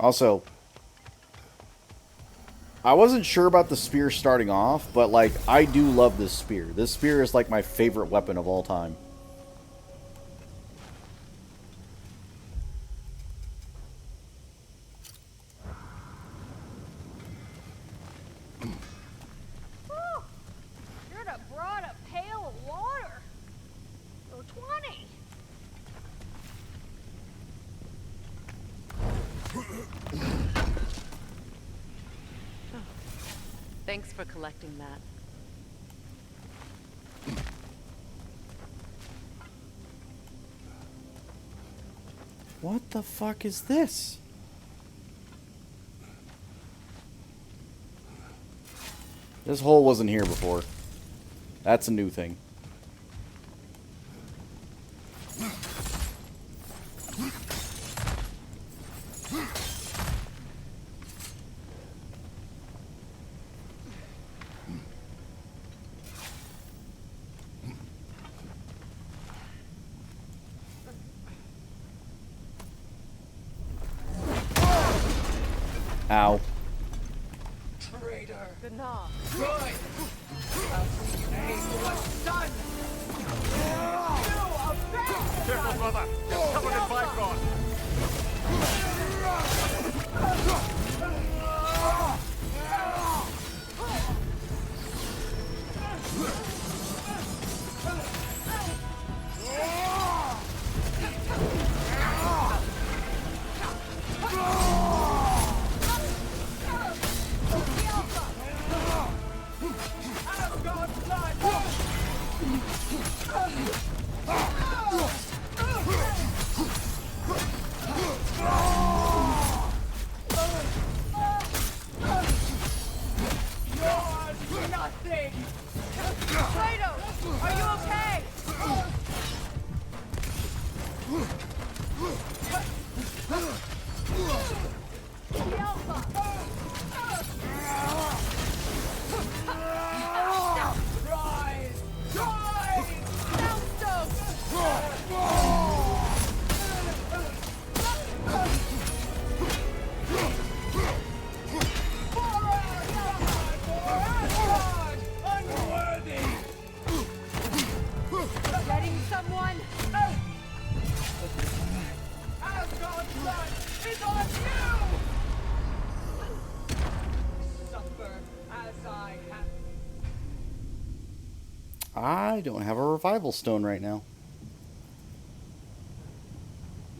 Also, I wasn't sure about the spear starting off, but, like, I do love this spear. This spear is, like, my favorite weapon of all time. Should have brought a pail of water. Or 20. Thanks for collecting that. What the fuck is this? This hole wasn't here before. That's a new thing. Ow. Traitor. Gnaw. Good. I'll see you pay for what's done. Careful, brother. You're covered in bygone. Nothing. Kratos, are you okay? The Alpha. Rise! Rise! Unworthy! Getting someone? Asgard's blood is on you! Suffer as I have. I don't have a revival stone right now.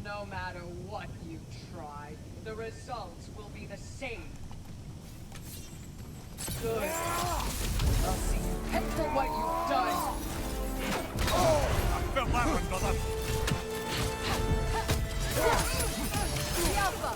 No matter what you try, the results will be the same. Good. I'll see you pay for what you've done. I felt that one, brother. The Alpha.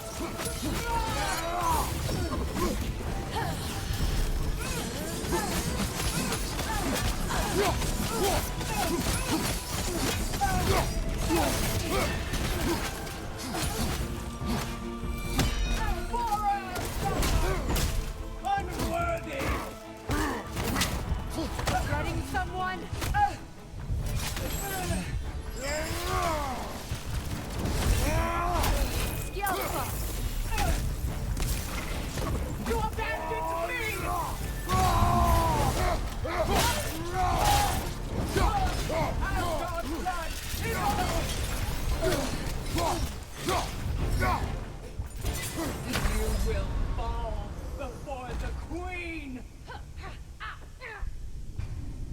Unworthy! Regretting someone? Skeleton! You abandoned me! Asgard's blood is You will fall before the Queen!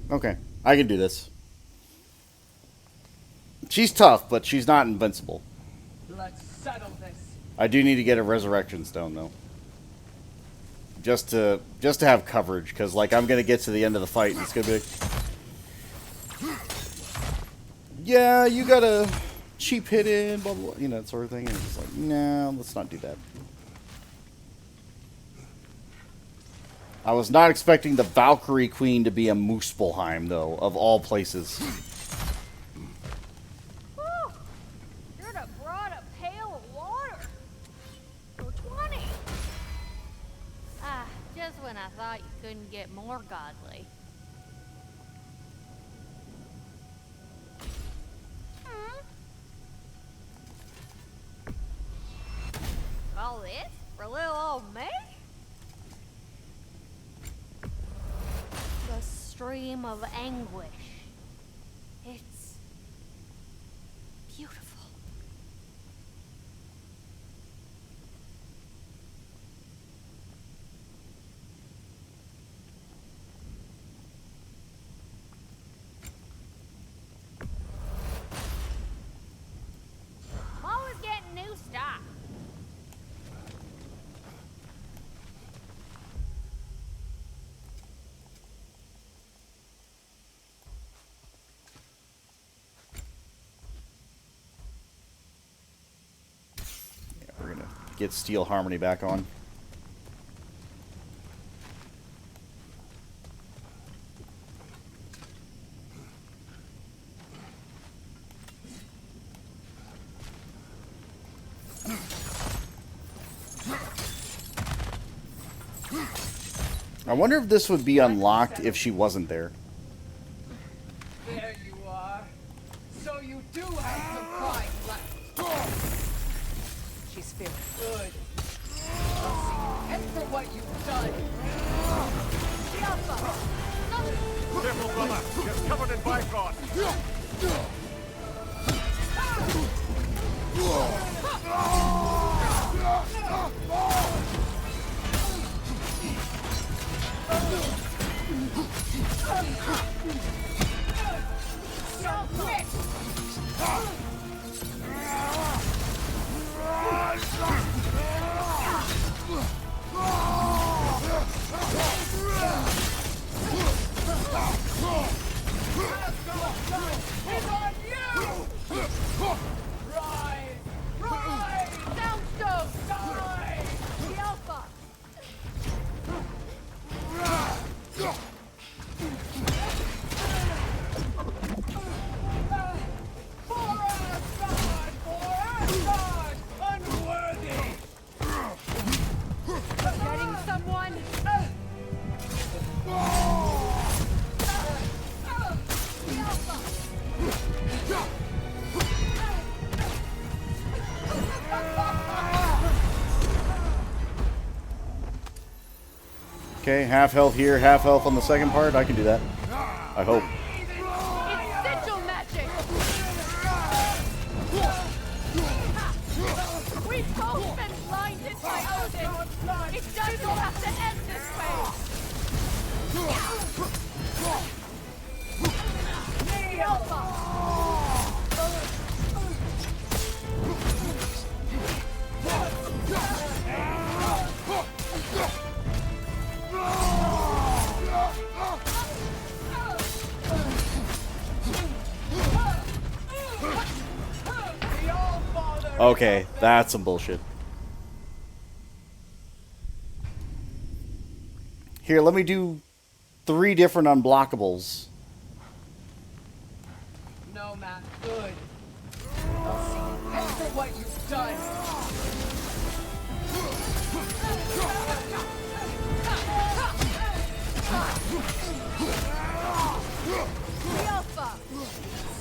Okay, I can do this. She's tough, but she's not invincible. Let's settle this. I do need to get a resurrection stone though. Just to have coverage, because like I'm gonna get to the end of the fight and it's gonna be like, yeah, you got a cheap hit in, blah blah, you know, that sort of thing. And it's like, no, let's not do that. I was not expecting the Valkyrie Queen to be a Muspelheim, though, of all places. Should have brought a pail of water. Or 20. Ah, just when I thought you couldn't get more godly. All this? scream of anguish. It's beautiful. I'm always getting new stuff. Yeah, we're gonna get Steel Harmony back on. I wonder if this would be unlocked if she wasn't there. There you are. So you do have some pride left. She's feeling good. I'll see you head for what you've done. Careful, brother. You're covered in bifrost. Okay, half health here, half health on the second part. I can do that. I hope. It's sigil magic! We've both been blinded by Odin! It doesn't have to end this way! Okay, that's some bullshit. Here, let me do 3 different unblockables. No, Matt, good. I'll see you head for what you've done.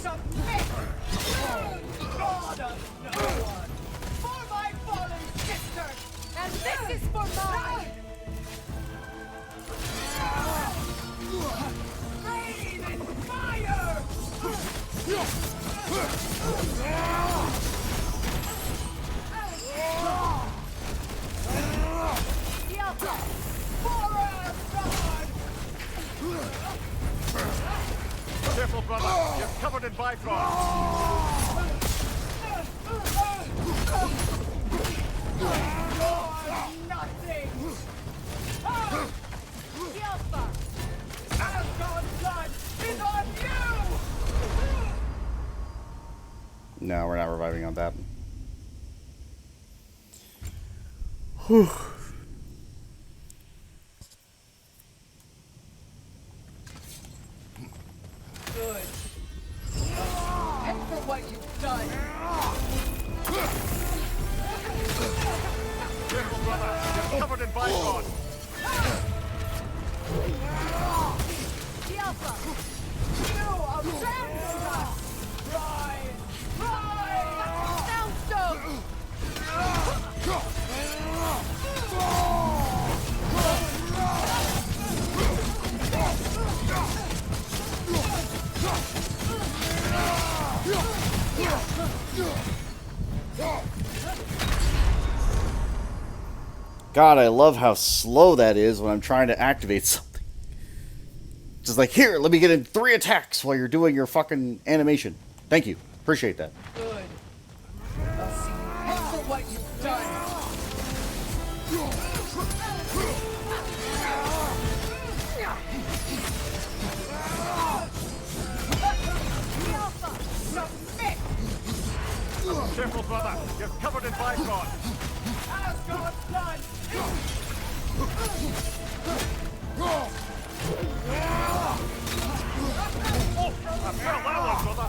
Submit! God of no one! For my fallen sister! And this is for mine! Breathe in fire! Careful, brother. You're covered in bifrost. Nothing! Yelpa! Asgard's blood is on you! No, we're not reviving on that. Whew. Good. And for what you've done. Careful, brother. You're covered in bifrost. Yelpa! You abandoned us! Rise! Rise! Soundstone! God, I love how slow that is when I'm trying to activate something. Just like, here, let me get in 3 attacks while you're doing your fucking animation. Thank you. Appreciate that. Good. I'll see you pay for what you've done. Careful, brother. You're covered in bifrost. Asgard's blood. Oh, I felt that one, brother.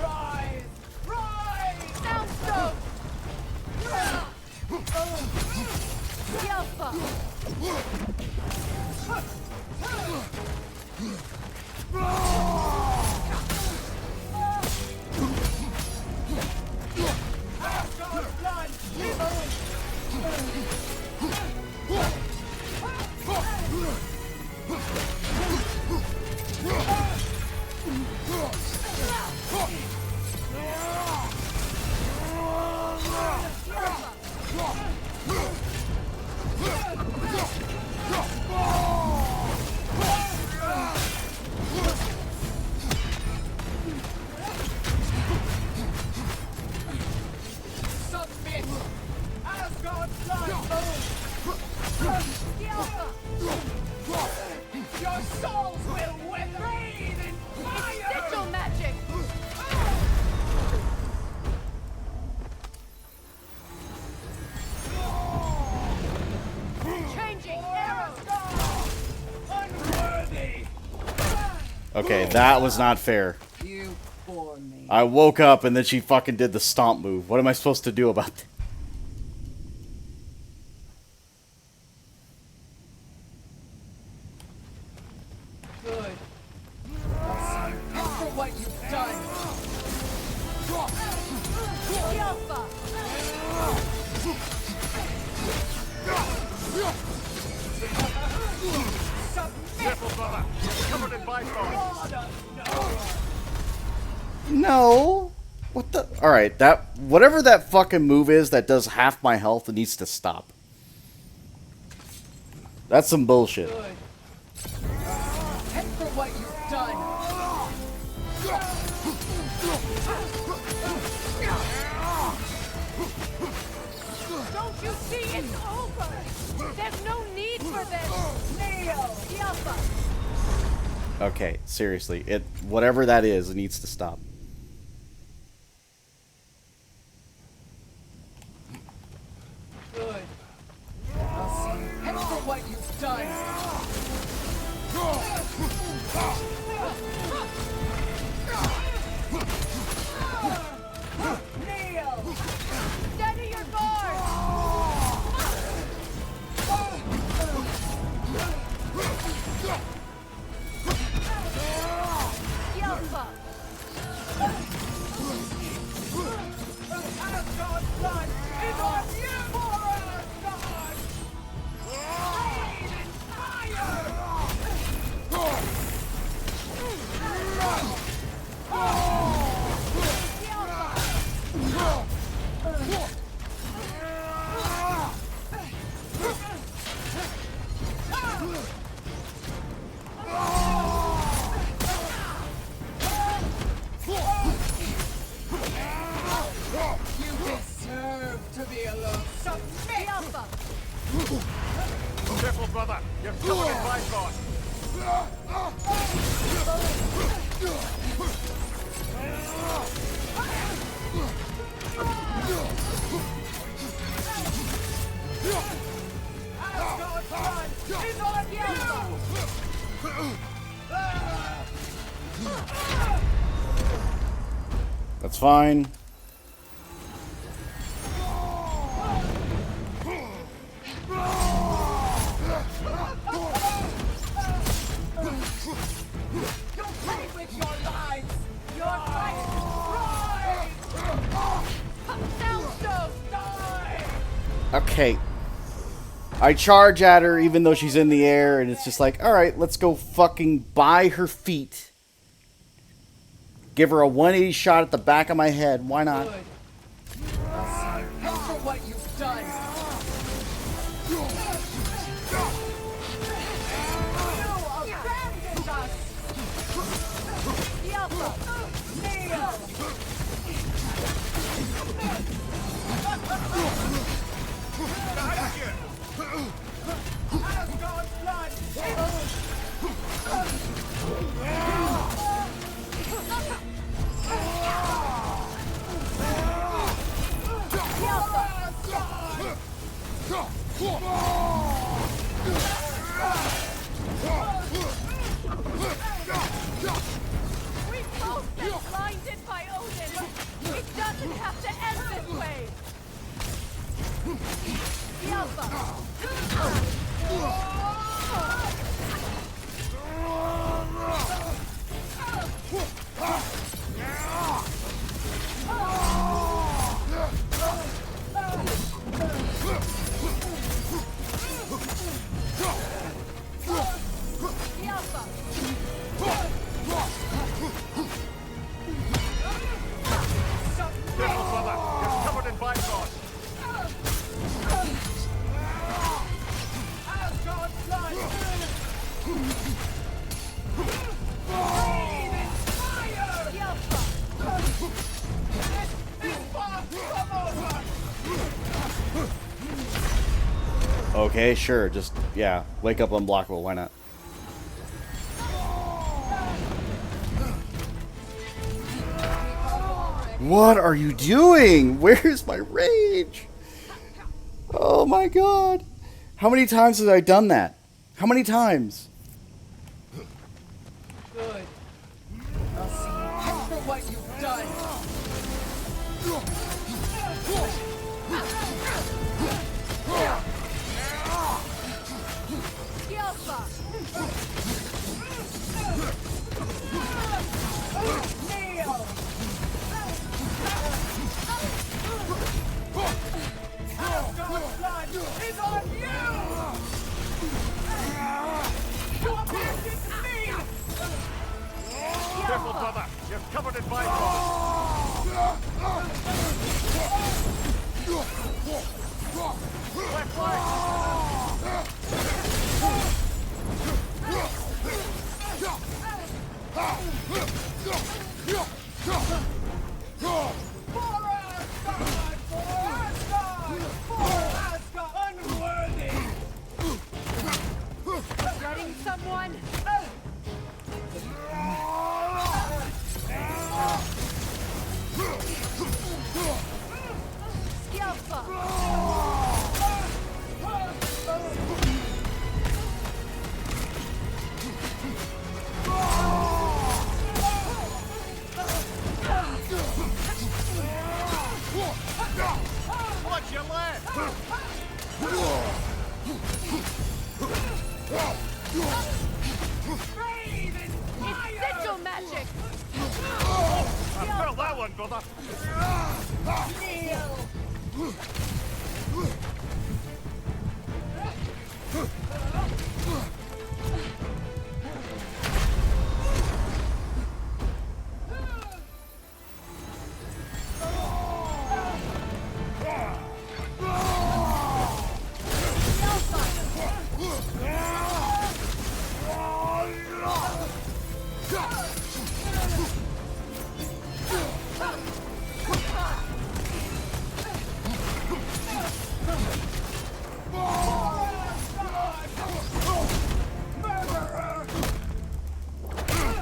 Rise! Rise! Soundstone! Yelpa! Asgard's blood! Submit! Asgard's blood! Your souls will wither! Rain and fire! Sigil magic! Changing arrows! Unworthy! Okay, that was not fair. You bore me. I woke up and then she fucking did the stomp move. What am I supposed to do about that? Good. I'll see you pay for what you've done. Careful, brother. You're covered in bifrost. No. What the? Alright, that... Whatever that fucking move is that does half my health, it needs to stop. That's some bullshit. Good. Pay for what you've done. Don't you see it's over? There's no need for this. Neo! Yelpa! Okay, seriously. Whatever that is, it needs to stop. Good. I'll see you pay for what you've done. Neo! Steady your guard! Yelpa! Asgard's blood is on you! For Asgard! Rain and fire! You deserve to be alone. Submit! Yelpa! Careful, brother. You're covered in bifrost. Asgard's blood is on you! That's fine. You play with your lives! Your life! Rise! Okay. I charge at her even though she's in the air, and it's just like, alright, let's go fucking by her feet. Give her a 180 shot at the back of my head. Why not? Good. Pay for what you've done. You abandoned us. Yelpa, kneel. Asgard's blood. We've both been blinded by Odin. It doesn't have to end this way. Yelpa. Careful, brother. You're covered in bygones. Asgard's blood. Okay, sure. Just, yeah. Wake up unblockable. Why not? What are you doing? Where's my rage? Oh my god. How many times have I done that? How many times? Good. I'll see you pay for what you've done. Kneel. Asgard's blood is on you! You abandoned me! Careful, brother. You're covered in bygones. Left Getting someone? Watch your left. It's sigil magic! I felt that one, brother.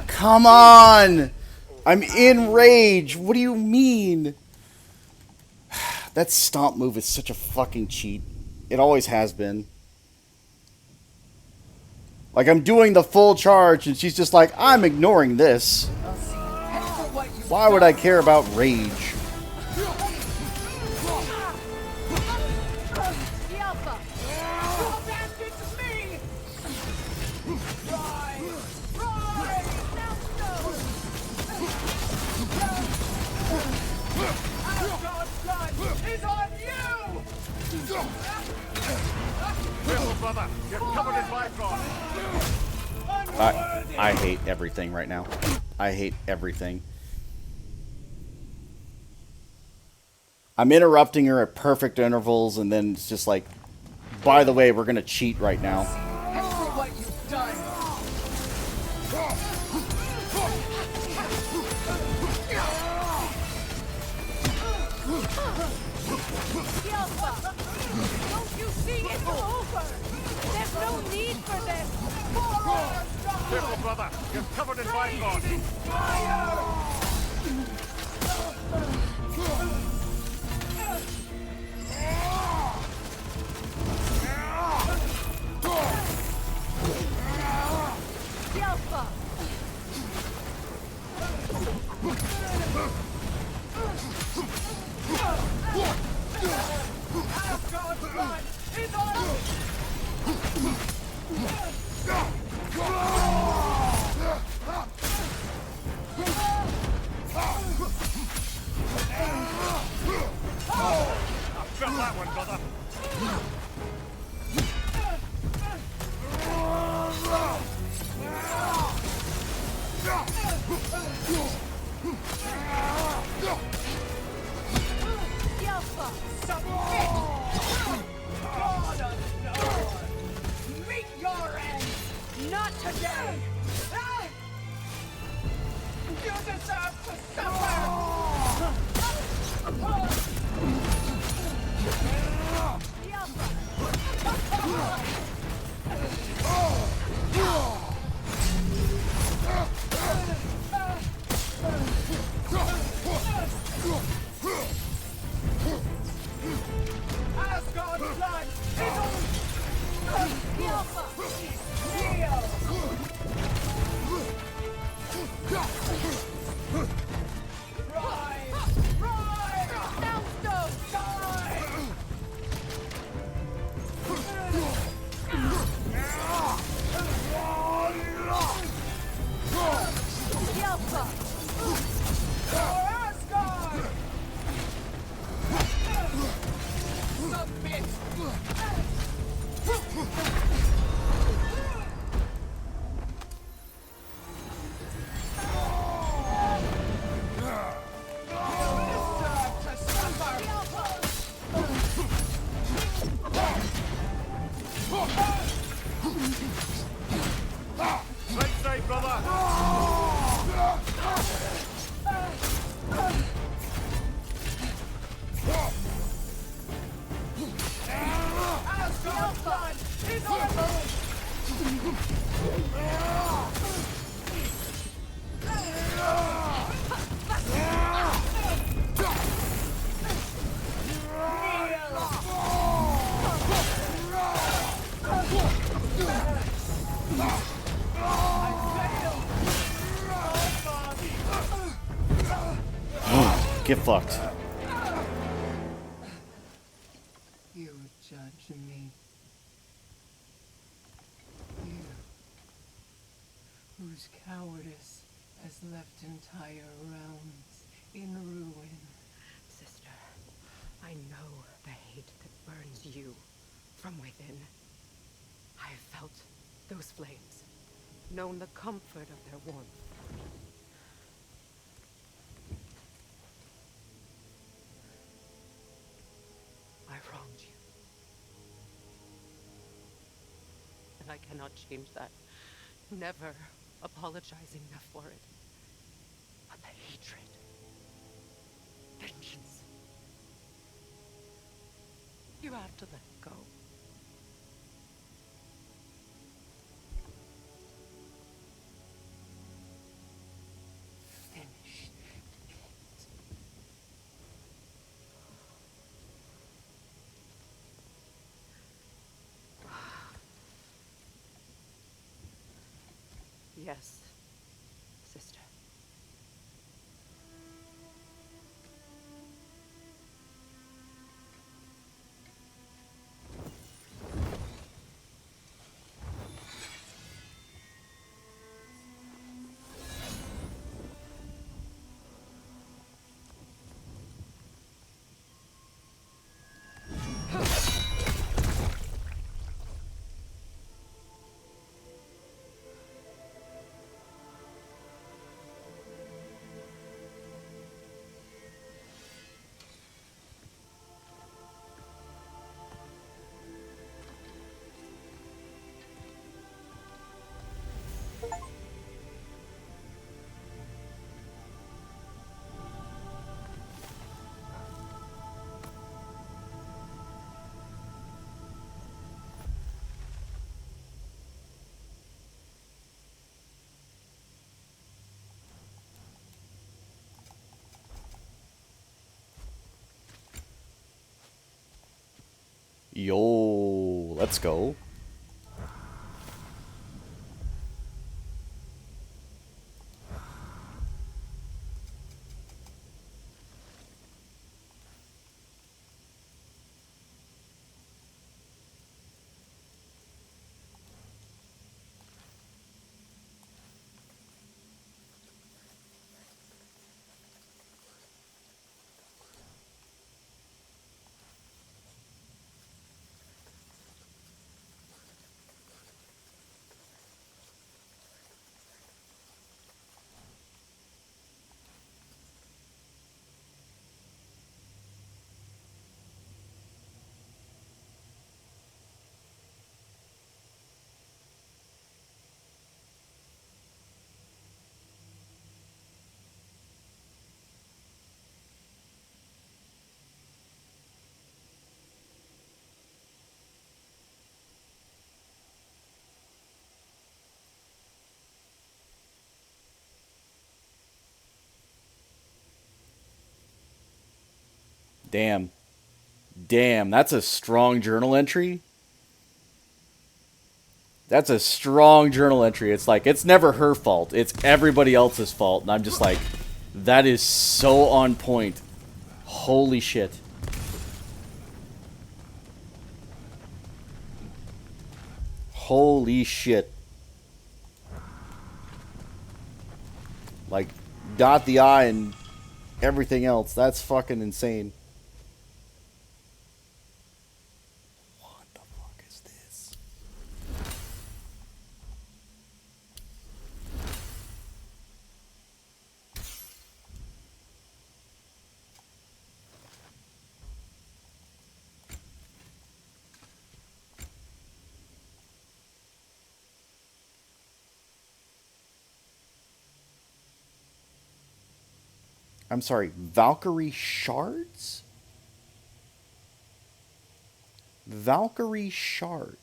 Come on! I'm in rage. What do you mean? That stomp move is such a fucking cheat. It always has been. Like, I'm doing the full charge, and she's just like, I'm ignoring this. Why would I care about rage? Asgard's blood is on you! brother. You're covered in bifrost. I hate everything right now. I hate everything. I'm interrupting her at perfect intervals, and then it's just like, by the way, we're gonna cheat right now. After what you've done. Yelpa! Don't you see it's over? There's no need for this! Careful, brother. You're covered in bifrost. Yelpa! Asgard's blood is on! Felt that one, brother. Yelpa! Submit! God of North! Meet your end! Not today! You deserve to suffer! Asgard's blood is on! Neo! Rise! Rise! Soundstone! Die! Yelpa! For Asgard! Submit! Right side, brother. Asgard's blood is on! Get fucked. You judge me. You, whose cowardice has left entire realms in ruin. Sister, I know the hate that burns you from within. I have felt those flames, known the comfort of their warmth. I wronged you. And I cannot change that. Never apologize enough for it. But the hatred, vengeance, you have to let go. Finish it. Yes, sister. Yo, let's go. Damn. Damn, that's a strong journal entry. That's a strong journal entry. It's like, it's never her fault. It's everybody else's fault. And I'm just like, that is so on point. Holy shit. Holy shit. Like, dot the I and everything else. That's fucking insane. What the fuck is this? I'm sorry, Valkyrie shards? Valkyrie shards.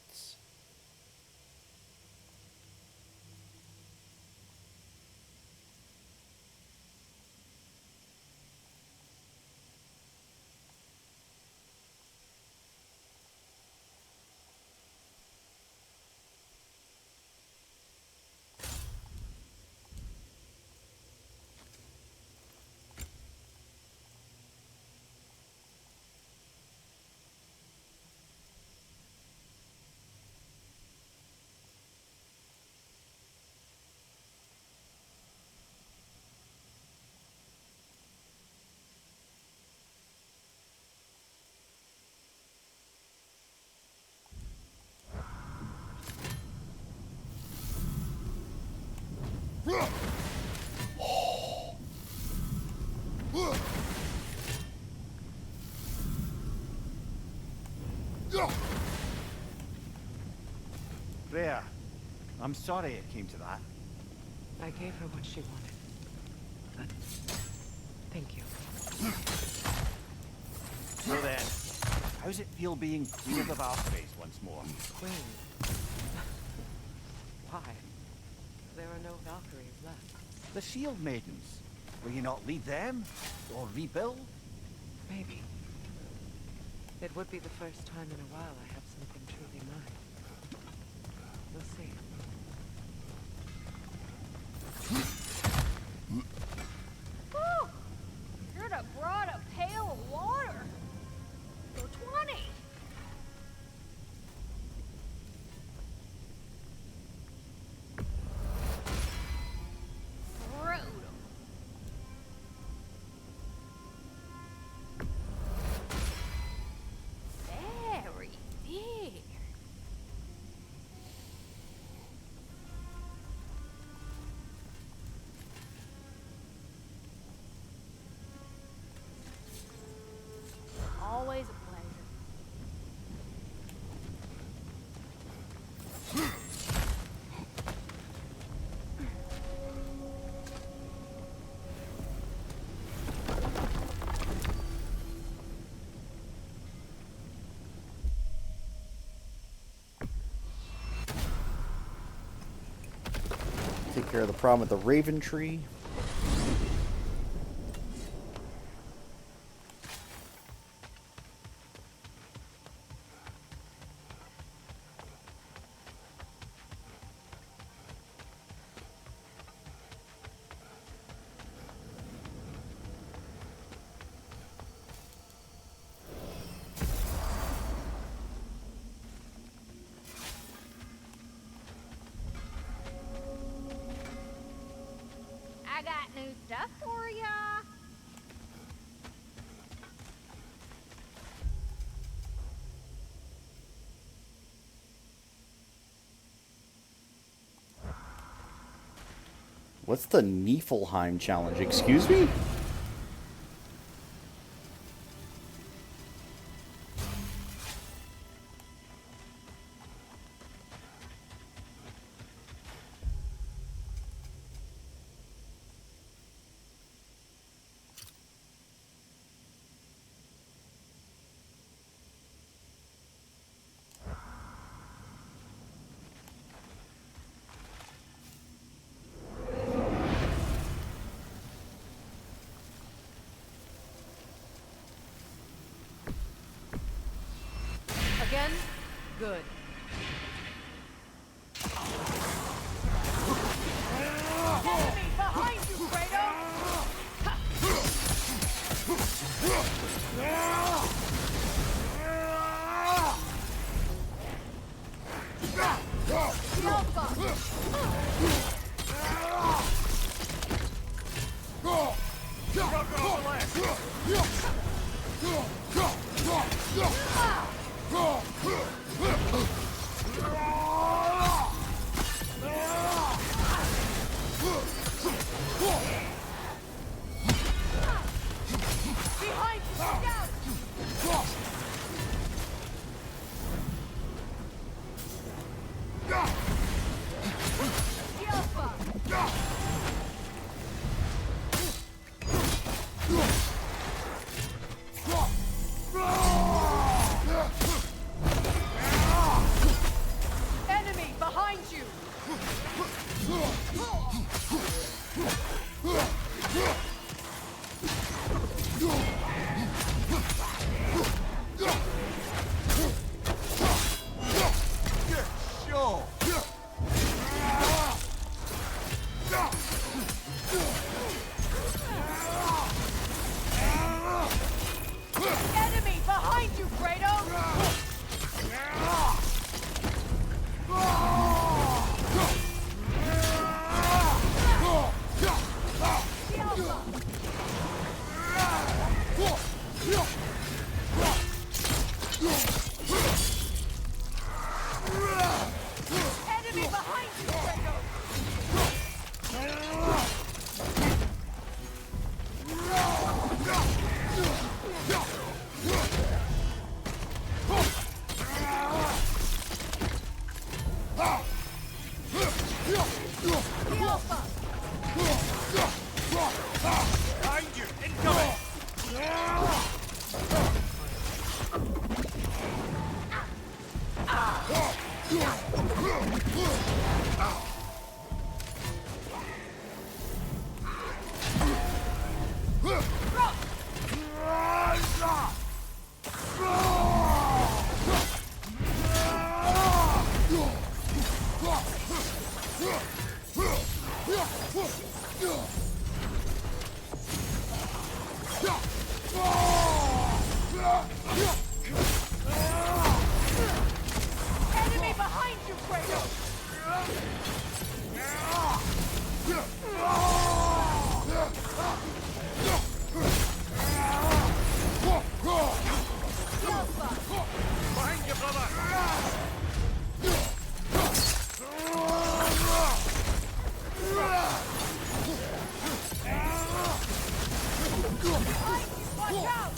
Freya, I'm sorry it came to that. I gave her what she wanted. But thank you. So then, how's it feel being Queen of the Valkyries once more? Queen. Why? There are no Valkyries left. The Shield Maidens. Will you not lead them? Or rebuild? Maybe. It would be the first time in a while I have something truly mine. We'll see. Whew! Should have brought a pail of water. For 20. Brutal. Very big. Always a pleasure. Take care of the problem with the Raven Tree. stuff for ya. What's the Niflheim challenge? Excuse me? Again? Good. Enemy behind you, Kratos! Behind you, look out! Enemy behind you! Enemy behind you, Kratos! Enemy behind you, Kratos! Behind you! Incoming! Enemy behind you, Kratos! Behind you, brother! Watch out!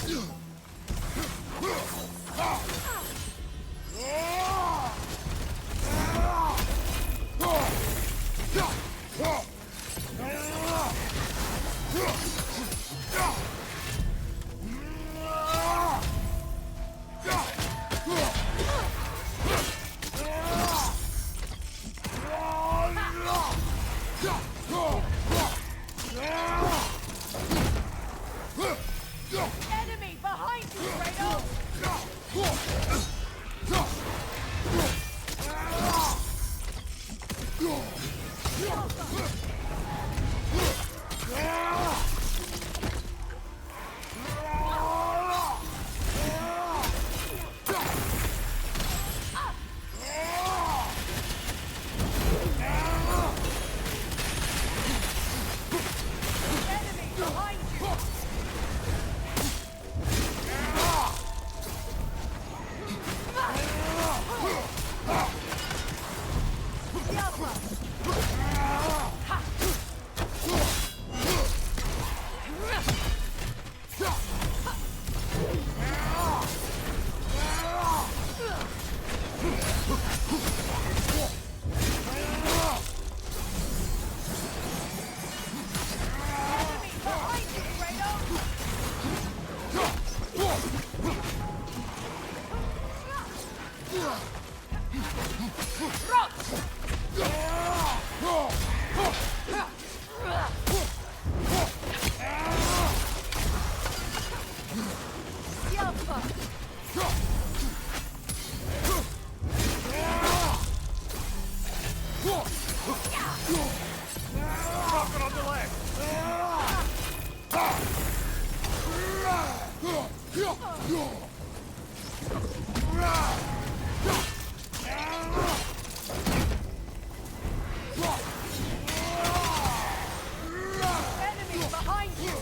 Enemy behind you, Kratos! Enemies behind you!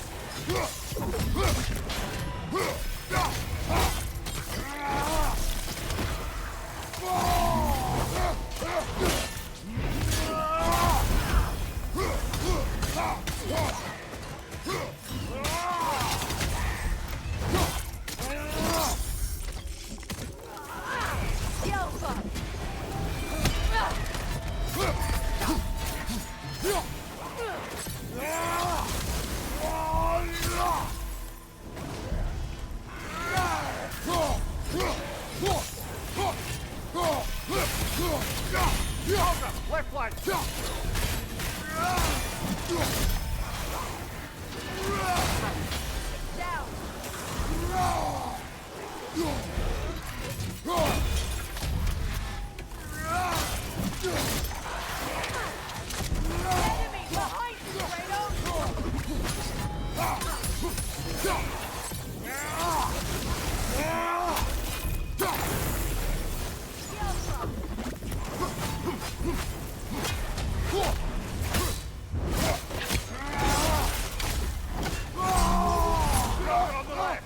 Left flank! Enemy behind you, On the left!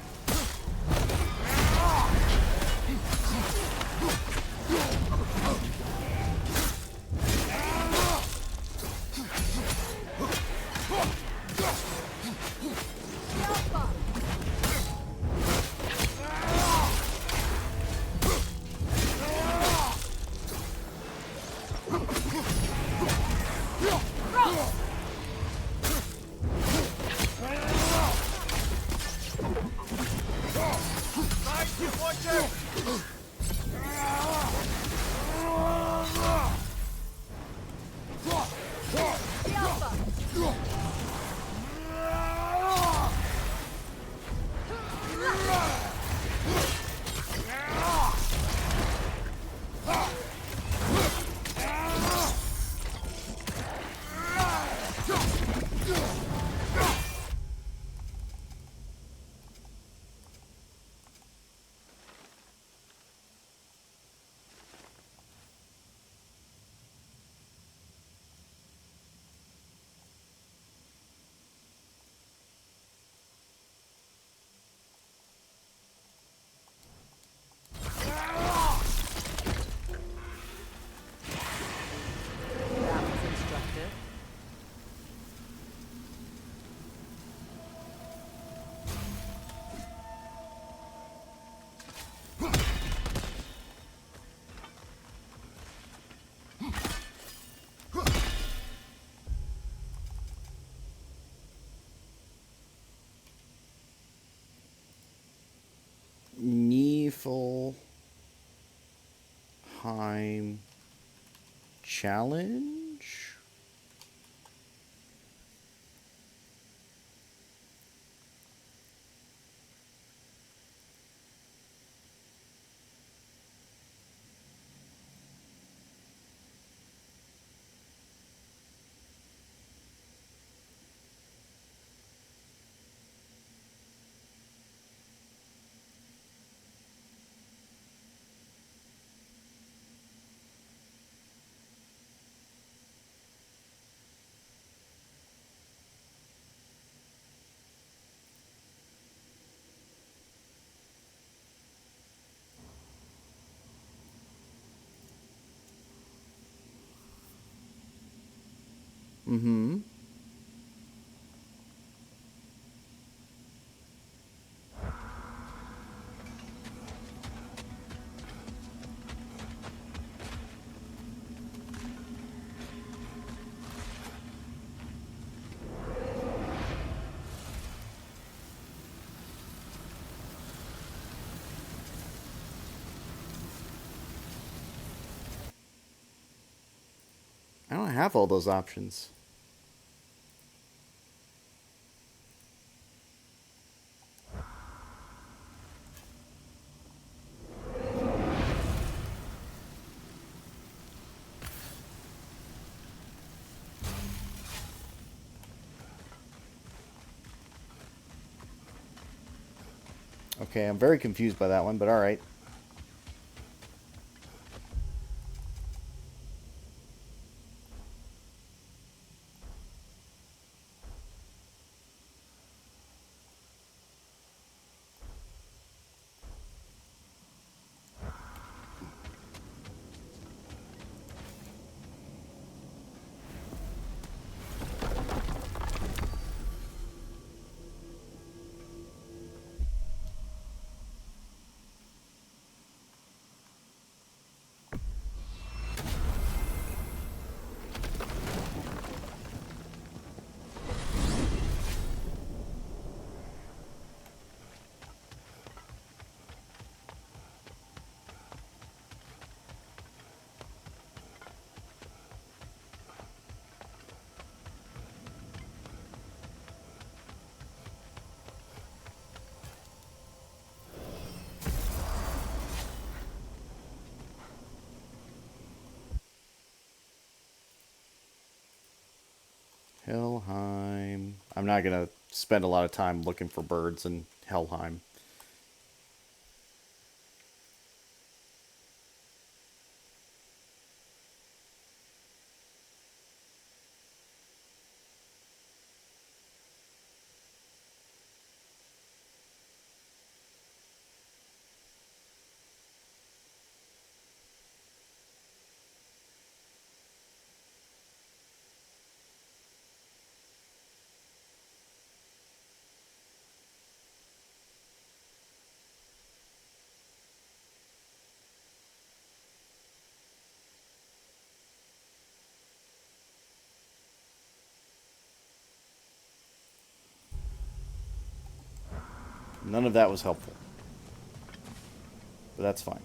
That was instructive. Niflheim challenge? Mm-hmm. I don't have all those options. Okay, I'm very confused by that one, but alright. Helheim. I'm not going to spend a lot of time looking for birds in Helheim. None of that was helpful. But that's fine.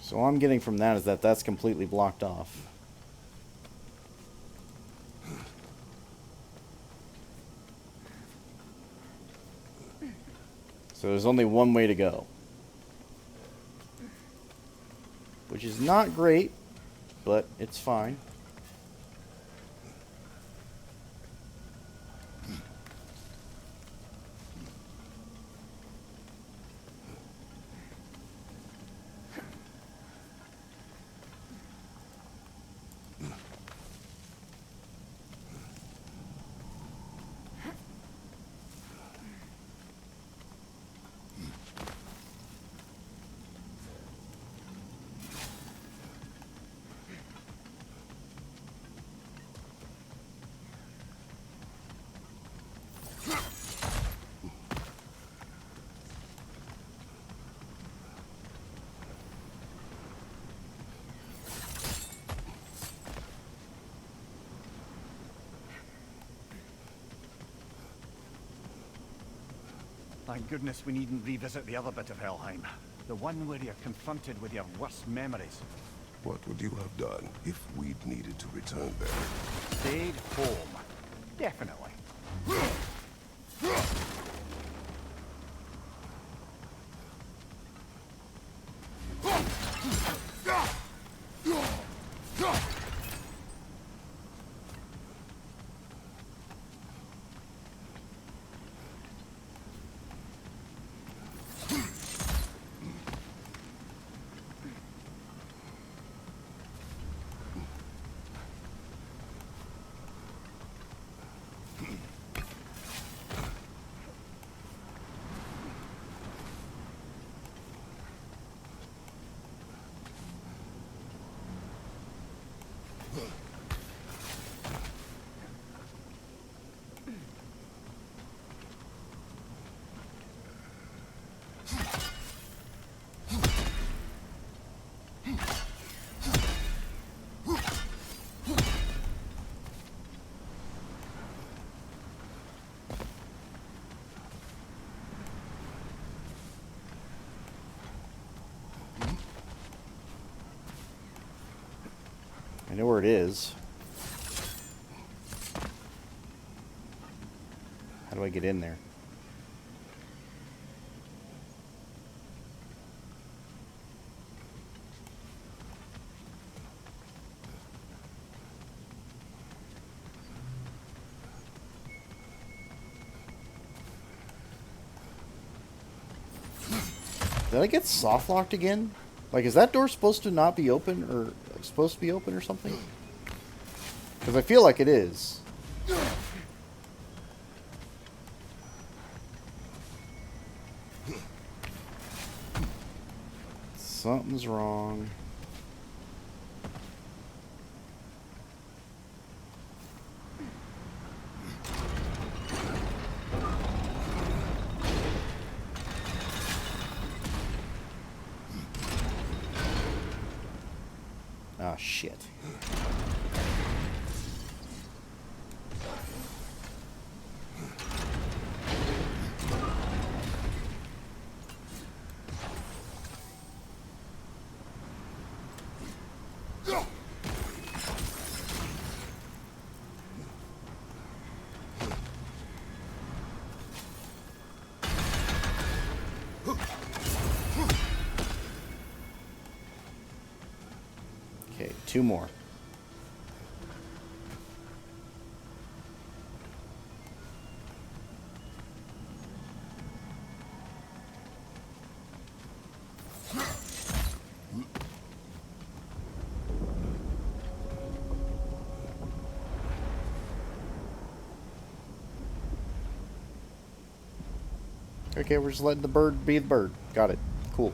So all I'm getting from that is that that's completely blocked off. So there's only one way to go. Which is not great, but it's fine. Thank goodness we needn't revisit the other bit of Helheim. The one where you're confronted with your worst memories. What would you have done if we'd needed to return there? Stayed home. Definitely. I know where it is. How do I get in there? Did I get soft locked again? Like, is that door supposed to not be open, or supposed to be open or something? Because I feel like it is. Something's wrong. Ah, shit. Okay, 2 more. Okay, we're just letting the bird be the bird. Got it. Cool.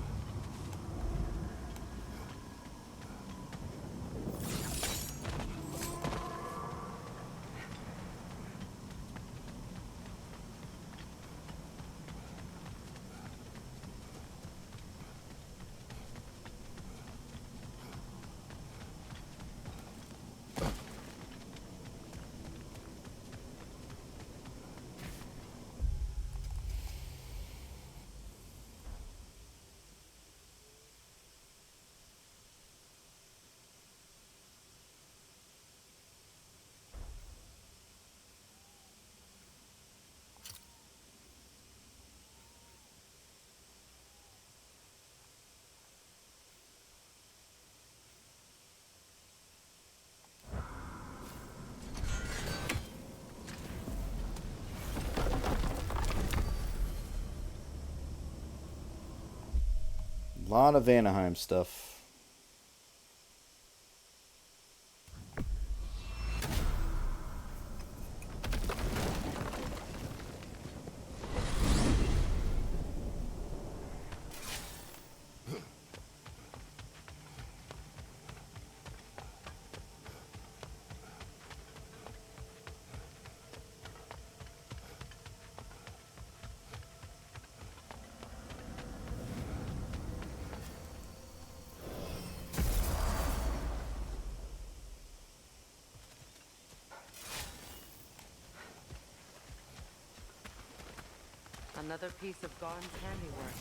A lot of Anaheim stuff. Another piece of Garn's handiwork.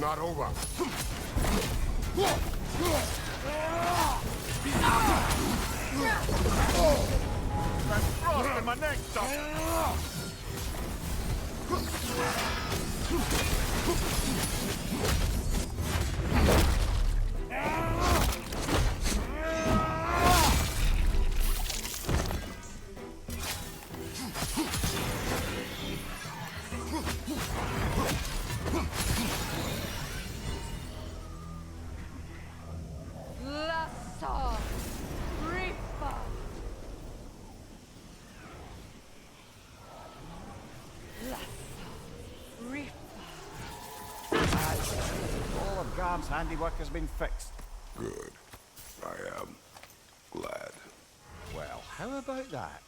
not over. That's frost in my neck, Doc. Lassa Rifa. Lassa Rifa. All of Garm's handiwork has been fixed. Good. I am glad. Well, how about that?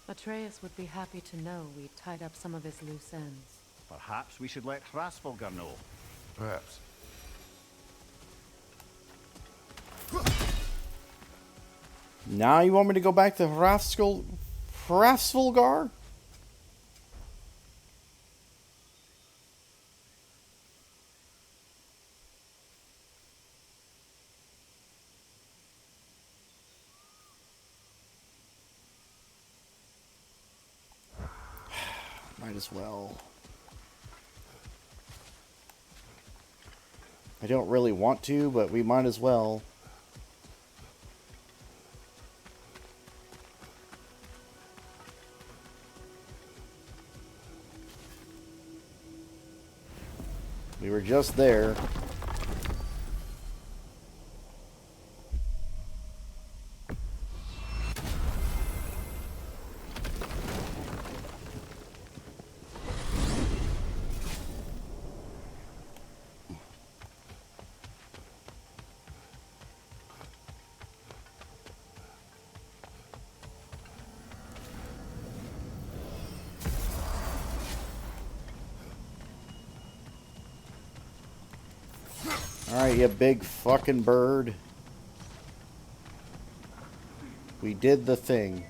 Atreus would be happy to know we tied up some of his loose ends. Perhaps we should let Hrasfalgar know. Perhaps. Now you want me to go back to Hrasfalgar? Might as well. I don't really want to, but we might as well. We were just there. Alright, you big fucking bird. We did the thing.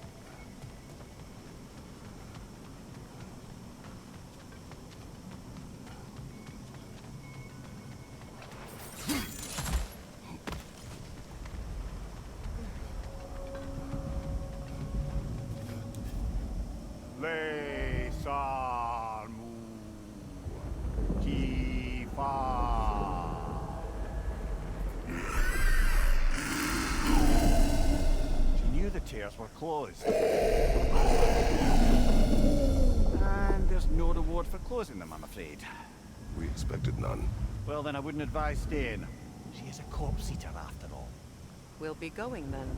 Le Sarmu Kifa. She knew the tears were closed. And there's no reward for closing them, I'm afraid. We expected none. Well, then I wouldn't advise staying. She is a corpse eater after all. We'll be going then.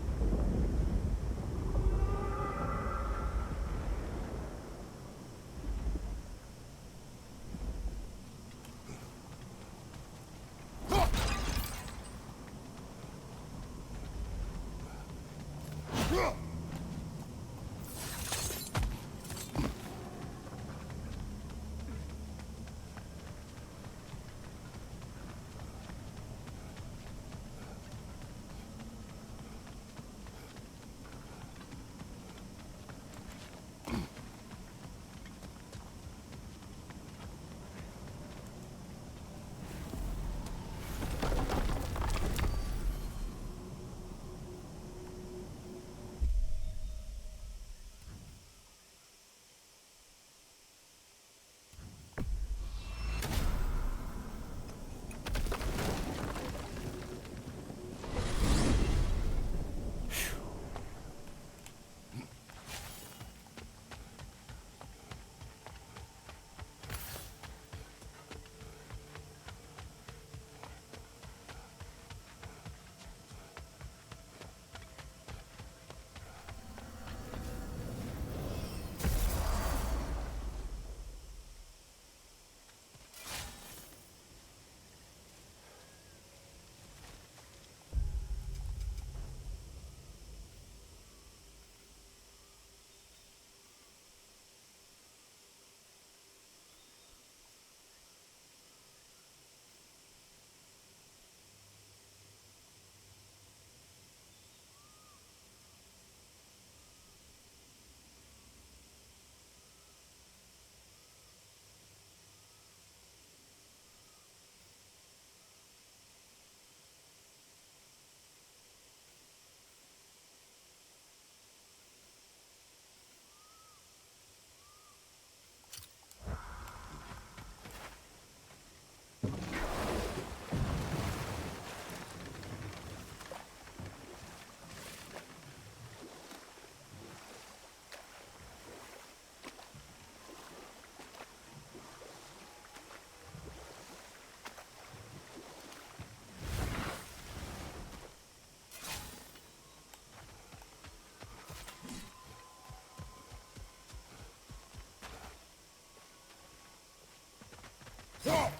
Enemy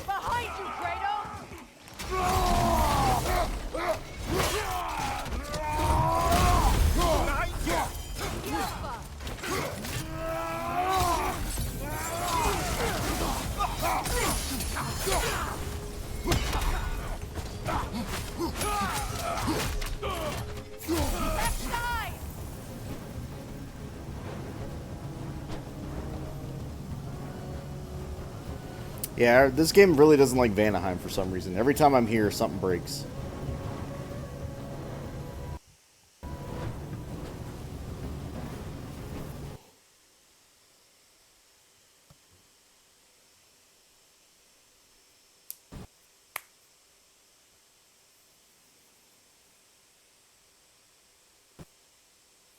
behind you, Kratos! Left side! Yeah, this game really doesn't like Vanaheim for some reason. Every time I'm here, something breaks.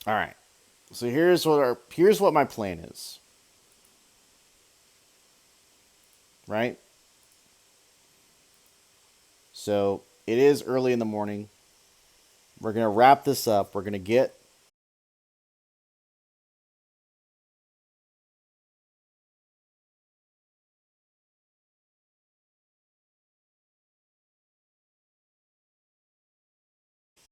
All right. So here's what my plan is. Right? So it is early in the morning. We're going to wrap this up. We're going to get